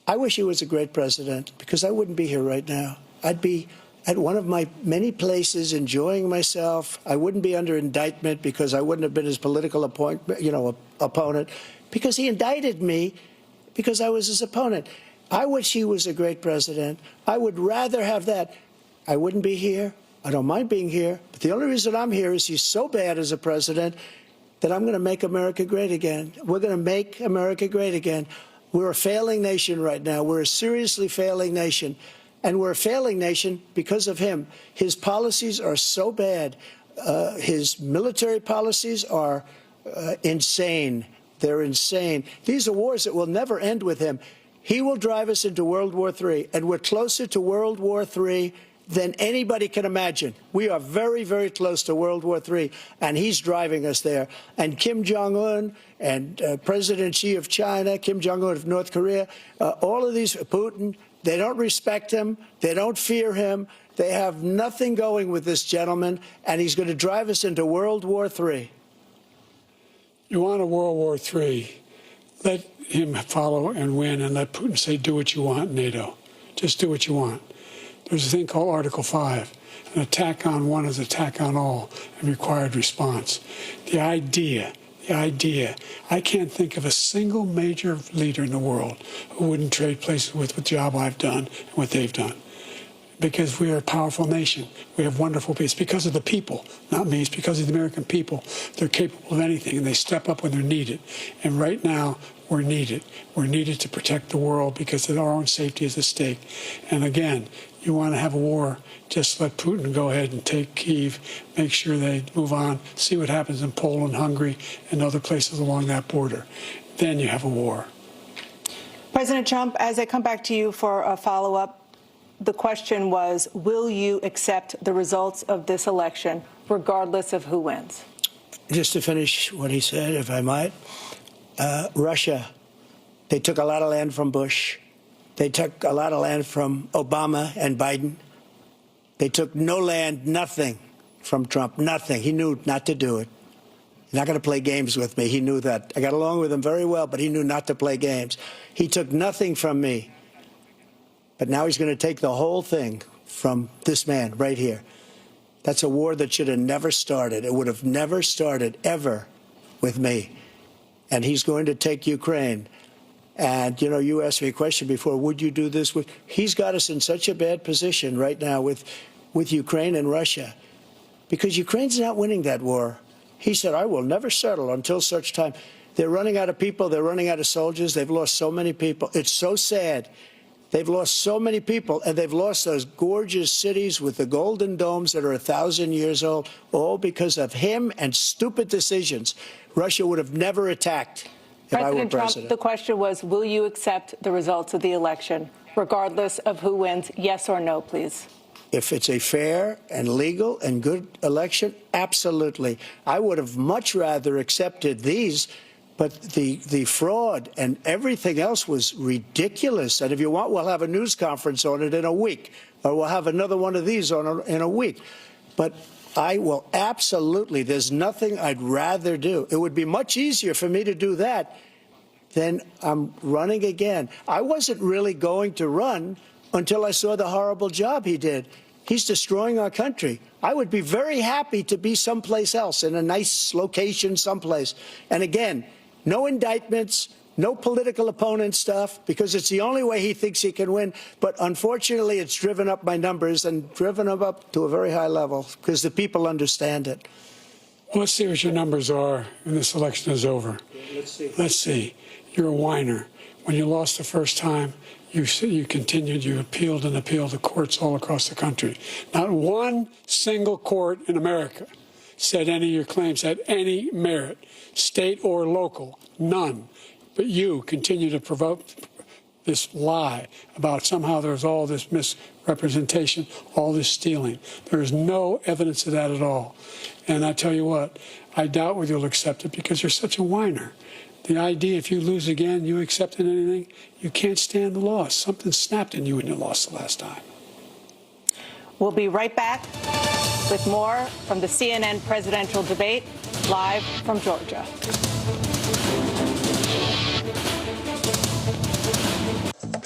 I wish he was a great president, because I wouldn't be here right now. I'd be at one of my many places enjoying myself. I wouldn't be under indictment because I wouldn't have been his political opponent, because he indicted me because I was his opponent. I wish he was a great president. I would rather have that. I wouldn't be here. I don't mind being here. But the only reason I'm here is he's so bad as a president that I'm going to make America great again. We're going to make America great again. We're a failing nation right now. We're a seriously failing nation. And we're a failing nation because of him. His policies are so bad. His military policies are insane. They're insane. These are wars that will never end with him. He will drive us into World War III, and we're closer to World War III than anybody can imagine. We are very, very close to World War III, and he's driving us there. And Kim Jong-un and President Xi of China, Kim Jong-un of North Korea, all of these, Putin, they don't respect him. They don't fear him. They have nothing going with this gentleman, and he's going to drive us into World War III. You want a World War III, let him follow and win, and let Putin say, do what you want, NATO. Just do what you want. There's a thing called Article 5. An attack on one is an attack on all, and required response. The idea, I can't think of a single major leader in the world who wouldn't trade places with the job I've done and what they've done. Because we are a powerful nation. We have wonderful people. It's because of the people, not me. It's because of the American people. They're capable of anything, and they step up when they're needed. And right now, we're needed. We're needed to protect the world because our own safety is at stake. And again, you want to have a war, just let Putin go ahead and take Kyiv, make sure they move on, see what happens in Poland, Hungary, and other places along that border. Then you have a war. President Trump, as I come back to you for a follow-up, the question was, will you accept the results of this election, regardless of who wins? Just to finish what he said, if I might, Russia, they took a lot of land from Bush. They took a lot of land from Obama and Biden. They took no land, nothing from Trump, nothing. He knew not to do it. He's not going to play games with me. He knew that. I got along with him very well, but he knew not to play games. He took nothing from me. But now he's going to take the whole thing from this man right here. That's a war that should have never started. It would have never started, ever, with me. And he's going to take Ukraine. And, you know, you asked me a question before, would you do this? He's got us in such a bad position right now with Ukraine and Russia, because Ukraine's not winning that war. He said, I will never settle until such time. They're running out of people. They're running out of soldiers. They've lost so many people. It's so sad. They've lost so many people, and they've lost those gorgeous cities with the golden domes that are 1,000 years old, all because of him and stupid decisions. Russia would have never attacked if I were president. President Trump, the question was, will you accept the results of the election, regardless of who wins? Yes or no, please. If it's a fair and legal and good election, absolutely. I would have much rather accepted these. But the fraud and everything else was ridiculous. And if you want, we'll have a news conference on it in a week, or we'll have another one of these in a week. But I will absolutely, there's nothing I'd rather do. It would be much easier for me to do that than I'm running again. I wasn't really going to run until I saw the horrible job he did. He's destroying our country. I would be very happy to be someplace else, in a nice location someplace. And again, no indictments, no political opponent stuff, because it's the only way he thinks he can win. But unfortunately, it's driven up my numbers and driven them up to a very high level because the people understand it. Well, let's see what your numbers are when this election is over. Let's see. You're a whiner. When you lost the first time, you continued, you appealed and appealed to courts all across the country. Not one single court in America said any of your claims had any merit, state or local, none. But you continue to provoke this lie about somehow there's all this misrepresentation, all this stealing. There is no evidence of that at all. And I tell you what, I doubt whether you'll accept it because you're such a whiner. The idea, if you lose again, you accepting anything, you can't stand the loss. Something snapped in you when you lost the last time. We'll be right back with more from the CNN presidential debate live from Georgia.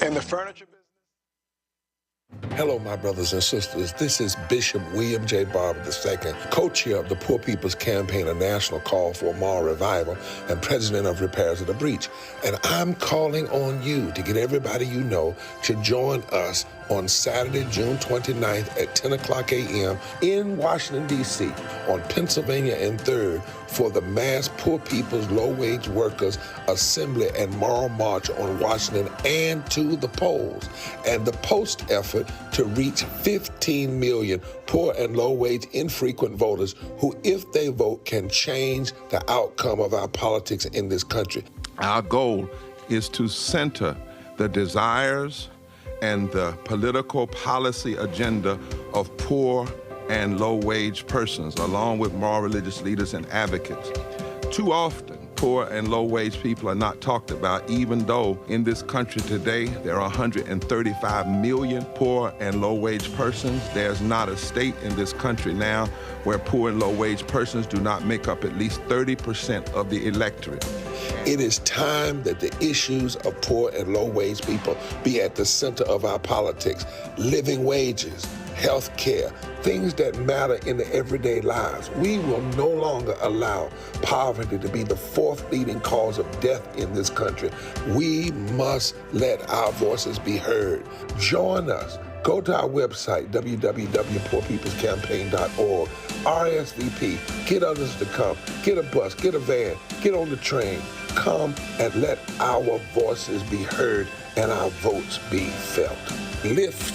In the furniture business. Hello, my brothers and sisters. This is Bishop William J. Barber II, co-chair of the Poor People's Campaign, a national call for moral revival, and president of Repairs of the Breach. And I'm calling on you to get everybody you know to join us on Saturday, June 29th at 10 o'clock a.m. in Washington, D.C. on Pennsylvania and 3rd for the mass Poor People's Low-Wage Workers Assembly and Moral March on Washington and to the polls, and the post effort to reach 15 million poor and low-wage infrequent voters who, if they vote, can change the outcome of our politics in this country. Our goal is to center the desires and the political policy agenda of poor and low-wage persons, along with moral religious leaders and advocates. Too often, poor and low-wage people are not talked about, even though in this country today there are 135 million poor and low-wage persons. There's not a state in this country now where poor and low-wage persons do not make up at least 30% of the electorate. It is time that the issues of poor and low-wage people be at the center of our politics. Living wages, health care, things that matter in the everyday lives. We will no longer allow poverty to be the fourth leading cause of death in this country. We must let our voices be heard. Join us. Go to our website, www.poorpeoplescampaign.org. RSVP. Get others to come. Get a bus. Get a van. Get on the train. Come and let our voices be heard and our votes be felt. Lift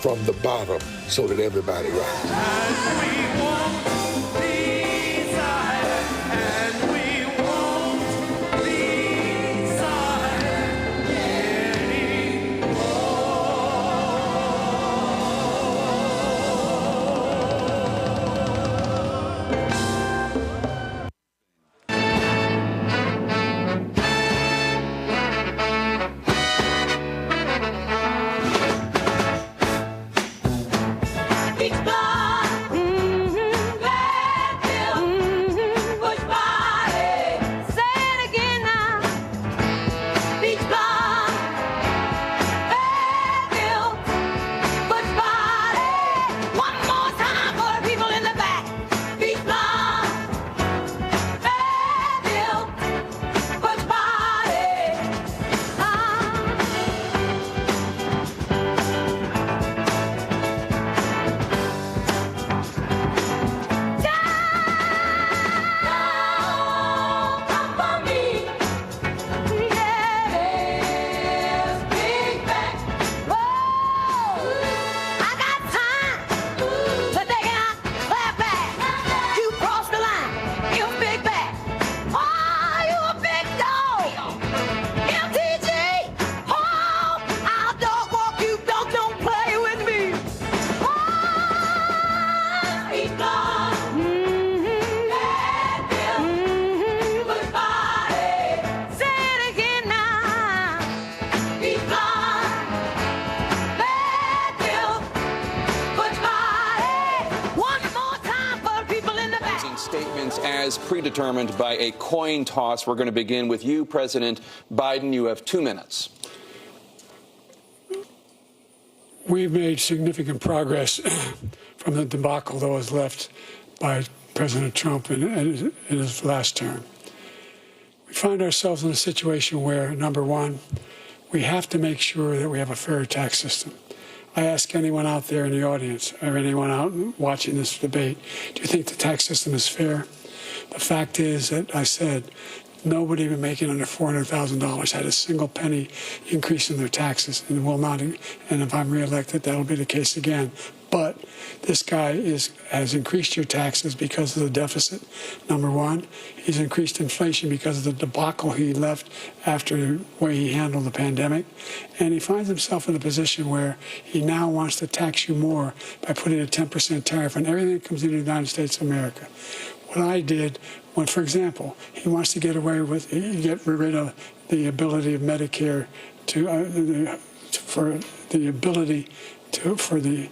from the bottom so that everybody rises. As predetermined by a coin toss. We're going to begin with you, President Biden. You have 2 minutes. We've made significant progress from the debacle that was left by President Trump in his last term. We find ourselves in a situation where, number one, we have to make sure that we have a fair tax system. I ask anyone out there in the audience or anyone out watching this debate, do you think the tax system is fair? The fact is that I said nobody even making under $400,000 had a single penny increase in their taxes and will not. And if I'm reelected, that'll be the case again. But this guy has increased your taxes because of the deficit, number one. He's increased inflation because of the debacle he left after the way he handled the pandemic. And he finds himself in a position where he now wants to tax you more by putting a 10% tariff on everything that comes into the United States of America. What I did when, for example, he wants to get rid of the ability of Medicare for the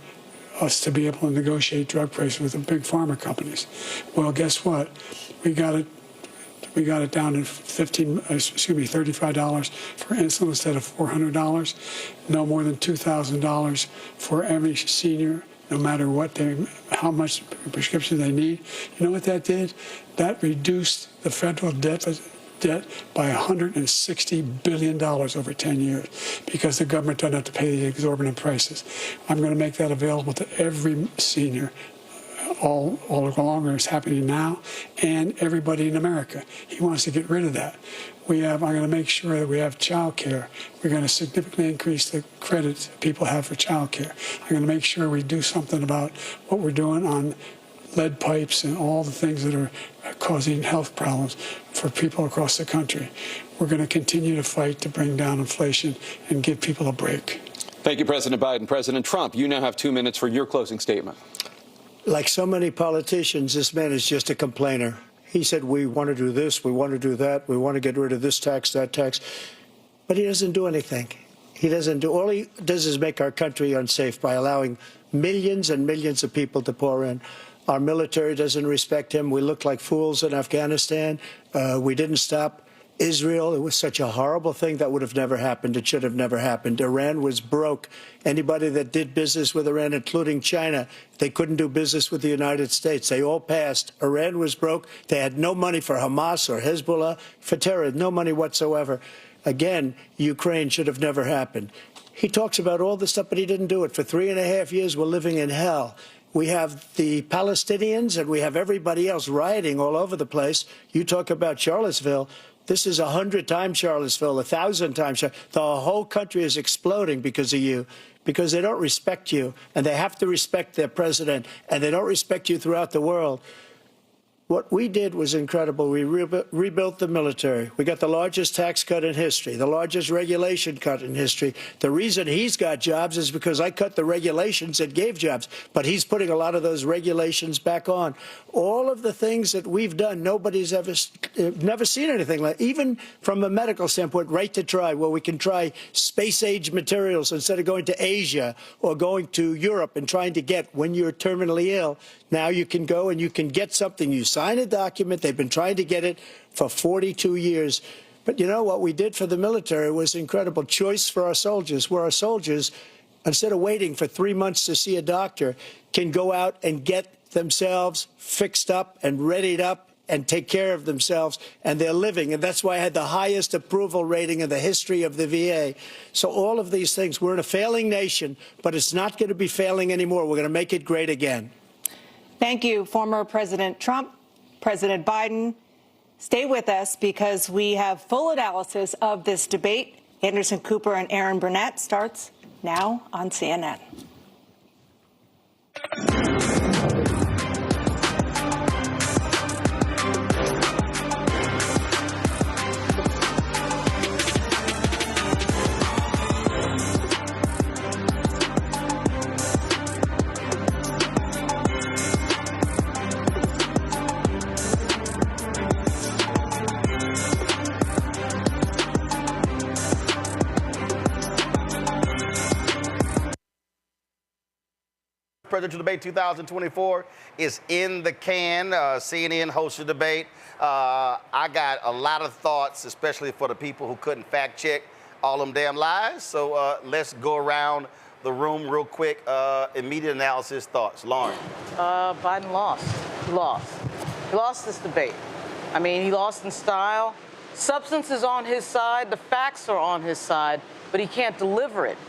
us to be able to negotiate drug prices with the big pharma companies. Well, guess what? We got it down to $35 for insulin instead of $400. No more than $2,000 for every senior, no matter how much prescription they need. You know what that did? That reduced the federal debt by $160 billion over 10 years because the government doesn't have to pay the exorbitant prices. I'm going to make that available to every senior all along, it's happening now, and everybody in America. He wants to get rid of that. I'm going to make sure that we have child care. We're going to significantly increase the credit people have for child care. I'm going to make sure we do something about what we're doing on lead pipes and all the things that are causing health problems for people across the country. We're going to continue to fight to bring down inflation and give people a break. Thank you, President Biden. President Trump, you now have 2 minutes for your closing statement. Like so many politicians, this man is just a complainer. He said, we want to do this, we want to do that, we want to get rid of this tax, that tax. But he doesn't do anything. All he does is make our country unsafe by allowing millions and millions of people to pour in. Our military doesn't respect him. We look like fools in Afghanistan. We didn't stop Israel. It was such a horrible thing that would have never happened. It should have never happened. Iran was broke. Anybody that did business with Iran, including China, they couldn't do business with the United States. They all passed. Iran was broke. They had no money for Hamas or Hezbollah, for terror, no money whatsoever. Again, Ukraine should have never happened. He talks about all this stuff, but he didn't do it. For 3.5 years, we're living in hell. We have the Palestinians and we have everybody else rioting all over the place. You talk about Charlottesville. This is 100 times Charlottesville, 1,000 times. The whole country is exploding because of you, because they don't respect you, and they have to respect their president, and they don't respect you throughout the world. What we did was incredible. We rebuilt the military. We got the largest tax cut in history, the largest regulation cut in history. The reason he's got jobs is because I cut the regulations that gave jobs, but he's putting a lot of those regulations back on. All of the things that we've done, nobody's never seen anything like, even from a medical standpoint, right to try, where we can try space-age materials instead of going to Asia or going to Europe and trying to get when you're terminally ill. Now you can go and you can get something. You sign a document. They've been trying to get it for 42 years. But you know what we did for the military was incredible. Choice for our soldiers, where our soldiers, instead of waiting for 3 months to see a doctor, can go out and get themselves fixed up and readied up and take care of themselves, and they're living. And that's why I had the highest approval rating in the history of the VA. So all of these things, we're in a failing nation, but it's not going to be failing anymore. We're going to make it great again. Thank you, former President Trump, President Biden. Stay with us because we have full analysis of this debate. Anderson Cooper and Aaron Burnett starts now on CNN. Presidential debate 2024 is in the can. CNN hosted the debate. I got a lot of thoughts, especially for the people who couldn't fact check all them damn lies. So let's go around the room real quick. Immediate analysis, thoughts. Lauren. Biden lost. He lost. He lost this debate. I mean, he lost in style. Substance is on his side. The facts are on his side, but he can't deliver it.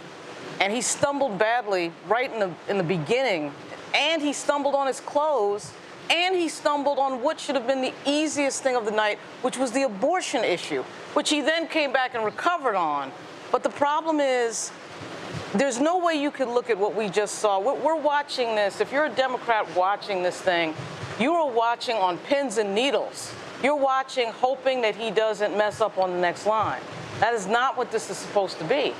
And he stumbled badly right in the beginning, and he stumbled on his close, and he stumbled on what should have been the easiest thing of the night, which was the abortion issue, which he then came back and recovered on. But the problem is, there's no way you could look at what we just saw. We're watching this. If you're a Democrat watching this thing, you are watching on pins and needles. You're watching hoping that he doesn't mess up on the next line. That is not what this is supposed to be.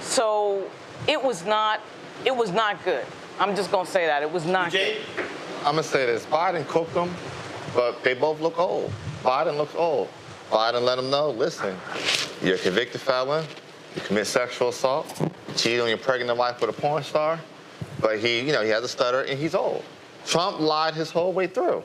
So it was not good. I'm just going to say that. It was not good. I'm going to say this. Biden cooked them, but they both look old. Biden looks old. Biden let them know, listen, you're a convicted felon, you commit sexual assault, you cheat on your pregnant wife with a porn star, but he has a stutter and he's old. Trump lied his whole way through.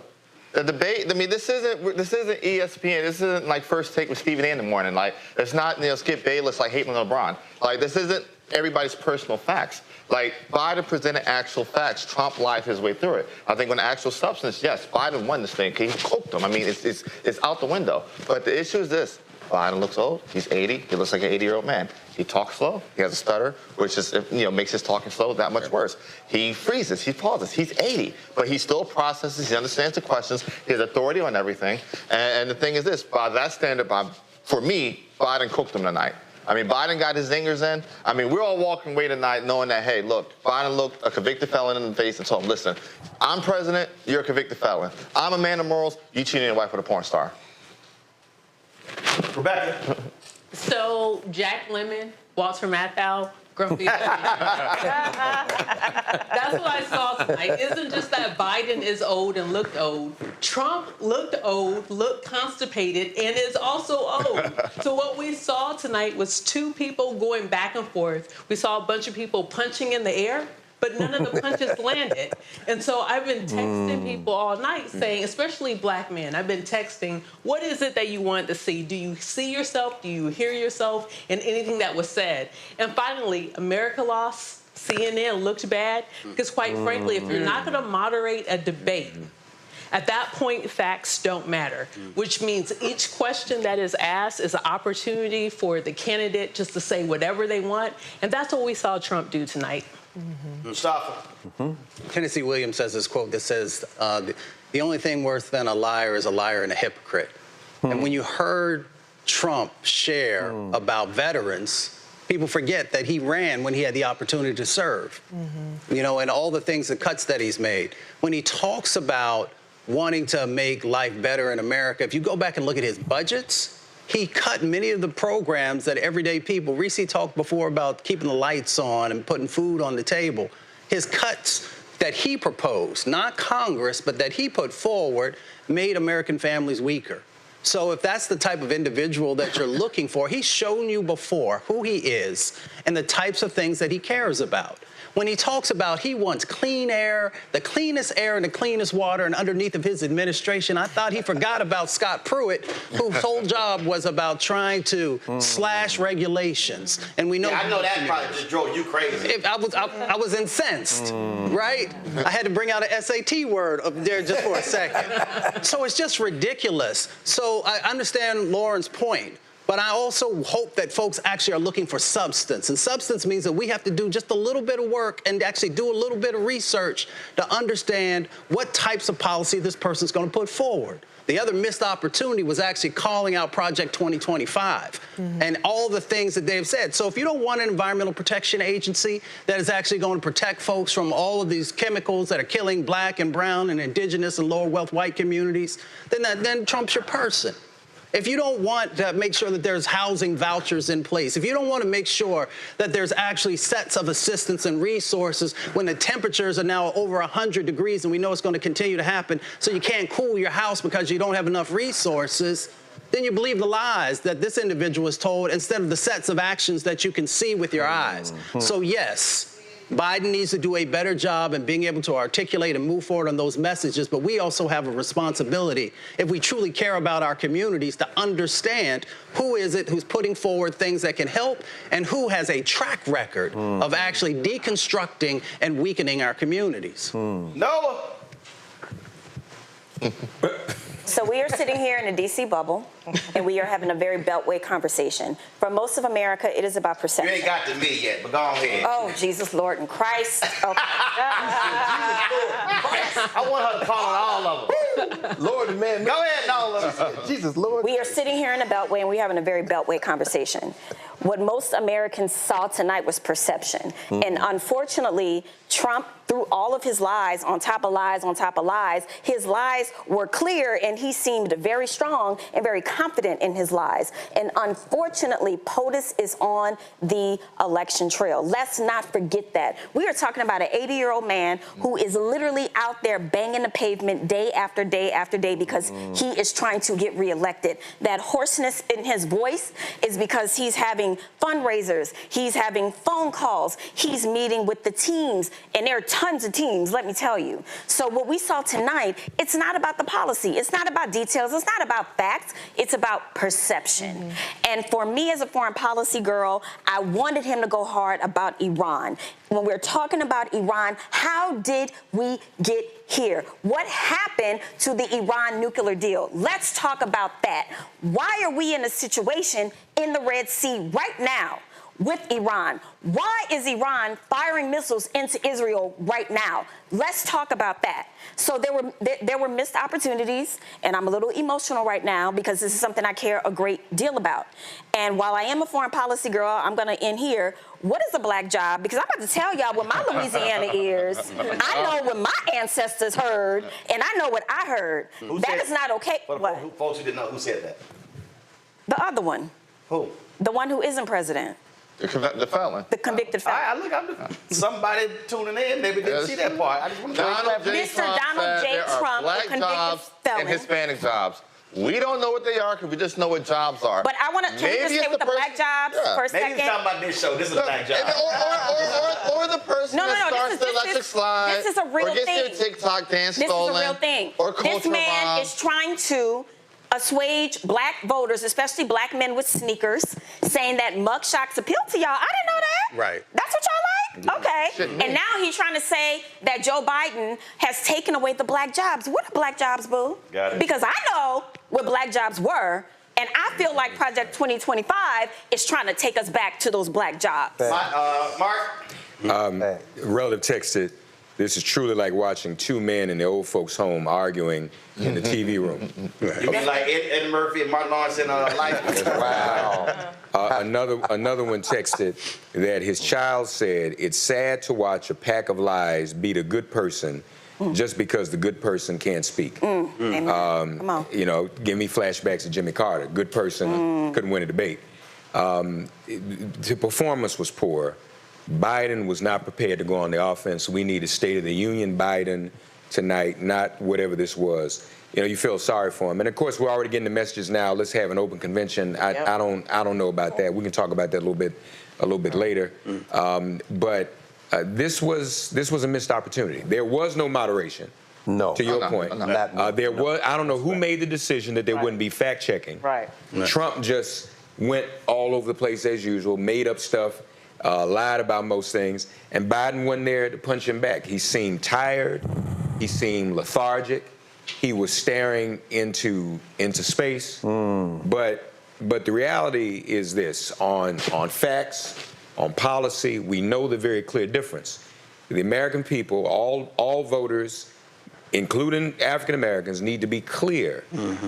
The debate, I mean, this isn't ESPN. This isn't like First Take with Stephen A in the morning. Like, it's not, Skip Bayless like hating on LeBron. Like, this isn't everybody's personal facts. Like, Biden presented actual facts. Trump lied his way through it. I think on the actual substance, yes, Biden won this thing. He cooked him. I mean, it's out the window. But the issue is this. Biden looks old. He's 80. He looks like an 80-year-old man. He talks slow. He has a stutter, which is, makes his talking slow that much worse. He freezes. He pauses. He's 80, but he still processes. He understands the questions. He has authority on everything. And the thing is this, by that standard, for me, Biden cooked him tonight. I mean, Biden got his zingers in. I mean, we're all walking away tonight knowing that, hey, look, Biden looked a convicted felon in the face and told him, listen, I'm president, you're a convicted felon. I'm a man of morals, you cheating your wife with a porn star. Rebecca. So Jack Lemmon, Walter Matthau, Grumpy. That's what I saw tonight. Isn't just that Biden is old and looked old. Trump looked old, looked constipated, and is also old. So what we saw tonight was two people going back and forth. We saw a bunch of people punching in the air, but none of the punches landed. And so I've been texting people all night saying, especially black men, I've been texting, what is it that you want to see? Do you see yourself? Do you hear yourself in anything that was said? And finally, America lost. CNN looked bad. Because quite frankly, if you're not going to moderate a debate, at that point, facts don't matter, which means each question that is asked is an opportunity for the candidate just to say whatever they want. And that's what we saw Trump do tonight. Mustafa. Tennessee Williams has this quote that says, the only thing worse than a liar is a liar and a hypocrite. And when you heard Trump share about veterans, people forget that he ran when he had the opportunity to serve, and all the things, the cuts that he's made. When he talks about wanting to make life better in America, if you go back and look at his budgets, he cut many of the programs that everyday people, Reese talked before about keeping the lights on and putting food on the table. His cuts that he proposed, not Congress, but that he put forward, made American families weaker. So if that's the type of individual that you're looking for, he's shown you before who he is and the types of things that he cares about. When he talks about he wants clean air, the cleanest air and the cleanest water, and underneath of his administration, I thought he forgot about Scott Pruitt, whose whole job was about trying to slash regulations. And we know. Yeah, I know that probably just drove you crazy. I was incensed, right? I had to bring out an SAT word up there just for a second. So it's just ridiculous. So I understand Lauren's point. But I also hope that folks actually are looking for substance. And substance means that we have to do just a little bit of work and actually do a little bit of research to understand what types of policy this person's going to put forward. The other missed opportunity was actually calling out Project 2025 and all the things that they've said. So if you don't want an environmental protection agency that is actually going to protect folks from all of these chemicals that are killing black and brown and indigenous and lower wealth white communities, then Trump's your person. If you don't want to make sure that there's housing vouchers in place, if you don't want to make sure that there's actually sets of assistance and resources when the temperatures are now over 100 degrees and we know it's going to continue to happen, so you can't cool your house because you don't have enough resources, then you believe the lies that this individual is told instead of the sets of actions that you can see with your eyes. So yes, Biden needs to do a better job in being able to articulate and move forward on those messages, but we also have a responsibility, if we truly care about our communities, to understand who is it who's putting forward things that can help and who has a track record of actually deconstructing and weakening our communities. Noah. So we are sitting here in a D.C. bubble, and we are having a very beltway conversation. For most of America, it is about perception. You ain't got to me yet, but go ahead. Oh, Jesus, Lord, and Christ. Okay. I want her to call on all of them. Lord and man. Go ahead, all of them. Jesus, Lord. We are sitting here in a beltway, and we're having a very beltway conversation. What most Americans saw tonight was perception. And unfortunately, Trump, through all of his lies on top of lies on top of lies, his lies were clear, and he seemed very strong and very confident in his lies. And unfortunately, POTUS is on the election trail. Let's not forget that. We are talking about an 80-year-old man who is literally out there banging the pavement day after day after day because he is trying to get reelected. That hoarseness in his voice is because he's having fundraisers, he's having phone calls, he's meeting with the teams, and there are tons of teams, let me tell you. So what we saw tonight, it's not about the policy, it's not about details, it's not about facts, it's about perception. And for me as a foreign policy girl, I wanted him to go hard about Iran. When we're talking about Iran, how did we get here? What happened to the Iran nuclear deal? Let's talk about that. Why are we in a situation in the Red Sea right now with Iran? Why is Iran firing missiles into Israel right now? Let's talk about that. So there were missed opportunities, and I'm a little emotional right now because this is something I care a great deal about. And while I am a foreign policy girl, I'm going to end here. What is a black job? Because I'm about to tell y'all what my Louisiana ears. I know what my ancestors heard, and I know what I heard. That is not okay. What? Folks who didn't know, who said that? The other one. Who? The one who isn't president. The felon. The convicted felon. Somebody tuning in maybe didn't see that part. I just want to Mr. Donald J. Trump, the convicted felon. And Hispanic jobs. We don't know what they are because we just know what jobs are. But I want to, can we just stay with the black jobs for a second? Maybe he's talking about this show. This is a black job. Or the person that starts the electric slide. This is a real thing. Or gets their TikTok dance stolen. This is a real thing. Or culture This man robbed. is trying to assuage black voters, especially black men with sneakers, saying that mugshots appeal to y'all. I didn't know that. Right. That's what y'all like? Okay. And now he's trying to say that Joe Biden has taken away the black jobs. What are black jobs, boo? Got it. Because I know what black jobs were, and I feel like Project 2025 is trying to take us back to those black jobs. Mark? Relative texted, this is truly like watching two men in the old folks' home arguing in the TV room. You mean like Ed Murphy and Martin Lawrence in Life? Wow. Another one texted that his child said, it's sad to watch a pack of lies beat a good person just because the good person can't speak. Come on. You know, give me flashbacks of Jimmy Carter. Good person couldn't win a debate. The performance was poor. Biden was not prepared to go on the offense. We need a State of the Union Biden tonight, not whatever this was. You know, you feel sorry for him. And of course, we're already getting the messages now. Let's have an open convention. I don't know about that. We can talk about that a little bit later. But this was a missed opportunity. There was no moderation. No. To your point. There was. I don't know who made the decision that there wouldn't be fact checking. Right. Trump just went all over the place as usual, made up stuff. Lied about most things, and Biden wasn't there to punch him back. He seemed tired. He seemed lethargic. He was staring into space. But the reality is this: on facts, on policy, we know the very clear difference. The American people, all voters, including African Americans, need to be clear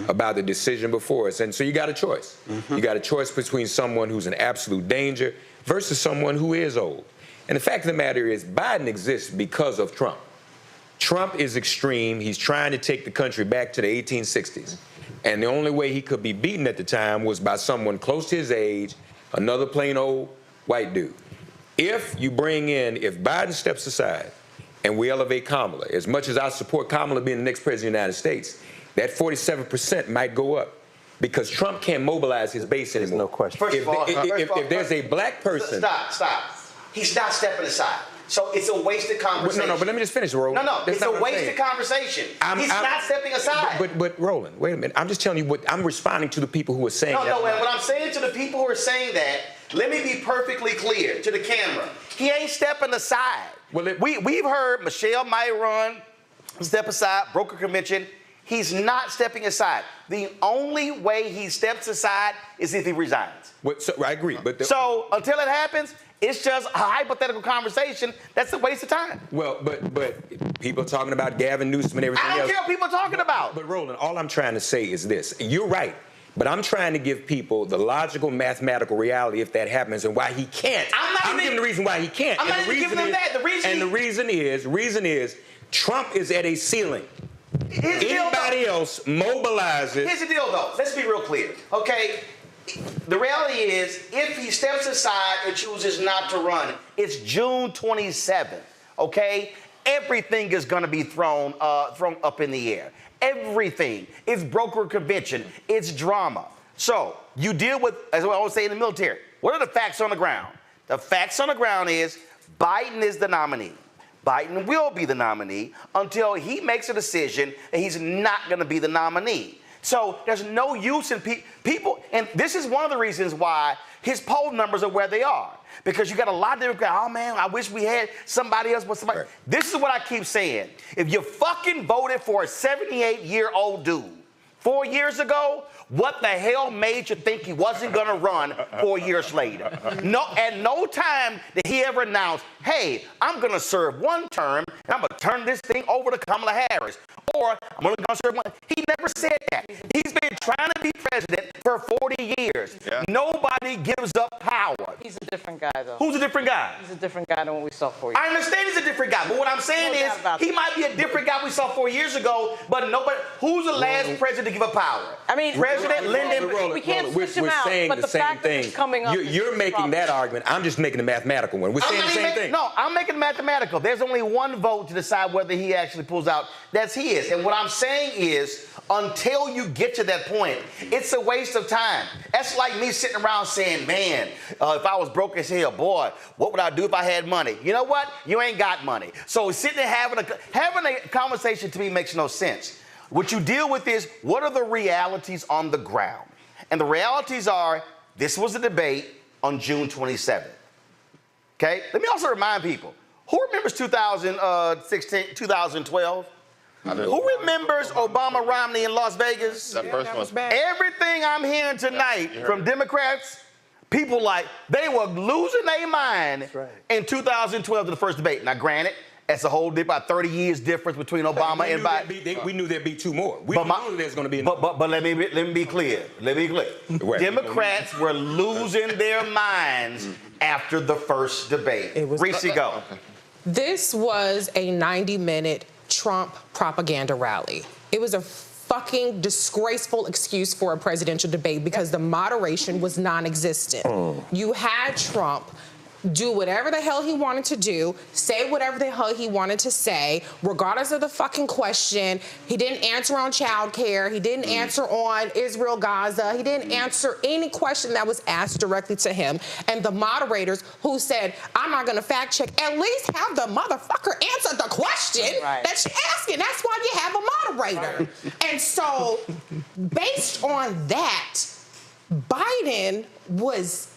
about the decision before us. And so you got a choice. You got a choice between someone who's an absolute danger versus someone who is old. And the fact of the matter is, Biden exists because of Trump. Trump is extreme. He's trying to take the country back to the 1860s. And the only way he could be beaten at the time was by someone close to his age, another plain old white dude. If Biden steps aside and we elevate Kamala, as much as I support Kamala being the next president of the United States, that 47% might go up. Because Trump can't mobilize his base anymore. No question. First of all, if there's a black person... Stop. He's not stepping aside. So it's a wasted conversation. No, but let me just finish, Roland. No, it's a wasted conversation. He's not stepping aside. But Roland, wait a minute. I'm just telling you what I'm responding to the people who are saying that. No, what I'm saying to the people who are saying that, let me be perfectly clear to the camera. He ain't stepping aside. We've heard Michelle might run, step aside, broker convention. He's not stepping aside. The only way he steps aside is if he resigns. So, I agree. So until it happens, it's just a hypothetical conversation. That's a waste of time. Well, but people are talking about Gavin Newsom and everything else. I don't care what people are talking about. But Roland, all I'm trying to say is this. You're right. But I'm trying to give people the logical, mathematical reality if that happens and why he can't. I'm giving the reason why he can't. I'm not even giving them that. The reason is Trump is at a ceiling. Anybody else mobilizes. Here's the deal, though. Let's be real clear, okay? The reality is, if he steps aside and chooses not to run, it's June 27th, okay? Everything is going to be thrown up in the air. Everything. It's broker convention. It's drama. So you deal with, as I always say in the military, what are the facts on the ground? The facts on the ground is Biden is the nominee. Biden will be the nominee until he makes a decision that he's not going to be the nominee. So there's no use in people, and this is one of the reasons why his poll numbers are where they are. Because you got a lot of Democrats, oh man, I wish we had somebody else, but somebody. Right. This is what I keep saying. If you fucking voted for a 78-year-old dude 4 years ago, what the hell made you think he wasn't going to run 4 years later? No, at no time did he ever announce, hey, I'm going to serve one term, and I'm going to turn this thing over to Kamala Harris. Or I'm only going to serve one. He never said that. He's been trying to be president for 40 years. Yeah. Nobody gives up power. He's a different guy, though. Who's a different guy? He's a different guy than what we saw 4 years ago. I understand he's a different guy, but what I'm saying is he might be a different guy we saw 4 years ago, but nobody. Who's the last president to give up power? I mean, President Lyndon. We can't switch him we're out, saying but the the same fact thing. that it's coming up. You're making that argument. I'm just making the mathematical one. We're saying the same thing. No, I'm making it mathematical. There's only one vote to decide whether he actually pulls out. That's his. And what I'm saying is, until you get to that point, it's a waste of time. That's like me sitting around saying, man, if I was broke as hell, boy, what would I do if I had money? You know what? You ain't got money. So sitting there having a conversation to me makes no sense. What you deal with is, what are the realities on the ground? And the realities are, this was a debate on June 27th. Okay? Let me also remind people, who remembers 2012? Who remembers Obama Romney in Las Vegas? That first one. Everything I'm hearing tonight from Democrats, people like, they were losing their mind in 2012 to the first debate. Now, granted, that's a whole about 30 years difference between Obama and Biden. We knew there'd be two more. We knew there's going to be. But let me be clear. Democrats were losing their minds after the first debate. Reese, go. This was a 90-minute Trump propaganda rally. It was a fucking disgraceful excuse for a presidential debate because the moderation was non-existent. You had Trump do whatever the hell he wanted to do, say whatever the hell he wanted to say, regardless of the fucking question. He didn't answer on child care. He didn't answer on Israel, Gaza. He didn't answer any question that was asked directly to him. And the moderators who said, I'm not going to fact check, at least have the motherfucker answer the question that you're asking. That's why you have a moderator. And so, based on that, Biden was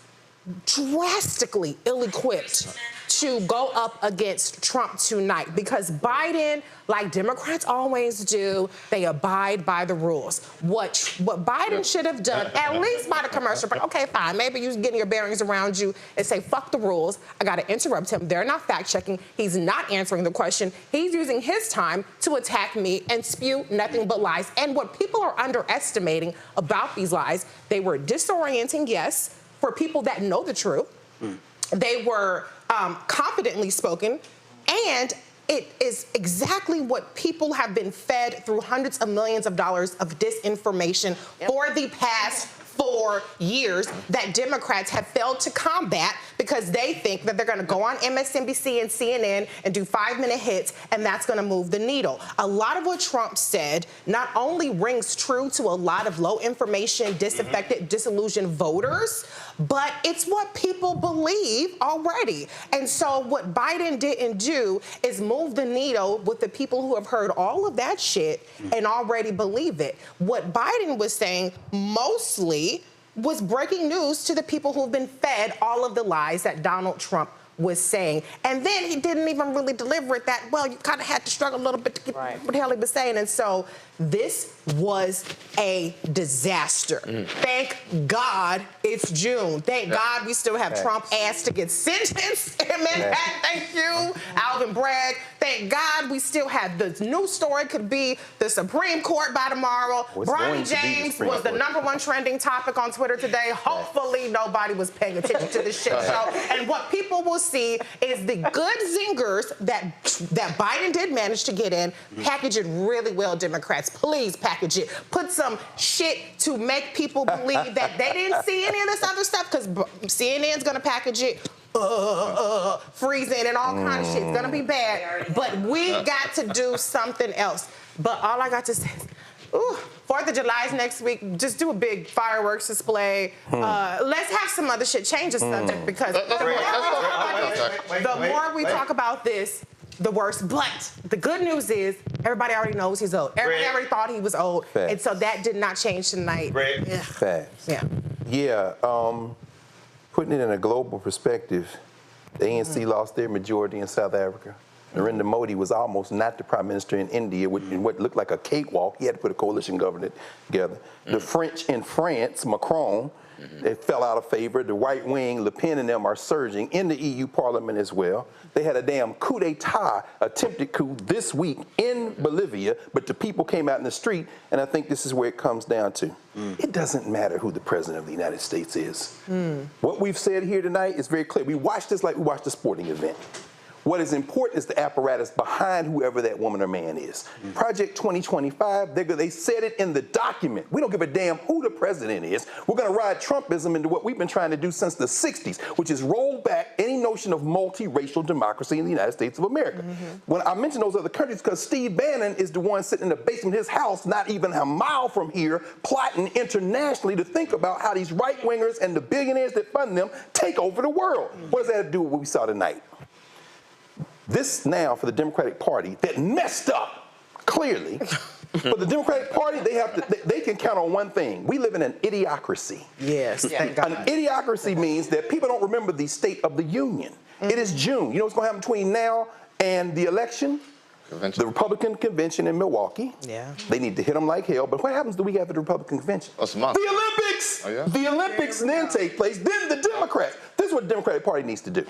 drastically ill-equipped to go up against Trump tonight because Biden, like Democrats always do, they abide by the rules. What Biden should have done, at least by the commercial break, okay, fine, maybe you're getting your bearings around you and say, fuck the rules, I gotta interrupt him. They're not fact-checking. He's not answering the question. He's using his time to attack me and spew nothing but lies. And what people are underestimating about these lies, they were disorienting, yes, for people that know the truth. They were confidently spoken, and it is exactly what people have been fed through hundreds of millions of dollars of disinformation for the past 4 years that Democrats have failed to combat because they think that they're going to go on MSNBC and CNN and do 5-minute hits, and that's going to move the needle. A lot of what Trump said not only rings true to a lot of low information, disaffected, disillusioned voters, but it's what people believe already. And so what Biden didn't do is move the needle with the people who have heard all of that shit and already believe it. What Biden was saying mostly was breaking news to the people who've been fed all of the lies that Donald Trump was saying. And then he didn't even really deliver it that well. You kind of had to struggle a little bit to get what the hell he was saying. And so this was a disaster. Thank God it's June. Thank God we still have Trump ass to get sentenced in Manhattan. Thank you, Alvin Bragg. Thank God we still have the news story could be the Supreme Court by tomorrow. Bronny James was the #1 trending topic on Twitter today. Hopefully nobody was paying attention to this shit show. And what people will see is the good zingers that Biden did manage to get in. Package it really well, Democrats. Please package it. Put some shit to make people believe that they didn't see any of this other stuff, because CNN's gonna package it. Freezing and all kind of shit. It's gonna be bad. But we got to do something else. But all I got to say is, 4th of July is next week. Just do a big fireworks display. Let's have some other shit. Change the subject, because the more we talk about this, the worse. But the good news is everybody already knows he's old. Everybody already thought he was old. Facts. And so that did not change tonight. Yeah. Facts. Yeah. Yeah. Putting it in a global perspective, the ANC lost their majority in South Africa. Narendra Modi was almost not the prime minister in India in what looked like a cakewalk. He had to put a coalition government together. The French in France, Macron, they fell out of favor. The right wing, Le Pen and them are surging in the EU Parliament as well. They had a damn coup d'etat, attempted coup this week in Bolivia, but the people came out in the street, and I think this is where it comes down to. It doesn't matter who the president of the United States is. What we've said here tonight is very clear. We watch this like we watched a sporting event. What is important is the apparatus behind whoever that woman or man is. Project 2025, they said it in the document. We don't give a damn who the president is. We're going to ride Trumpism into what we've been trying to do since the 60s, which is roll back any notion of multiracial democracy in the United States of America. When I mention those other countries, because Steve Bannon is the one sitting in the basement of his house, not even a mile from here, plotting internationally to think about how these right-wingers and the billionaires that fund them take over the world. What does that have to do with what we saw tonight? This now for the Democratic Party that messed up clearly. For the Democratic Party, they can count on one thing. We live in an idiocracy. Yes, thank God. An idiocracy means that people don't remember the State of the Union. It is June. You know what's going to happen between now and the election? Convention. The Republican convention in Milwaukee. Yeah. They need to hit them like hell. But what happens the week after the Republican convention? That's a month. The Olympics. Oh, yeah? The Olympics then take place. Then the Democrats. This is what the Democratic Party needs to do.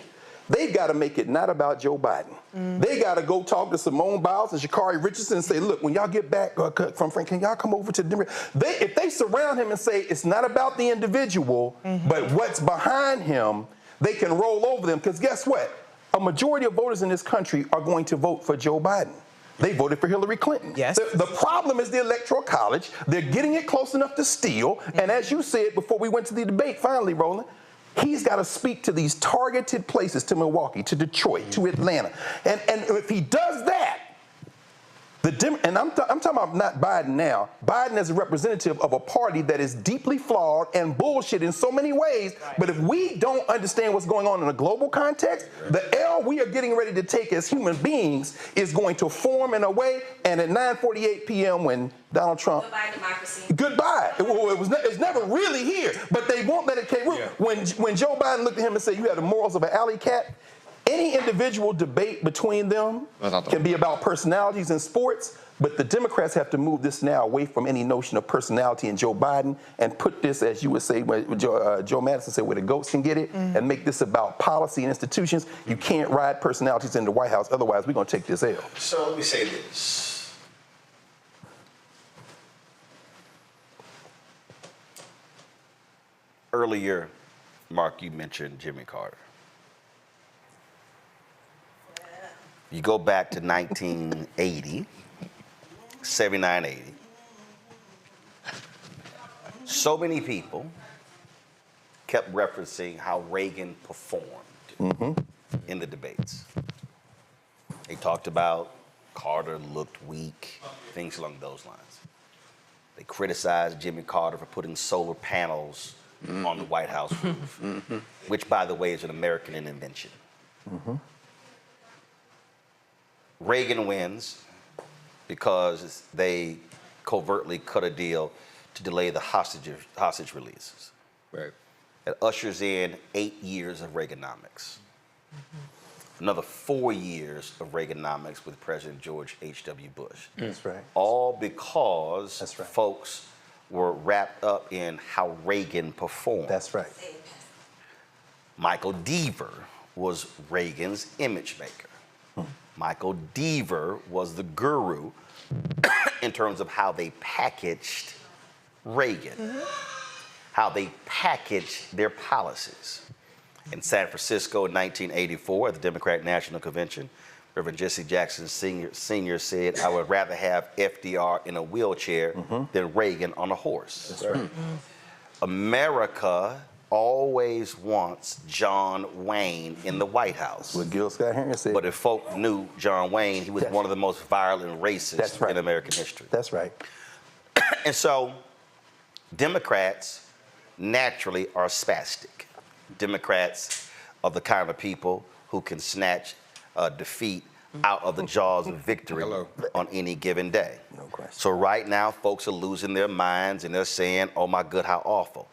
They've got to make it not about Joe Biden. They got to go talk to Simone Biles and Sha'Carri Richardson and say, look, when y'all get back from Frank, can y'all come over to the Democrats? If they surround him and say it's not about the individual, but what's behind him, they can roll over them. Because guess what? A majority of voters in this country are going to vote for Joe Biden. They voted for Hillary Clinton. Yes. The problem is the Electoral College. They're getting it close enough to steal. And as you said before we went to the debate, finally, Roland, he's got to speak to these targeted places, to Milwaukee, to Detroit, to Atlanta. And if he does that, and I'm talking about not Biden now. Biden is a representative of a party that is deeply flawed and bullshit in so many ways. But if we don't understand what's going on in a global context, the L we are getting ready to take as human beings is going to form in a way. And at 9:48 p.m. when Donald Trump, Goodbye, democracy. Goodbye. It's never really here, but they won't let it take root. When Joe Biden looked at him and said, "You have the morals of an alley cat," any individual debate between them can be about personalities in sports, but the Democrats have to move this now away from any notion of personality in Joe Biden and put this, as you would say, Joe Madison said, where the goats can get it, and make this about policy and institutions. You can't ride personalities in the White House, otherwise we're going to take this L. So let me say this. Earlier, Mark, you mentioned Jimmy Carter. You go back to 1980, 79, 80. So many people kept referencing how Reagan performed in the debates. They talked about Carter looked weak, things along those lines. They criticized Jimmy Carter for putting solar panels on the White House roof, which, by the way, is an American invention. Reagan wins because they covertly cut a deal to delay the hostage releases. Right. It ushers in 8 years of Reaganomics. Another 4 years of Reaganomics with President George H.W. Bush. That's right. All because folks were wrapped up in how Reagan performed. That's right. Michael Deaver was Reagan's image maker. Michael Deaver was the guru in terms of how they packaged Reagan, how they packaged their policies. In San Francisco in 1984 at the Democratic National Convention, Reverend Jesse Jackson Sr. said, I would rather have FDR in a wheelchair than Reagan on a horse. That's right. America always wants John Wayne in the White House. What Gil Scott-Heron said. But if folk knew John Wayne, he was one of the most violent racists in American history. That's right. And so Democrats naturally are spastic. Democrats are the kind of people who can snatch defeat out of the jaws of victory on any given day. No question. So right now, folks are losing their minds and they're saying, oh my God, how awful.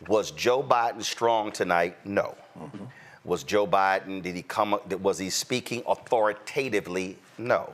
Was Joe Biden strong tonight? No. Was Joe Biden, was he speaking authoritatively? No.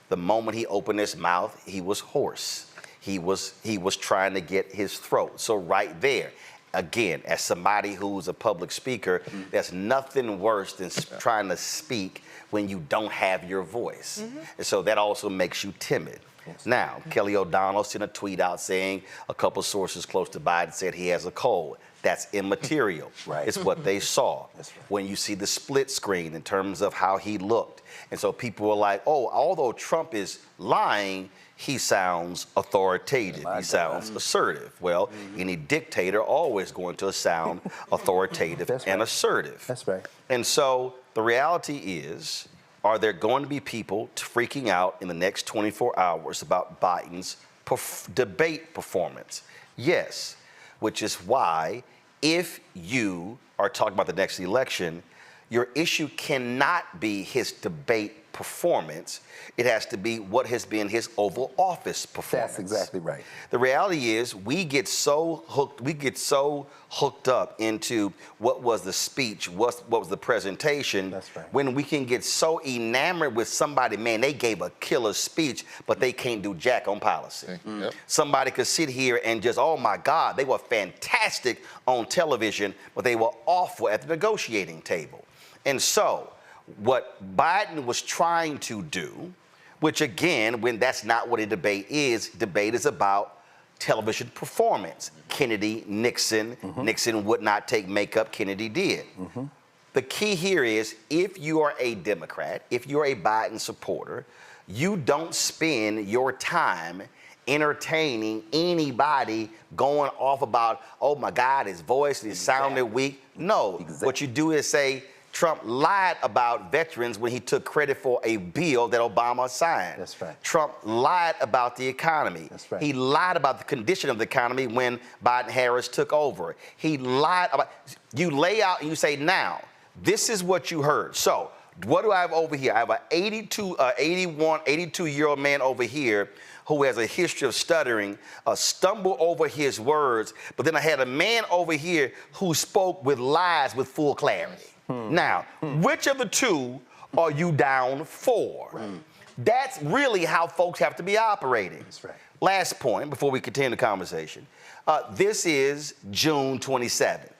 The moment he opened his mouth, he was hoarse. He was trying to get his throat. So right there, again, as somebody who's a public speaker, there's nothing worse than trying to speak when you don't have your voice. And so that also makes you timid. Now, Kelly O'Donnell sent a tweet out saying a couple sources close to Biden said he has a cold. That's immaterial. It's what they saw. When you see the split screen in terms of how he looked. And so people were like, oh, although Trump is lying, he sounds authoritative. He sounds assertive. Well, any dictator always going to sound authoritative and assertive. That's right. And so the reality is, are there going to be people freaking out in the next 24 hours about Biden's debate performance? Yes, which is why if you are talking about the next election, your issue cannot be his debate performance. It has to be what has been his Oval Office performance. That's exactly right. The reality is we get so hooked up into what was the speech, what was the presentation, when we can get so enamored with somebody, man, they gave a killer speech, but they can't do jack on policy. Somebody could sit here and just, oh my God, they were fantastic on television, but they were awful at the negotiating table. And so what Biden was trying to do, which again, when that's not what a debate is about television performance. Kennedy, Nixon, Nixon would not take makeup, Kennedy did. The key here is if you are a Democrat, if you're a Biden supporter, you don't spend your time entertaining anybody going off about, oh my God, his voice, he sounded weak. No, what you do is say, Trump lied about veterans when he took credit for a bill that Obama signed. That's right. Trump lied about the economy. That's right. He lied about the condition of the economy when Biden-Harris took over. He lied about, you lay out and you say, now, this is what you heard. So what do I have over here? I have an 82-year-old man over here who has a history of stuttering, stumble over his words, but then I had a man over here who spoke with lies with full clarity. Now, which of the two are you down for? That's really how folks have to be operating. That's right. Last point before we continue the conversation. This is June 27th.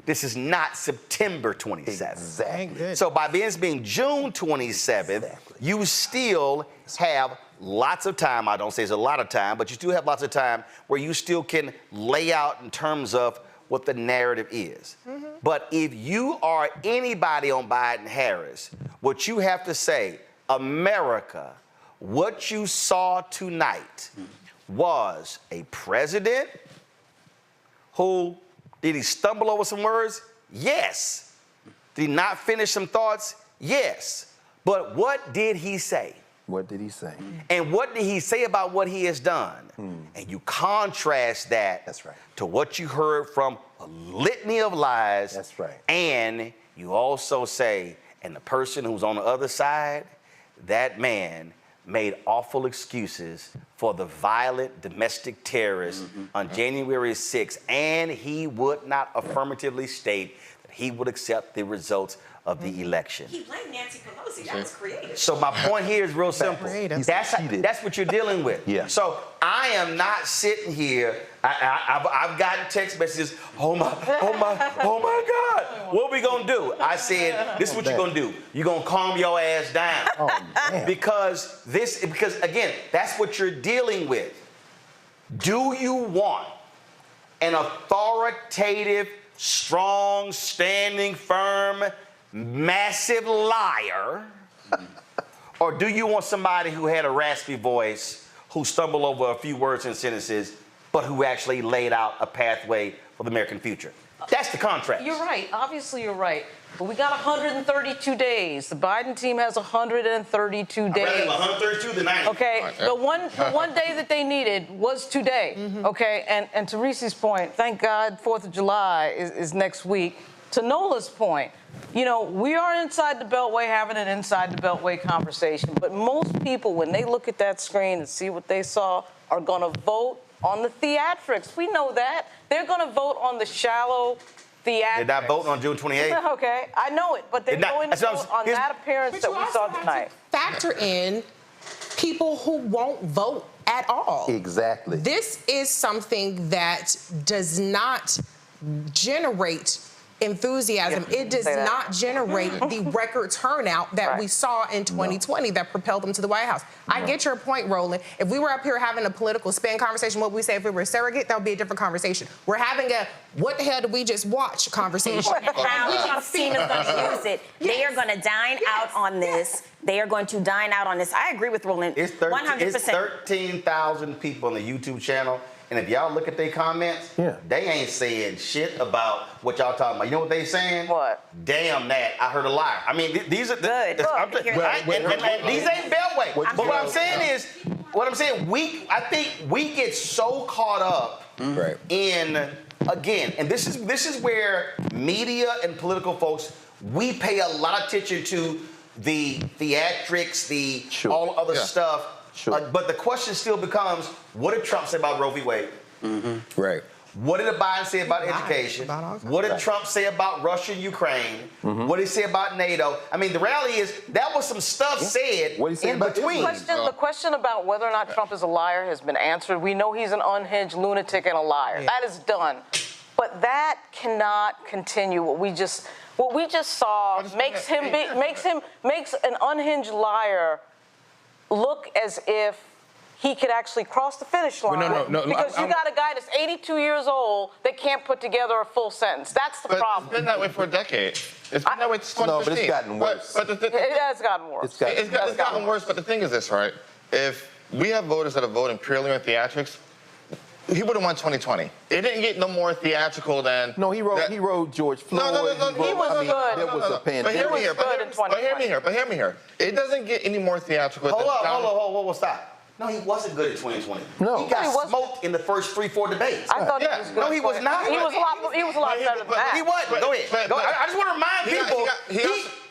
This is not September 27th. Exactly. So by this being June 27th, you still have lots of time. I don't say it's a lot of time, but you still have lots of time where you still can lay out in terms of what the narrative is. But if you are anybody on Biden-Harris, what you have to say, America, what you saw tonight was a president who, did he stumble over some words? Yes. Did he not finish some thoughts? Yes. But what did he say? What did he say? And what did he say about what he has done? And you contrast that to what you heard from a litany of lies. That's right. And you also say, and the person who's on the other side, that man made awful excuses for the violent domestic terrorists on January 6th, and he would not affirmatively state that he would accept the results of the election. He blamed Nancy Pelosi. That was creative. So my point here is real simple. That's what you're dealing with. Yeah. So I am not sitting here. I've gotten text messages. Oh my God. What are we gonna do? I said, this is what you're gonna do. You're gonna calm your ass down. Because again, that's what you're dealing with. Do you want an authoritative strong, standing, firm, massive liar? Or do you want somebody who had a raspy voice, who stumbled over a few words and sentences, but who actually laid out a pathway for the American future? That's the contrast. You're right. Obviously, you're right. But we got 132 days. The Biden team has 132 days. I'd rather 132 than 90. Okay. The one day that they needed was today. Okay. And to Reese's point, thank God 4th of July is next week. To Nola's point, you know, we are inside the Beltway having an inside the Beltway conversation. But most people, when they look at that screen and see what they saw, are going to vote on the theatrics. We know that. They're going to vote on the shallow theatrics. They're not voting on June 28th. Okay, I know it, but they're going to vote on that appearance that we saw tonight. Factor in people who won't vote at all. Exactly. This is something that does not generate enthusiasm. It does not generate the record turnout that we saw in 2020 that propelled them to the White House. I get your point, Roland. If we were up here having a political spin conversation, what we say if we were a surrogate, that would be a different conversation. We're having a what the hell did we just watch conversation. How Trump's team is going to use it. They are going to dine out on this. They are going to dine out on this. I agree with Roland. 100%. It's 13,000 people on the YouTube channel. And if y'all look at their comments, they ain't saying shit about what y'all talking about. You know what they saying? What? Damn that, I heard a liar. I mean, these are good. These ain't Beltway. But what I'm saying is, I think we get so caught up in, again, and this is where media and political folks, we pay a lot of attention to the theatrics, all other stuff. But the question still becomes, what did Trump say about Roe v. Wade? Right. What did Biden say about education? What did Trump say about Russia and Ukraine? What did he say about NATO? I mean, the reality is that was some stuff said in between. The question about whether or not Trump is a liar has been answered. We know he's an unhinged lunatic and a liar. That is done. But that cannot continue. What we just saw makes an unhinged liar look as if he could actually cross the finish line. No, because you got a guy that's 82 years old that can't put together a full sentence. That's the problem. It's been that way for a decade. It's been that way since 2015. No, but it's gotten worse. It has gotten worse. It's gotten worse, but the thing is this, right? If we have voters that are voting purely on theatrics, he would have won 2020. It didn't get no more theatrical than... No, he rode George Floyd. He was good. There was a pandemic. But hear me here. It doesn't get any more theatrical than... Hold on, stop. No, he wasn't good in 2020. No. He got smoked in the first 3-4 debates. I thought he was good. No, he was not. He was a lot better than that. He wasn't. Go ahead. I just want to remind people,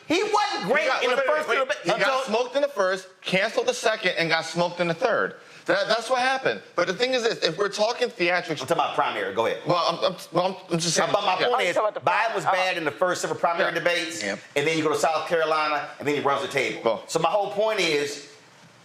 he wasn't great in the first 3 debates. He got smoked in the first, canceled the second, and got smoked in the third. That's what happened. But the thing is this, if we're talking theatrics... I'm talking about primary. Go ahead. Well, I'm just saying... But my point is, Biden was bad in the first several primary debates, and then you go to South Carolina, and then he runs the table. So my whole point is,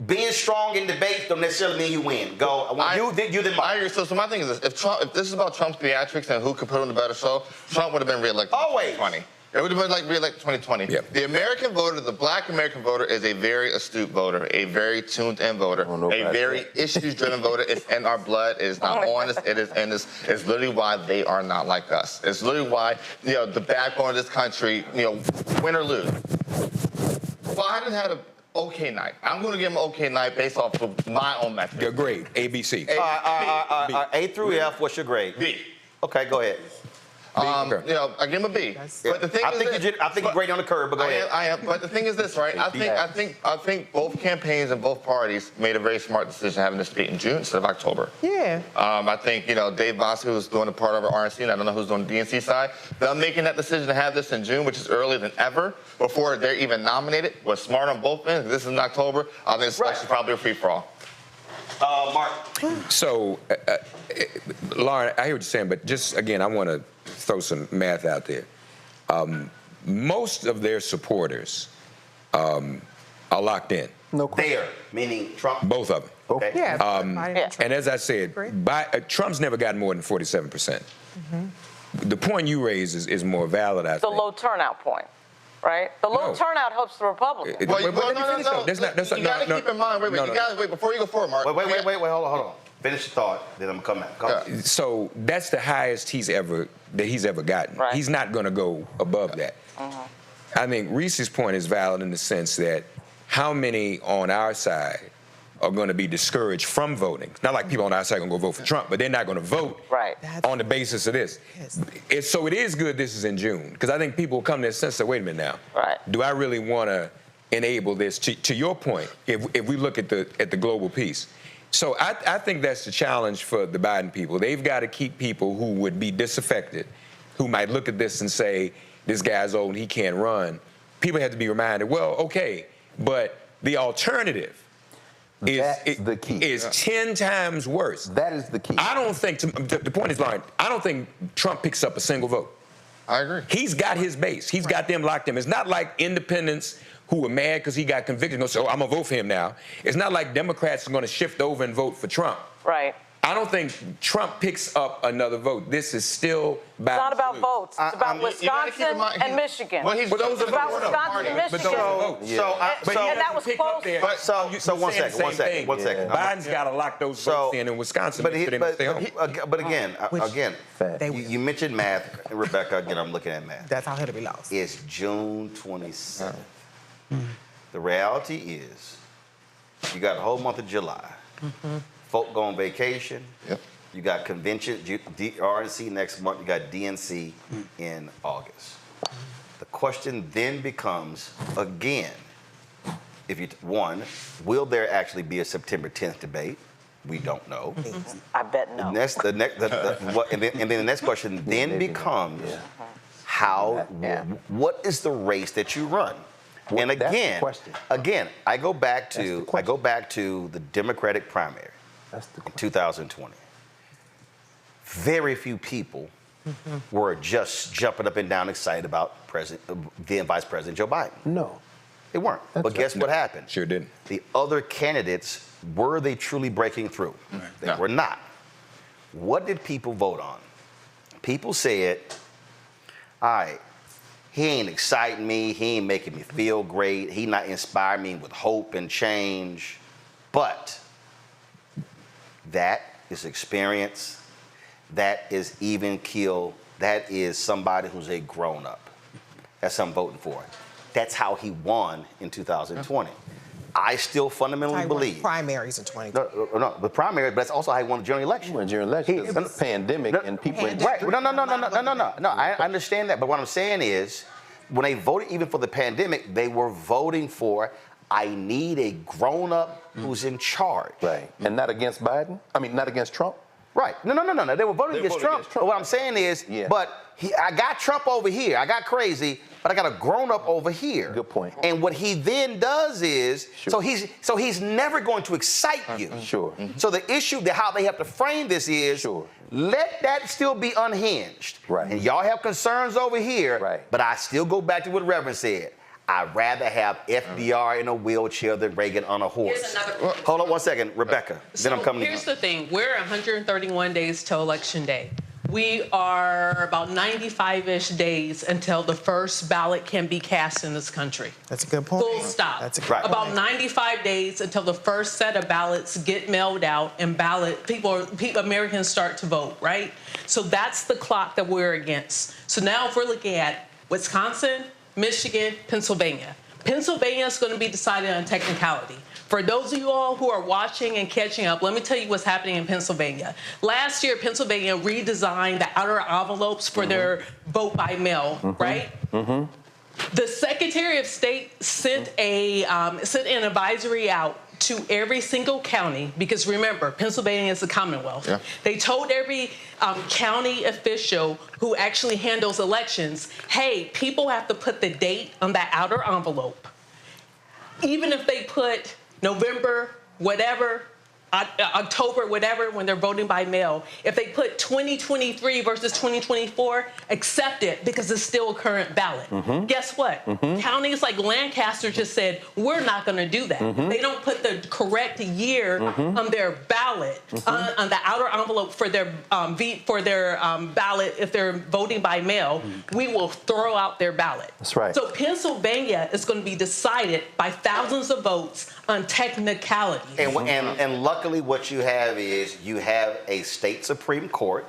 being strong in debates don't necessarily mean you win. Go. You then I agree. So my thing is this, if this is about Trump's theatrics and who could put on the better show, Trump would have been reelected in 2020. It would have been like re-elected 2020. Yep. The American voter, the black American voter, is a very astute voter, a very tuned-in voter, a very issues-driven voter. It's in our blood. It is not honest. It is in this. It's literally why they are not like us. It's literally why, the backbone of this country, win or lose. Biden had an okay night. I'm going to give him an okay night based off of my own metrics. Your grade, A, B, C. A through F, what's your grade? B. Okay, go ahead. I give him a B. But the thing I think you're great on the curve, but go ahead. I am. But the thing is this, right? I think both campaigns and both parties made a very smart decision having this debate in June instead of October. Yeah. I think Dave Bossie, who's doing a part of our RNC, and I don't know who's doing the DNC side, them making that decision to have this in June, which is earlier than ever, before they're even nominated, was smart on both ends. This is in October. I think it's actually probably a free for all. Mark. So, Lauren, I hear what you're saying, but just again, I want to throw some math out there. Most of their supporters are locked in. No question. There, meaning Trump. Both of them. Okay. Yeah. And as I said, Trump's never gotten more than 47%. The point you raise is more valid, I think. The low turnout point. Right? The low turnout helps the Republicans. You got to keep in mind, wait, before you go forward, Mark. Wait, hold on. Finish the thought, then I'm gonna come back. So that's the highest he's ever gotten. Right. He's not going to go above that. I think Reese's point is valid in the sense that how many on our side are going to be discouraged from voting? Not like people on our side are going to go vote for Trump, but they're not going to vote on the basis of this. So it is good this is in June, because I think people come to this sense that, wait a minute now, do I really want to enable this? To your point, if we look at the global piece. So I think that's the challenge for the Biden people. They've got to keep people who would be disaffected, who might look at this and say, this guy's old and he can't run. People have to be reminded, well, okay, but the alternative is 10 times worse. That is the key. I don't think, the point is, Lauren, I don't think Trump picks up a single vote. I agree. He's got his base. He's got them locked in. It's not like independents who were mad because he got convicted and go, so I'm going to vote for him now. It's not like Democrats are going to shift over and vote for Trump. Right. I don't think Trump picks up another vote. This is still It's not about votes. It's about Wisconsin and Michigan. Well, it's about Wisconsin and Michigan. And that was close. So one second. Biden's got to lock those votes in Wisconsin. But again, you mentioned math, Rebecca. Again, I'm looking at math. That's how Hillary lost. It's June 27th. The reality is, you got the whole month of July. Folk go on vacation. You got convention, RNC next month. You got DNC in August. The question then becomes, again, will there actually be a September 10th debate? We don't know. I bet no. And then the next question then becomes, what is the race that you run? And again, I go back to the Democratic primary in 2020. Very few people were just jumping up and down excited about then Vice President Joe Biden. No. They weren't. But guess what happened? Sure didn't. The other candidates, were they truly breaking through? They were not. What did people vote on? People said, all right, he ain't exciting me. He ain't making me feel great. He not inspiring me with hope and change. But that is experience. That is even keel. That is somebody who's a grown-up. That's who I'm voting for. That's how he won in 2020. I still fundamentally believe. Primaries in 2020. No, the primary, but that's also how he won the general election. He won the general election. It was a pandemic and people. Right. No. I understand that, but what I'm saying is, when they voted even for the pandemic, they were voting for, I need a grown-up who's in charge. Right. And not against Biden? I mean, not against Trump? Right. No. They were voting against Trump. But what I'm saying is, I got Trump over here. I got crazy, but I got a grown-up over here. Good point. And what he then does is, so he's never going to excite you. Sure. So the issue, how they have to frame this is, let that still be unhinged. Right. And y'all have concerns over here, but I still go back to what Reverend said. I'd rather have FDR in a wheelchair than Reagan on a horse. Hold on one second, Rebecca. Then I'm coming to you. Here's the thing. We're 131 days till Election Day. We are about 95-ish days until the first ballot can be cast in this country. That's a good point. Full stop. That's a good point. About 95 days until the first set of ballots get mailed out and Americans start to vote, right? So that's the clock that we're against. So now if we're looking at Wisconsin, Michigan, Pennsylvania. Pennsylvania is going to be decided on technicality. For those of you all who are watching and catching up, let me tell you what's happening in Pennsylvania. Last year, Pennsylvania redesigned the outer envelopes for their vote by mail, right? The Secretary of State sent an advisory out to every single county, because remember, Pennsylvania is a Commonwealth. They told every county official who actually handles elections, hey, people have to put the date on that outer envelope. Even if they put November, whatever, October, whatever, when they're voting by mail, if they put 2023 versus 2024, accept it because it's still a current ballot. Guess what? Counties like Lancaster just said, we're not going to do that. They don't put the correct year on their ballot, on the outer envelope for their ballot if they're voting by mail. We will throw out their ballot. That's right. So Pennsylvania is going to be decided by thousands of votes on technicality. And luckily, luckily, what you have is you have a state Supreme Court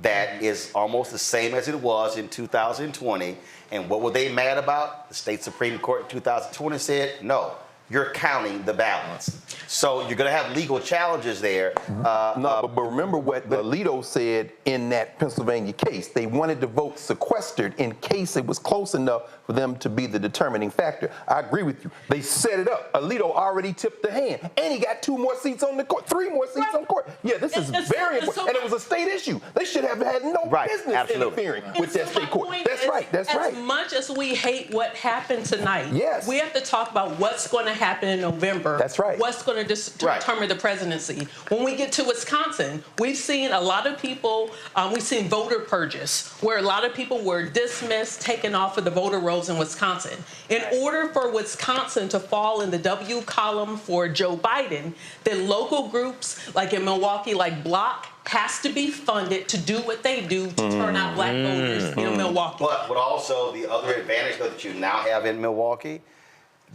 that is almost the same as it was in 2020. And what were they mad about? The state Supreme Court in 2020 said, no, you're counting the balance. So you're going to have legal challenges there. But remember what Alito said in that Pennsylvania case. They wanted the vote sequestered in case it was close enough for them to be the determining factor. I agree with you. They set it up. Alito already tipped the hand, and he got 2 more seats on the court, 3 more seats on the court. Yeah, this is very important, and it was a state issue. They should have had no business interfering with that state court. That's right. That's right. As much as we hate what happened tonight, yes, we have to talk about what's going to happen in November. That's right. What's going to determine the presidency. When we get to Wisconsin, we've seen a lot of people, we've seen voter purges, where a lot of people were dismissed, taken off of the voter rolls in Wisconsin. In order for Wisconsin to fall in the W column for Joe Biden, then local groups like in Milwaukee, like Block, has to be funded to do what they do to turn out black voters in Milwaukee. But also the other advantage that you now have in Milwaukee,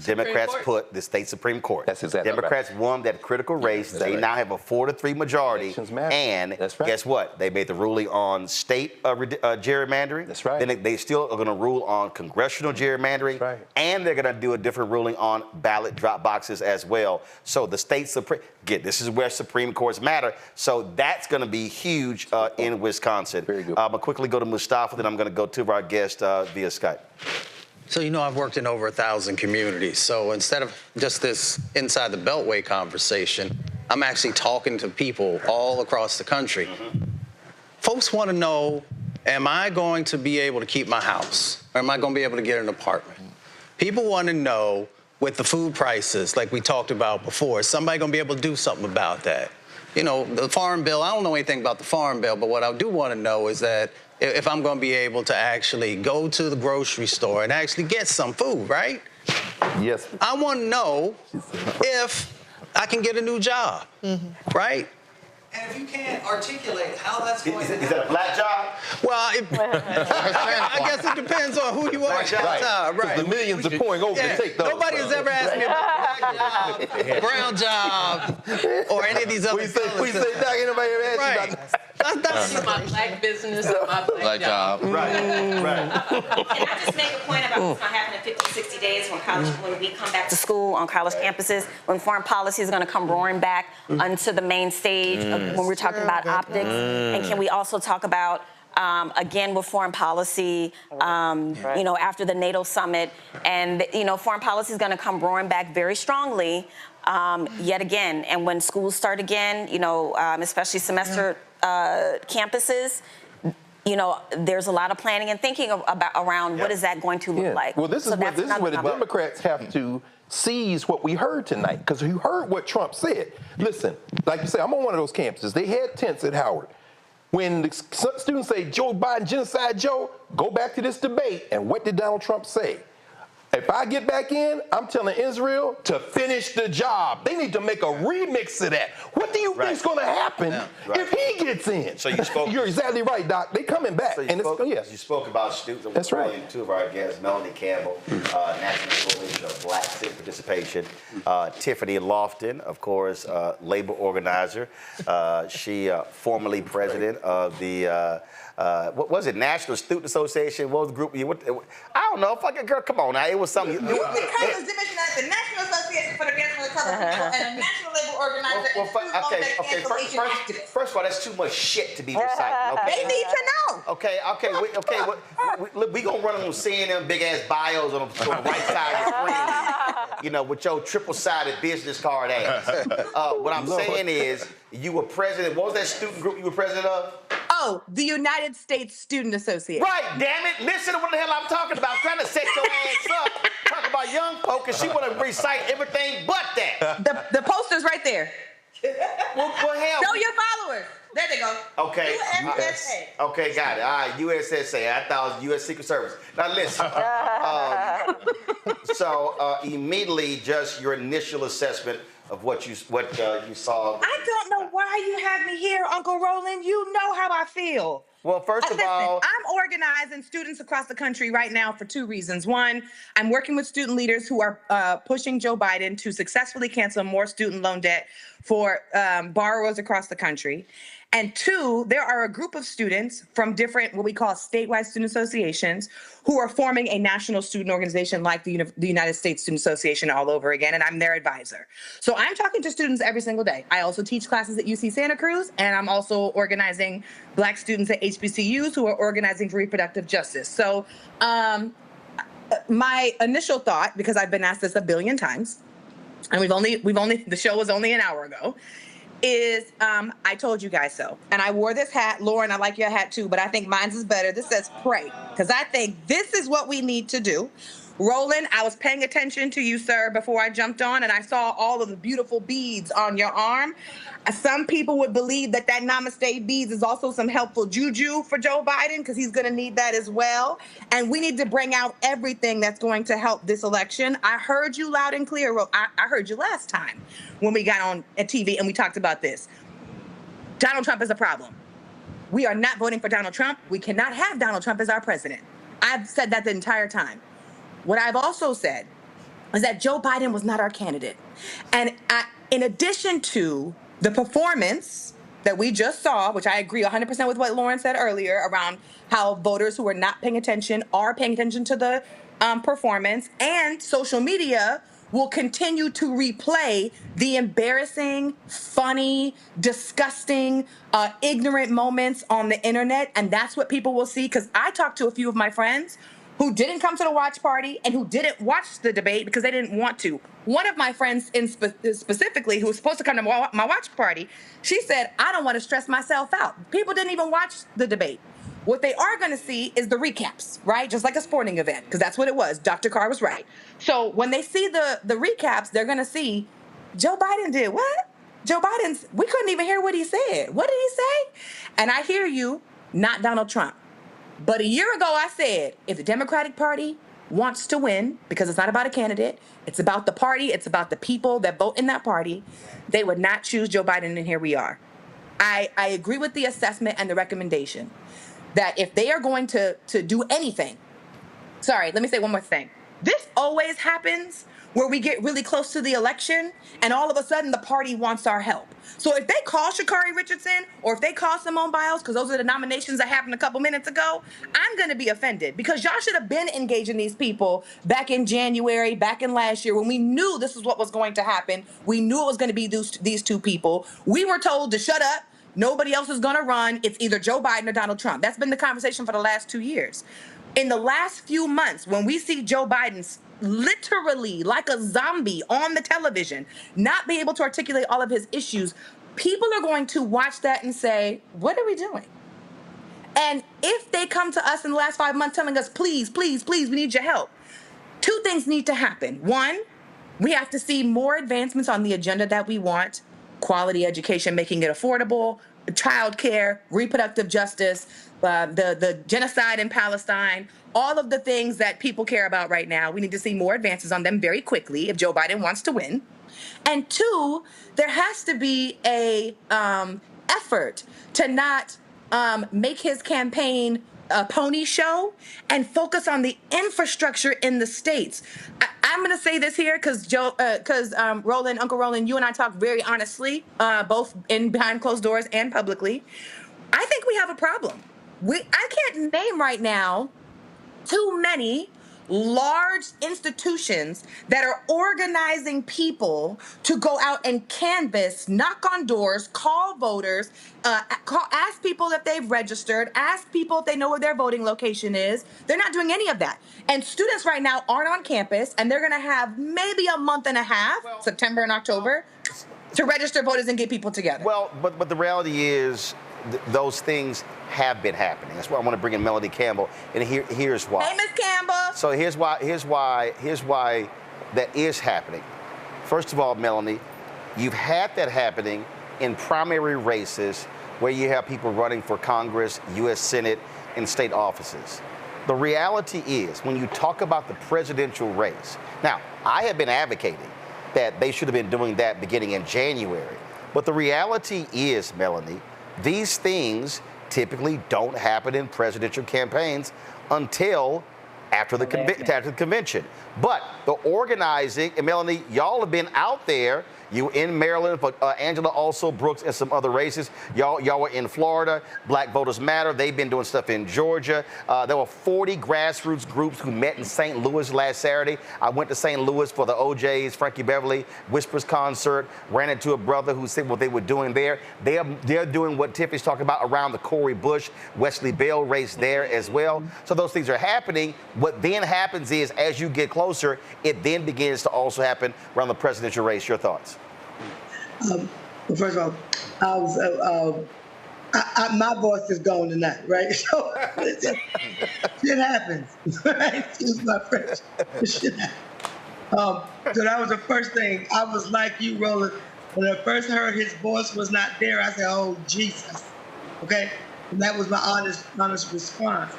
Democrats put the state Supreme Court. That's exactly Democrats won that critical race. They now have a 4-3 majority. And guess what? They made the ruling on state gerrymandering. That's right. Then they still are going to rule on congressional gerrymandering. Right. And they're going to do a different ruling on ballot drop boxes as well. So the state Supreme, this is where Supreme Courts matter. So that's going to be huge in Wisconsin. Very good. I'm going to quickly go to Mustafa, then I'm going to go to our guest via Skype. So, you know, I've worked in over 1,000 communities. So instead of just this inside the Beltway conversation, I'm actually talking to people all across the country. Folks want to know, am I going to be able to keep my house? Or am I going to be able to get an apartment? People want to know, with the food prices, like we talked about before, is somebody going to be able to do something about that? You know, the Farm Bill, I don't know anything about the Farm Bill, but what I do want to know is that if I'm going to be able to actually go to the grocery store and actually get some food, right? Yes. I want to know if I can get a new job, right? And if you can't articulate how that's going to happen. Is that a black job? Well, I guess it depends on who you are at that time, right? The millions are pouring over to take those. Nobody has ever asked me about a black job, brown job, or any of these other things. We say, Doc, anybody ever asked you about That's my black business and my black job. Right. Can I just make a point about what's going to happen in 50, 60 days when we come back to school on college campuses, when foreign policy is going to come roaring back onto the main stage when we're talking about optics? And can we also talk about, again, with foreign policy, you know, after the NATO summit, and, you know, foreign policy is going to come roaring back very strongly yet again. And when schools start again, you know, especially semester campuses, you know, there's a lot of planning and thinking around what is that going to look like. Well, this is where the Democrats have to seize what we heard tonight, because you heard what Trump said. Listen, like you say, I'm on one of those campuses. They had tents at Howard. When the students say Joe Biden, Genocide Joe, go back to this debate, and what did Donald Trump say? If I get back in, I'm telling Israel to finish the job. They need to make a remix of that. What do you think's going to happen if he gets in? So you spoke. You're exactly right, Doc. They coming back. So you spoke about students. That's right. Two of our guests, Melanie Campbell, National Coalition of Black Civic Participation, Tiffany Lofton, of course, labor organizer. She formerly president of the. What was it? National Student Association? What was the group? I don't know. Fucking girl, come on now. It was something. Because it's division of the National Association for the Advancement of Colored People and the National Labor Organizer. First of all, that's too much shit to be reciting. Okay? They need to know. Okay. We gonna run on CNN big ass bios on the right side of the screen. You know, with your triple-sided business card ass. What I'm saying is, you were president. What was that student group you were president of? Oh, the United States Student Association. Right, damn it. Listen to what the hell I'm talking about. I'm trying to set your ass up. Talk about young folk, and she want to recite everything but that. The poster's right there. Well, hell. Show your followers. There they go. Okay. USSA. Okay, got it. All right, USSA. I thought it was U.S. Secret Service. Now listen. So immediately, just your initial assessment of what you saw. I don't know why you have me here, Uncle Roland. You know how I feel. Well, first of all, I'm organizing students across the country right now for two reasons. One, I'm working with student leaders who are pushing Joe Biden to successfully cancel more student loan debt for borrowers across the country. And two, there are a group of students from different, what we call statewide student associations, who are forming a national student organization like the United States Student Association all over again, and I'm their advisor. So I'm talking to students every single day. I also teach classes at UC Santa Cruz, and I'm also organizing Black students at HBCUs who are organizing for reproductive justice. So my initial thought, because I've been asked this a billion times, and the show was only an hour ago, is I told you guys so. And I wore this hat. Lauren, I like your hat too, but I think mine's is better. This says pray, because I think this is what we need to do. Roland, I was paying attention to you, sir, before I jumped on, and I saw all of the beautiful beads on your arm. Some people would believe that namaste beads is also some helpful juju for Joe Biden, because he's going to need that as well. And we need to bring out everything that's going to help this election. I heard you loud and clear. I heard you last time when we got on TV and we talked about this. Donald Trump is a problem. We are not voting for Donald Trump. We cannot have Donald Trump as our president. I've said that the entire time. What I've also said is that Joe Biden was not our candidate. And in addition to the performance that we just saw, which I agree 100% with what Lauren said earlier around how voters who are not paying attention are paying attention to the performance, and social media will continue to replay the embarrassing, funny, disgusting, ignorant moments on the internet. And that's what people will see, because I talked to a few of my friends who didn't come to the watch party and who didn't watch the debate because they didn't want to. One of my friends specifically, who was supposed to come to my watch party, she said, I don't want to stress myself out. People didn't even watch the debate. What they are going to see is the recaps, right? Just like a sporting event, because that's what it was. Dr. Carr was right. So when they see the recaps, they're going to see Joe Biden did what? Joe Biden's, we couldn't even hear what he said. What did he say? And I hear you, not Donald Trump. But a year ago, I said, if the Democratic Party wants to win, because it's not about a candidate, it's about the party, it's about the people that vote in that party, they would not choose Joe Biden, and here we are. I agree with the assessment and the recommendation that if they are going to do anything, sorry, let me say one more thing. This always happens where we get really close to the election and all of a sudden the party wants our help. So if they call Sha'Carri Richardson or if they call Simone Biles, because those are the nominations that happened a couple minutes ago, I'm going to be offended, because y'all should have been engaging these people back in January, back in last year, when we knew this is what was going to happen. We knew it was going to be these two people. We were told to shut up. Nobody else is going to run. It's either Joe Biden or Donald Trump. That's been the conversation for the last 2 years. In the last few months, when we see Joe Biden literally like a zombie on the television, not be able to articulate all of his issues, people are going to watch that and say, what are we doing? And if they come to us in the last 5 months telling us, please, please, please, we need your help, two things need to happen. One, we have to see more advancements on the agenda that we want: quality education, making it affordable, child care, reproductive justice, the genocide in Palestine, all of the things that people care about right now. We need to see more advances on them very quickly if Joe Biden wants to win. And two, there has to be a effort to not make his campaign a pony show and focus on the infrastructure in the states. I'm going to say this here because Roland, Uncle Roland, you and I talk very honestly, both behind closed doors and publicly. I think we have a problem. I can't name right now too many large institutions that are organizing people to go out and canvass, knock on doors, call voters, ask people if they've registered, ask people if they know where their voting location is. They're not doing any of that. And students right now aren't on campus, and they're going to have maybe a month and a half, September and October, to register voters and get people together. Well, but the reality is those things have been happening. That's why I want to bring in Melody Campbell, and here's why. Hey, Miss Campbell. So here's why that is happening. First of all, Melanie, you've had that happening in primary races where you have people running for Congress, U.S. Senate, and state offices. The reality is, when you talk about the presidential race, now, I have been advocating that they should have been doing that beginning in January. But the reality is, Melanie, these things typically don't happen in presidential campaigns until after the convention. But the organizing, and Melanie, y'all have been out there. You in Maryland, but Angela also, Brooks, and some other races. Y'all were in Florida. Black Voters Matter. They've been doing stuff in Georgia. There were 40 grassroots groups who met in St. Louis last Saturday. I went to St. Louis for the OJ's, Frankie Beverly, Whispers concert. Ran into a brother who said what they were doing there. They're doing what Tiffany's talking about around the Cori Bush, Wesley Bell race there as well. So those things are happening. What then happens is, as you get closer, it then begins to also happen around the presidential race. Your thoughts? Well, first of all, my voice is gone tonight, right? So shit happens, right? Excuse my French. Shit happens. So that was the first thing. I was like you, Roland. When I first heard his voice was not there, I said, "Oh Jesus," okay, and that was my honest response.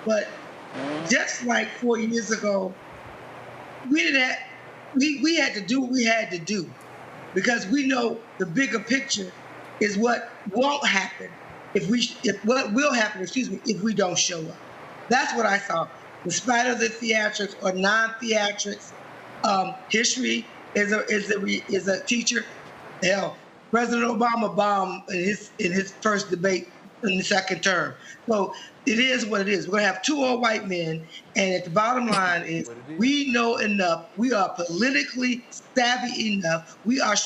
But just like 4 years ago, we had to do what we had to do. Because we know the bigger picture is what won't happen what will happen, if we don't show up. That's what I saw. In spite of the theatrics or non-theatrics, history is a teacher. Hell, President Obama bombed in his first debate in the second term. So it is what it is. We're gonna have two old white men, and at the bottom line is we know enough. We are politically savvy enough. We are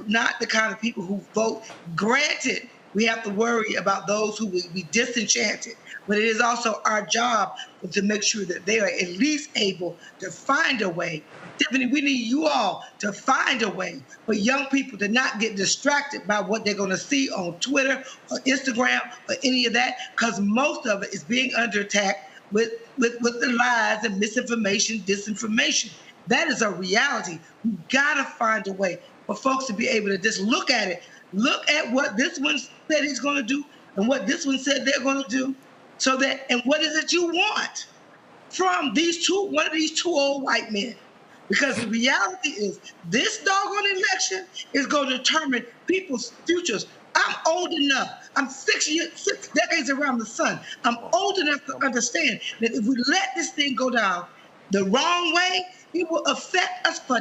not the kind of people who vote. Granted, we have to worry about those who will be disenchanted, but it is also our job to make sure that they are at least able to find a way. Tiffany, we need you all to find a way for young people to not get distracted by what they're going to see on Twitter or Instagram or any of that, because most of it is being under attack with the lies and misinformation, disinformation. That is a reality. We've got to find a way for folks to be able to just look at it, look at what this one said he's going to do and what this one said they're going to do, and what is it you want from one of these two old white men? Because the reality is, this doggone election is going to determine people's futures. I'm old enough. I'm 6 decades around the sun. I'm old enough to understand that if we let this thing go down the wrong way, it will affect us for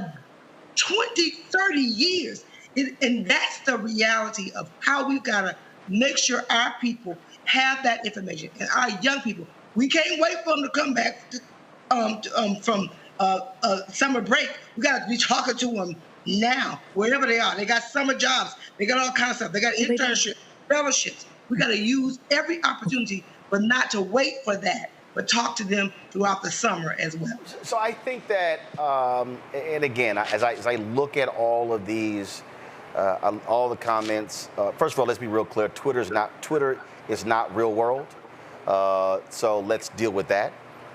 20, 30 years. And that's the reality of how we've got to make sure our people have that information. And our young people, we can't wait for them to come back from summer break. We got to be talking to them now, wherever they are. They got summer jobs. They got all kinds of stuff. They got internships, fellowships. We got to use every opportunity, but not to wait for that, but talk to them throughout the summer as well. So I think that, and again, as I look at all of these, all the comments, first of all, let's be real clear. Twitter is not real world. So let's deal with that.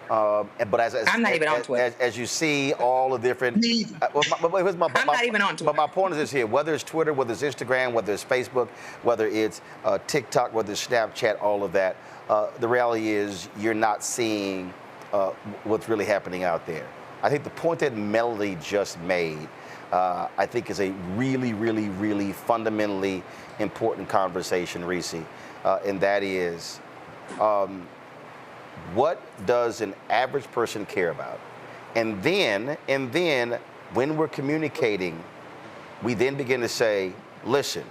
But I'm not even on Twitter. As you see, all the different. I'm not even on Twitter. But my point is this here: whether it's Twitter, whether it's Instagram, whether it's Facebook, whether it's TikTok, whether it's Snapchat, all of that. The reality is you're not seeing what's really happening out there. I think the point that Melody just made, I think, is a really, really, really fundamentally important conversation, Reese, and that is. What does an average person care about? And then when we're communicating, we then begin to say, listen,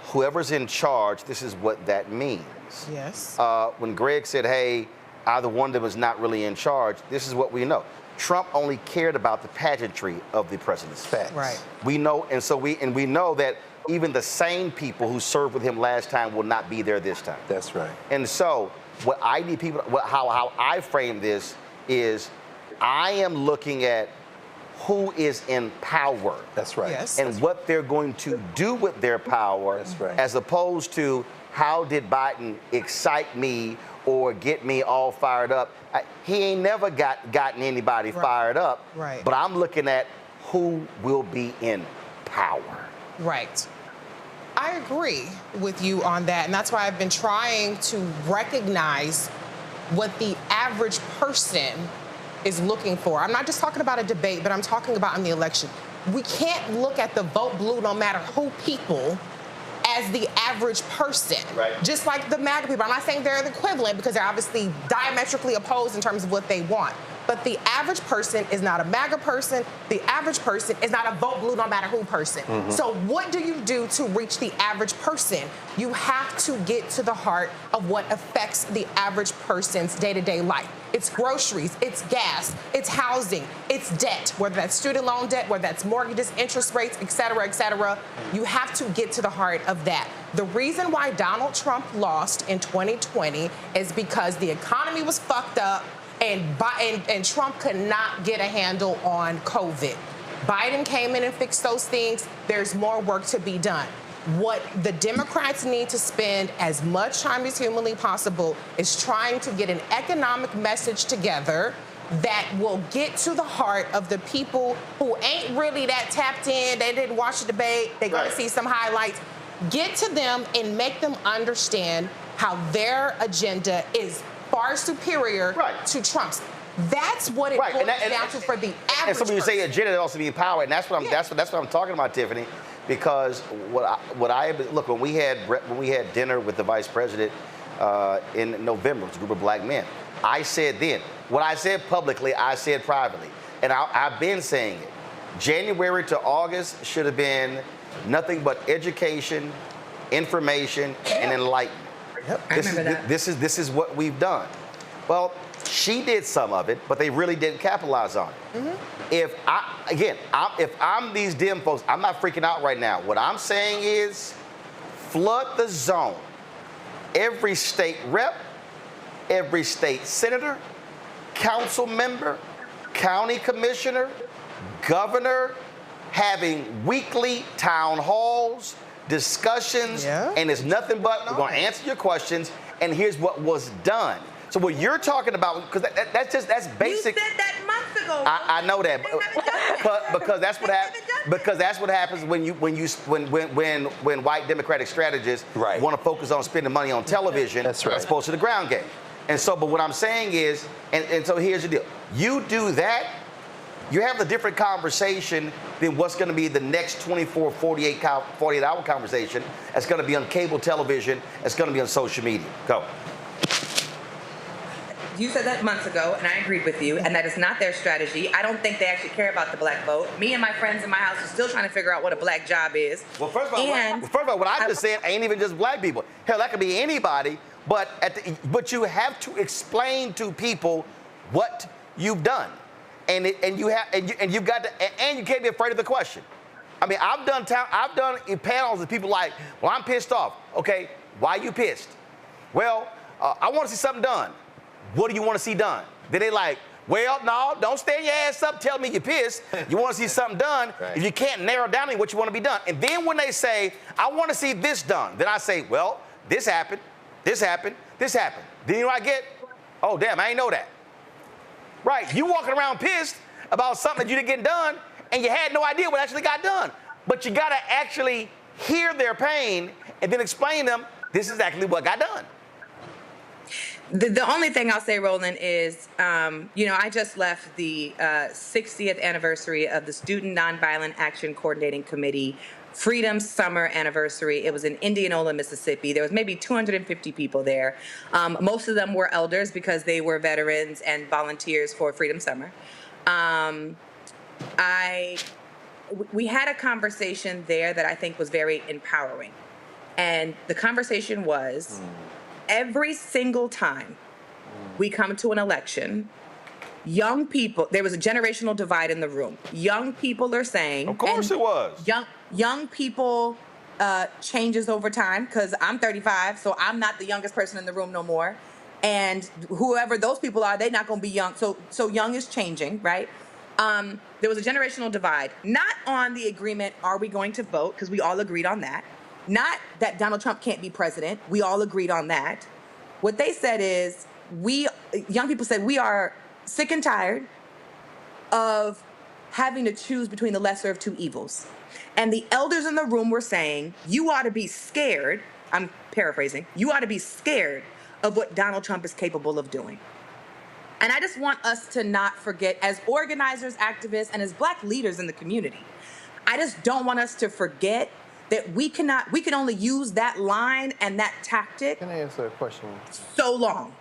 whoever's in charge, this is what that means. Yes. When Greg said, hey, either one of them is not really in charge, this is what we know. Trump only cared about the pageantry of the president's facts. Right. We know, and we know that even the same people who served with him last time will not be there this time. That's right. And so what I need people, how I frame this is I am looking at who is in power. That's right. Yes. And what they're going to do with their power. That's right. As opposed to how did Biden excite me or get me all fired up. He ain't never gotten anybody fired up. Right. But I'm looking at who will be in power. Right. I agree with you on that, and that's why I've been trying to recognize what the average person is looking for. I'm not just talking about a debate, but I'm talking about in the election. We can't look at the vote blue no matter who people as the average person. Right. Just like the MAGA people. I'm not saying they're the equivalent because they're obviously diametrically opposed in terms of what they want. But the average person is not a MAGA person. The average person is not a vote blue no matter who person. So what do you do to reach the average person? You have to get to the heart of what affects the average person's day-to-day life. It's groceries, it's gas, it's housing, it's debt, whether that's student loan debt, whether that's mortgages, interest rates, et cetera, et cetera. You have to get to the heart of that. The reason why Donald Trump lost in 2020 is because the economy was fucked up and Trump could not get a handle on COVID. Biden came in and fixed those things. There's more work to be done. What the Democrats need to spend as much time as humanly possible is trying to get an economic message together that will get to the heart of the people who ain't really that tapped in. They didn't watch the debate. They're going to see some highlights. Get to them and make them understand how their agenda is far superior to Trump's. That's what it boils down to for the average And so when you say agenda, it also be power, and that's what I'm talking about, Tiffany. Because look, when we had dinner with the vice president in November, it's a group of black men, I said then, what I said publicly, I said privately, and I've been saying it. January to August should have been nothing but education, information, and enlightenment. This is what we've done. Well, she did some of it, but they really didn't capitalize on it. If I'm these dim folks, I'm not freaking out right now. What I'm saying is flood the zone. Every state rep, every state senator, council member, county commissioner, governor, having weekly town halls, discussions, and it's nothing but we're going to answer your questions, and here's what was done. So what you're talking about, because that's basic. You said that months ago. I know that, because that's what happens. Because that's what happens when white Democratic strategists want to focus on spending money on television as opposed to the ground game. And so, but what I'm saying is, and so here's the deal: you do that, you have a different conversation than what's going to be the next 24, 48-hour conversation. That's going to be on cable television. That's going to be on social media. Go. You said that months ago, and I agreed with you, and that is not their strategy. I don't think they actually care about the black vote. Me and my friends in my house are still trying to figure out what a black job is. Well, first of all, what I just said ain't even just black people. Hell, that could be anybody. But you have to explain to people what you've done, and you can't be afraid of the question. I mean, I've done panels with people like, well, I'm pissed off. Okay, why are you pissed? Well, I want to see something done. What do you want to see done? Then they like, well, no, don't stand your ass up, tell me you're pissed. You want to see something done. If you can't narrow down what you want to be done. And then when they say, I want to see this done, then I say, well, this happened, this happened, this happened. Then you know what I get? Oh, damn, I ain't know that. Right, you walking around pissed about something that you didn't get done, and you had no idea what actually got done. But you got to actually hear their pain and then explain to them, this is actually what got done. The only thing I'll say, Roland, is, I just left the 60th anniversary of the Student Nonviolent Action Coordinating Committee Freedom Summer Anniversary. It was in Indianola, Mississippi. There was maybe 250 people there. Most of them were elders because they were veterans and volunteers for Freedom Summer. We had a conversation there that I think was very empowering. And the conversation was, every single time we come to an election, young people, there was a generational divide in the room. Young people are saying, of course it was. Young people changes over time, because I'm 35, so I'm not the youngest person in the room no more. And whoever those people are, they're not going to be young. So young is changing, right? There was a generational divide, not on the agreement, are we going to vote? Because we all agreed on that. Not that Donald Trump can't be president. We all agreed on that. What they said is, young people said, we are sick and tired of having to choose between the lesser of two evils. And the elders in the room were saying, you ought to be scared, I'm paraphrasing, you ought to be scared of what Donald Trump is capable of doing. And I just want us to not forget, as organizers, activists, and as Black leaders in the community, I just don't want us to forget that we can only use that line and that tactic. Can I answer a question? So long.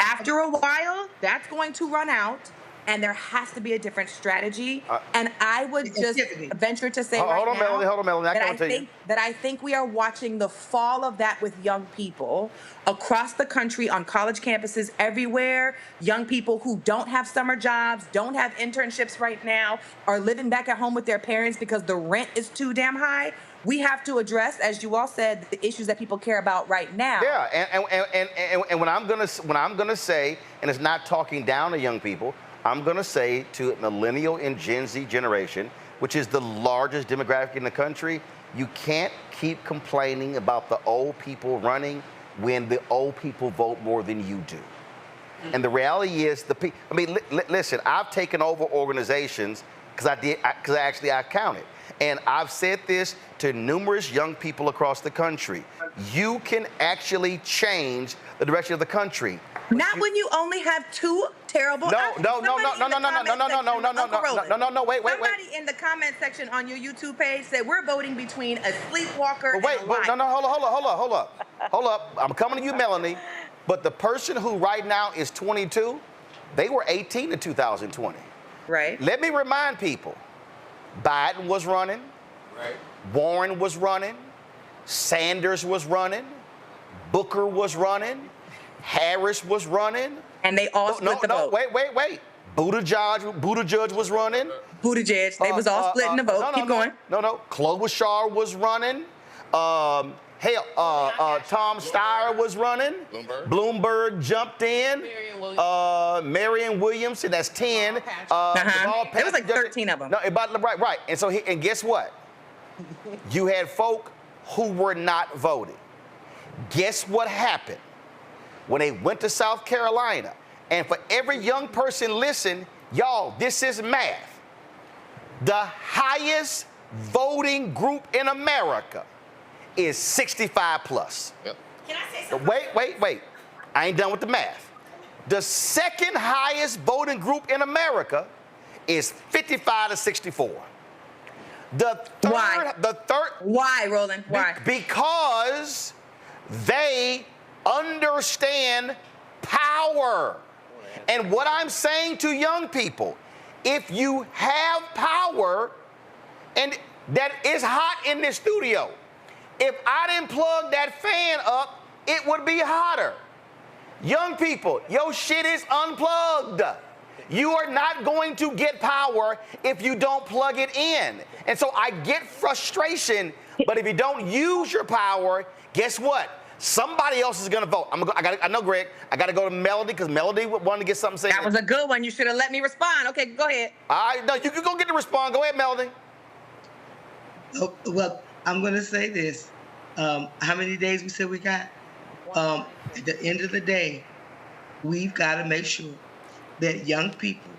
After a while, that's going to run out, and there has to be a different strategy. And I would just venture to say hold on, Melanie. That I think we are watching the fall of that with young people across the country, on college campuses everywhere. Young people who don't have summer jobs, don't have internships right now, are living back at home with their parents because the rent is too damn high. We have to address, as you all said, the issues that people care about right now. Yeah, and what I'm gonna say, and it's not talking down to young people, I'm gonna say to millennial and Gen Z generation, which is the largest demographic in the country, you can't keep complaining about the old people running when the old people vote more than you do. And the reality is, listen, I've taken over organizations because I counted. And I've said this to numerous young people across the country. You can actually change the direction of the country. Not when you only have two terrible. No, wait. Somebody in the comment section on your YouTube page said we're voting between a sleepwalker and a liar. Hold up. I'm coming to you, Melanie. But the person who right now is 22, they were 18 in 2020. Right. Let me remind people, Biden was running. Right. Warren was running. Sanders was running. Booker was running. Harris was running. And they all split the vote. Wait. Buttigieg was running. Buttigieg, they was all splitting the vote. Keep going. No. Klobuchar was running. Tom Steyer was running. Bloomberg jumped in. Marianne Williamson, that's 10. There was like 13 of them. No, right. And so, and guess what? You had folk who were not voting. Guess what happened? When they went to South Carolina, and for every young person listen, y'all, this is math. The highest voting group in America is 65 plus. Yep. Can I say something? Wait. I ain't done with the math. The second highest voting group in America is 55 to 64. Why, Roland? Why? Because they understand power. And what I'm saying to young people, if you have power, and that is hot in this studio, if I didn't plug that fan up, it would be hotter. Young people, your shit is unplugged. You are not going to get power if you don't plug it in. And so I get frustration, but if you don't use your power, guess what? Somebody else is going to vote. I know, Greg. I got to go to Melody because Melody wanted to get something said. That was a good one. You should have let me respond. Okay, go ahead. No, you can go get to respond. Go ahead, Melody. Oh, well, I'm going to say this. How many days we said we got? At the end of the day, we've got to make sure that young people,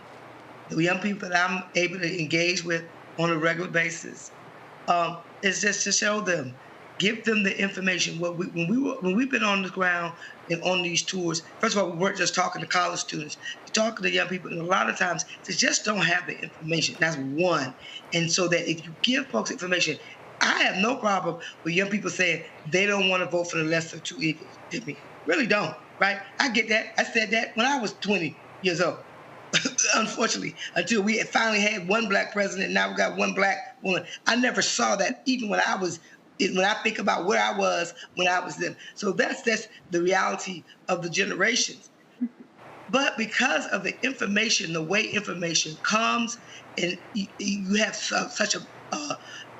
the young people that I'm able to engage with on a regular basis, is just to show them, give them the information. When we've been on the ground and on these tours, first of all, we weren't just talking to college students, we're talking to young people, and a lot of times they just don't have the information. That's one. And so that if you give folks information, I have no problem with young people saying they don't want to vote for the lesser of two evils. They really don't, right? I get that. I said that when I was 20 years old. Unfortunately, until we finally had one black president, now we got one black woman. I never saw that even when I think about where I was when I was them. So that's the reality of the generations. But because of the information, the way information comes, and you have such a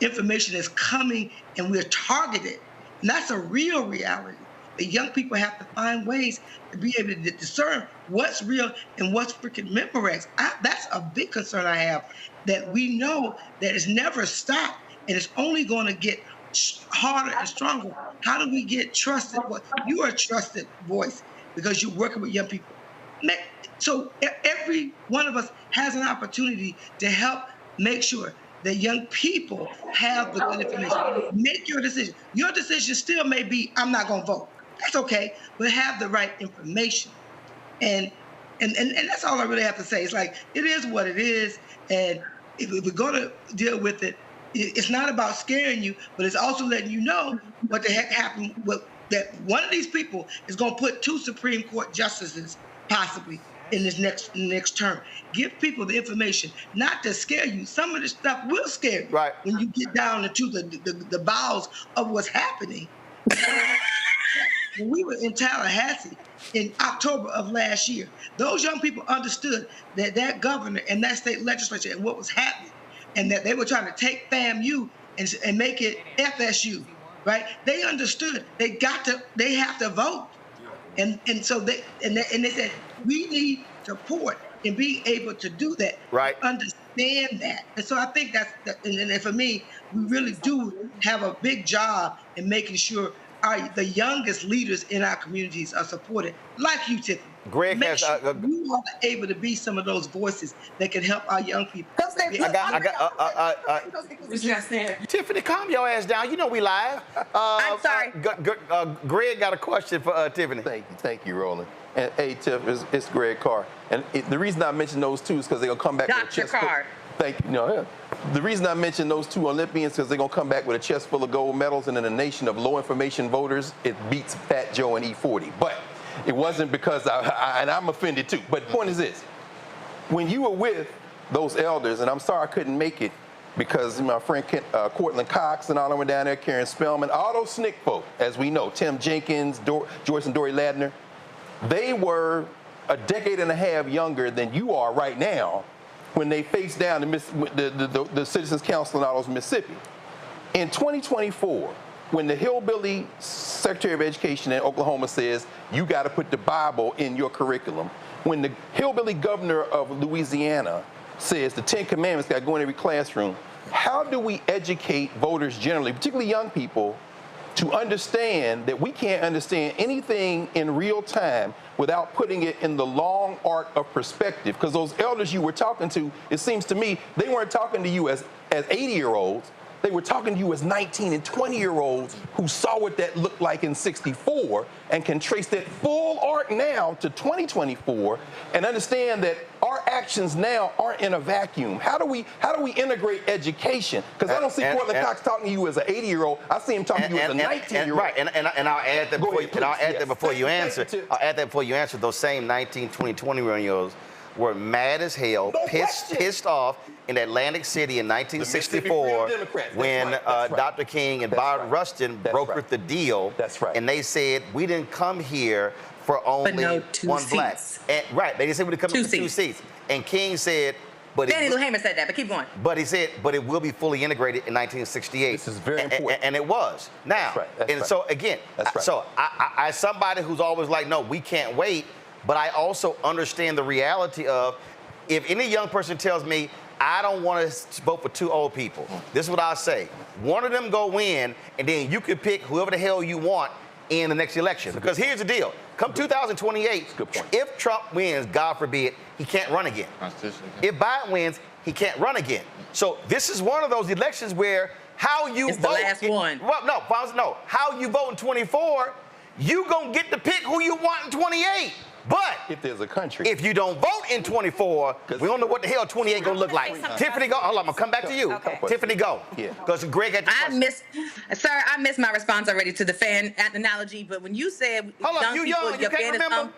information that's coming and we're targeted, and that's a real reality. The young people have to find ways to be able to discern what's real and what's freaking Memorex. That's a big concern I have, that we know that it's never stopped and it's only going to get harder and stronger. How do we get trusted? You are a trusted voice because you're working with young people. So every one of us has an opportunity to help make sure that young people have the good information. Make your decision. Your decision still may be, I'm not going to vote. That's okay, but have the right information. And that's all I really have to say. It's like, it is what it is. And if we're going to deal with it, it's not about scaring you, but it's also letting you know what the heck happened. That one of these people is going to put 2 Supreme Court justices possibly in this next term. Give people the information, not to scare you. Some of this stuff will scare you when you get down into the bowels of what's happening. When we were in Tallahassee in October of last year, those young people understood that governor and that state legislature and what was happening, and that they were trying to take FAMU and make it FSU, right? They understood they have to vote. And so they said, we need support in being able to do that, understand that. And so I think and for me, we really do have a big job in making sure the youngest leaders in our communities are supported, like you, Tiffany. Greg Make sure you are able to be some of those voices that can help our young people. Tiffany, calm your ass down. You know we live. I'm sorry. Greg got a question for Tiffany. Thank you, Roland. And hey, Tiff, it's Greg Carr. And the reason I mentioned those two is because they're gonna come back with a chest. Carr. Thank you. No, the reason I mentioned those 2 Olympians because they're gonna come back with a chest full of gold medals, and in a nation of low information voters, it beats Fat Joe and E40. But it wasn't because and I'm offended too. But the point is this: when you were with those elders, and I'm sorry I couldn't make it because my friend Cortland Cox and all of them were down there, Karen Spellman, all those SNCC folk, as we know, Tim Jenkins, Joyce and Dory Ladner, they were a decade and a half younger than you are right now when they faced down the Citizens Council in all those Mississippi. In 2024, when the hillbilly Secretary of Education in Oklahoma says you got to put the Bible in your curriculum, when the hillbilly governor of Louisiana says the 10 Commandments got to go in every classroom, how do we educate voters generally, particularly young people, to understand that we can't understand anything in real time without putting it in the long arc of perspective? Because those elders you were talking to, it seems to me, they weren't talking to you as 80-year-olds. They were talking to you as 19 and 20-year-olds who saw what that looked like in '64 and can trace that full arc now to 2024 and understand that our actions now aren't in a vacuum. How do we integrate education? Because I don't see Cortland Cox talking to you as an 80-year-old. I see him talking to you as a 19-year-old. Right, and I'll add that before you answer. I'll add that before you answer. Those same 19, 20, 20-year-olds were mad as hell, pissed off in Atlantic City in 1964 when Dr. King and Bob Rustin brokered the deal. That's right. And they said, we didn't come here for only one black. And, they didn't say we didn't come here for 2 seats. And King said, Danny Lehman said that, but keep going. But he said, but it will be fully integrated in 1968. This is very important. And it was. Now, so again, so I somebody who's always like, no, we can't wait, but I also understand the reality of if any young person tells me, I don't want to vote for 2 old people, this is what I'll say. One of them go in, and then you can pick whoever the hell you want in the next election. Because here's the deal. Come 2028, if Trump wins, God forbid, he can't run again. If Biden wins, he can't run again. So this is one of those elections where how you vote. It's the last one. Well, no, how you vote in 24, you gonna get to pick who you want in 28. But if there's a country, if you don't vote in 24, we don't know what the hell 28 gonna look like. Tiffany, go. Hold on, I'm gonna come back to you. Okay. Tiffany, go. Yeah. Because Greg had I missed my response already to the fan analogy. But when you said hold on, you young, you can't remember.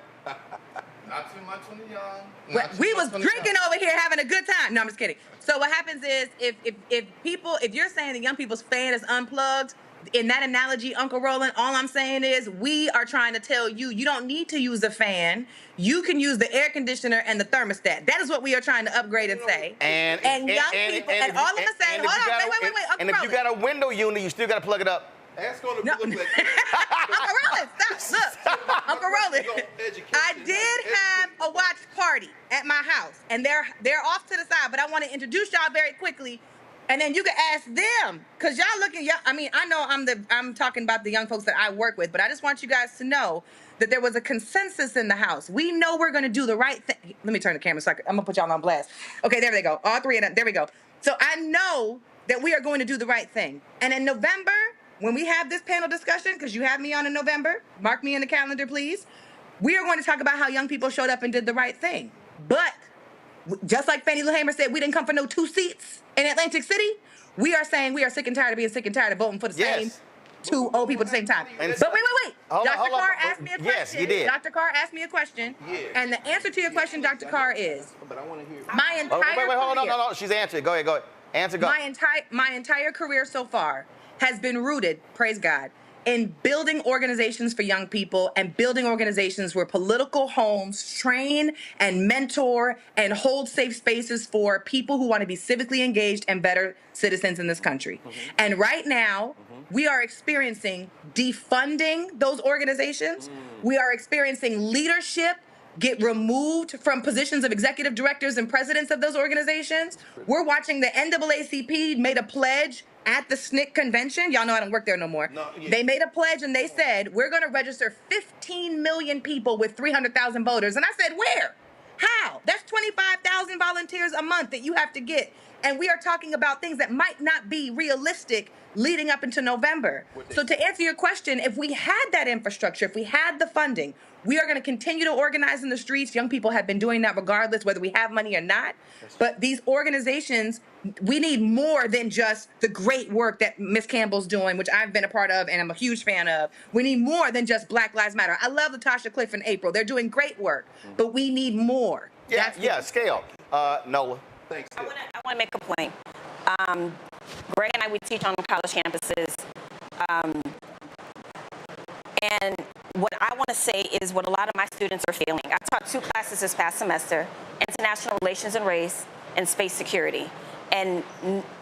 Not too much when you're young. We was drinking over here having a good time. No, I'm just kidding. So what happens is if you're saying the young people's fan is unplugged, in that analogy, Uncle Roland, all I'm saying is we are trying to tell you, you don't need to use a fan. You can use the air conditioner and the thermostat. That is what we are trying to upgrade and say. And young people, and all I'm saying, hold on, wait, Uncle and if you got a window unit, you still got to plug it up. Ask on the Uncle Roland, stop. Look, Uncle Roland, I did have a watch party at my house, and they're off to the side, but I want to introduce y'all very quickly. And then you can ask them, because y'all looking, I mean, I know I'm talking about the young folks that I work with, but I just want you guys to know that there was a consensus in the House. We know we're going to do the right thing. Let me turn the camera so I'm going to put y'all on blast. Okay, there they go. All three of them. There we go. So I know that we are going to do the right thing. And in November, when we have this panel discussion, because you have me on in November, mark me in the calendar, please. We are going to talk about how young people showed up and did the right thing. But just like Fannie Lou Hamer said, we didn't come for no 2 seats in Atlantic City. We are saying we are sick and tired of being sick and tired of voting for the same 2 old people at the same time. But wait. Dr. Carr asked me a question. Yes, you did. Dr. Carr asked me a question. Yeah. And the answer to your question, Dr. Carr, is my entire career. Wait, hold on. No. She's answering. Go ahead. Answer, go. My entire career so far has been rooted, praise God, in building organizations for young people and building organizations where political homes train and mentor and hold safe spaces for people who want to be civically engaged and better citizens in this country. And right now, we are experiencing defunding those organizations. We are experiencing leadership get removed from positions of executive directors and presidents of those organizations. We're watching the NAACP made a pledge at the SNCC convention. Y'all know I don't work there no more. They made a pledge and they said, we're going to register 15 million people with 300,000 voters. And I said, where? How? That's 25,000 volunteers a month that you have to get. And we are talking about things that might not be realistic leading up into November. So to answer your question, if we had that infrastructure, if we had the funding, we are going to continue to organize in the streets. Young people have been doing that regardless whether we have money or not. But these organizations, we need more than just the great work that Ms. Campbell's doing, which I've been a part of and I'm a huge fan of. We need more than just Black Lives Matter. I love Latasha Cliff and April. They're doing great work, but we need more. Scale. Nola. Thanks. I want to make a point. Greg and I, we teach on college campuses. And what I want to say is what a lot of my students are failing. I taught 2 classes this past semester, International Relations and Race and Space Security. And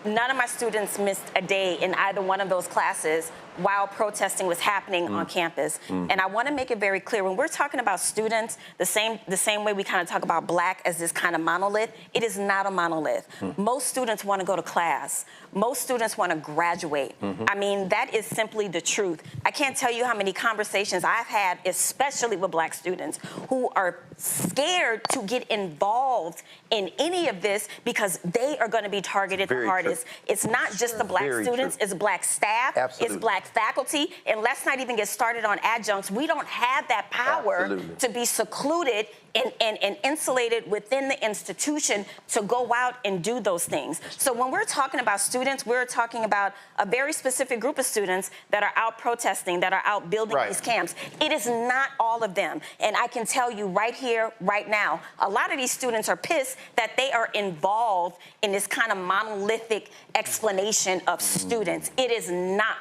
none of my students missed a day in either one of those classes while protesting was happening on campus. And I want to make it very clear, when we're talking about students, the same way we kind of talk about Black as this kind of monolith, it is not a monolith. Most students want to go to class. Most students want to graduate. I mean, that is simply the truth. I can't tell you how many conversations I've had, especially with Black students, who are scared to get involved in any of this because they are going to be targeted the hardest. It's not just the Black students, it's Black staff, it's Black faculty, and let's not even get started on adjuncts. We don't have that power to be secluded and insulated within the institution to go out and do those things. So when we're talking about students, we're talking about a very specific group of students that are out protesting, that are out building these camps. It is not all of them. And I can tell you right here, right now, a lot of these students are pissed that they are involved in this kind of monolithic explanation of students. It is not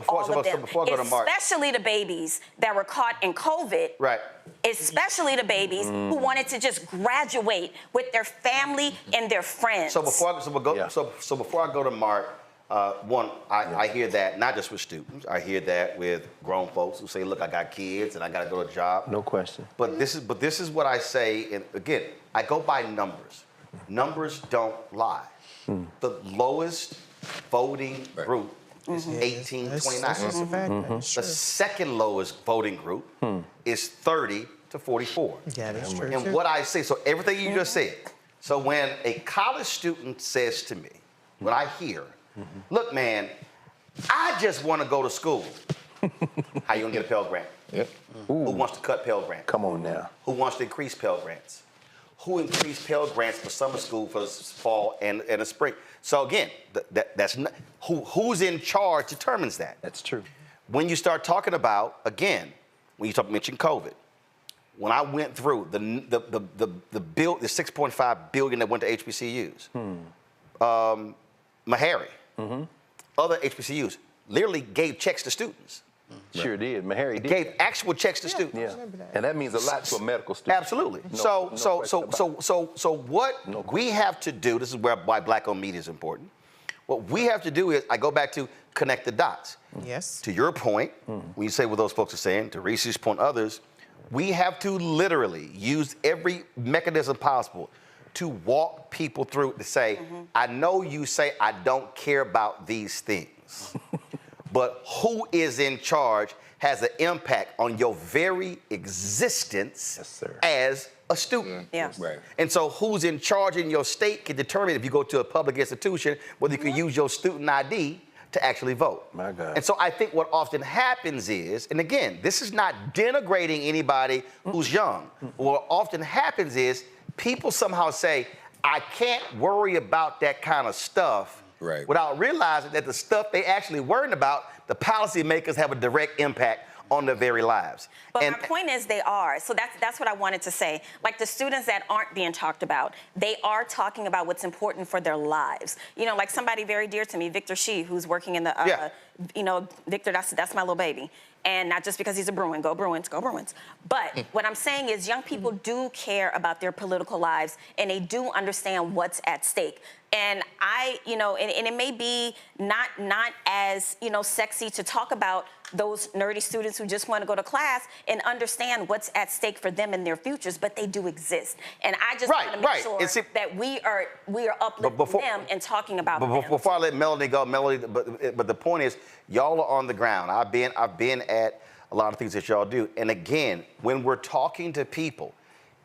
all of them. Before I go to Mark. Especially the babies that were caught in COVID. Right. Especially the babies who wanted to just graduate with their family and their friends. So before I go to Mark, I hear that not just with students. I hear that with grown folks who say, "Look, I got kids and I got to go to a job." No question. But this is what I say, and again, I go by numbers. Numbers don't lie. The lowest voting group is 18-29. The second lowest voting group is 30 to 44. Yeah, that's true. And what I say, so everything you just said. So when a college student says to me, when I hear, "Look, man, I just want to go to school." How you gonna get a Pell Grant? Who wants to cut Pell Grants? Come on now. Who wants to increase Pell Grants? Who increased Pell Grants for summer school for the fall and the spring? So again, that's not, who's in charge determines that. That's true. When you start talking about, again, when you mention COVID, when I went through the bill, the $6.5 billion that went to HBCUs, Meharry, other HBCUs literally gave checks to students. Sure did. Meharry did. Gave actual checks to students. Yeah. And that means a lot to a medical student. Absolutely. So what we have to do, this is why Black-owned media is important. What we have to do is, I go back to connect the dots. Yes. To your point, when you say what those folks are saying, to Reese's point, others, we have to literally use every mechanism possible to walk people through to say, I know you say I don't care about these things, but who is in charge has an impact on your very existence as a student. Right. And so who's in charge in your state can determine, if you go to a public institution, whether you can use your student ID to actually vote. My God. And so I think what often happens is, and again, this is not denigrating anybody who's young. What often happens is people somehow say, I can't worry about that kind of stuff without realizing that the stuff they actually worrying about, the policymakers have a direct impact on their very lives. But my point is they are. So that's what I wanted to say. Like the students that aren't being talked about, they are talking about what's important for their lives. You know, like somebody very dear to me, Victor Shee, who's working in the, you know, Victor, that's my little baby. And not just because he's a Bruin, go Bruins, go Bruins. But what I'm saying is young people do care about their political lives and they do understand what's at stake. And I, you know, and it may be not as, you know, sexy to talk about those nerdy students who just want to go to class and understand what's at stake for them and their futures, but they do exist. And I just want to make sure that we are uplifting them and talking about them. Before I let Melody go, but the point is, y'all are on the ground. I've been at a lot of things that y'all do. And again, when we're talking to people,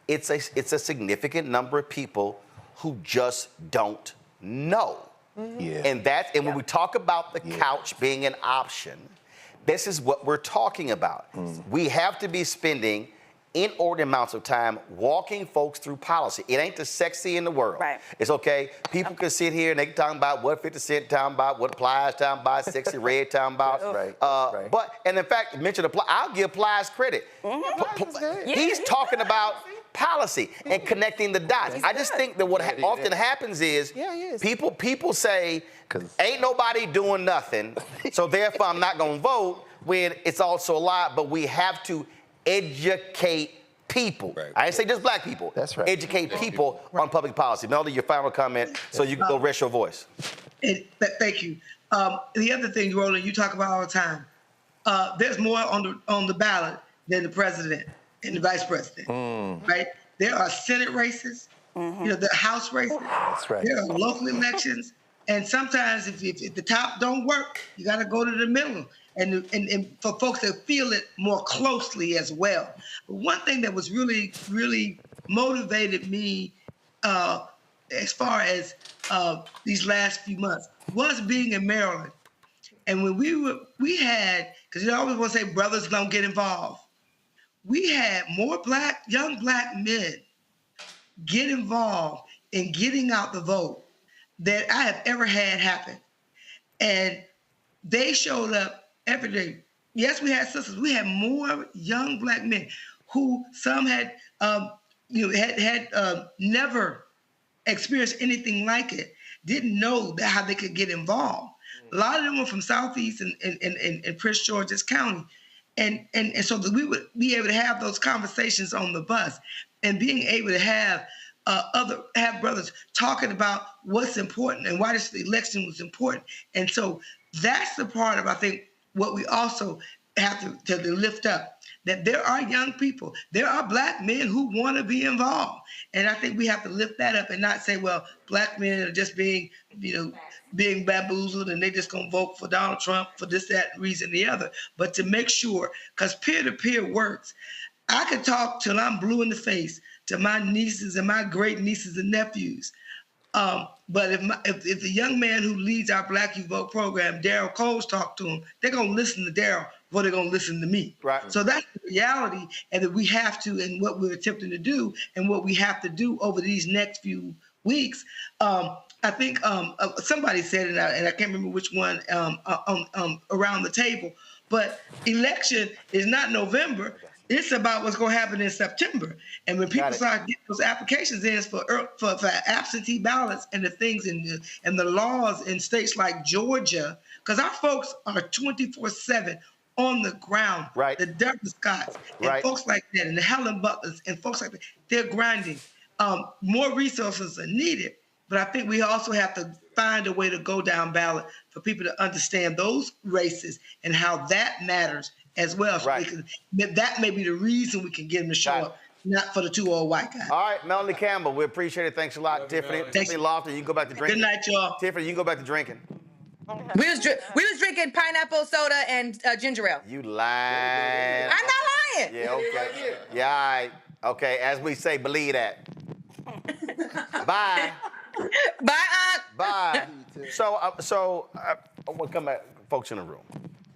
it's a significant number of people who just don't know. And when we talk about the couch being an option, this is what we're talking about. We have to be spending inordinate amounts of time walking folks through policy. It ain't the sexy in the world. It's okay. People can sit here and they can talk about what 50 Cent talking about, what Plies talking about, Sexy Red talking about. But, and in fact, mention I'll give Plies credit. He's talking about policy and connecting the dots. I just think that what often happens is people say, ain't nobody doing nothing, so therefore I'm not going to vote, when it's also a lie, but we have to educate people. I didn't say just black people. That's right. Educate people on public policy. Melody, your final comment, so you can go rest your voice. Thank you. The other thing, Roland, you talk about all the time, there's more on the ballot than the president and the vice president, right? There are Senate races, you know, the House races. That's right. There are local elections, and sometimes if the top don't work, you got to go to the middle, and for folks that feel it more closely as well. But one thing that was really, really motivated me as far as these last few months was being in Maryland, and when we had, because you always want to say brothers don't get involved. We had more young black men get involved in getting out the vote than I have ever had happen. And they showed up every day. Yes, we had sisters. We had more young black men who some had, never experienced anything like it, didn't know how they could get involved. A lot of them were from Southeast and Prince George's County. And so that we would be able to have those conversations on the bus and being able to have brothers talking about what's important and why this election was important. And so that's the part of, I think, what we also have to lift up, that there are young people, there are black men who want to be involved. And I think we have to lift that up and not say, well, black men are just being bamboozled and they just gonna vote for Donald Trump for this, that reason, the other. But to make sure, because peer-to-peer works. I could talk till I'm blue in the face to my nieces and my great nieces and nephews. But if the young man who leads our Black Youth Vote program, Daryl Coles, talk to him, they're gonna listen to Daryl before they're gonna listen to me. Right. So that's the reality, and that we have to, and what we're attempting to do, and what we have to do over these next few weeks. I think somebody said it, and I can't remember which one around the table, but election is not November. It's about what's going to happen in September. And when people start getting those applications in for absentee ballots and the things and the laws in states like Georgia, because our folks are 24/7 on the ground. Right. The Deborah Scotts and folks like that, and the Helen Butlers and folks like that, they're grinding. More resources are needed, but I think we also have to find a way to go down ballot for people to understand those races and how that matters as well. So that may be the reason we can get them to show up not for the two old white guys. All right, Melanie Campbell, we appreciate it. Thanks a lot. Tiffany Lofton, you can go back to drinking. Good night, y'all. Tiffany, you can go back to drinking. We was drinking pineapple soda and ginger ale. You lying. I'm not lying. Yeah, okay. Yeah, all right. Okay, as we say, believe that. Bye. Bye, Aunt. Bye. So I want to come back, folks in the room.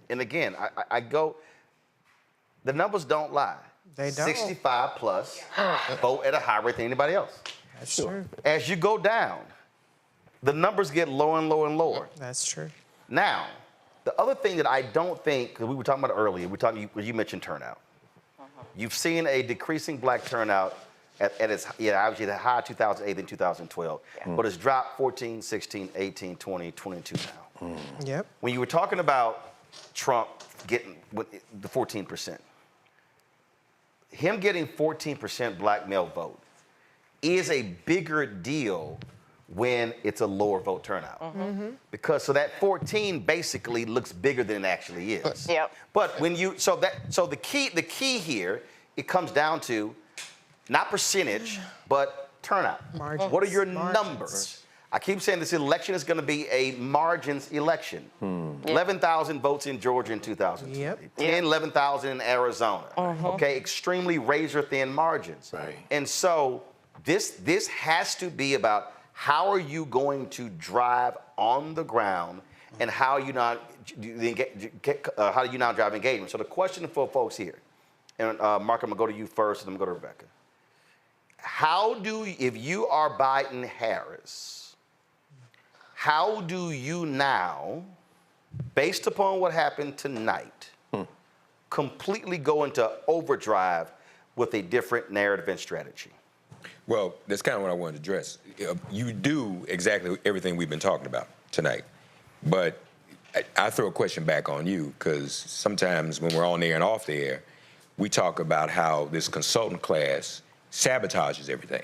And again, I go, the numbers don't lie. They don't. 65 plus vote at a higher rate than anybody else. That's true. As you go down, the numbers get lower and lower and lower. That's true. Now, the other thing that I don't think, because we were talking about it earlier, you mentioned turnout. You've seen a decreasing black turnout at its, obviously the high 2008 and 2012, but it's dropped 14, 16, 18, 20, 22 now. Yep. When you were talking about Trump getting the 14%, him getting 14% black male vote is a bigger deal when it's a lower vote turnout. Because so that 14 basically looks bigger than it actually is. Yep. But when you so the key here, it comes down to not percentage, but turnout. Margins. What are your numbers? I keep saying this election is going to be a margins election. 11,000 votes in Georgia in 2020. Yep. 11,000 in Arizona. Okay, extremely razor-thin margins. Right. And so this has to be about how are you going to drive on the ground, and how do you now drive engagement? So the question for folks here, and Mark, I'm gonna go to you first, and I'm gonna go to Rebecca. If you are Biden-Harris, how do you now, based upon what happened tonight, completely go into overdrive with a different narrative and strategy? Well, that's kind of what I wanted to address. You do exactly everything we've been talking about tonight, but I throw a question back on you, because sometimes when we're on the air and off the air, we talk about how this consultant class sabotages everything.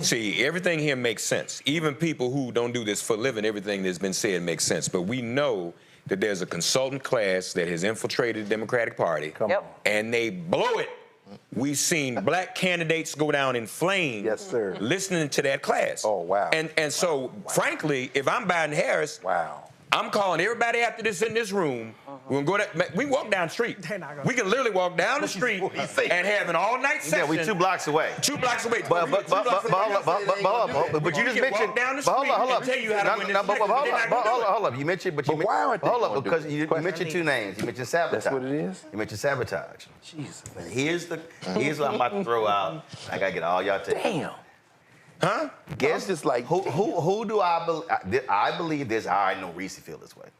See, everything here makes sense. Even people who don't do this for a living, everything that's been said makes sense. But we know that there's a consultant class that has infiltrated the Democratic Party, and they blow it. We've seen black candidates go down in flames. Yes, sir. Listening to that class. Oh, wow. And so, frankly, if I'm Biden-Harris, I'm calling everybody after this in this room. We're gonna go we walk down the street. We can literally walk down the street and have an all-night session. Yeah, we're 2 blocks away. 2 blocks away. But you just mentioned. Hold up. You mentioned, hold up, because you mentioned 2 names. You mentioned sabotage. That's what it is? You mentioned sabotage. Jesus. Here's what I'm about to throw out. I gotta get all y'all take. Damn. Huh? Guess just like who do I believe? I believe this. I know Reese feel this way.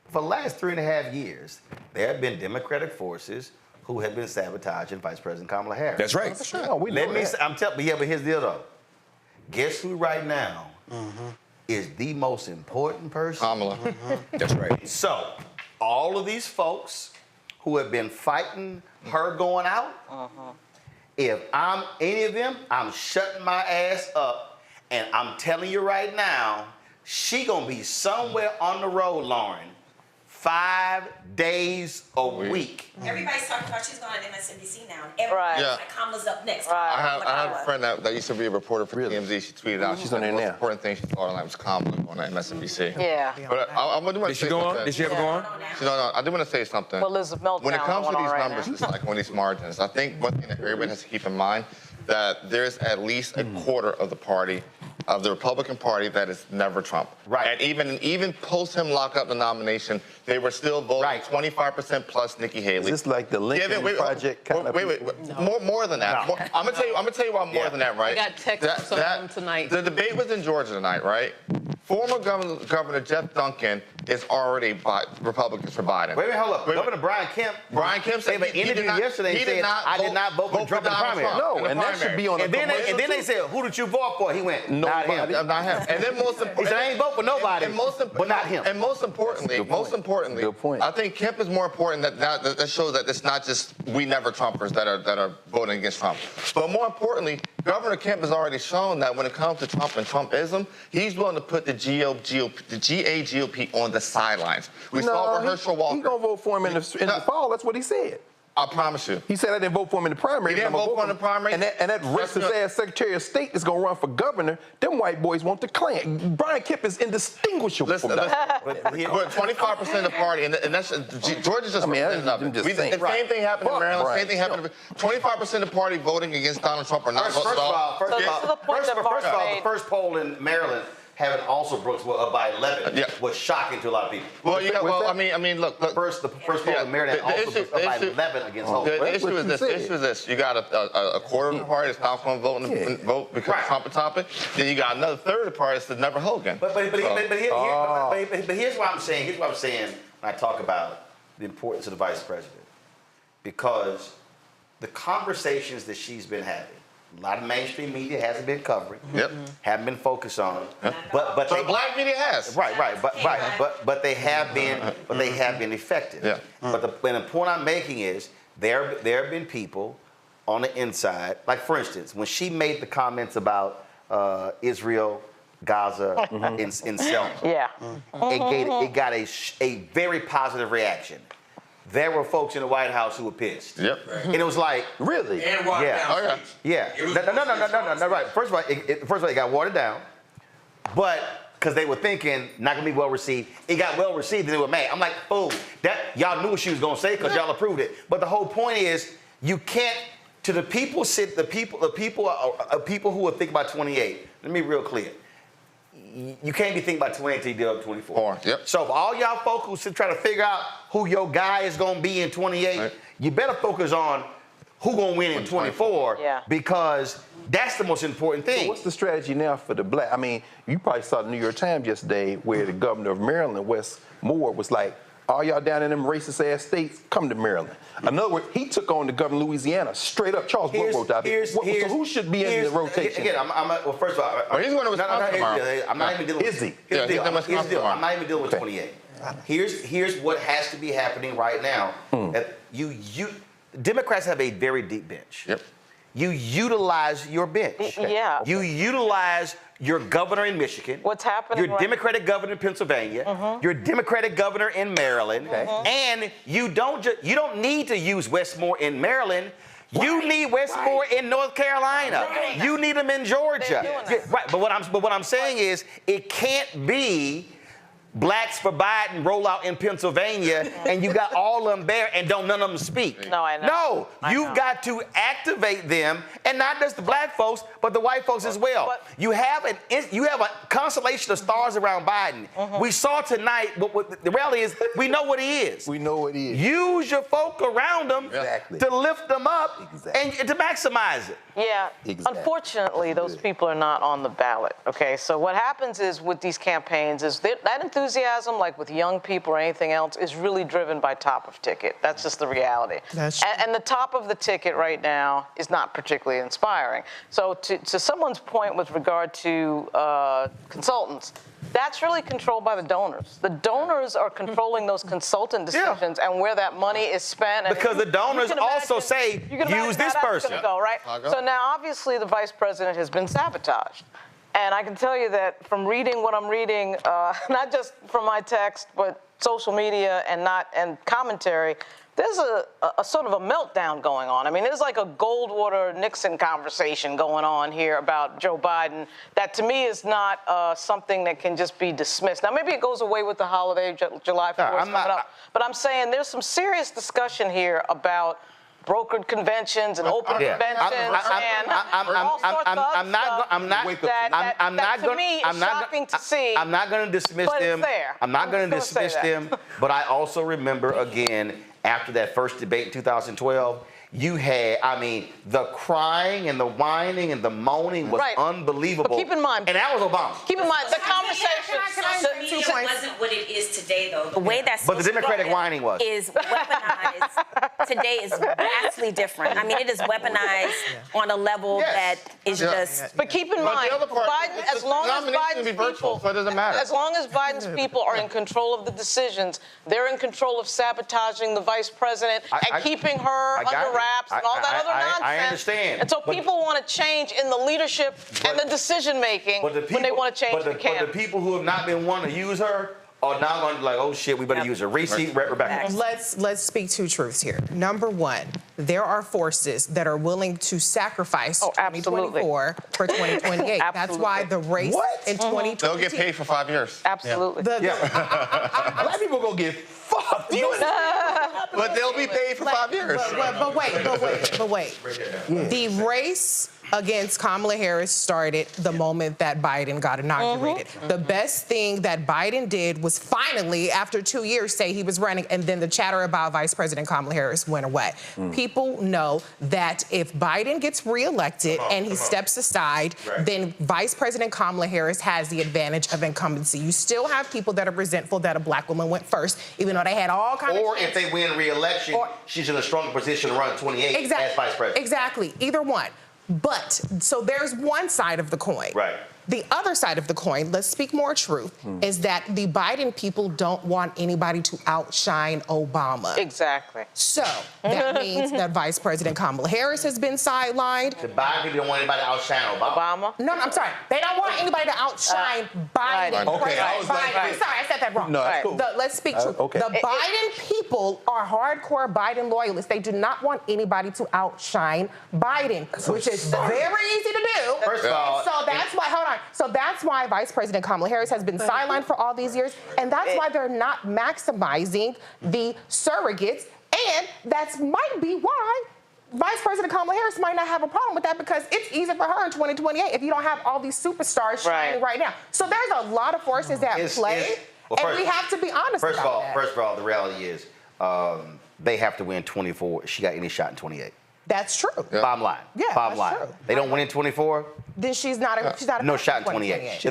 For the last 3.5 years, there have been Democratic forces who have been sabotaging Vice President Kamala Harris. That's right. But here's the deal though. Guess who right now is the most important person? Kamala. That's right. So, all of these folks who have been fighting her going out, if I'm any of them, I'm shutting my ass up, and I'm telling you right now, she gonna be somewhere on the road, Lauren, 5 days a week. Everybody's talking about she's going on MSNBC now. Everybody's like, Kamala's up next. I have a friend that used to be a reporter for TMZ. She tweeted out she's on there now. The most important thing she thought on that was Kamala going on MSNBC. Yeah. But I do want to Did she go on? Did she ever go on? No, I do want to say something. Well, Elizabeth Meltdown when it comes to going these on right numbers, now. it's like on these margins. I think one thing that everybody has to keep in mind, that there's at least a quarter of the party, of the Republican Party, that is never Trump. Right. And even post him lock up the nomination, they were still voting 25% plus Nikki Haley. Is this like the Lincoln Project kind of people? More than that. No. I'm gonna tell you why more than that, right? I got texts from some of them tonight. The debate was in Georgia tonight, right? Former Governor Jeff Duncan is already Republicans for Biden. Wait, hold up. Governor Brian Kemp said gave an interview yesterday and said, I did not vote for Trump in the primary. No, and that should be on the commercial. And then they said, who did you vote for? He went, not him. Not him. And then most importantly, he said, I ain't vote for nobody, but not him. And most importantly, Good point. I think Kemp is more important. That shows that it's not just we never Trumpers that are voting against Trump. But more importantly, Governor Kemp has already shown that when it comes to Trump and Trumpism, he's willing to put the GOP on the sidelines. We saw Herschel Walker. He's going to vote for him in the fall. That's what he said. I promise you. He said I didn't vote for him in the primary. He didn't vote for him in the primary. And that racist-ass Secretary of State is going to run for governor. Them white boys want the Klan. Brian Kemp is indistinguishable from that. But 25% of the party, and that's Georgia's just representative. The same thing happened in Maryland. Same thing happened. 25% of the party voting against Donald Trump are not. First of all, the first poll in Maryland, having also Brooks up by 11 was shocking to a lot of people. Well, I mean, look. The first poll in Maryland also up by 11 against Hope. The issue is this. You got a quarter of the party that's not going to vote because Trump is topic. Then you got another third of the party that's never Hogan. But here's what I'm saying. Here's what I'm saying when I talk about the importance of the vice president. Because the conversations that she's been having, a lot of mainstream media hasn't been covering, haven't been focused on, but the black media has. But they have been effective. Yeah. But the point I'm making is there have been people on the inside, like for instance, when she made the comments about Israel, Gaza, in Selma, it got a very positive reaction. There were folks in the White House who were pissed. Yep. And it was like, really? Yeah. No, right. First of all, it got watered down, but because they were thinking not gonna be well received, it got well received and they were mad. I'm like, oh, that y'all knew what she was gonna say because y'all approved it. But the whole point is, you can't. To the people who are thinking about 28. Let me be real clear. You can't be thinking about 28 until you deal up 24. So if all y'all folks who try to figure out who your guy is going to be in 28, you better focus on who going to win in 24 because that's the most important thing. So what's the strategy now for the black? I mean, you probably saw the New York Times yesterday where the governor of Maryland, Wes Moore, was like, all y'all down in them racist-ass states, come to Maryland. In other words, he took on the governor of Louisiana straight up. Charles Wood wrote that. So who should be in the rotation? Again, well, first of all, he's going to Wisconsin tomorrow. I'm not even dealing with. Here's the deal. I'm not even dealing with 28. Here's what has to be happening right now. Democrats have a very deep bench. You utilize your bench. You utilize your governor in Michigan. What's happening? Your Democratic governor in Pennsylvania. Your Democratic governor in Maryland. And you don't need to use Wes Moore in Maryland. You need Wes Moore in North Carolina. You need him in Georgia. But what I'm saying is, it can't be Blacks for Biden roll out in Pennsylvania and you got all of them there and none of them speak. No, I know. No, you've got to activate them, and not just the black folks, but the white folks as well. You have a constellation of stars around Biden. We saw tonight, what the reality is, we know what he is. We know what he is. Use your folk around him to lift them up and to maximize it. Yeah. Unfortunately, those people are not on the ballot. Okay, so what happens is with these campaigns is that enthusiasm, like with young people or anything else, is really driven by top of ticket. That's just the reality. And the top of the ticket right now is not particularly inspiring. So to someone's point with regard to consultants, that's really controlled by the donors. The donors are controlling those consultant decisions and where that money is spent. Because the donors also say, use this person. Go, right? So now, obviously, the vice president has been sabotaged. And I can tell you that from reading what I'm reading, not just from my text, but social media and commentary, there's a sort of a meltdown going on. I mean, there's like a Goldwater-Nixon conversation going on here about Joe Biden that to me is not something that can just be dismissed. Now, maybe it goes away with the holiday, July 4th coming up. But I'm saying there's some serious discussion here about brokered conventions and open conventions and all sorts of I'm not going to dismiss them. I'm not going to dismiss them. But I also remember again after that first debate in 2012. You had, the crying and the whining and the moaning was unbelievable. But keep in mind, and that was Obama. Keep in mind the conversation. Social media wasn't what it is today, though. The way that but the Democratic whining was is weaponized today is vastly different. I mean, it is weaponized on a level that is just. But keep in mind, Biden, as long as Biden's people, so it doesn't matter. As long as Biden's people are in control of the decisions, they're in control of sabotaging the vice president and keeping her under wraps and all that other nonsense. I understand. And so people want to change in the leadership and the decision making when they want to change the candidate. But the people who have not been wanting to use her or now I'm going to be like, oh shit, we better use a receipt, Rebecca. Let's speak two truths here. Number one, there are forces that are willing to sacrifice 2024 for 2028. That's why the race in 2020. They'll get paid for 5 years. Absolutely. Black people gonna get fucked. But they'll be paid for 5 years. But wait. The race against Kamala Harris started the moment that Biden got inaugurated. The best thing that Biden did was finally, after 2 years, say he was running, and then the chatter about Vice President Kamala Harris went away. People know that if Biden gets reelected and he steps aside, then Vice President Kamala Harris has the advantage of incumbency. You still have people that are resentful that a black woman went first, even though they had all kinds of Or if they win re-election, she's in a stronger position to run 28 as vice president. Exactly, either one. But, so there's one side of the coin. Right. The other side of the coin, let's speak more truth, is that the Biden people don't want anybody to outshine Obama. Exactly. So that means that Vice President Kamala Harris has been sidelined. The Biden people don't want anybody to outshine Obama. No, I'm sorry. They don't want anybody to outshine Biden. Okay, I was like, I'm sorry, I said that wrong. No, that's cool. Let's speak truth. Okay. The Biden people are hardcore Biden loyalists. They do not want anybody to outshine Biden, which is very easy to do. First of all, so that's why, hold on. So that's why Vice President Kamala Harris has been sidelined for all these years, and that's why they're not maximizing the surrogates, and that might be why Vice President Kamala Harris might not have a problem with that, because it's easy for her in 2028 if you don't have all these superstars shining right now. So there's a lot of forces at play, and we have to be honest about that. First of all, the reality is they have to win 24 if she got any shot in 28. That's true. Bottom line. Yeah, Bottom that's line. true. They don't win in 24. Then she's not a No shot in 28.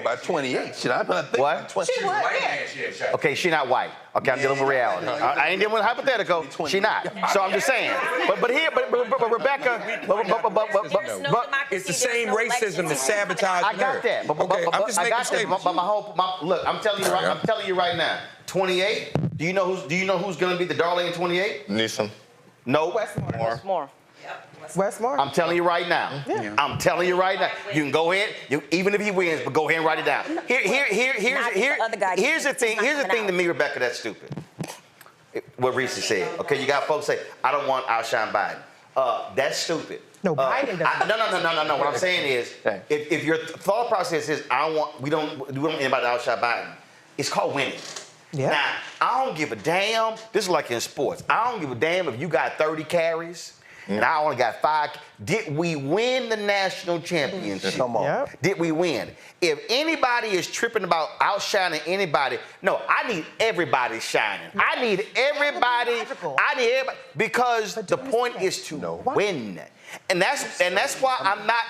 By 28. Should I not think What? She would, yeah. Okay, she not white. Okay, I'm dealing with reality. I ain't dealing with hypothetical. She not. So I'm just saying. But Rebecca. It's the same racism that sabotaged I got that. I'm just making statements. Look, I'm telling you right now. 28. Do you know who's going to be the darling in 28? Newsom. No. Westmore. Westmore. I'm telling you right now. Yeah. I'm telling you right now. You can go ahead, even if he wins, but go ahead and write it down. Here's the thing to me, Rebecca, that's stupid. What Reese said. Okay, you got folks say, I don't want to outshine Biden. That's stupid. No, Biden doesn't. No. What I'm saying is, if your thought process is, we don't want anybody to outshine Biden, it's called winning. Yeah. Now, I don't give a damn. This is like in sports. I don't give a damn if you got 30 carries and I only got 5. Did we win the national championship? Come on. Yep. Did we win? If anybody is tripping about outshining anybody, no, I need everybody shining. I need everybody. Because the point is to win. And that's why I'm not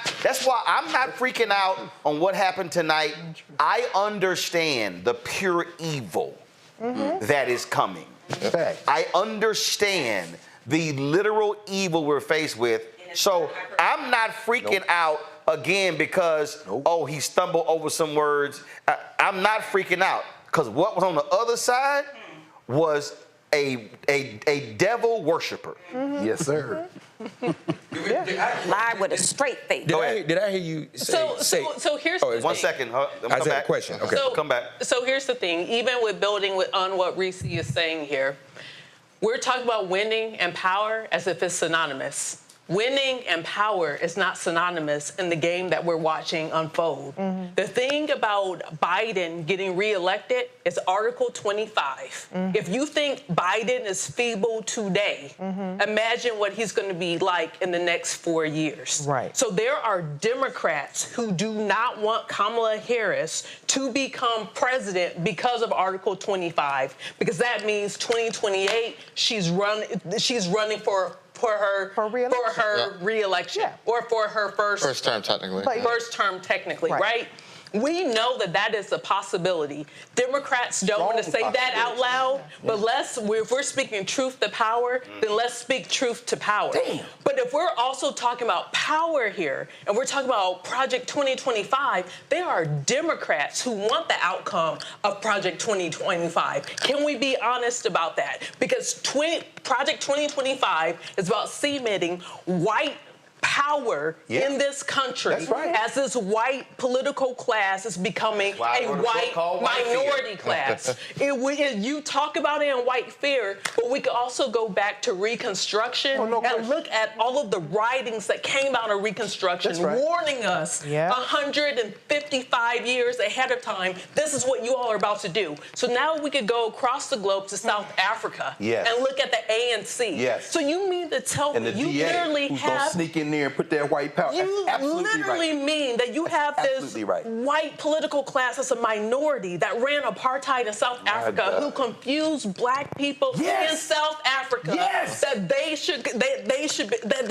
freaking out on what happened tonight. I understand the pure evil that is coming. I understand the literal evil we're faced with. So I'm not freaking out again because, he stumbled over some words. I'm not freaking out because what was on the other side was a devil worshiper. Yes, sir. Lie with a straight face. Did I hear you say? So here's the thing. 1 second. I just had a question. Okay. Come back. So here's the thing. Even with building on what Reese is saying here, we're talking about winning and power as if it's synonymous. Winning and power is not synonymous in the game that we're watching unfold. The thing about Biden getting reelected is Article 25. If you think Biden is feeble today, imagine what he's going to be like in the next 4 years. Right. So there are Democrats who do not want Kamala Harris to become president because of Article 25, because that means 2028 she's running for her re-election or for her first term technically. Right? We know that is a possibility. Democrats don't want to say that out loud, but if we're speaking truth to power, then let's speak truth to power. Damn. But if we're also talking about power here, and we're talking about Project 2025, there are Democrats who want the outcome of Project 2025. Can we be honest about that? Because Project 2025 is about cementing white power power in this country as this white political class is becoming a white minority class. You talk about it in white fear, but we could also go back to Reconstruction and look at all of the writings that came out of Reconstruction warning us 155 years ahead of time, this is what you all are about to do. So now we could go across the globe to South Africa and look at the ANC. So you mean to tell me you literally have sneak in there and put their white power. You literally mean that you have this white political class as a minority that ran apartheid in South Africa, who confused black people in South Africa, that they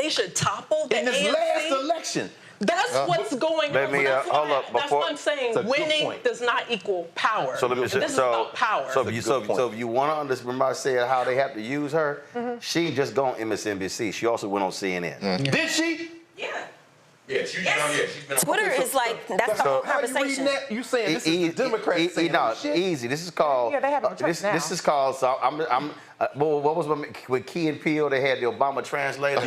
should topple the ANC? In this last election. That's what's going on. Let me hold up before. That's what I'm saying. Winning does not equal power. So let me. This is about power. So if you want to understand, remember I said how they have to use her. She just go on MSNBC. She also went on CNN. Did she? Yeah. Yeah, she's been on Twitter is like, that's the whole conversation. You saying this is the Democrats saying shit? Easy. This is called. Yeah, they have it on Trump now. This is called. So what was with Key and Peele? They had the Obama translator.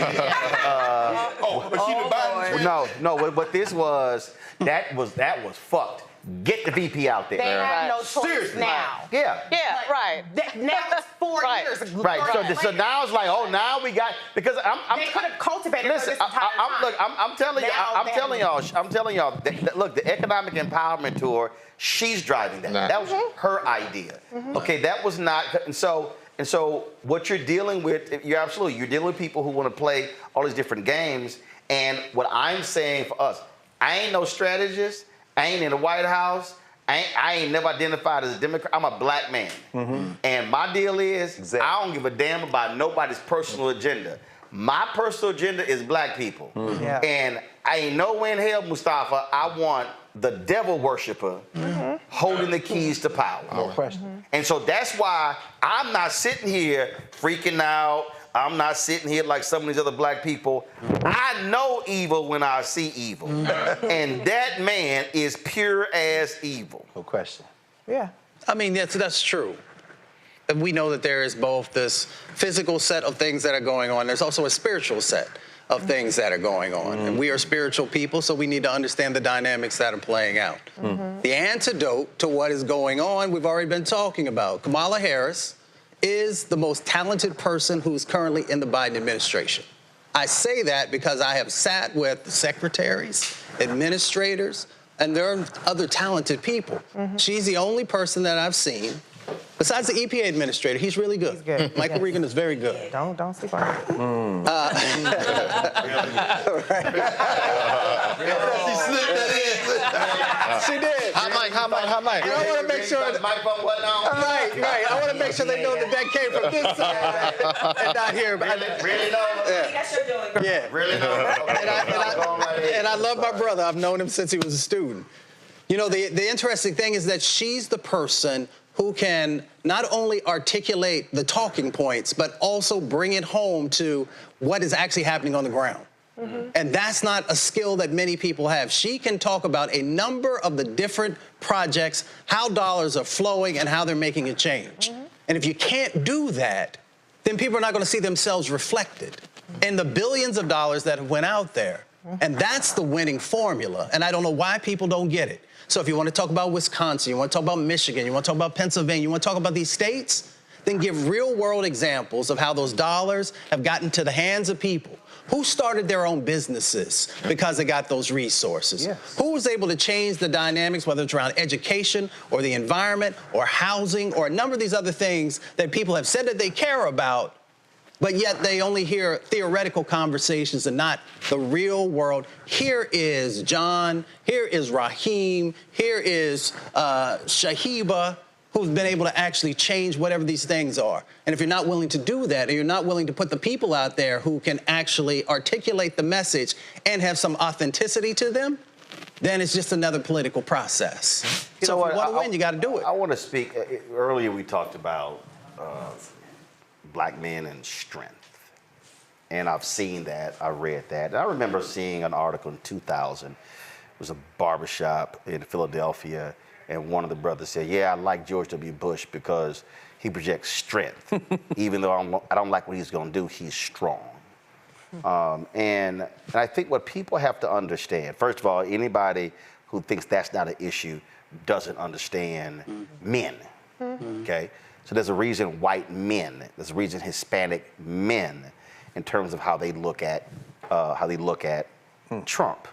No. What this was, that was fucked. Get the VP out there. They have no choice now. Yeah. Yeah, right. Now it's 4 years. Right. So now it's like, oh, now we got, because they could have cultivated listen, this entire time. Look, I'm telling y'all. Look, the economic empowerment tour, she's driving that. That was her idea. Okay, that was not, and so what you're dealing with, you're dealing with people who want to play all these different games. And what I'm saying for us, I ain't no strategist. I ain't in the White House. I ain't never identified as a Democrat. I'm a black man. And my deal is, I don't give a damn about nobody's personal agenda. My personal agenda is black people. And I ain't nowhere in hell, Mustafa, I want the devil worshiper holding the keys to power. No question. And so that's why I'm not sitting here freaking out. I'm not sitting here like some of these other black people. I know evil when I see evil. And that man is pure as evil. No question. Yeah. I mean, that's true. We know that there is both this physical set of things that are going on. There's also a spiritual set of things that are going on. And we are spiritual people, so we need to understand the dynamics that are playing out. The antidote to what is going on, we've already been talking about. Kamala Harris is the most talented person who's currently in the Biden administration. I say that because I have sat with secretaries, administrators, and there are other talented people. She's the only person that I've seen, besides the EPA administrator. He's really good. He's good. Michael Regan is very good. Don't sleep on it. She did. Hot mic. And I want to make sure. Right. I want to make sure they know that came from this side and not here. Really know? Yeah. Really know? And I love my brother. I've known him since he was a student. You know, the interesting thing is that she's the person who can not only articulate the talking points, but also bring it home to what is actually happening on the ground. And that's not a skill that many people have. She can talk about a number of the different projects, how dollars are flowing and how they're making a change. And if you can't do that, then people are not going to see themselves reflected in the billions of dollars that went out there. And that's the winning formula. And I don't know why people don't get it. So if you want to talk about Wisconsin, you want to talk about Michigan, you want to talk about Pennsylvania, you want to talk about these states, then give real world examples of how those dollars have gotten to the hands of people. Who started their own businesses because they got those resources? Who was able to change the dynamics, whether it's around education or the environment or housing or a number of these other things that people have said that they care about, but yet they only hear theoretical conversations and not the real world. Here is John, here is Raheem, here is Shahiba, who's been able to actually change whatever these things are. And if you're not willing to do that, and you're not willing to put the people out there who can actually articulate the message and have some authenticity to them, then it's just another political process. So if you want to win, you got to do it. I want to speak, earlier we talked about black men and strength. And I've seen that, I read that. And I remember seeing an article in 2000. It was a barbershop in Philadelphia. And one of the brothers said, yeah, I like George W. Bush because he projects strength. Even though I don't like what he's going to do, he's strong. And I think what people have to understand, first of all, anybody who thinks that's not an issue doesn't understand men, okay? So there's a reason white men, there's a reason Hispanic men, in terms of how they look at Trump.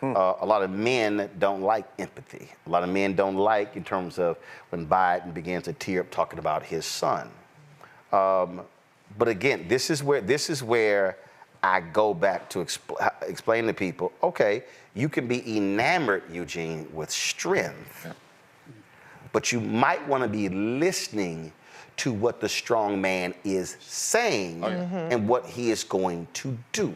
A lot of men don't like empathy. A lot of men don't like in terms of when Biden begins to tear up talking about his son. But again, this is where I go back to explain to people, okay, you can be enamored, Eugene, with strength, but you might want to be listening to what the strong man is saying and what he is going to do.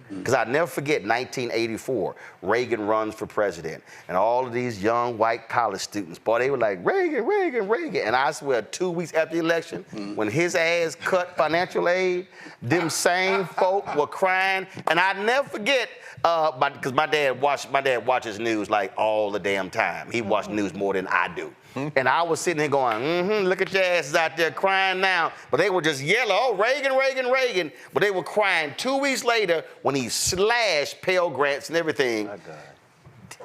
Because I'll never forget 1984, Reagan runs for president, and all of these young white college students, boy, they were like, Reagan, Reagan, Reagan. And I swear, 2 weeks after the election, when his ass cut financial aid, them same folk were crying. And I never forget, because my dad watches news like all the damn time. He watches news more than I do. And I was sitting there going, look at your asses out there crying now. But they were just yelling, oh, Reagan, Reagan, Reagan. But they were crying 2 weeks later when he slashed Pell Grants and everything.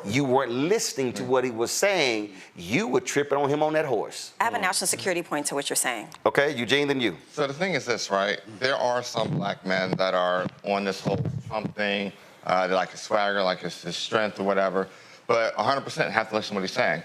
You weren't listening to what he was saying. You were tripping on him on that horse. I have a national security point to what you're saying. Okay, Eugene, then you. So the thing is this, right? There are some black men that are on this whole Trump thing. They like his swagger, like his strength or whatever. But 100% have to listen to what he's saying.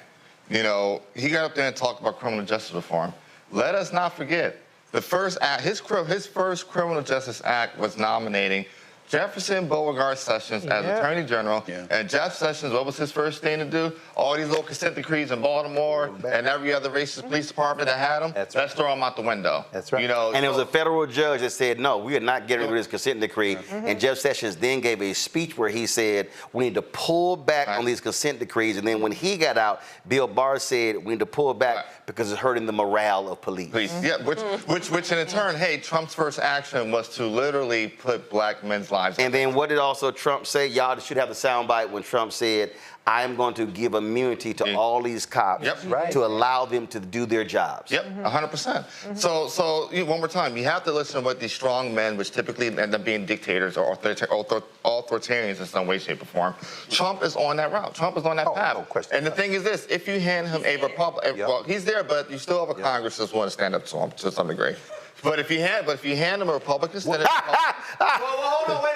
You know, he got up there and talked about criminal justice reform. Let us not forget, the first act, his first criminal justice act was nominating Jefferson Beauregard Sessions as Attorney General. And Jeff Sessions, what was his first thing to do? All these little consent decrees in Baltimore and every other racist police department that had them, let's throw them out the window. That's right. You know, and it was a federal judge that said, no, we are not getting rid of this consent decree. And Jeff Sessions then gave a speech where he said, we need to pull back on these consent decrees. And then when he got out, Bill Barr said, we need to pull back because it's hurting the morale of police. Yeah, which in turn, hey, Trump's first action was to literally put black men's lives. And then what did also Trump say? Y'all should have the soundbite when Trump said, I am going to give immunity to all these cops to allow them to do their jobs. 100%. So one more time, you have to listen to what these strong men, which typically end up being dictators or authoritarians in some way, shape, or form. Trump is on that route. Trump is on that path. No question. And the thing is this, if you hand him a Republican, well, he's there, but you still have a Congress that's want to stand up to him to some degree. But if you hand him a Republican Senate, hold on, wait.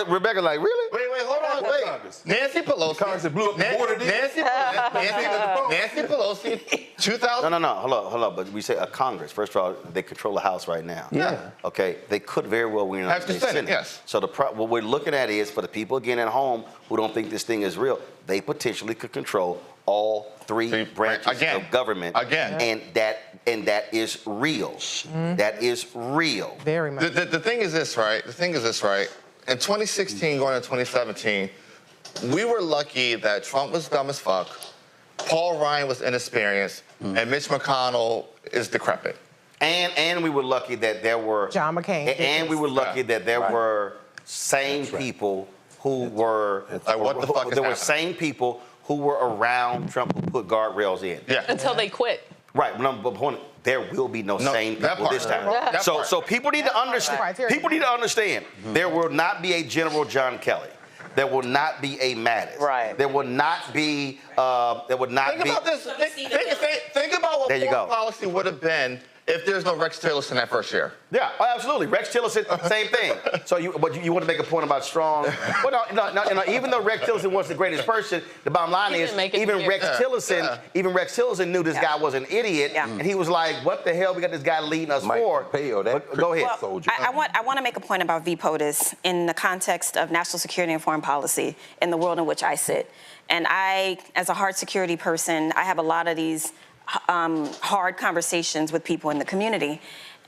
Rebecca, like, really? Wait, hold on, wait. Nancy Pelosi. Congress that blew up the border. Nancy Pelosi. 2000. No, hold on. But we say a Congress. First of all, they control the House right now. Okay, they could very well win the Senate. Yes. So what we're looking at is for the people again at home who don't think this thing is real, they potentially could control all three branches of government. And that is real. That is real. Very much. The thing is this, right? In 2016 going into 2017, we were lucky that Trump was dumb as fuck, Paul Ryan was inexperienced, and Mitch McConnell is decrepit. And we were lucky that there were John McCain. And we were lucky that there were sane people who were there were sane people who were around Trump who put guardrails in. Until they quit. Right, but there will be no sane people this time. So people need to understand. People need to understand. There will not be a General John Kelly. There will not be a Mattis. Right. There will not be. Think about this. Think about what foreign policy would have been if there's no Rex Tillerson that first year. Yeah, absolutely. Rex Tillerson, same thing. So you want to make a point about strong. Well, no. Even though Rex Tillerson was the greatest person, the bottom line is even Rex Tillerson knew this guy was an idiot, and he was like, "What the hell? We got this guy leading us for?" Go ahead, soldier. I want to make a point about VPOTUS in the context of national security and foreign policy in the world in which I sit. And I, as a hard security person, I have a lot of these hard conversations with people in the community.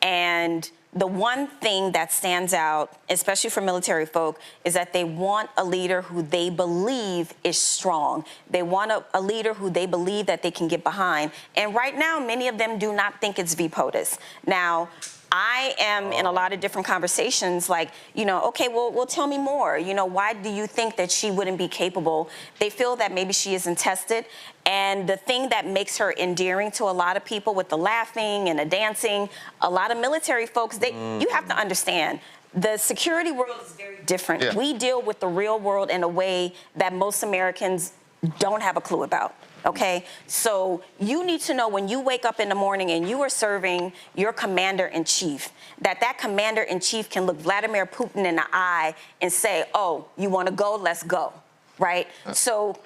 And the one thing that stands out, especially for military folk, is that they want a leader who they believe is strong. They want a leader who they believe that they can get behind. And right now, many of them do not think it's VPOTUS. Now, I am in a lot of different conversations like, okay, well, tell me more. Why do you think that she wouldn't be capable? They feel that maybe she isn't tested. And the thing that makes her endearing to a lot of people with the laughing and the dancing, a lot of military folks, you have to understand, The security world is very different. Yeah. We deal with the real world in a way that most Americans don't have a clue about. Okay, so you need to know when you wake up in the morning and you are serving your commander-in-chief, that commander-in-chief can look Vladimir Putin in the eye and say, oh, you want to go? Let's go, right? So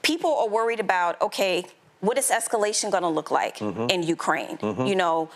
people are worried about, okay, what is escalation going to look like in Ukraine? You know,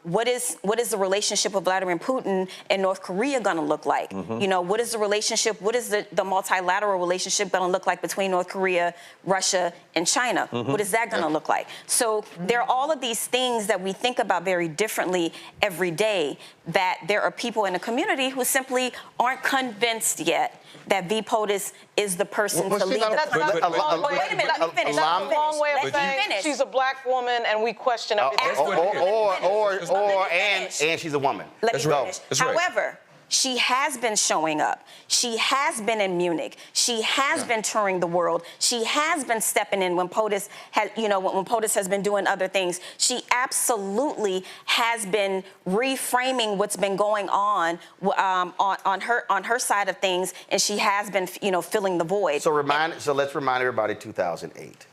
what is the relationship of Vladimir Putin and North Korea going to look like? You know, what is the relationship? What is the multilateral relationship going to look like between North Korea, Russia, and China? What is that going to look like? So there are all of these things that we think about very differently every day. That there are people in the community who simply aren't convinced yet that V. POTUS is the person to lead the country. Wait a minute, let me finish. That's a long way of saying she's a black woman and we question everything. And she's a woman. Let me finish. However, she has been showing up. She has been in Munich. She has been touring the world. She has been stepping in when POTUS has, when POTUS has been doing other things. She absolutely has been reframing what's been going on her side of things, and she has been, filling the void. So let's remind everybody 2008.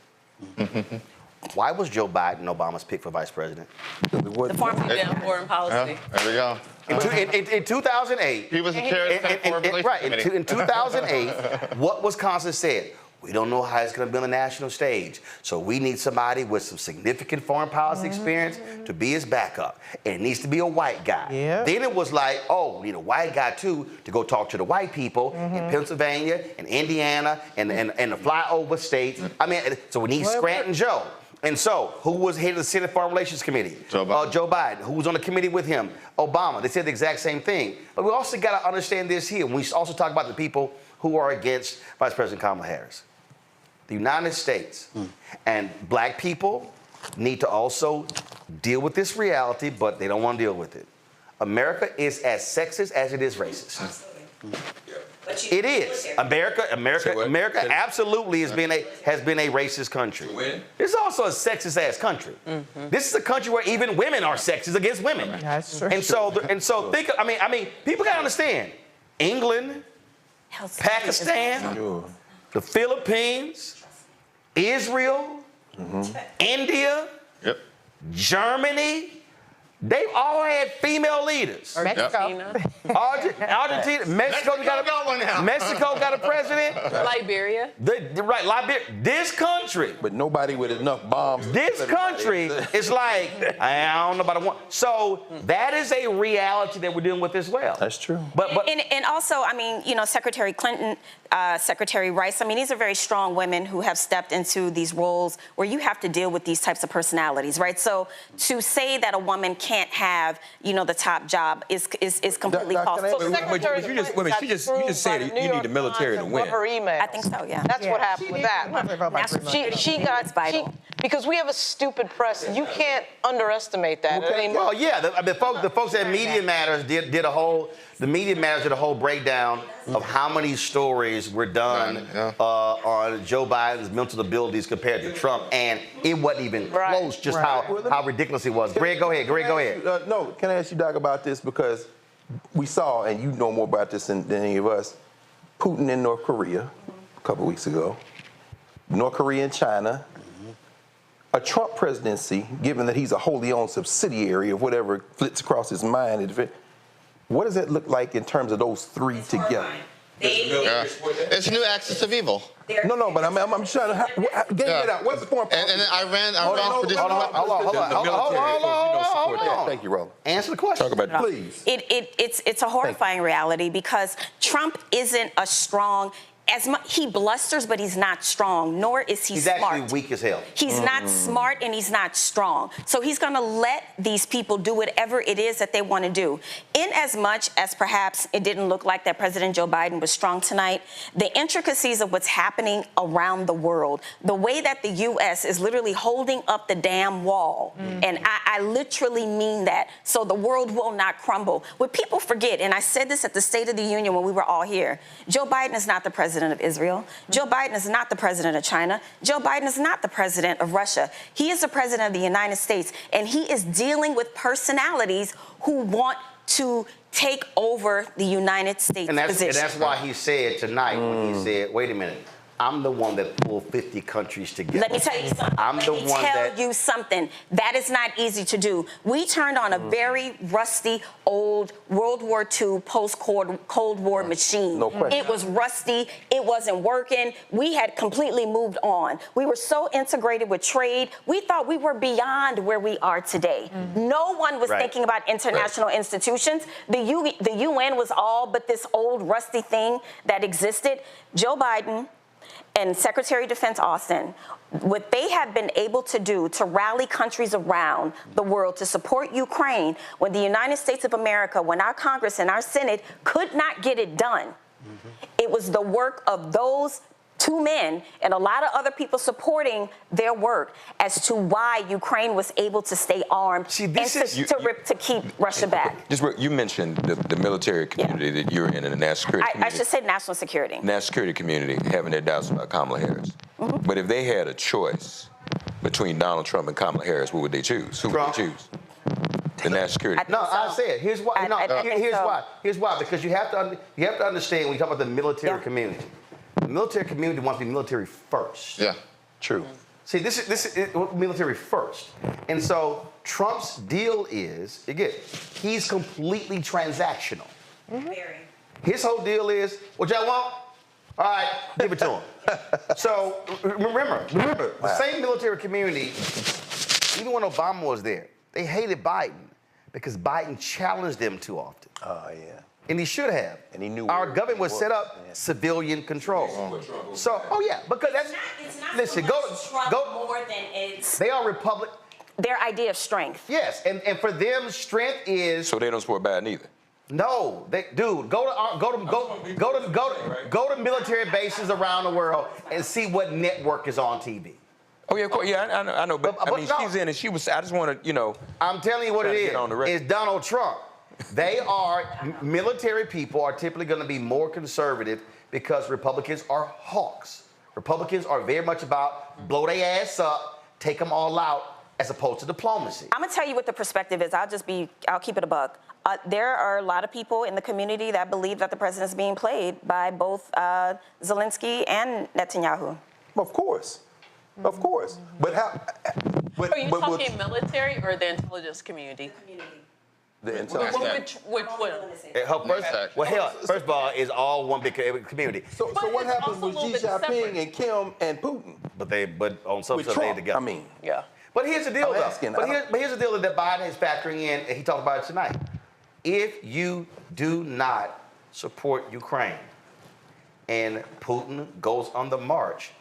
Why was Joe Biden Obama's pick for vice president? The foreign policy. There we go. In 2008, he was the chair of the Foreign Relations Committee. In 2008, what Wisconsin said, we don't know how it's going to be on the national stage, so we need somebody with some significant foreign policy experience to be his backup. And it needs to be a white guy. Then it was like, oh, we need a white guy too to go talk to the white people in Pennsylvania and Indiana and the flyover states. I mean, so we need Scranton Joe. And so, who was head of the Senate Foreign Relations Committee? Joe Biden. Who was on the committee with him? Obama. They said the exact same thing. But we also got to understand this here. We also talk about the people who are against Vice President Kamala Harris. The United States and black people need to also deal with this reality, but they don't want to deal with it. America is as sexist as it is racist. It is. America absolutely has been a racist country. It's also a sexist ass country. This is a country where even women are sexist against women. That's true. And so think. I mean, people gotta understand. England, Pakistan, the Philippines, Israel, India, Germany. They've all had female leaders. Mexico. Argentina, Mexico got a president. Liberia. Liberia. This country. But nobody with enough bombs. This country is like, I don't know about one. So that is a reality that we're dealing with as well. That's true. And also, I mean, Secretary Clinton, Secretary Rice, I mean, these are very strong women who have stepped into these roles where you have to deal with these types of personalities, right? So to say that a woman can't have, the top job is completely false. You just said you need the military to win. Her email. I think so, yeah. That's what happened with that. She got because we have a stupid press, and you can't underestimate that. Well, yeah, the folks at Media Matters did a whole breakdown of how many stories were done on Joe Biden's mental abilities compared to Trump, and it wasn't even close just how ridiculous it was. Greg, go ahead. No, can I ask you, Doc, about this? Because we saw, and you know more about this than any of us, Putin in North Korea a couple weeks ago, North Korea and China, a Trump presidency, given that he's a wholly owned subsidiary of whatever flits across his mind. What does it look like in terms of those three together? It's new axis of evil. No, but I'm trying to get it out. What's the foreign policy? And Iran for this. Hold on. Thank you, Roland. Answer the question. Talk about it, please. It's a horrifying reality because Trump isn't a strong. He blusters, but he's not strong, nor is he smart. He's actually weak as hell. He's not smart and he's not strong. So he's going to let these people do whatever it is that they want to do. In as much as perhaps it didn't look like that President Joe Biden was strong tonight, the intricacies of what's happening around the world, the way that the U.S. is literally holding up the damn wall, and I literally mean that, so the world will not crumble. What people forget, and I said this at the State of the Union when we were all here, Joe Biden is not the president of Israel. Joe Biden is not the president of China. Joe Biden is not the president of Russia. He is the president of the United States, and he is dealing with personalities who want to take over the United States position. And that's why he said tonight when he said, wait a minute, I'm the one that pulled 50 countries together. Let me tell you something. That is not easy to do. We turned on a very rusty, old World War II post-Cold War machine. No question. It was rusty. It wasn't working. We had completely moved on. We were so integrated with trade. We thought we were beyond where we are today. No one was thinking about international institutions. The UN was all but this old rusty thing that existed. Joe Biden and Secretary of Defense Austin, what they have been able to do to rally countries around the world to support Ukraine when the United States of America, when our Congress and our Senate could not get it done, it was the work of those two men and a lot of other people supporting their work as to why Ukraine was able to stay armed to keep Russia back. Just you mentioned the military community that you're in and the national security community. I should say national security. National security community having their doubts about Kamala Harris. But if they had a choice between Donald Trump and Kamala Harris, what would they choose? Who would they choose? The national security. I said, here's why. Here's why. Here's why. Because you have to understand when you talk about the military community. The military community wants to be military first. Yeah, true. See, this is military first. And so Trump's deal is, again, he's completely transactional. His whole deal is, what y'all want? All right, give it to him. So remember, the same military community, even when Obama was there, they hated Biden because Biden challenged them too often. Oh, yeah. And he should have. And he knew our government was set up civilian control. So, because that's. It's not listen, so much Trump more than it's. They are Republic. Their idea of strength. Yes, and for them, strength is. So they don't support Biden either. No, go to military bases around the world and see what network is on TV. Oh yeah, of course. Yeah, I know. But I mean, she's in, and she was. I just want to, I'm telling you what it is. It's Donald Trump. They are, military people are typically going to be more conservative because Republicans are hawks. Republicans are very much about blow their ass up, take them all out, as opposed to diplomacy. I'm going to tell you what the perspective is. I'll keep it a buck. There are a lot of people in the community that believe that the president is being played by both Zelensky and Netanyahu. Of course. Of course. But how? Are you talking military or the intelligence community? The intelligence. Which one? First of all, it's all one big community. So what happens with Xi Jinping and Kim and Putin? But on some stuff they together. I mean, yeah. But here's the deal, though. But here's the deal that Biden is factoring in, and he talked about it tonight. If you do not support Ukraine and Putin goes on the march,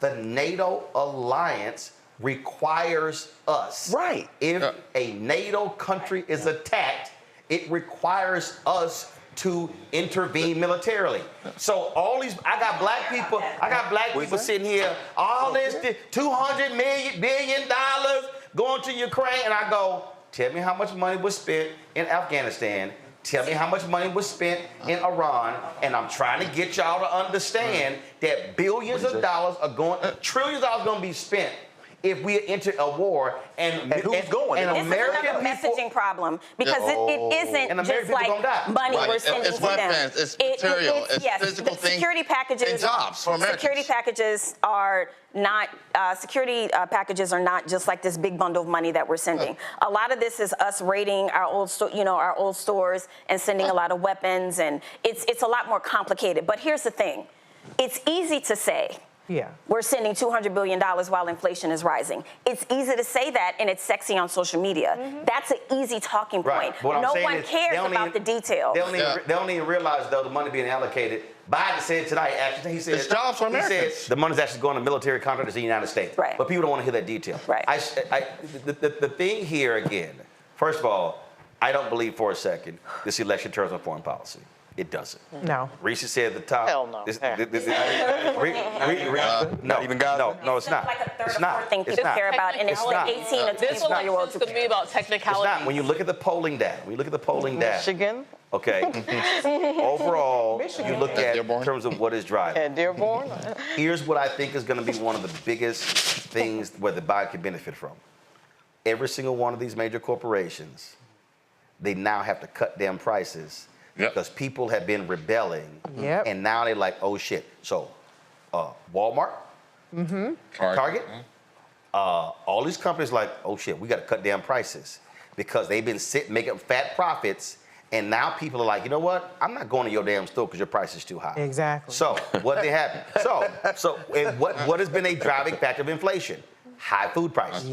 the NATO alliance requires us. Right. If a NATO country is attacked, it requires us to intervene militarily. So all these, I got black people sitting here, all this $200 billion going to Ukraine, and I go, tell me how much money was spent in Afghanistan. Tell me how much money was spent in Iran, and I'm trying to get y'all to understand that billions of dollars are going, trillions of dollars are going to be spent if we enter a war, and who's going? And this American is another messaging problem because it isn't and just like money we're sending to them. It's material, it's physical things, security packages and jobs for Americans. Security packages are not just like this big bundle of money that we're sending. A lot of this is us raiding our old stores and sending a lot of weapons, and it's a lot more complicated. But here's the thing: it's easy to say. Yeah. We're sending $200 billion while inflation is rising. It's easy to say that, and it's sexy on social media. That's an easy talking point. No one cares about the details. They don't even realize, though, the money being allocated. Biden said tonight, actually, he said, it's jobs for Americans. He said the money's actually going to military contractors in the United States. Right. But people don't want to hear that detail. Right. The thing here, again, first of all, I don't believe for a second this election turns on foreign policy. It doesn't. No. Reese said at the top. Hell no. Not even God. No, it's not. Like a third it's or not. fourth thing It's people not. care about, and it's not. 18 or 24-year-olds who This election is going to be about It's technicality. not. When you look at the polling data, Michigan. okay, overall, you look at in terms of what is driving. And Dearborn. Here's what I think is going to be one of the biggest things where the Biden can benefit from. Every single one of these major corporations they now have to cut down prices because people have been rebelling. And now they're like, oh shit. So Walmart, Target, all these companies like, oh shit, we got to cut down prices because they've been making fat profits. And now people are like, you know what? I'm not going to your damn store because your price is too high. Exactly. So what they happen? So what has been a driving factor of inflation? High food prices.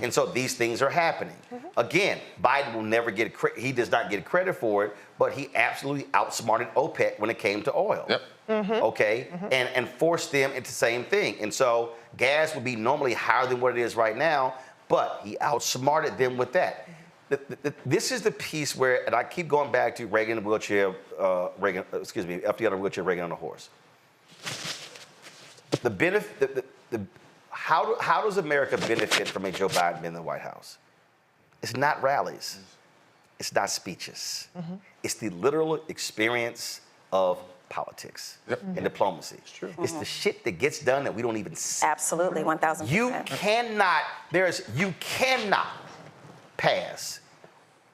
And so these things are happening. Again, Biden will never get he does not get credit for it, but he absolutely outsmarted OPEC when it came to oil. Okay, and forced them into the same thing. And so gas would be normally higher than what it is right now, but he outsmarted them with that. This is the piece where, and I keep going back to Reagan in the wheelchair, FDR in the wheelchair, Reagan on the horse. The benefit, how does America benefit from a Joe Biden being in the White House? It's not rallies. It's not speeches. It's the literal experience of politics and diplomacy. It's true. It's the shit that gets done that we don't even see. Absolutely, 1,000%. You cannot pass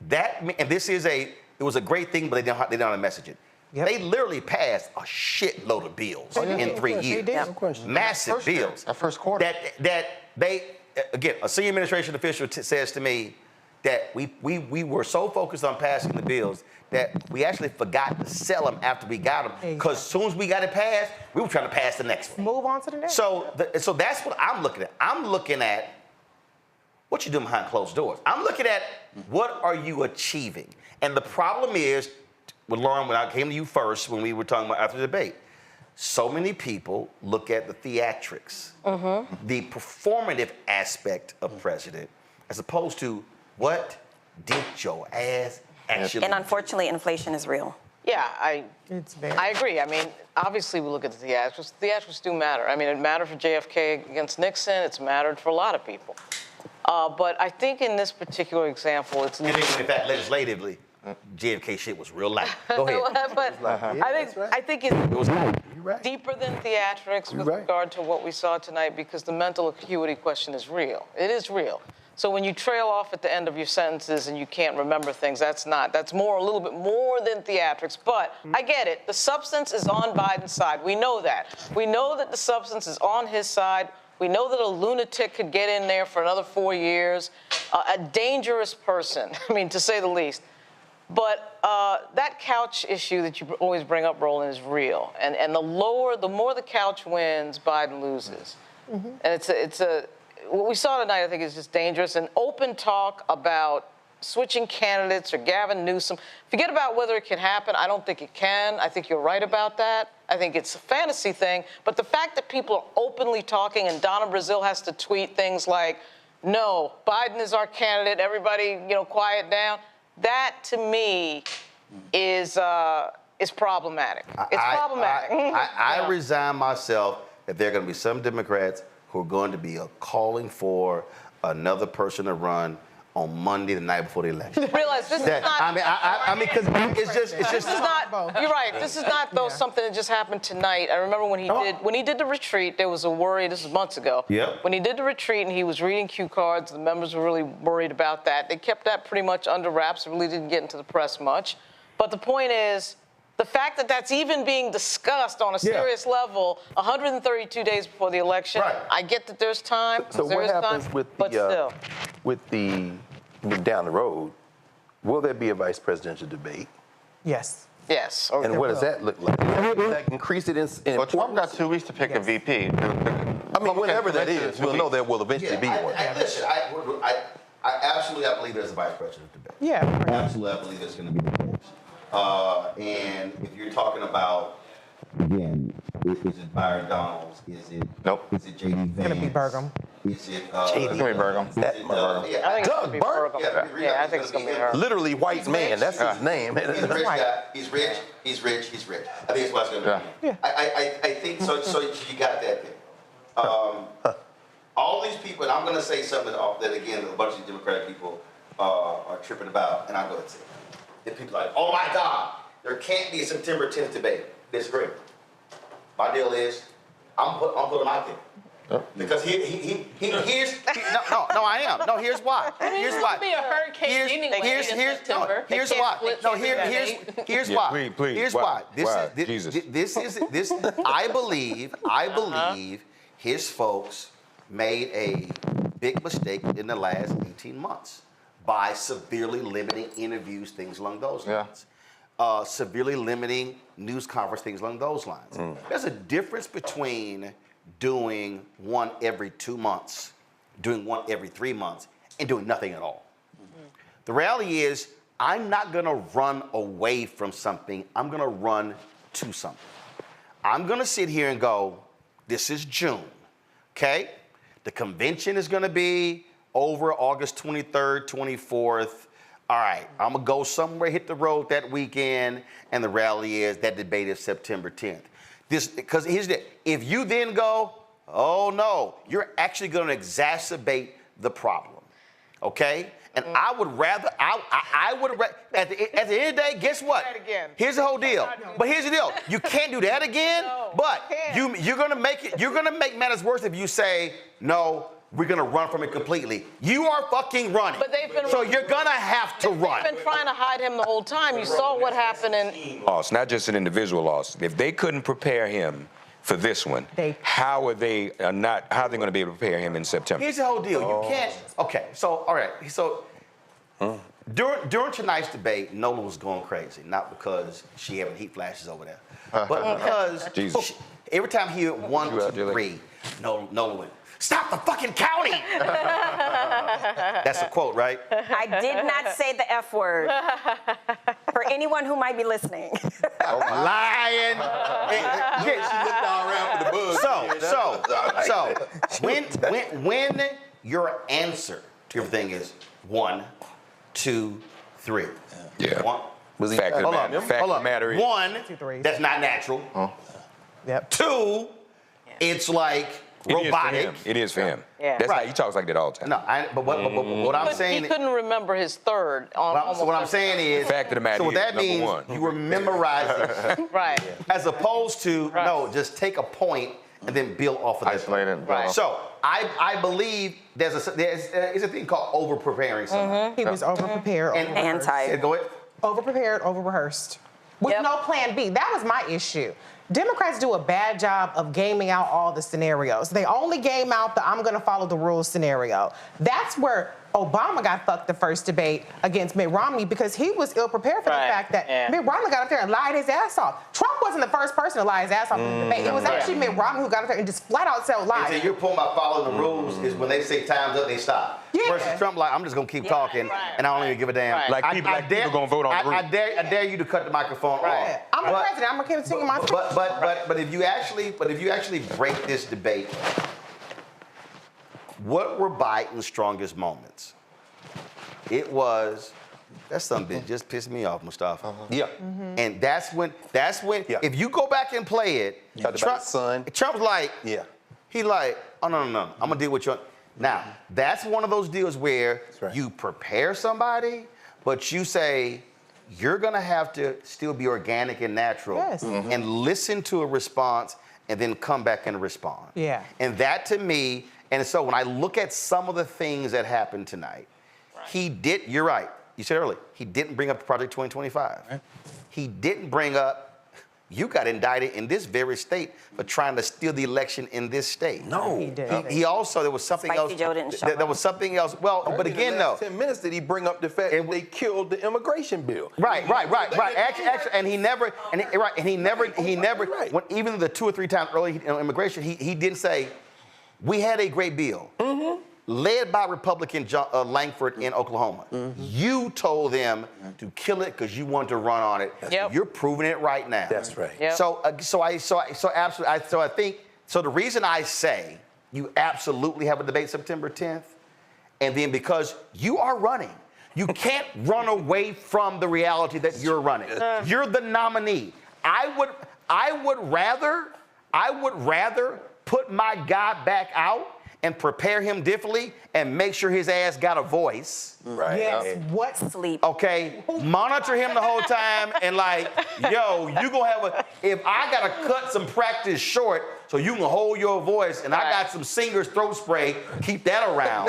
that, and it was a great thing, but they didn't know how to message it. They literally passed a shitload of bills in 3 years. Massive bills. That first quarter. That they, again, a senior administration official says to me that we were so focused on passing the bills that we actually forgot to sell them after we got them. Because as soon as we got it passed, we were trying to pass the next one. Move on to the next. So that's what I'm looking at. I'm looking at what you doing behind closed doors. I'm looking at what are you achieving? And the problem is, with Lauren, when I came to you first, when we were talking about after the debate, so many people look at the theatrics, the performative aspect of president, as opposed to what did your ass actually And unfortunately, inflation is real. Yeah, I agree. I mean, obviously we look at the theatrics. The theatrics do matter. I mean, it mattered for JFK against Nixon. It's mattered for a lot of people. But I think in this particular example, it's... And in fact, legislatively, JFK shit was real light. Go ahead. But I think it's deeper than theatrics with regard to what we saw tonight, because the mental acuity question is real. It is real. So when you trail off at the end of your sentences and you can't remember things, that's a little bit more than theatrics. But I get it. The substance is on Biden's side. We know that. We know that the substance is on his side. We know that a lunatic could get in there for another 4 years, a dangerous person, I mean, to say the least. But that couch issue that you always bring up, Roland, is real. And the more the couch wins, Biden loses. And what we saw tonight, I think, is just dangerous. And open talk about switching candidates or Gavin Newsom. Forget about whether it can happen. I don't think it can. I think you're right about that. I think it's a fantasy thing. But the fact that people are openly talking and Donna Brazile has to tweet things like, no, Biden is our candidate, everybody, quiet down. That, to me, is problematic. It's problematic. I resign myself that there are going to be some Democrats who are going to be calling for another person to run on Monday, the night before the election. Realize this is not. I mean, because it's just. This is not. You're right. This is not though something that just happened tonight. I remember when he did the retreat, there was a worry. This was months ago. When he did the retreat and he was reading cue cards, the members were really worried about that. They kept that pretty much under wraps. Really didn't get into the press much. But the point is, the fact that that's even being discussed on a serious level 132 days before the election, I get that there's time. So what happens with the down the road? Will there be a vice presidential debate? Yes. Yes. And what does that look like? Does that increase it in Well, Trump got 2 weeks to pick a VP. I mean, whenever that is, we'll know there will eventually be one. Listen, I absolutely believe there's a vice presidential debate. Yeah. Absolutely, I believe there's going to be debates. And if you're talking about, again, is it Byron Donalds? Is it J.D. Vance? It's going to be Burgum. Is it It's going to be Burgum. I think it's going to be Burgum. Yeah, I think it's going to be her. Literally white man. That's his name. He's a rich guy. He's rich. He's rich. He's rich. I think it's what's going to be. I think so. So you got that there. All these people, and I'm going to say something that again a bunch of Democratic people are tripping about, and I'm going to say. If people are like, oh my God, there can't be a September 10th debate. Disagree. My deal is, I'm putting them out there. Because here's I am. No, here's why. Here's why. It'll be a hurricane anyway in September. Here's why. No, here's why. Please. Here's why. This is. I believe his folks made a big mistake in the last 18 months by severely limiting interviews, things along those lines. Severely limiting news conference, things along those lines. There's a difference between doing one every 2 months, doing one every 3 months, and doing nothing at all. The reality is, I'm not gonna run away from something, I'm gonna run to something. I'm gonna sit here and go, this is June, okay? The convention is gonna be over August 23rd, 24th. All right, I'm gonna go somewhere, hit the road that weekend, and the reality is that debate is September 10th. Because here's the, if you then go, oh no, you're actually gonna exacerbate the problem, okay? And I would rather, at the end of the day, guess what? Here's the whole deal. But here's the deal, you can't do that again, but you're gonna make matters worse if you say, no, we're gonna run from it completely. You are fucking running. But they've been so you're gonna have to run. They've been trying to hide him the whole time. You saw what happened in... Loss, not just an individual loss. If they couldn't prepare him for this one, how are they going to be able to prepare him in September? Here's the whole deal. You can't. Okay. So all right. So during tonight's debate, Nola was going crazy, not because she having heat flashes over there, but because every time he went 1 to 3, Nola went, stop the fucking counting. That's a quote, right? I did not say the F word. For anyone who might be listening. Lying. She looked all around for the bug. So when your answer to everything is 1, 2, 3. Yeah. One. Was he fact of the matter is 1, that's not natural. Yep. 2, it's like robotic. It is for him. Yeah. That's how he talks like that all the time. No, but what I'm saying... He couldn't remember his third. So what I'm saying is... Fact of the matter so what is, that means, you were memorizing. Right. As opposed to, no, just take a point and then build off of that. Isolate it. Right. So I believe there's a thing called over-preparing something. He was over-prepared, And go ahead. over-prepared, over-rehearsed. With no plan B. That was my issue. Democrats do a bad job of gaming out all the scenarios. They only game out the I'm gonna follow the rules scenario. That's where Obama got fucked the first debate against Mitt Romney because he was ill-prepared for the fact that Mitt Romney got up there and lied his ass off. Trump wasn't the first person to lie his ass off in the debate. It was actually Mitt Romney who got up there and just flat out said lies. And so your point about following the rules is when they say time's up, they stop. Versus Trump, like, I'm just gonna keep talking and I don't even give a damn. Like people gonna vote on the rules. I dare you to cut the microphone off. I'm the president. I'm gonna continue my. But if you actually break this debate, what were Biden's strongest moments? It was, that son bitch just pissed me off, Mustafa. Yeah. And that's when, if you go back and play it, Trump's like, he like, oh, no, I'm gonna deal with you. Now, that's one of those deals where you prepare somebody, but you say, you're gonna have to still be organic and natural and listen to a response and then come back and respond. Yeah. And that to me, and so when I look at some of the things that happened tonight, you're right, you said earlier, he didn't bring up Project 2025. Right. He didn't bring up, you got indicted in this very state for trying to steal the election in this state. No. He did. He also, there was something else. Joe didn't show there was something else. Well, but again, though. 10 minutes did he bring up the fact that they killed the immigration bill. Right. Actually, and he never, when, even the 2 or 3 times early in immigration, he didn't say, we had a great bill. Led by Republican Langford in Oklahoma. You told them to kill it because you wanted to run on it. You're proving it right now. That's right. So I think the reason I say you absolutely have a debate September 10th, and then because you are running, you can't run away from the reality that you're running. You're the nominee. I would rather put my guy back out and prepare him differently and make sure his ass got a voice. Right. Yes, what sleep? Okay, monitor him the whole time and like, yo, you gonna have if I gotta cut some practice short so you can hold your voice and I got some singer's throat spray, keep that around.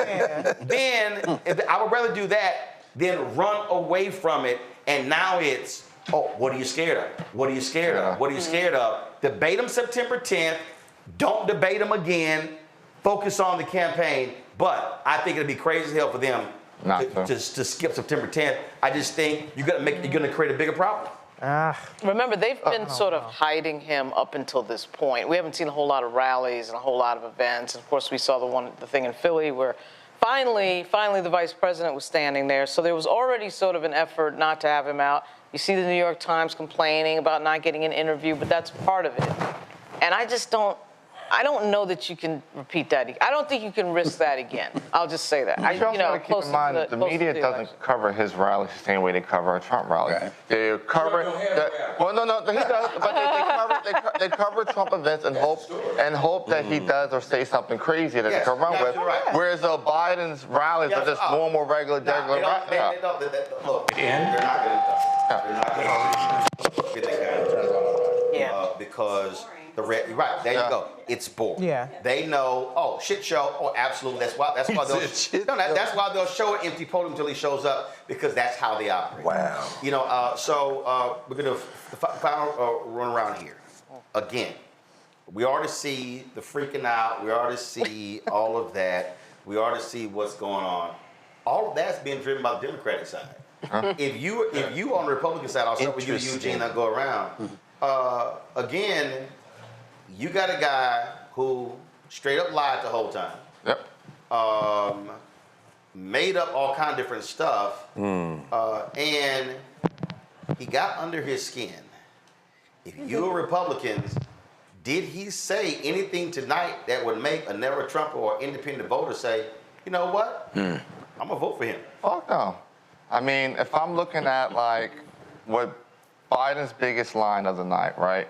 Then, I would rather do that than run away from it and now it's, oh, what are you scared of? What are you scared of? What are you scared of? Debate him September 10th, don't debate him again, focus on the campaign, but I think it'd be crazy as hell for them to skip September 10th. I just think you're gonna create a bigger problem. Remember, they've been sort of hiding him up until this point. We haven't seen a whole lot of rallies and a whole lot of events. And of course, we saw the thing in Philly where finally the vice president was standing there. So there was already sort of an effort not to have him out. You see the New York Times complaining about not getting an interview, but that's part of it. And I don't know that you can repeat that. I don't think you can risk that again. I'll just say that. You also got to keep in mind that the media doesn't cover his rallies the same way they cover a Trump rally. Okay. They cover he does, but they cover Trump events and hope that he does or say something crazy that they come around with. Right. Whereas Biden's rallies are just normal, regular rallies. Look, they're not going to because right, there you go. It's boring. Yeah. They know, oh, shit show. Oh, absolutely. That's why they'll show an empty podium until he shows up because that's how they operate. Wow. You know, so we're gonna final run around here. Again, we already see the freaking out. We already see all of that. We already see what's going on. All of that's being driven by the Democratic side. If you on the Republican side, I'll start with you, Eugene, and I'll go around. Again, you got a guy who straight up lied the whole time. Yep. Made up all kind of different stuff. And he got under his skin. If you are Republicans, did he say anything tonight that would make a never Trump or independent voter say, you know what? I'm gonna vote for him. Fuck no. I mean, if I'm looking at like what Biden's biggest line of the night, right?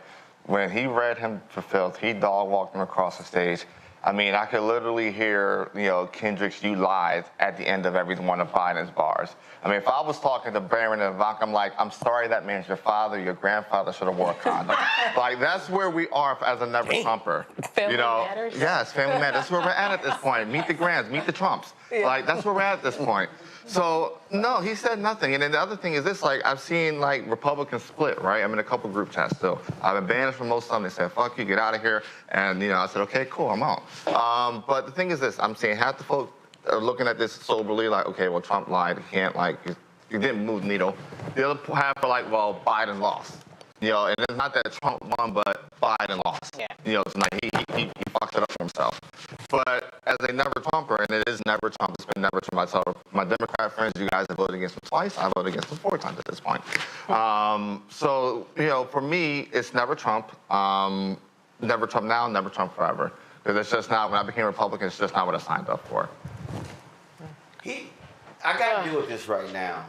When he read him for filth, he dog walked him across the stage. I mean, I could literally hear, Kendrick's "You Lied" at the end of every one of Biden's bars. I mean, if I was talking to Barron and Ivanka, I'm like, I'm sorry that man's your father, your grandfather should have wore a condom. Like, that's where we are as a never Trumper. Family matters? Yes, family matters. That's where we're at this point. Meet the Grands, meet the Trumps. Yeah. Like, that's where we're at this point. So, no, he said nothing. And then the other thing is this, like, I've seen, like, Republicans split, right? I'm in a couple group chats still. I've been banned from most of them. They said, fuck you, get out of here. And, I said, okay, cool, I'm out. But the thing is this, I'm seeing half the folks are looking at this soberly, like, okay, well, Trump lied. He can't, like, he didn't move the needle. The other half are like, well, Biden lost. And it's not that Trump won, but Biden lost. Yeah. It's like he fucked it up for himself. But as a never Trumper, and it is never Trump, it's been never Trump. I tell my Democrat friends, you guys have voted against him twice. I voted against him 4 times at this point. So, for me, it's never Trump. Never Trump now, never Trump forever. Because it's just not, when I became Republican, it's just not what I signed up for. I got to deal with this right now.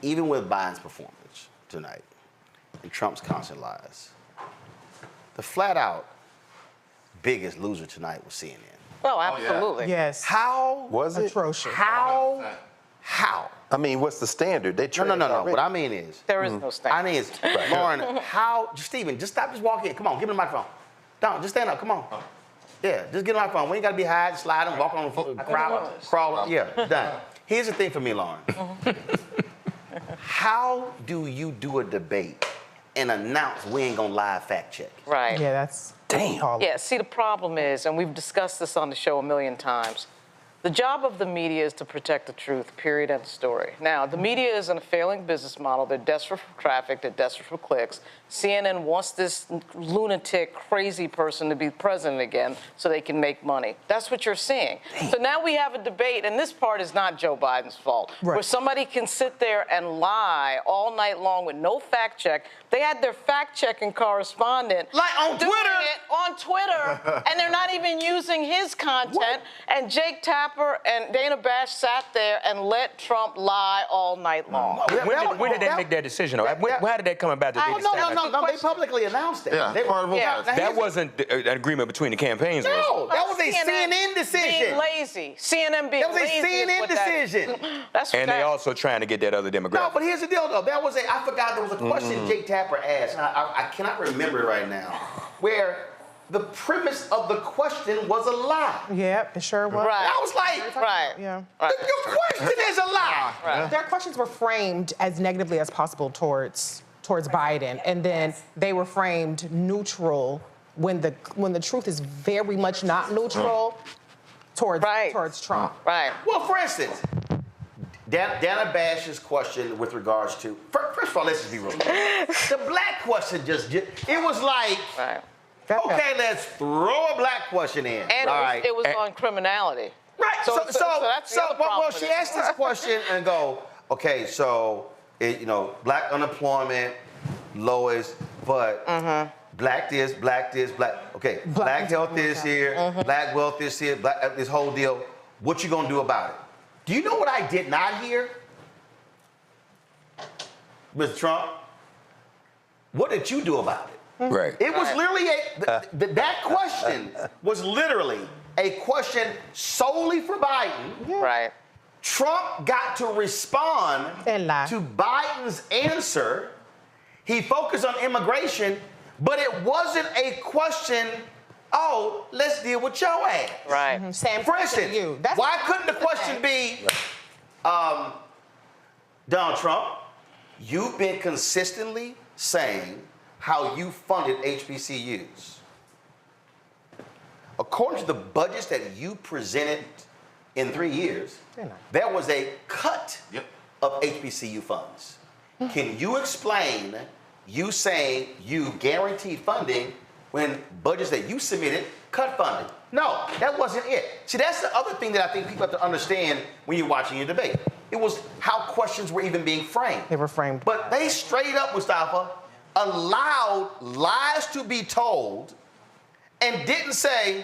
Even with Biden's performance tonight and Trump's constant lies, the flat-out biggest loser tonight was CNN. Oh, absolutely. Yes. How was it atrocious? How? I mean, what's the standard? They No. What I mean is there is no standard. I mean is Lauren. Stephen, just stop. Just walk in. Come on, give me the microphone. Don't just stand up. Come on. Yeah, just get the microphone. We ain't got to be hiding, sliding, walking on the crowd, crawling. Yeah, done. Here's the thing for me, Lauren. How do you do a debate and announce we ain't gonna live fact check? Right. Yeah, that's damn. Yeah, see, the problem is, and we've discussed this on the show a million times, the job of the media is to protect the truth, period, end of story. Now, the media is in a failing business model. They're desperate for traffic. They're desperate for clicks. CNN wants this lunatic, crazy person to be president again so they can make money. That's what you're seeing. So now we have a debate, and this part is not Joe Biden's fault, where somebody can sit there and lie all night long with no fact check. They had their fact-checking correspondent on Twitter, and they're not even using his content. And Jake Tapper Tapper and Dana Bash sat there and let Trump lie all night long. When did they make that decision? How did that come about? No, they publicly announced it. Yeah, that wasn't an agreement between the campaigns. No, that was a CNN decision. Being lazy. CNN being lazy. That was a CNN decision. That's and they also trying to get that other demographic. No, but here's the deal, though. That was I forgot there was a question Jake Tapper asked. And I cannot remember it right now. Where the premise of the question was a lie. Yep, it sure was. Right. I was like, Yeah. Your question is a lie. Right. Their questions were framed as negatively as possible towards Biden, and then they were framed neutral when the truth is very much not neutral towards Trump. Right. Well, for instance, Dana Bash's question with regards to first of all, let's just be real. The black question it was like. Right. Okay, let's throw a black question in. And it was on criminality. Right. So that's the other problem. She asked this question and go, okay, so black unemployment lowest, but black this, black. Okay, black health is here, black wealth is here, black this whole deal. What you gonna do about it? Do you know what I did not hear, Mr. Trump? What did you do about it? Right. It was literally that question was literally a question solely for Biden. Right. Trump got to respond to Biden's answer. He focused on immigration, but it wasn't a question, let's deal with your ass. Right. For instance, why couldn't the question be, Donald Trump, you've been consistently saying how you funded HBCUs. According to the budgets that you presented in 3 years, there was a cut of HBCU funds. Can you explain you saying you guaranteed funding when budgets that you submitted cut funding? No, that wasn't it. See, that's the other thing that I think people have to understand when you're watching your debate. It was how questions were even being framed. They were framed. But they straight up, Mustafa, allowed lies to be told and didn't say,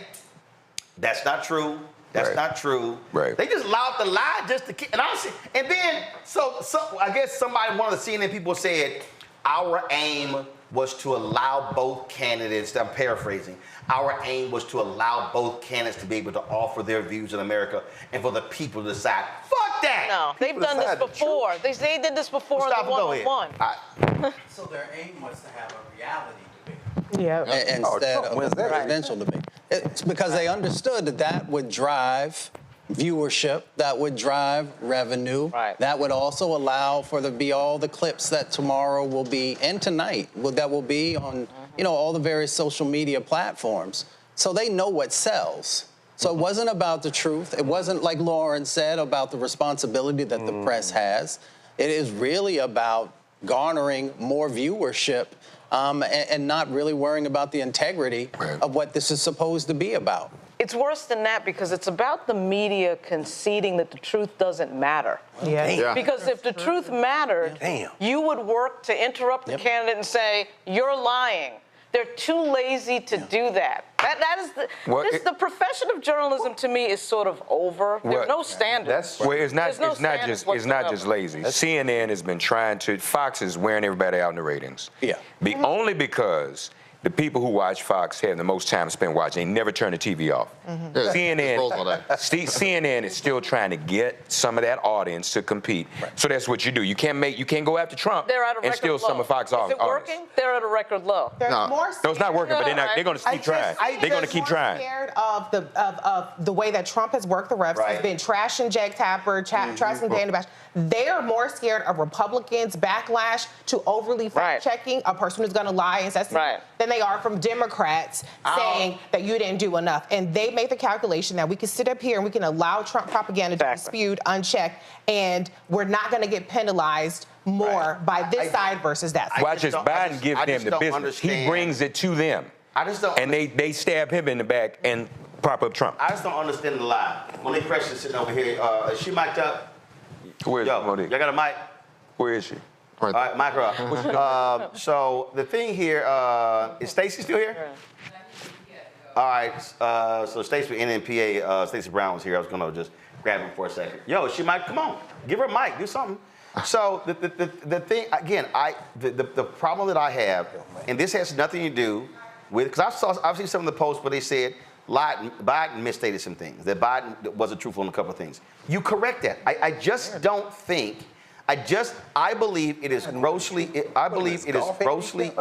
that's not true, that's not true. Right. They just allowed the lie just to keep, and honestly, and then, so I guess one of the CNN people said, our aim was to allow both candidates, I'm paraphrasing, our aim was to allow both candidates to be able to offer their views in America and for the people to decide. Fuck that! No, they've done this before. They did this before in the one-on-one. So their aim was to have a reality debate. Yeah. Instead of a presidential debate. It's because they understood that would drive viewership, that would drive revenue. Right. That would also allow for there to be all the clips that tomorrow will be, and tonight, that will be on, all the various social media platforms. So they know what sells. So it wasn't about the truth. It wasn't, like Lauren said, about the responsibility that the press has. It is really about garnering more viewership and not really worrying about the integrity of what this is supposed to be about. It's worse than that because it's about the media conceding that the truth doesn't matter. Yeah. Because if the truth mattered, you would work to interrupt the candidate and say, you're lying. They're too lazy to do that. That is the profession of journalism to me is sort of over. There's no standards. It's not just lazy. CNN has been trying to. Fox is wearing everybody out in the ratings. Yeah. Only because the people who watch Fox have the most time spent watching. They never turn the TV off. CNN is still trying to get some of that audience to compete. So that's what you do. You can't go after Trump and steal some of Fox audience. Is it working? They're at a record low. No, it's not working, but they're going to keep trying. They're going to keep trying. Scared of the way that Trump has worked the refs. He's been trashing Jake Tapper, trashing Dana Bash. They're more scared of Republicans' backlash to overly fact-checking a person who's going to lie and say than they are from Democrats saying that you didn't do enough. And they make the calculation that we can sit up here and we can allow Trump propaganda to be spewed unchecked, and we're not going to get penalized more by this side versus that side. Watch as Biden gives them the business. He brings it to them. I just don't. And they stab him in the back and prop up Trump. I just don't understand the lie. Monique Fresh is sitting over here. Is she mic'd up? Where's Monique? Y'all got a mic? Where is she? All right, mic her up. So the thing here, is Stacey still here? All right, so Stacey NNPA, Stacey Brown was here. I was gonna just grab him for a second. Yo, she might, come on, give her a mic, do something. So the thing, again, the problem that I have, and this has nothing to do with, because I've seen some of the posts where they said Biden misstated some things, that Biden wasn't truthful in a couple of things. You correct that. I just don't think, I believe it is grossly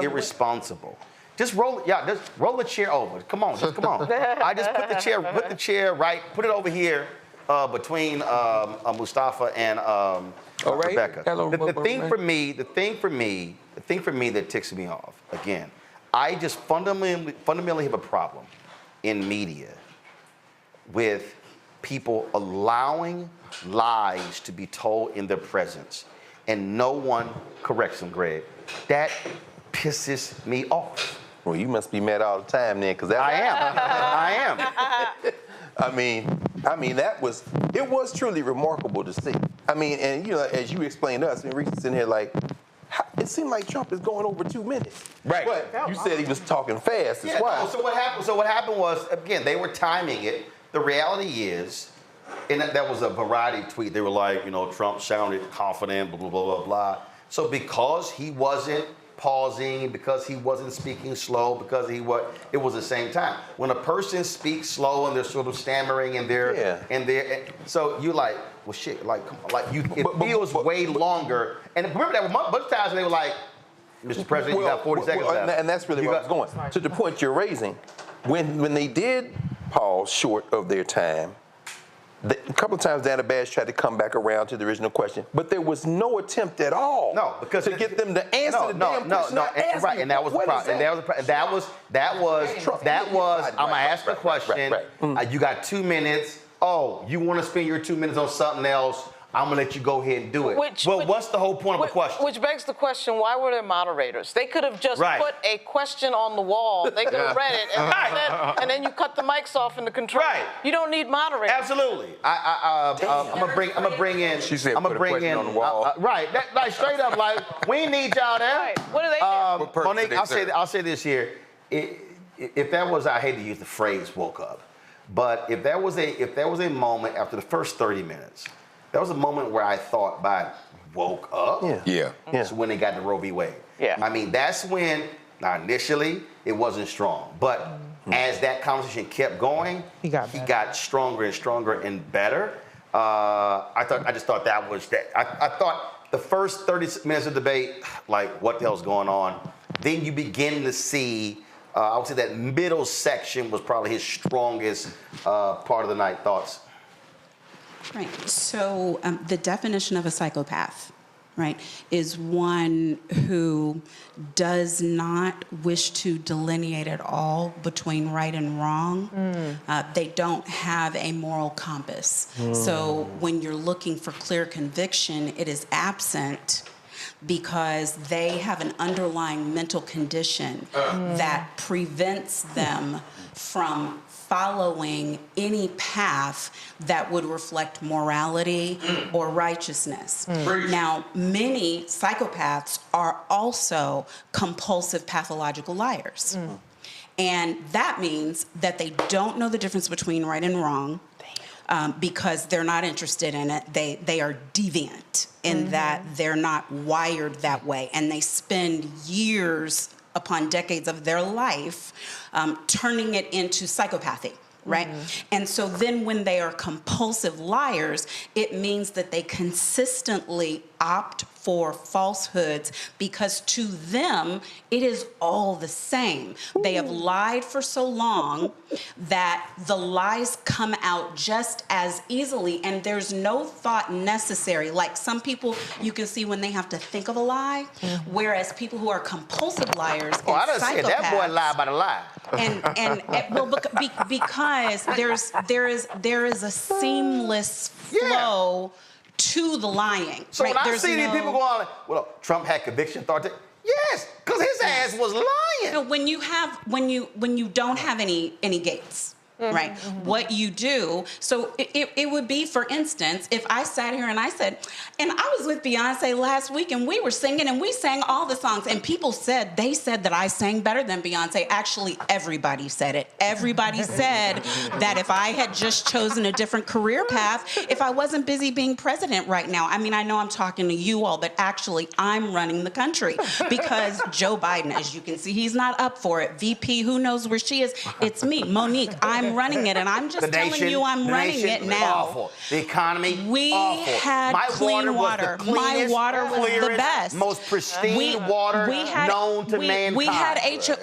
irresponsible. Just roll the chair over. Come on, just come on. I just put the chair right, put it over here between Mustafa and Rebecca. The thing for me that ticks me off, again, I just fundamentally have a problem in media with people allowing lies to be told in their presence and no one corrects them, Greg. That pisses me off. Well, you must be mad all the time then, because I am. I mean, it was truly remarkable to see. I mean, and as you explained to us, and Reese's in here like, it seemed like Trump is going over 2 minutes. Right. But you said he was talking fast. That's why. No, so what happened was, again, they were timing it. The reality is, and that was a variety tweet. They were like, Trump sounded confident, blah, blah, blah, blah, blah. So because he wasn't pausing, because he wasn't speaking slow, because it was the same time. When a person speaks slow and they're sort of stammering and so you like, well, shit, like, come on, like it feels way longer. And remember that a bunch of times they were like, Mr. President, you got 40 seconds left. And that's really where I was going. To the point you're raising, when they did pause short of their time, a couple of times Dana Bash tried to come back around to the original question, but there was no attempt at all to get them to answer the damn question. Right, and that was the problem. And that was. I'm gonna ask a question. Right. You got 2 minutes. Oh, you want to spend your 2 minutes on something else? I'm gonna let you go ahead and do it. What's the whole point of the question? Which begs the question: why were there moderators? They could have just put a question on the wall. They could have read it and then you cut the mics off in the control. Right. You don't need moderators. Absolutely. I'm gonna bring in. She said, put a question on the wall. Right. Like straight up, like we need y'all there. Right. What do they do? Monique, I'll say this here. If that was, I hate to use the phrase "woke up," but if there was a moment after the first 30 minutes. That was a moment where I thought Biden woke up. Yeah. That's when they got the Roe v. Wade. Yeah. I mean, that's when, now initially, it wasn't strong. But as that conversation kept going, he got stronger and stronger and better. I just thought that was that. I thought the first 30 minutes of debate, like, what the hell's going on? Then you begin to see, I would say that middle section was probably his strongest part of the night. Thoughts? Right. So the definition of a psychopath, right, is one who does not wish to delineate at all between right and wrong. They don't have a moral compass. So when you're looking for clear conviction, it is absent because they have an underlying mental condition that prevents them from following any path that would reflect morality or righteousness. Now, many psychopaths are also compulsive pathological liars. And that means that they don't know the difference between right and wrong because they're not interested in it. They are deviant in that they're not wired that way. And they spend years upon decades of their life turning it into psychopathy, right? And so then when they are compulsive liars, it means that they consistently opt for falsehoods because to them, it is all the same. They have lied for so long that the lies come out just as easily and there's no thought necessary. Like some people you can see when they have to think of a lie, whereas people who are compulsive liars and I done said that boy lie by the lie. Because there is a seamless flow to the lying. So right? when I see these people going, well, Trump had conviction authority. Yes, because his ass was lying. No, when you don't have any gates, right? What you do. So it would be, for instance, if I sat here and I said, and I was with Beyonce last week and we were singing and we sang all the songs and people said that I sang better than Beyonce. Actually, everybody said it. Everybody said that if I had just chosen a different career path, if I wasn't busy being president right now. I mean, I know I'm talking to you all, but actually I'm running the country because Joe Biden, as you can see, he's not up for it. VP, who knows where she is? It's me, Monique. I'm running it, and I'm just telling you I'm running it now. Awful. The economy, we awful. had My clean water. My water was the best. Most pristine water known to mankind.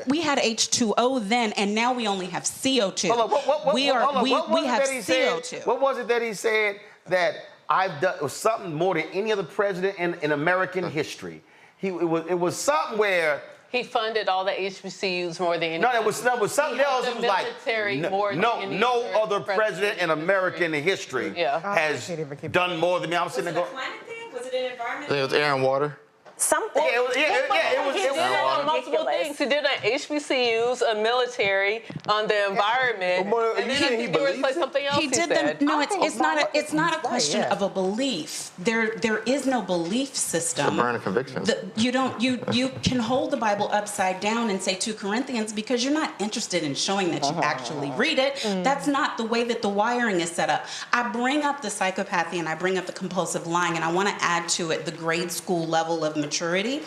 We had H2O then, and now we only have CO2. We have CO2. What was it that he said that I've done? It was something more than any other president in American history. It was something where he funded all the HBCUs more than any. No, it was something else. It was like no other president in American history has done more than me. I'm sitting there going. Was it an environment? It was air and water. Something. He did it on multiple things. He did it on HBCUs, a military, on the environment, and then he was something else. He did them. No, it's not a question of a belief. There is no belief system. To burn a conviction. You can hold the Bible upside down and say 2 Corinthians because you're not interested in showing that you actually read it. That's not the way that the wiring is set up. I bring up the psychopathy and I bring up the compulsive lying, and I want to add to it the grade school level of maturity,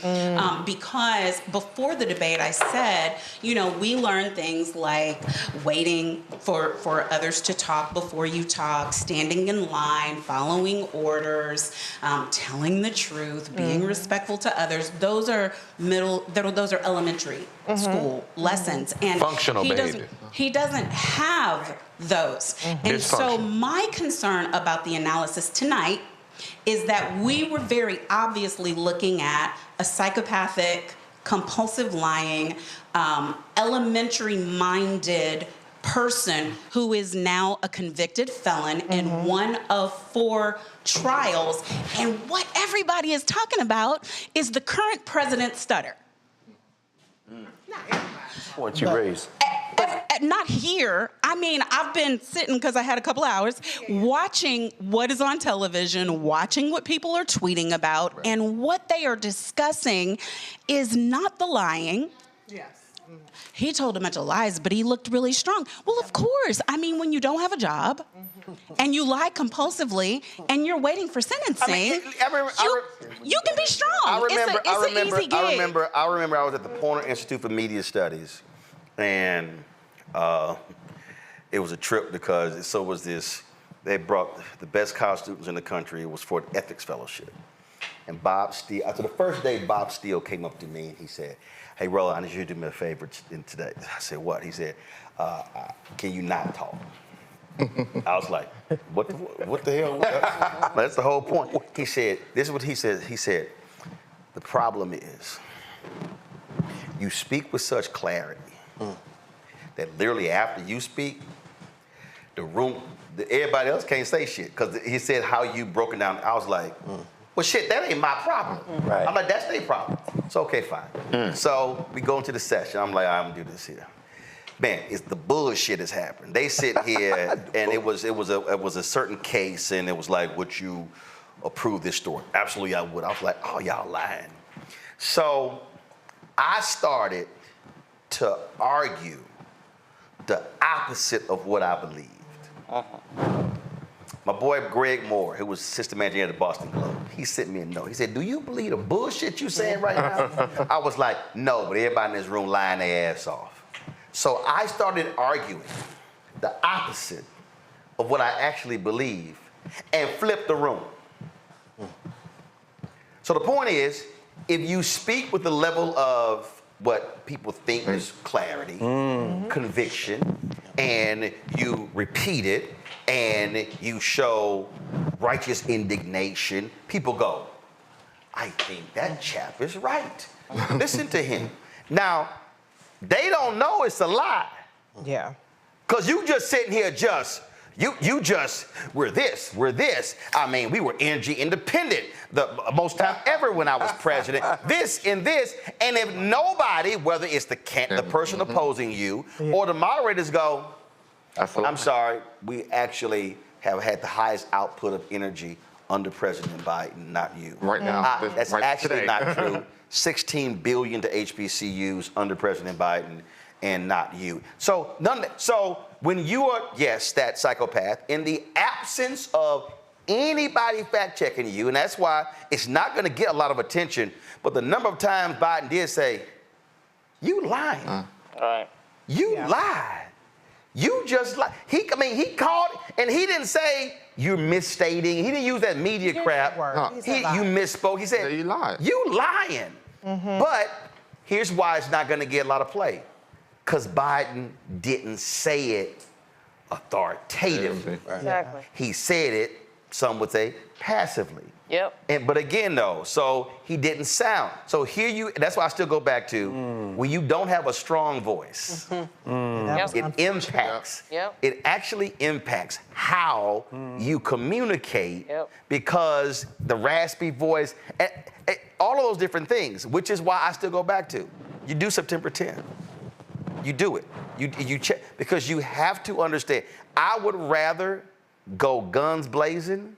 because before the debate I said, we learn things like waiting for others to talk before you talk, standing in line, following orders, telling the truth, being respectful to others. Those are elementary school lessons, and functional behavior. He doesn't have those. And so my concern about the analysis tonight is that we were very obviously looking at a psychopathic, compulsive lying, elementary-minded person who is now a convicted felon in 1 of 4 trials. And what everybody is talking about is the current president's stutter. Point you raised. Not here. I mean, I've been sitting, because I had a couple hours, watching what is on television, watching what people are tweeting about, and what they are discussing is not the lying. Yes. He told a bunch of lies, but he looked really strong. Well, of course. I mean, when you don't have a job and you lie compulsively and you're waiting for sentencing, you can be strong. I remember I was at the Poynter Institute for Media Studies, and it was a trip because they brought the best college students in the country. It was for an ethics fellowship. And Bob Steele, after the first day, Bob Steele came up to me and he said, "Hey, Roland, I need you to do me a favor today." I said, "What?" He said, "Can you not talk?" I was like, what the hell? That's the whole point. He said, this is what he said. He said, "The problem is you speak with such clarity that literally after you speak, everybody else can't say shit." Because he said how you broken down. I was like, well, shit, that ain't my problem. Right. I'm like, that's their problem. So, okay, fine. So we go into the session. I'm like, I'm gonna do this here. Man, it's the bullshit has happened. They sit here, and it was a certain case, and it was like, would you approve this story? Absolutely, I would. I was like, oh, y'all lying. So I started to argue the opposite of what I believed. My boy Greg Moore, who was assistant manager at the Boston Globe, he sent me a note. He said, "Do you believe the bullshit you saying right now?" I was like, "No, but everybody in this room lying their ass off." So I started arguing the opposite of what I actually believe and flipped the room. So the point is, if you speak with the level of what people think is clarity, conviction, and you repeat it, and you show righteous indignation, people go, "I think that chap is right. Listen to him." Now, they don't know it's a lie. Yeah. Because you just sitting here we're this. I mean, we were energy independent the most time ever when I was president. This and this. And if nobody, whether it's the person opposing you or the moderators go, I'm sorry, we actually have had the highest output of energy under President Biden, not you. Right now. That's right actually today. not true. $16 billion to HBCUs under President Biden and not you. So when you are, yes, that psychopath, in the absence of anybody fact-checking you, and that's why it's not going to get a lot of attention, but the number of times Biden did say, you lying. All right. You lied. You just lied. He called, and he didn't say, you're misstating. He didn't use that media crap. You misspoke. He said, you lied. You lying. But here's why it's not going to get a lot of play. Because Biden didn't say it authoritatively. Exactly. He said it, some would say, passively. Yep. But again, though, so he didn't sound. So that's why I still go back to when you don't have a strong voice, it impacts. It actually impacts how you communicate because the raspy voice, all of those different things, which is why I still go back to, you do September 10th. You do it. You check, because you have to understand. I would rather go guns blazing.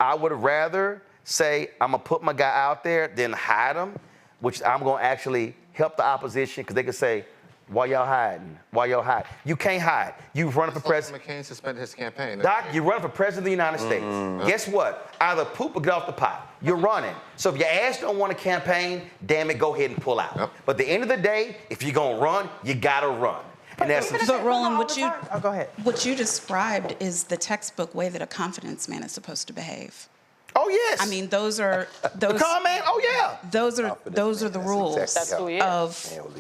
I would rather say I'm gonna put my guy out there than hide him, which I'm gonna actually help the opposition because they can say, why y'all hiding? Why y'all hiding? You can't hide. You run for president. McCain suspended his campaign. Doc, you run for president of the United States. Guess what? Either poop or get off the pot. You're running. So if your ass don't want to campaign, damn it, go ahead and pull out. But at the end of the day, if you're gonna run, you gotta run. And that's But Roland, go ahead. What you described is the textbook way that a confidence man is supposed to behave. Oh yes. I mean, those are the calm man. Oh yeah. Those are the rules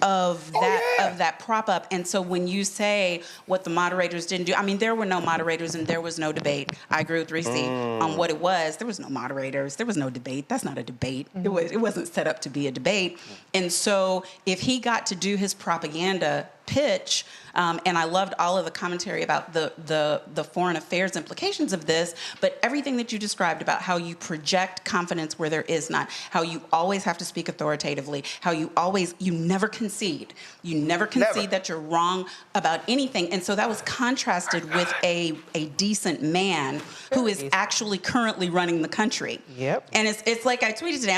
of that prop up. And so when you say what the moderators didn't do, I mean, there were no moderators and there was no debate. I agree with Reese on what it was. There was no moderators. There was no debate. That's not a debate. It wasn't set up to be a debate. And so if he got to do his propaganda pitch, and I loved all of the commentary about the foreign affairs implications of this, but everything that you described about how you project confidence where there is not, how you always have to speak authoritatively, how you never concede. You never concede that you're wrong about anything. And so that was contrasted with a decent man who is actually currently running the country. Yep. And it's like I tweeted today,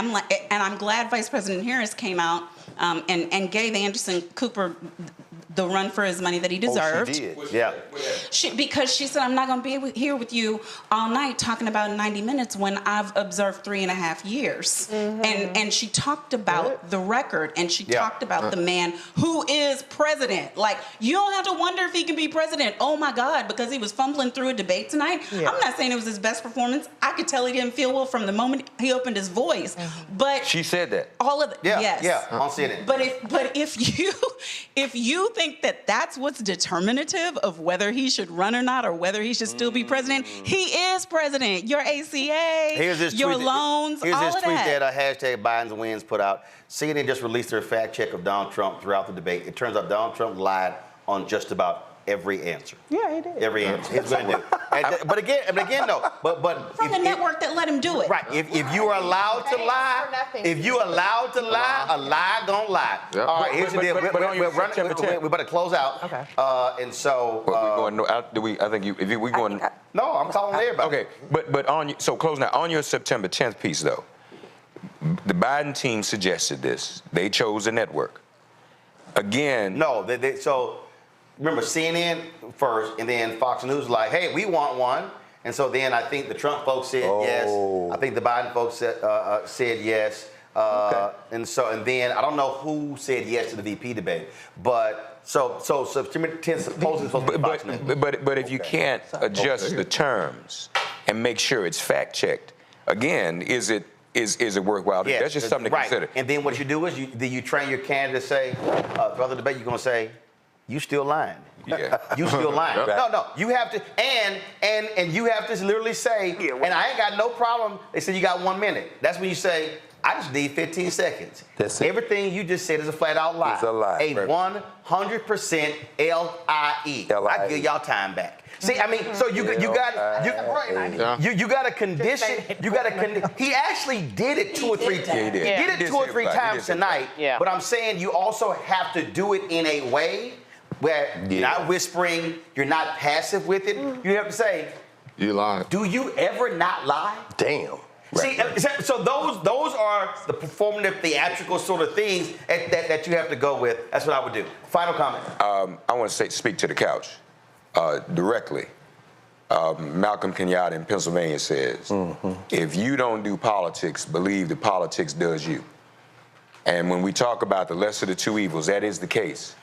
I'm glad Vice President Harris came out and gave Anderson Cooper the run for his money that he deserved. Oh, she did. Yeah. Because she said, I'm not going to be here with you all night talking about 90 minutes when I've observed 3.5 years. And she talked about the record, and she talked about the man who is president. Like, you don't have to wonder if he can be president. Oh my God, because he was fumbling through a debate tonight. I'm not saying it was his best performance. I could tell he didn't feel well from the moment he opened his voice. But she said that. All of it. Yes. Yeah, I'm seeing it. But if you think that that's what's determinative of whether he should run or not, or whether he should still be president, he is president. Your ACA, your loans, here's all this of tweet that. that hashtag Biden's wins put out. CNN just released their fact check of Donald Trump throughout the debate. It turns out Donald Trump lied on just about every answer. Yeah, he did. Every answer. He's going to do. But again, though. But from the network that let him do it. Right. If you are allowed to lie, a lie gonna lie. Yep. All right. Here's the deal. We're about to close out. Okay. And so. But we're going. I think we going. No, I'm calling everybody. Okay. But so closing out on your September 10th piece though, the Biden team suggested this. They chose a network. Again. No. So. Remember, CNN first, and then Fox News like, hey, we want one. And so then I think the Trump folks said yes. I think the Biden folks said yes. And then I don't know who said yes to the VP debate. But so September 10th supposedly supposed to be Fox News. But if you can't adjust the terms and make sure it's fact checked, again, is it worthwhile? Yes, that's just something to consider. And then what you do is you train your candidate to say, throughout the debate, you're going to say, you still lying. Yeah. You still lying. No. You have to, and you have to literally say, and I ain't got no problem. They said you got 1 minute. That's when you say, I just need 15 seconds. That's it. Everything you just said is a flat out lie. It's a lie. A 100% LIE. I give y'all time back. See, I mean, so you got to condition. He actually did it 2 or 3 times. Yeah, he did. Did it 2 or 3 times tonight. Yeah. But I'm saying you also have to do it in a way where you're not whispering, you're not passive with it. You have to say, you lie. Do you ever not lie? Damn. See, so those are the performative, theatrical sort of things that you have to go with. That's what I would do. Final comment. I want to speak to the couch directly. Malcolm Kenyatta in Pennsylvania says, if you don't do politics, believe that politics does you. And when we talk about the lesser of the two evils, that is the case.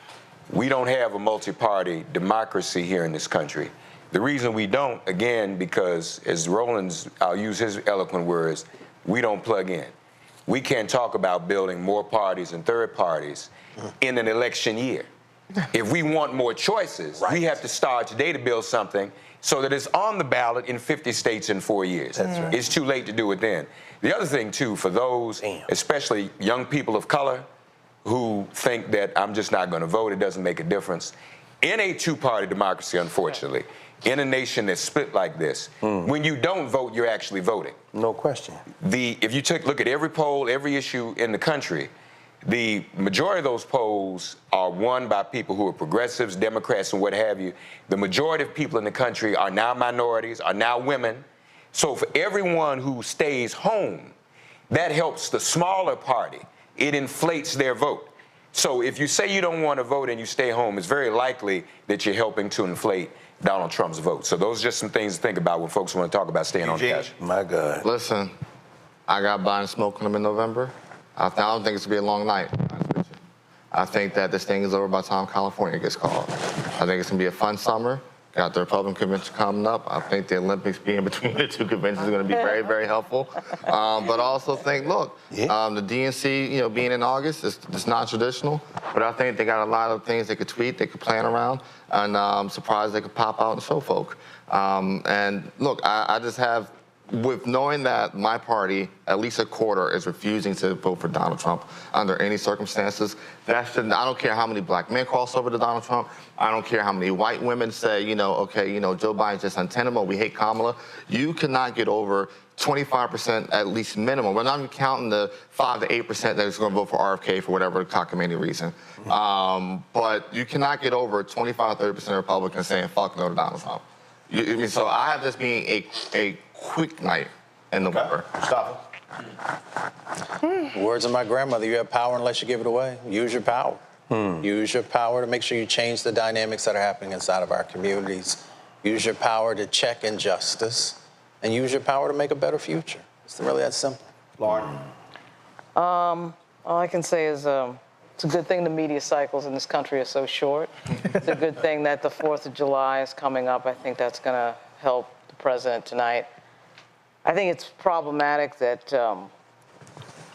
We don't have a multi-party democracy here in this country. The reason we don't, again, because as I'll use his eloquent words, we don't plug in. We can't talk about building more parties and third parties in an election year. If we want more choices, we have to start today to build something so that it's on the ballot in 50 states in 4 years. That's right. It's too late to do it then. The other thing, too, for those, especially young people of color, who think that I'm just not going to vote, it doesn't make a difference. In a two-party democracy, unfortunately, in a nation that's split like this, when you don't vote, you're actually voting. No question. If you look at every poll, every issue in the country, the majority of those polls are won by people who are progressives, Democrats, and what have you. The majority of people in the country are now minorities, are now women. So for everyone who stays home, that helps the smaller party. It inflates their vote. So if you say you don't want to vote and you stay home, it's very likely that you're helping to inflate Donald Trump's vote. So those are just some things to think about when folks want to talk about staying on the couch. My God. Listen, I got Biden smoking them in November. I don't think it's going to be a long night. I think that this thing is over by the time California gets called. I think it's going to be a fun summer. Got the Republican convention coming up. I think the Olympics being between the two conventions is going to be very, very helpful. But I also think, look, the DNC, being in August, it's not traditional. But I think they got a lot of things they could tweet, they could plan around, and I'm surprised they could pop out and show folk. And look, I just have, with knowing that my party, at least a quarter, is refusing to vote for Donald Trump under any circumstances, I don't care how many black men cross over to Donald Trump. I don't care how many white women say, okay, Joe Biden's just untenable, we hate Kamala. You cannot get over 25% at least minimum. We're not even counting the 5 to 8% that is going to vote for RFK for whatever cockamamie reason. But you cannot get over 25, 30% Republicans saying fuck no to Donald Trump. So I have this being a quick night in November. Stop it. Words of my grandmother, you have power unless you give it away. Use your power. Use your power to make sure you change the dynamics that are happening inside of our communities. Use your power to check injustice. And use your power to make a better future. It's really that simple. Lauren? All I can say is it's a good thing the media cycles in this country are so short. It's a good thing that the 4th of July is coming up. I think that's going to help the president tonight. I think it's problematic that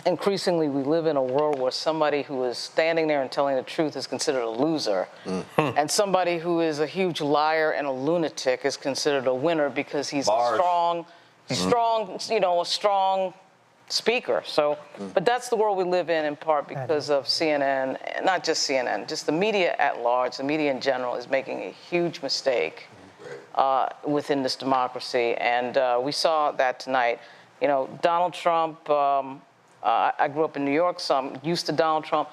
increasingly we live in a world where somebody who is standing there and telling the truth is considered a loser, and somebody who is a huge liar and a lunatic is considered a winner because he's a strong speaker. So, but that's the world we live in part because of CNN, not just CNN, just the media at large, the media in general is making a huge mistake within this democracy. And we saw that tonight. Donald Trump, I grew up in New York, so I'm used to Donald Trump.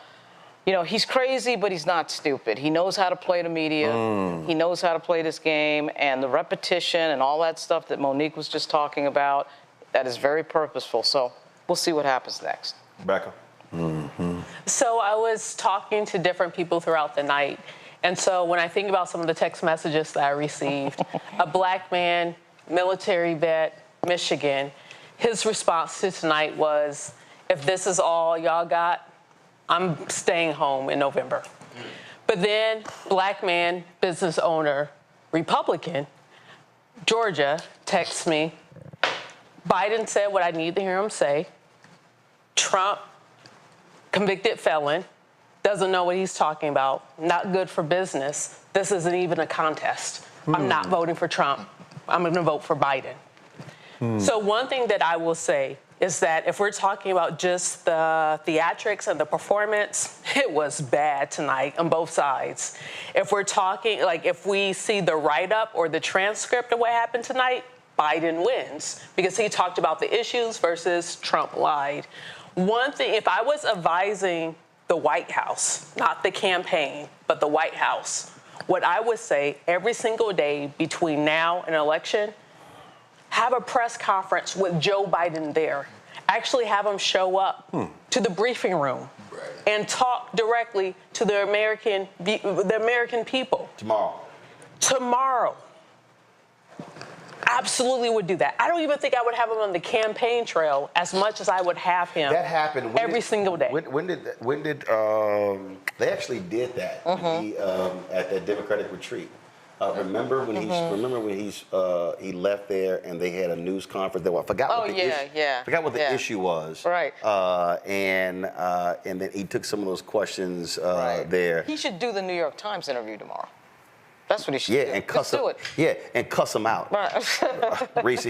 He's crazy, but he's not stupid. He knows how to play the media. He knows how to play this game. And the repetition and all that stuff that Monique was just talking about, that is very purposeful. So we'll see what happens next. Becca? So I was talking to different people throughout the night. And so when I think about some of the text messages that I received, a black man, military vet, Michigan, his response to tonight was, if this is all y'all got, I'm staying home in November. But then black man, business owner, Republican, Georgia, texts me, Biden said what I need to hear him say. Trump, convicted felon, doesn't know what he's talking about, not good for business. This isn't even a contest. I'm not voting for Trump. I'm going to vote for Biden. So one thing that I will say is that if we're talking about just the theatrics and the performance, it was bad tonight on both sides. If we're talking, if we see the write-up or the transcript of what happened tonight, Biden wins because he talked about the issues versus Trump lied. One thing, if I was advising the White House, not the campaign, but the White House, what I would say every single day between now and election, have a press conference with Joe Biden there. Actually have him show up to the briefing room and talk directly to the American people. Tomorrow. Absolutely would do that. I don't even think I would have him on the campaign trail as much as I would have him. That happened every single day. When did they actually did that at that Democratic retreat? Remember when he left there and they had a news conference. I forgot what the issue was. Right. And then he took some of those questions there. He should do the New York Times interview tomorrow. That's what he should do. And cuss him. Do it. Yeah, and cuss him out. Right. Reese.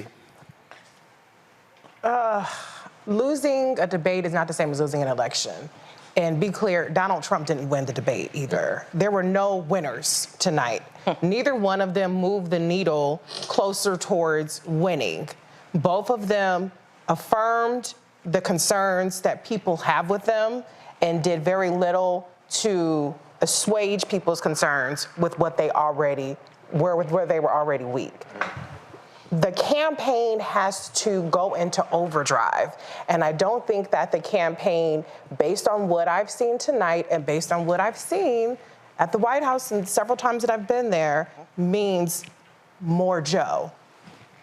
Losing a debate is not the same as losing an election. And be clear, Donald Trump didn't win the debate either. There were no winners tonight. Neither one of them moved the needle closer towards winning. Both of them affirmed the concerns that people have with them and did very little to assuage people's concerns with what they already were, where they were already weak. The campaign has to go into overdrive. And I don't think that the campaign, based on what I've seen tonight and based on what I've seen at the White House and several times that I've been there, means more Joe.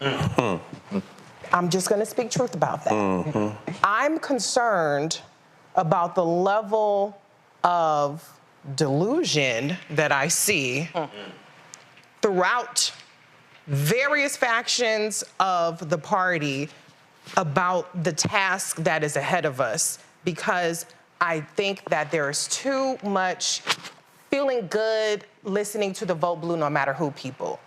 I'm just gonna speak truth about that. I'm concerned about the level of delusion that I see throughout various factions of the party about the task that is ahead of us, because I think that there's too much feeling good listening to the vote blue no matter who people.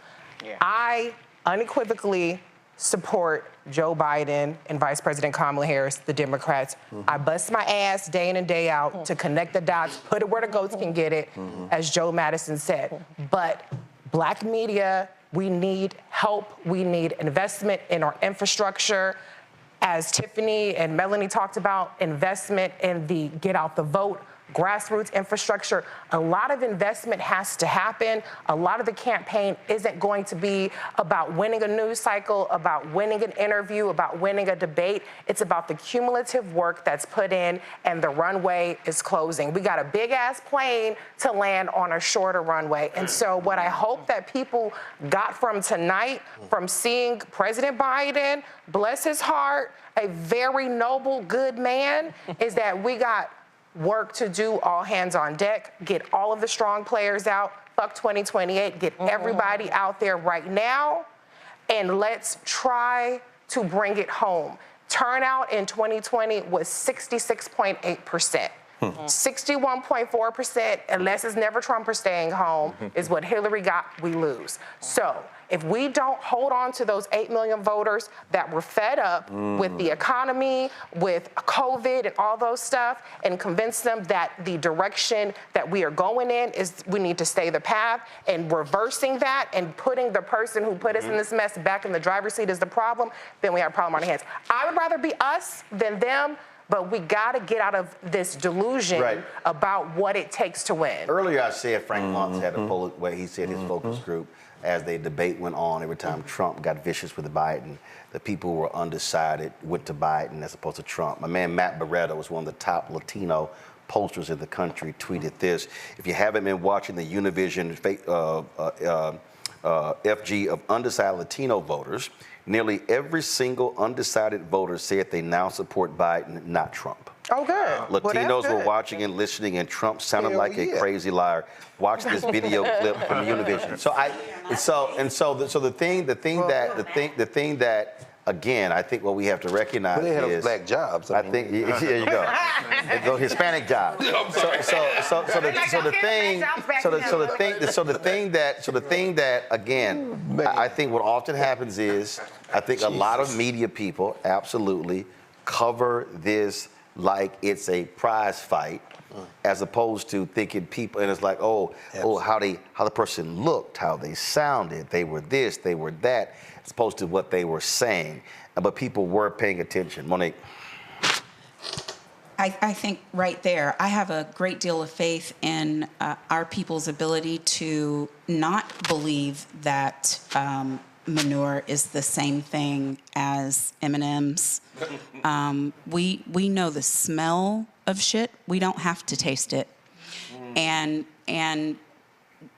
I unequivocally support Joe Biden and Vice President Kamala Harris, the Democrats. I bust my ass day in and day out to connect the dots, put it where the goats can get it, as Joe Madison said. But Black media, we need help. We need investment in our infrastructure. As Tiffany and Melanie talked about, investment in the get out the vote, grassroots infrastructure. A lot of investment has to happen. A lot of the campaign isn't going to be about winning a news cycle, about winning an interview, about winning a debate. It's about the cumulative work that's put in, and the runway is closing. We got a big ass plane to land on a shorter runway. And so what I hope that people got from tonight, from seeing President Biden, bless his heart, a very noble, good man, is that we got work to do, all hands on deck, get all of the strong players out, fuck 2028, get everybody out there right now, and let's try to bring it home. Turnout in 2020 was 66.8%. 61.4%, unless it's never Trump or staying home, is what Hillary got, we lose. So if we don't hold on to those 8 million voters that were fed up with the economy, with COVID and all those stuff, and convince them that the direction that we are going in is we need to stay the path, and reversing that and putting the person who put us in this mess back in the driver's seat is the problem, then we have a problem on our hands. I would rather be us than them, but we got to get out of this delusion about what it takes to win. Earlier I said Frank Luntz had a poll where he said his focus group, as the debate went on, every time Trump got vicious with Biden, the people who were undecided went to Biden as opposed to Trump. My man Matt Barretta was one of the top Latino pollsters in the country, tweeted this: if you haven't been watching the Univision FG of undecided Latino voters, nearly every single undecided voter said they now support Biden, not Trump. Oh, good. Latinos were watching and listening, and Trump sounded like a crazy liar. Watch this video clip from Univision. The thing that again, I think what we have to recognize but they had is black jobs. I think here you go. Those Hispanic jobs. So the thing that again, I think what often happens is I think a lot of media people absolutely cover this like it's a prize fight, as opposed to thinking people, and it's like, how the person looked, how they sounded, they were this, they were that, as opposed to what they were saying. But people were paying attention. Monique. I think right there, I have a great deal of faith in our people's ability to not believe that manure is the same thing as M&Ms. We know the smell of shit. We don't have to taste it. And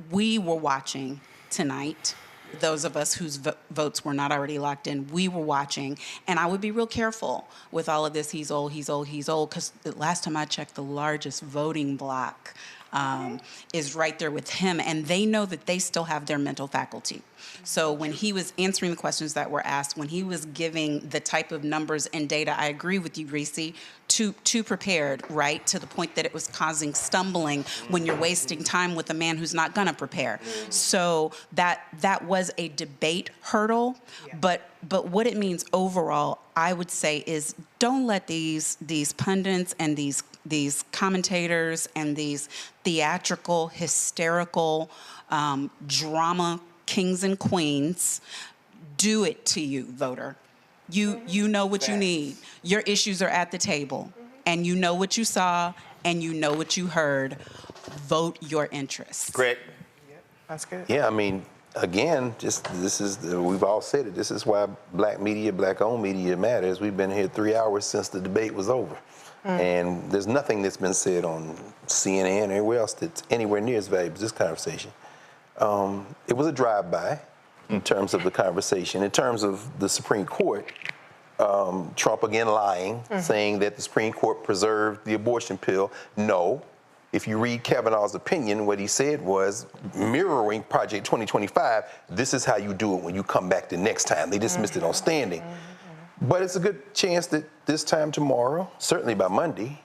we were watching tonight. Those of us whose votes were not already locked in, we were watching. And I would be real careful with all of this, he's old, because the last time I checked, the largest voting bloc is right there with him. And they know that they still have their mental faculty. So when he was answering the questions that were asked, when he was giving the type of numbers and data, I agree with you, Reese, too prepared, right? To the point that it was causing stumbling when you're wasting time with a man who's not gonna prepare. So that was a debate hurdle, but what it means overall, I would say, is don't let these pundits and these commentators and these theatrical, hysterical drama kings and queens do it to you, voter. You know what you need. Your issues are at the table, and you know what you saw, and you know what you heard. Vote your interests. Great. That's good. Yeah, I mean, again, we've all said it. This is why black media, black-owned media matters. We've been here 3 hours since the debate was over. And there's nothing that's been said on CNN or anywhere else that's anywhere near as valuable as this conversation. It was a drive-by in terms of the conversation. In terms of the Supreme Court, Trump again lying, saying that the Supreme Court preserved the abortion pill. No. If you read Kavanaugh's opinion, what he said was, mirroring Project 2025, this is how you do it when you come back the next time. They dismissed it on standing. But it's a good chance that this time tomorrow, certainly by Monday,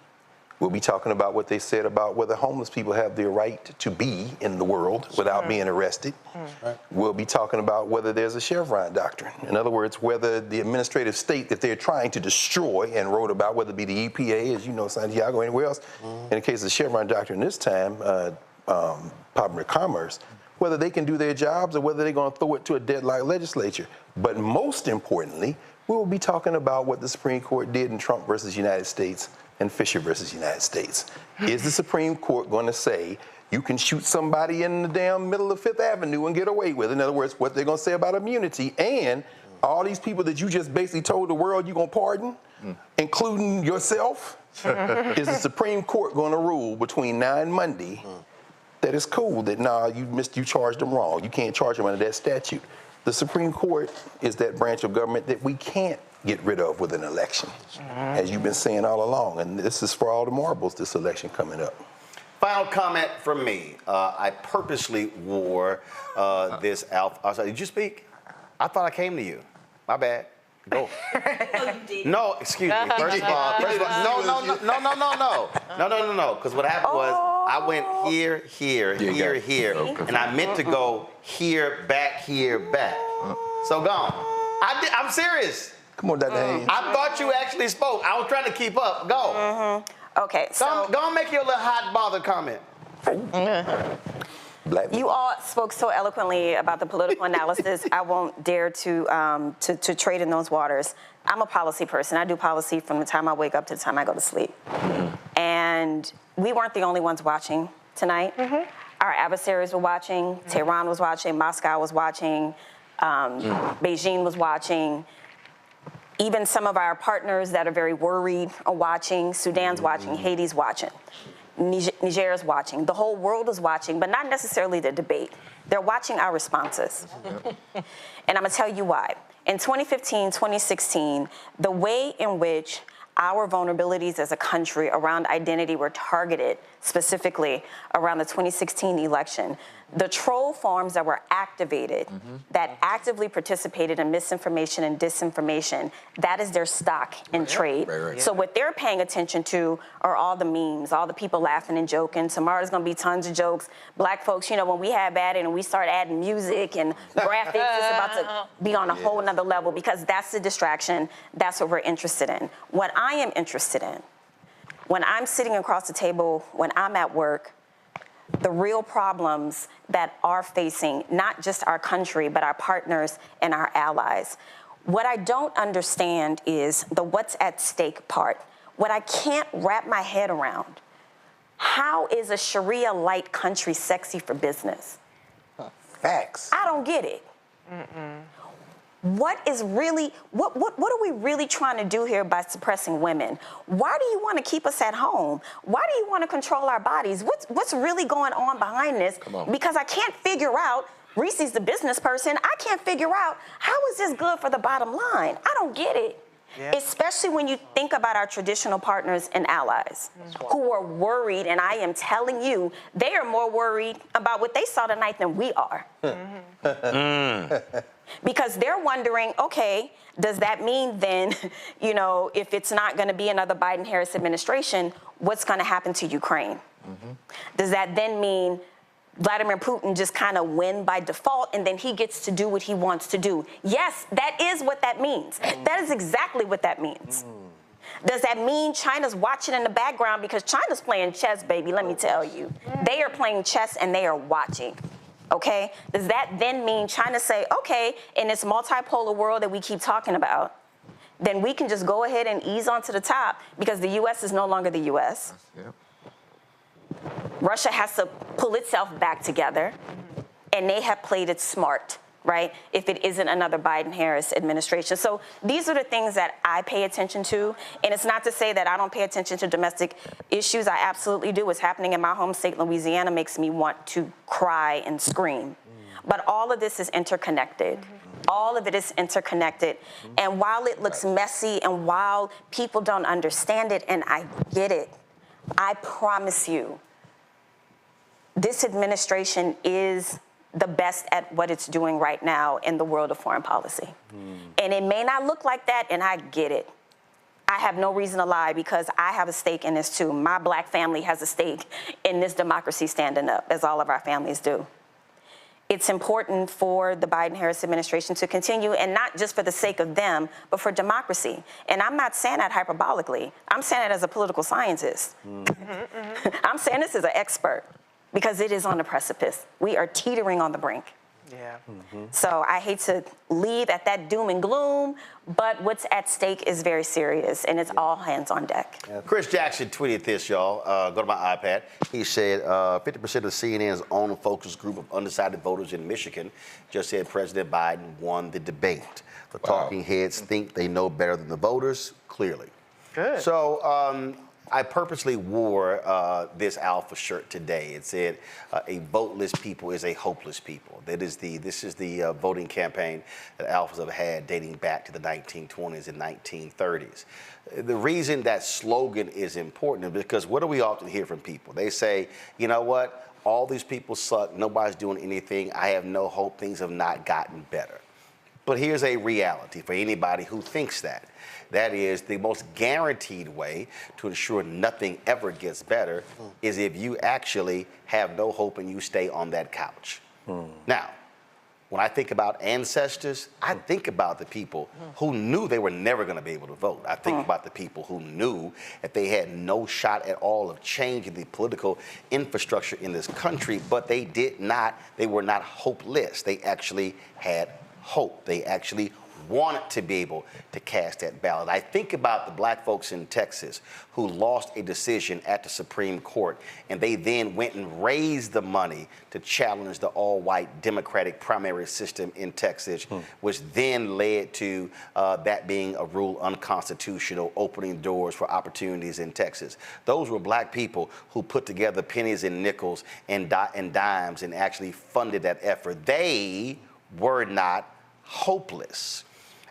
we'll be talking about what they said about whether homeless people have the right to be in the world without being arrested. We'll be talking about whether there's a Chevron doctrine. In other words, whether the administrative state that they're trying to destroy and wrote about, whether it be the EPA, as you know, Santiago, anywhere else, in the case of the Chevron doctrine this time, Department of Commerce, whether they can do their jobs or whether they're going to throw it to a deadlocked legislature. But most importantly, we will be talking about what the Supreme Court did in Trump versus United States and Fisher versus United States. Is the Supreme Court going to say you can shoot somebody in the damn middle of Fifth Avenue and get away with it? In other words, what they're going to say about immunity, and all these people that you just basically told the world you're going to pardon, including yourself, is the Supreme Court going to rule between now and Monday that it's cool, that you charged them wrong. You can't charge them under that statute. The Supreme Court is that branch of government that we can't get rid of with an election, as you've been saying all along. And this is for all the marbles, this election coming up. Final comment from me. I purposely wore this outfit. Did you speak? I thought I came to you. My bad. Go. No, excuse me. First of all, no. Because what happened was I went here, and I meant to go here, back. So gone. I'm serious. Come on, Dr. Haynes. I thought you actually spoke. I was trying to keep up. Go. Okay, so go and make your little hot bother comment. You all spoke so eloquently about the political analysis. I won't dare to trade in those waters. I'm a policy person. I do policy from the time I wake up to the time I go to sleep. And we weren't the only ones watching tonight. Our adversaries were watching. Tehran was watching. Moscow was watching. Beijing was watching. Even some of our partners that are very worried are watching. Sudan's watching. Haiti's watching. Niger's watching. The whole world is watching, but not necessarily the debate. They're watching our responses. And I'm going to tell you why. In 2015, 2016, the way in which our vulnerabilities as a country around identity were targeted, specifically around the 2016 election, the troll farms that were activated, that actively participated in misinformation and disinformation, that is their stock in trade. So what they're paying attention to are all the memes, all the people laughing and joking. Tomorrow there's going to be tons of jokes. Black folks, when we have at it and we start adding music and graphics, it's about to be on a whole nother level, because that's the distraction. That's what we're interested in. What I am interested in, when I'm sitting across the table, when I'm at work, the real problems that are facing not just our country, but our partners and our allies. What I don't understand is the what's at stake part. what I can't wrap my head around, how is a Sharia-light country sexy for business? Facts. I don't get it. What is really, what are we really trying to do here by suppressing women? Why do you want to keep us at home? Why do you want to control our bodies? What's really going on behind this? Because I can't figure out, Reese's the business person, I can't figure out how is this good for the bottom line? I don't get it. Yeah. Especially when you think about our traditional partners and allies who are worried, and I am telling you, they are more worried about what they saw tonight than we are. Because they're wondering, okay, does that mean then, you know, if it's not going to be another Biden-Harris administration, what's going to happen to Ukraine? Does that then mean Vladimir Putin just kind of win by default and then he gets to do what he wants to do? Yes, that is what that means. That is exactly what that means. Does that mean China's watching in the background? Because China's playing chess, baby, let me tell you. They are playing chess and they are watching. Okay? Does that then mean China say, okay, in this multipolar world that we keep talking about, then we can just go ahead and ease onto the top because the U.S. is no longer the U.S. Russia has to pull itself back together, and they have played it smart, right, if it isn't another Biden-Harris administration. So these are the things that I pay attention to, and it's not to say that I don't pay attention to domestic issues. I absolutely do. What's happening in my home state, Louisiana, makes me want to cry and scream. But all of this is interconnected. All of it is interconnected. And while it looks messy and while people don't understand it, and I get it, I promise you, this administration is the best at what it's doing right now in the world of foreign policy. And it may not look like that, and I get it. I have no reason to lie because I have a stake in this too. My black family has a stake in this democracy standing up, as all of our families do. It's important for the Biden-Harris administration to continue, and not just for the sake of them, but for democracy. And I'm not saying that hyperbolically. I'm saying it as a political scientist. I'm saying this as an expert because it is on the precipice. We are teetering on the brink. So I hate to leave at that doom and gloom, but what's at stake is very serious, and it's all hands on deck. Chris Jackson tweeted this, y'all. Go to my iPad. He said 50% of CNN's own focus group of undecided voters in Michigan just said President Biden won the debate. The talking heads think they know better than the voters, clearly. Good. So I purposely wore this Alpha shirt today. It said, "A voteless people is a hopeless people." This is the voting campaign that Alphas have had dating back to the 1920s and 1930s. The reason that slogan is important is because what do we often hear from people? They say, you know what? All these people suck. Nobody's doing anything. I have no hope. Things have not gotten better. But here's a reality for anybody who thinks that. That is, the most guaranteed way to ensure nothing ever gets better is if you actually have no hope and you stay on that couch. Now, when I think about ancestors, I think about the people who knew they were never going to be able to vote. I think about the people who knew that they had no shot at all of changing the political infrastructure in this country, but they were not hopeless. They actually had hope. They actually wanted to be able to cast that ballot. I think about the black folks in Texas who lost a decision at the Supreme Court, and they then went and raised the money to challenge the all-white Democratic primary system in Texas, which then led to that being a rule unconstitutional, opening doors for opportunities in Texas. Those were black people who put together pennies and nickels and dimes and actually funded that effort. They were not hopeless.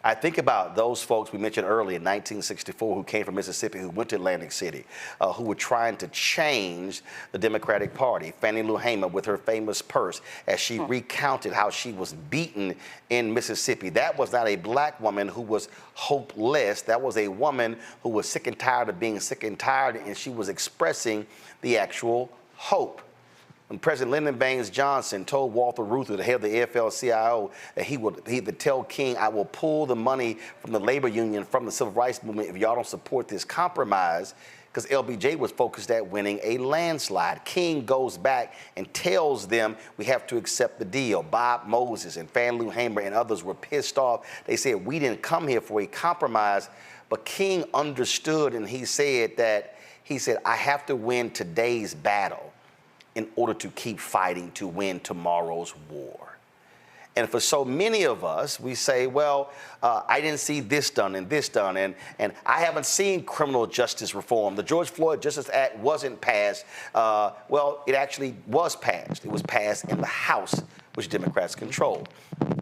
I think about those folks we mentioned earlier in 1964 who came from Mississippi, who went to Atlantic City, who were trying to change the Democratic Party. Fannie Lou Hamer with her famous purse as she recounted how she was beaten in Mississippi. That was not a black woman who was hopeless. That was a woman who was sick and tired of being sick and tired, and she was expressing the actual hope. When President Lyndon Baines Johnson told Walter Reuther, the head of the AFL-CIO, that he would tell King, I will pull the money from the labor union, from the civil rights movement if y'all don't support this compromise, because LBJ was focused at winning a landslide. King goes back and tells them we have to accept the deal. Bob Moses and Fannie Lou Hamer and others were pissed off. They said, we didn't come here for a compromise, But King understood, and he said, I have to win today's battle in order to keep fighting to win tomorrow's war. And for so many of us, we say, well, I didn't see this done and this done, and I haven't seen criminal justice reform. The George Floyd Justice Act wasn't passed. Well, it actually was passed. It was passed in the House, which Democrats controlled.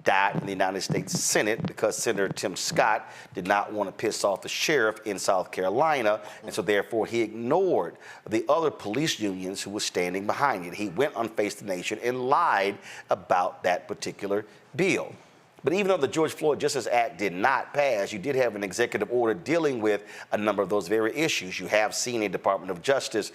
Died in the United States Senate because Senator Tim Scott did not want to piss off the sheriff in South Carolina, and so therefore he ignored the other police unions who were standing behind it. He went on Face the Nation and lied about that particular bill. But even though the George Floyd Justice Act did not pass, you did have an executive order dealing with a number of those very issues. You have seen a Department of Justice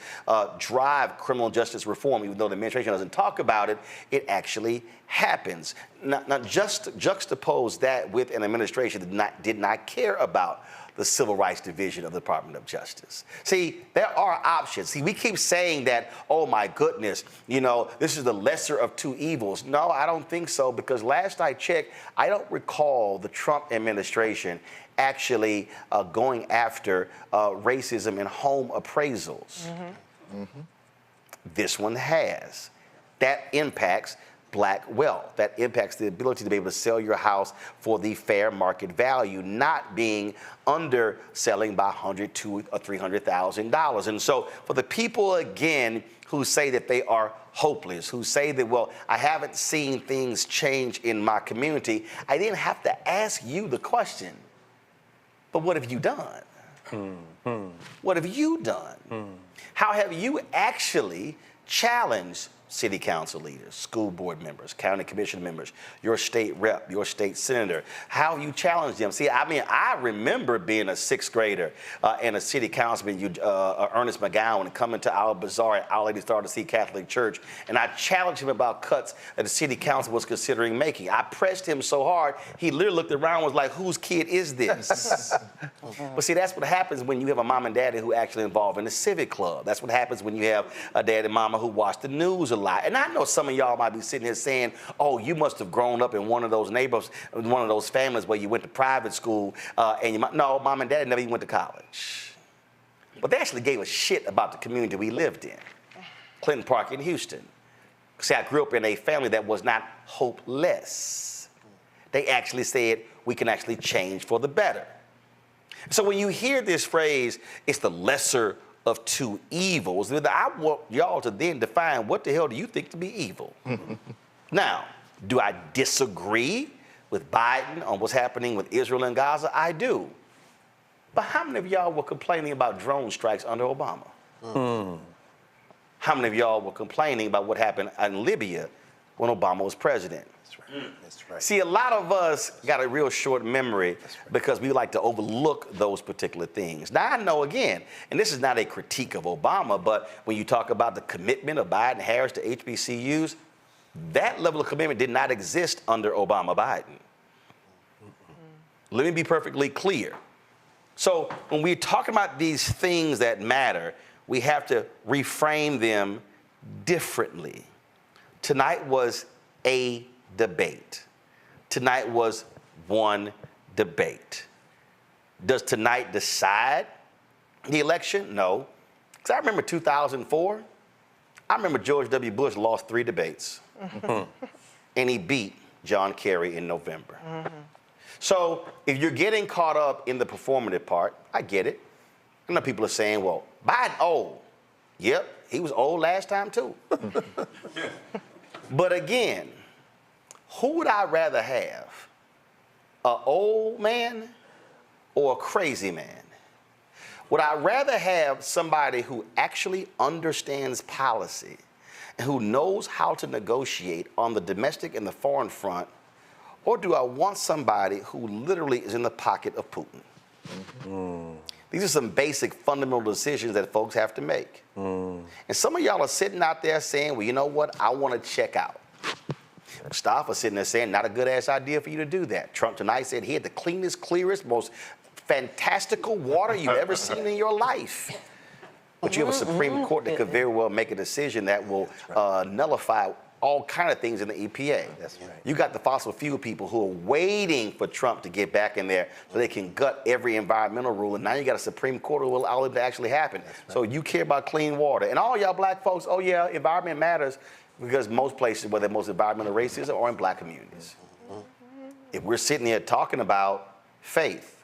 drive criminal justice reform. Even though the administration doesn't talk about it, it actually happens. Now just juxtapose that with an administration that did not care about the Civil Rights Division of the Department of Justice. See, there are options. See, we keep saying that, oh my goodness, you know, this is the lesser of two evils. No, I don't think so, because last I checked, I don't recall the Trump administration actually going after racism in home appraisals. This one has. That impacts Black wealth. That impacts the ability to be able to sell your house for the fair market value, not being underselling by $100,000, $200,000, or $300,000. And so for the people, again, who say that they are hopeless, who say that, well, I haven't seen things change in my community, I didn't have to ask you the question, but what have you done? What have you done? How have you actually challenged city council leaders, school board members, county commission members, your state rep, your state senator? How have you challenged them? See, I mean, I remember being a sixth grader and a city councilman, Ernest McGowan, coming to our bazaar at Our Lady Star to see Catholic Church, and I challenged him about cuts that the city council was considering making. I pressed him so hard, he literally looked around and was like, whose kid is this? But see, that's what happens when you have a mom and daddy who actually involved in the civic club. That's what happens when you have a dad and mama who watch the news a lot. And I know some of y'all might be sitting here saying, oh, you must have grown up in one of those neighborhoods, one of those families where you went to private school, and no, mom and dad never even went to college. But they actually gave a shit about the community we lived in, Clinton Park in Houston. See, I grew up in a family that was not hopeless. They actually said, we can actually change for the better. So when you hear this phrase, it's the lesser of two evils, I want y'all to then define what the hell do you think to be evil? Now, do I disagree with Biden on what's happening with Israel and Gaza? I do. But how many of y'all were complaining about drone strikes under Obama? How many of y'all were complaining about what happened in Libya when Obama was president? That's right. See, a lot of us got a real short memory because we like to overlook those particular things. Now, I know, again, and this is not a critique of Obama, but when you talk about the commitment of Biden and Harris to HBCUs, that level of commitment did not exist under Obama-Biden. Let me be perfectly clear. So when we're talking about these things that matter, we have to reframe them differently. Tonight was a debate. Tonight was one debate. Does tonight decide the election? No. Because I remember 2004, I remember George W. Bush lost 3 debates. And he beat John Kerry in November. So if you're getting caught up in the performative part, I get it. I know people are saying, well, Biden old. Yep, he was old last time too. But again, who would I rather have? An old man or a crazy man? Would I rather have somebody who actually understands policy and who knows how to negotiate on the domestic and the foreign front, or do I want somebody who literally is in the pocket of Putin? These are some basic fundamental decisions that folks have to make. And some of y'all are sitting out there saying, well, you know what? I want to check out. Mustafa sitting there saying, not a good-ass idea for you to do that. Trump tonight said he had the cleanest, clearest, most fantastical water you've ever seen in your life. But you have a Supreme Court that could very well make a decision that will nullify all kind of things in the EPA. That's right. You got the fossil fuel people who are waiting for Trump to get back in there so they can gut every environmental rule. And now you got a Supreme Court who will allow it to actually happen. Right. So you care about clean water. And all y'all black folks, oh yeah, environment matters, because most places where the most environmental racism are in black communities. If we're sitting here talking about faith,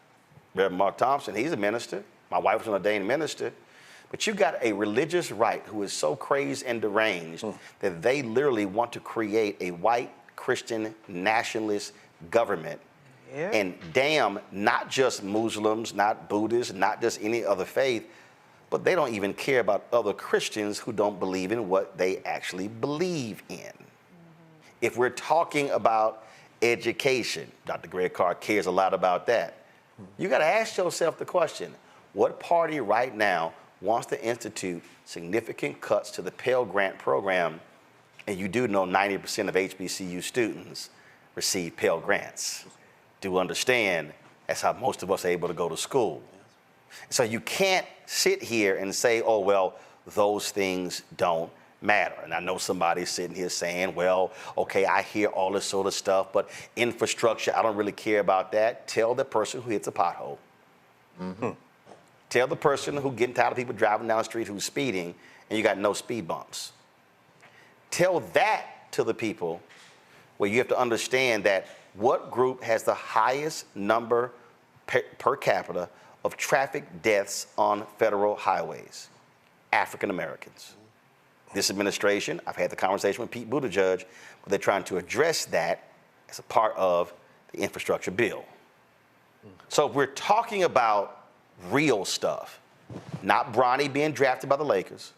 Reverend Mark Thompson, he's a minister. My wife was an ordained minister. But you got a religious right who is so crazed and deranged that they literally want to create a white Christian nationalist government and damn not just Muslims, not Buddhists, not just any other faith, but they don't even care about other Christians who don't believe in what they actually believe in. If we're talking about education, Dr. Greg Carr cares a lot about that. You got to ask yourself the question, what party right now wants to institute significant cuts to the Pell Grant program, and you do know 90% of HBCU students receive Pell Grants. Do understand that's how most of us are able to go to school. So you can't sit here and say, oh, well, those things don't matter. And I know somebody's sitting here saying, well, okay, I hear all this sort of stuff, but infrastructure, I don't really care about that. Tell the person who hits a pothole. Tell the person who getting tired of people driving down the street who's speeding and you got no speed bumps. Tell that to the people where you have to understand that what group has the highest number per capita of traffic deaths on federal highways? African Americans. This administration, I've had the conversation with Pete Buttigieg, but they're trying to address that as a part of the infrastructure bill. So if we're talking about real stuff, not Bronny being drafted by the Lakers,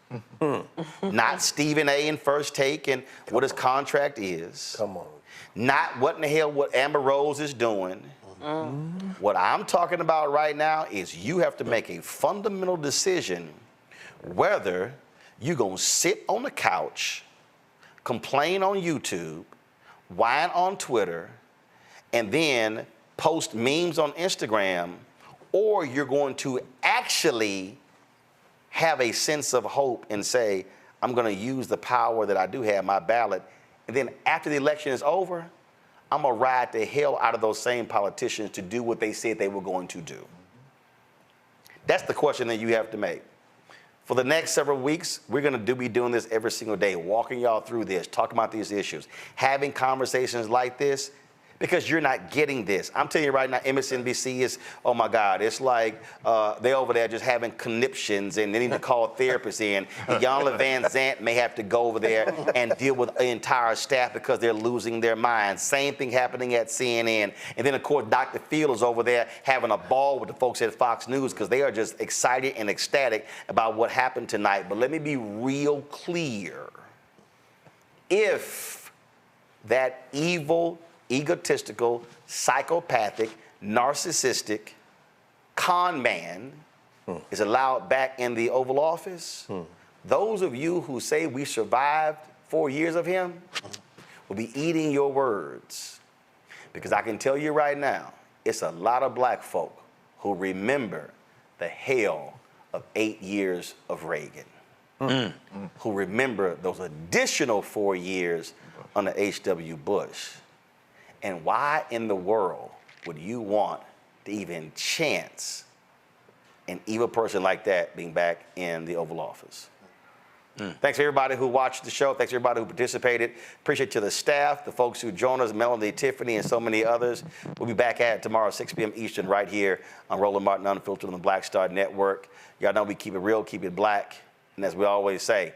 not Stephen A. in First Take and what his contract is, not what in the hell what Amber Rose is doing. What I'm talking about right now is you have to make a fundamental decision whether you're going to sit on the couch, complain on YouTube, whine on Twitter, and then post memes on Instagram, or you're going to actually have a sense of hope and say, I'm going to use the power that I do have, my ballot, and then after the election is over, I'm going to ride the hell out of those same politicians to do what they said they were going to do. That's the question that you have to make. For the next several weeks, we're going to be doing this every single day, walking y'all through this, talking about these issues, having conversations like this, because you're not getting this. I'm telling you right now, MSNBC is, oh my God, it's like they're over there just having conniptions and they need to call therapists in. And Jan Van Zant may have to go over there and deal with the entire staff because they're losing their minds. Same thing happening at CNN. And then of course, Dr. Phil is over there having a ball with the folks at Fox News because they are just excited and ecstatic about what happened tonight. But let me be real clear. If that evil, egotistical, psychopathic, narcissistic con man is allowed back in the Oval Office, those of you who say we survived 4 years of him will be eating your words. Because I can tell you right now, it's a lot of black folk who remember the hell of 8 years of Reagan, who remember those additional 4 years under H.W. Bush. And why in the world would you want to even chance an evil person like that being back in the Oval Office? Thanks to everybody who watched the show. Thanks to everybody who participated. Appreciate to the staff, the folks who joined us, Melanie, Tiffany, and so many others. We'll be back at it tomorrow, 6 p.m. Eastern, right here on Roland Martin Unfiltered on the Black Star Network. Y'all know we keep it real, keep it black. And as we always say,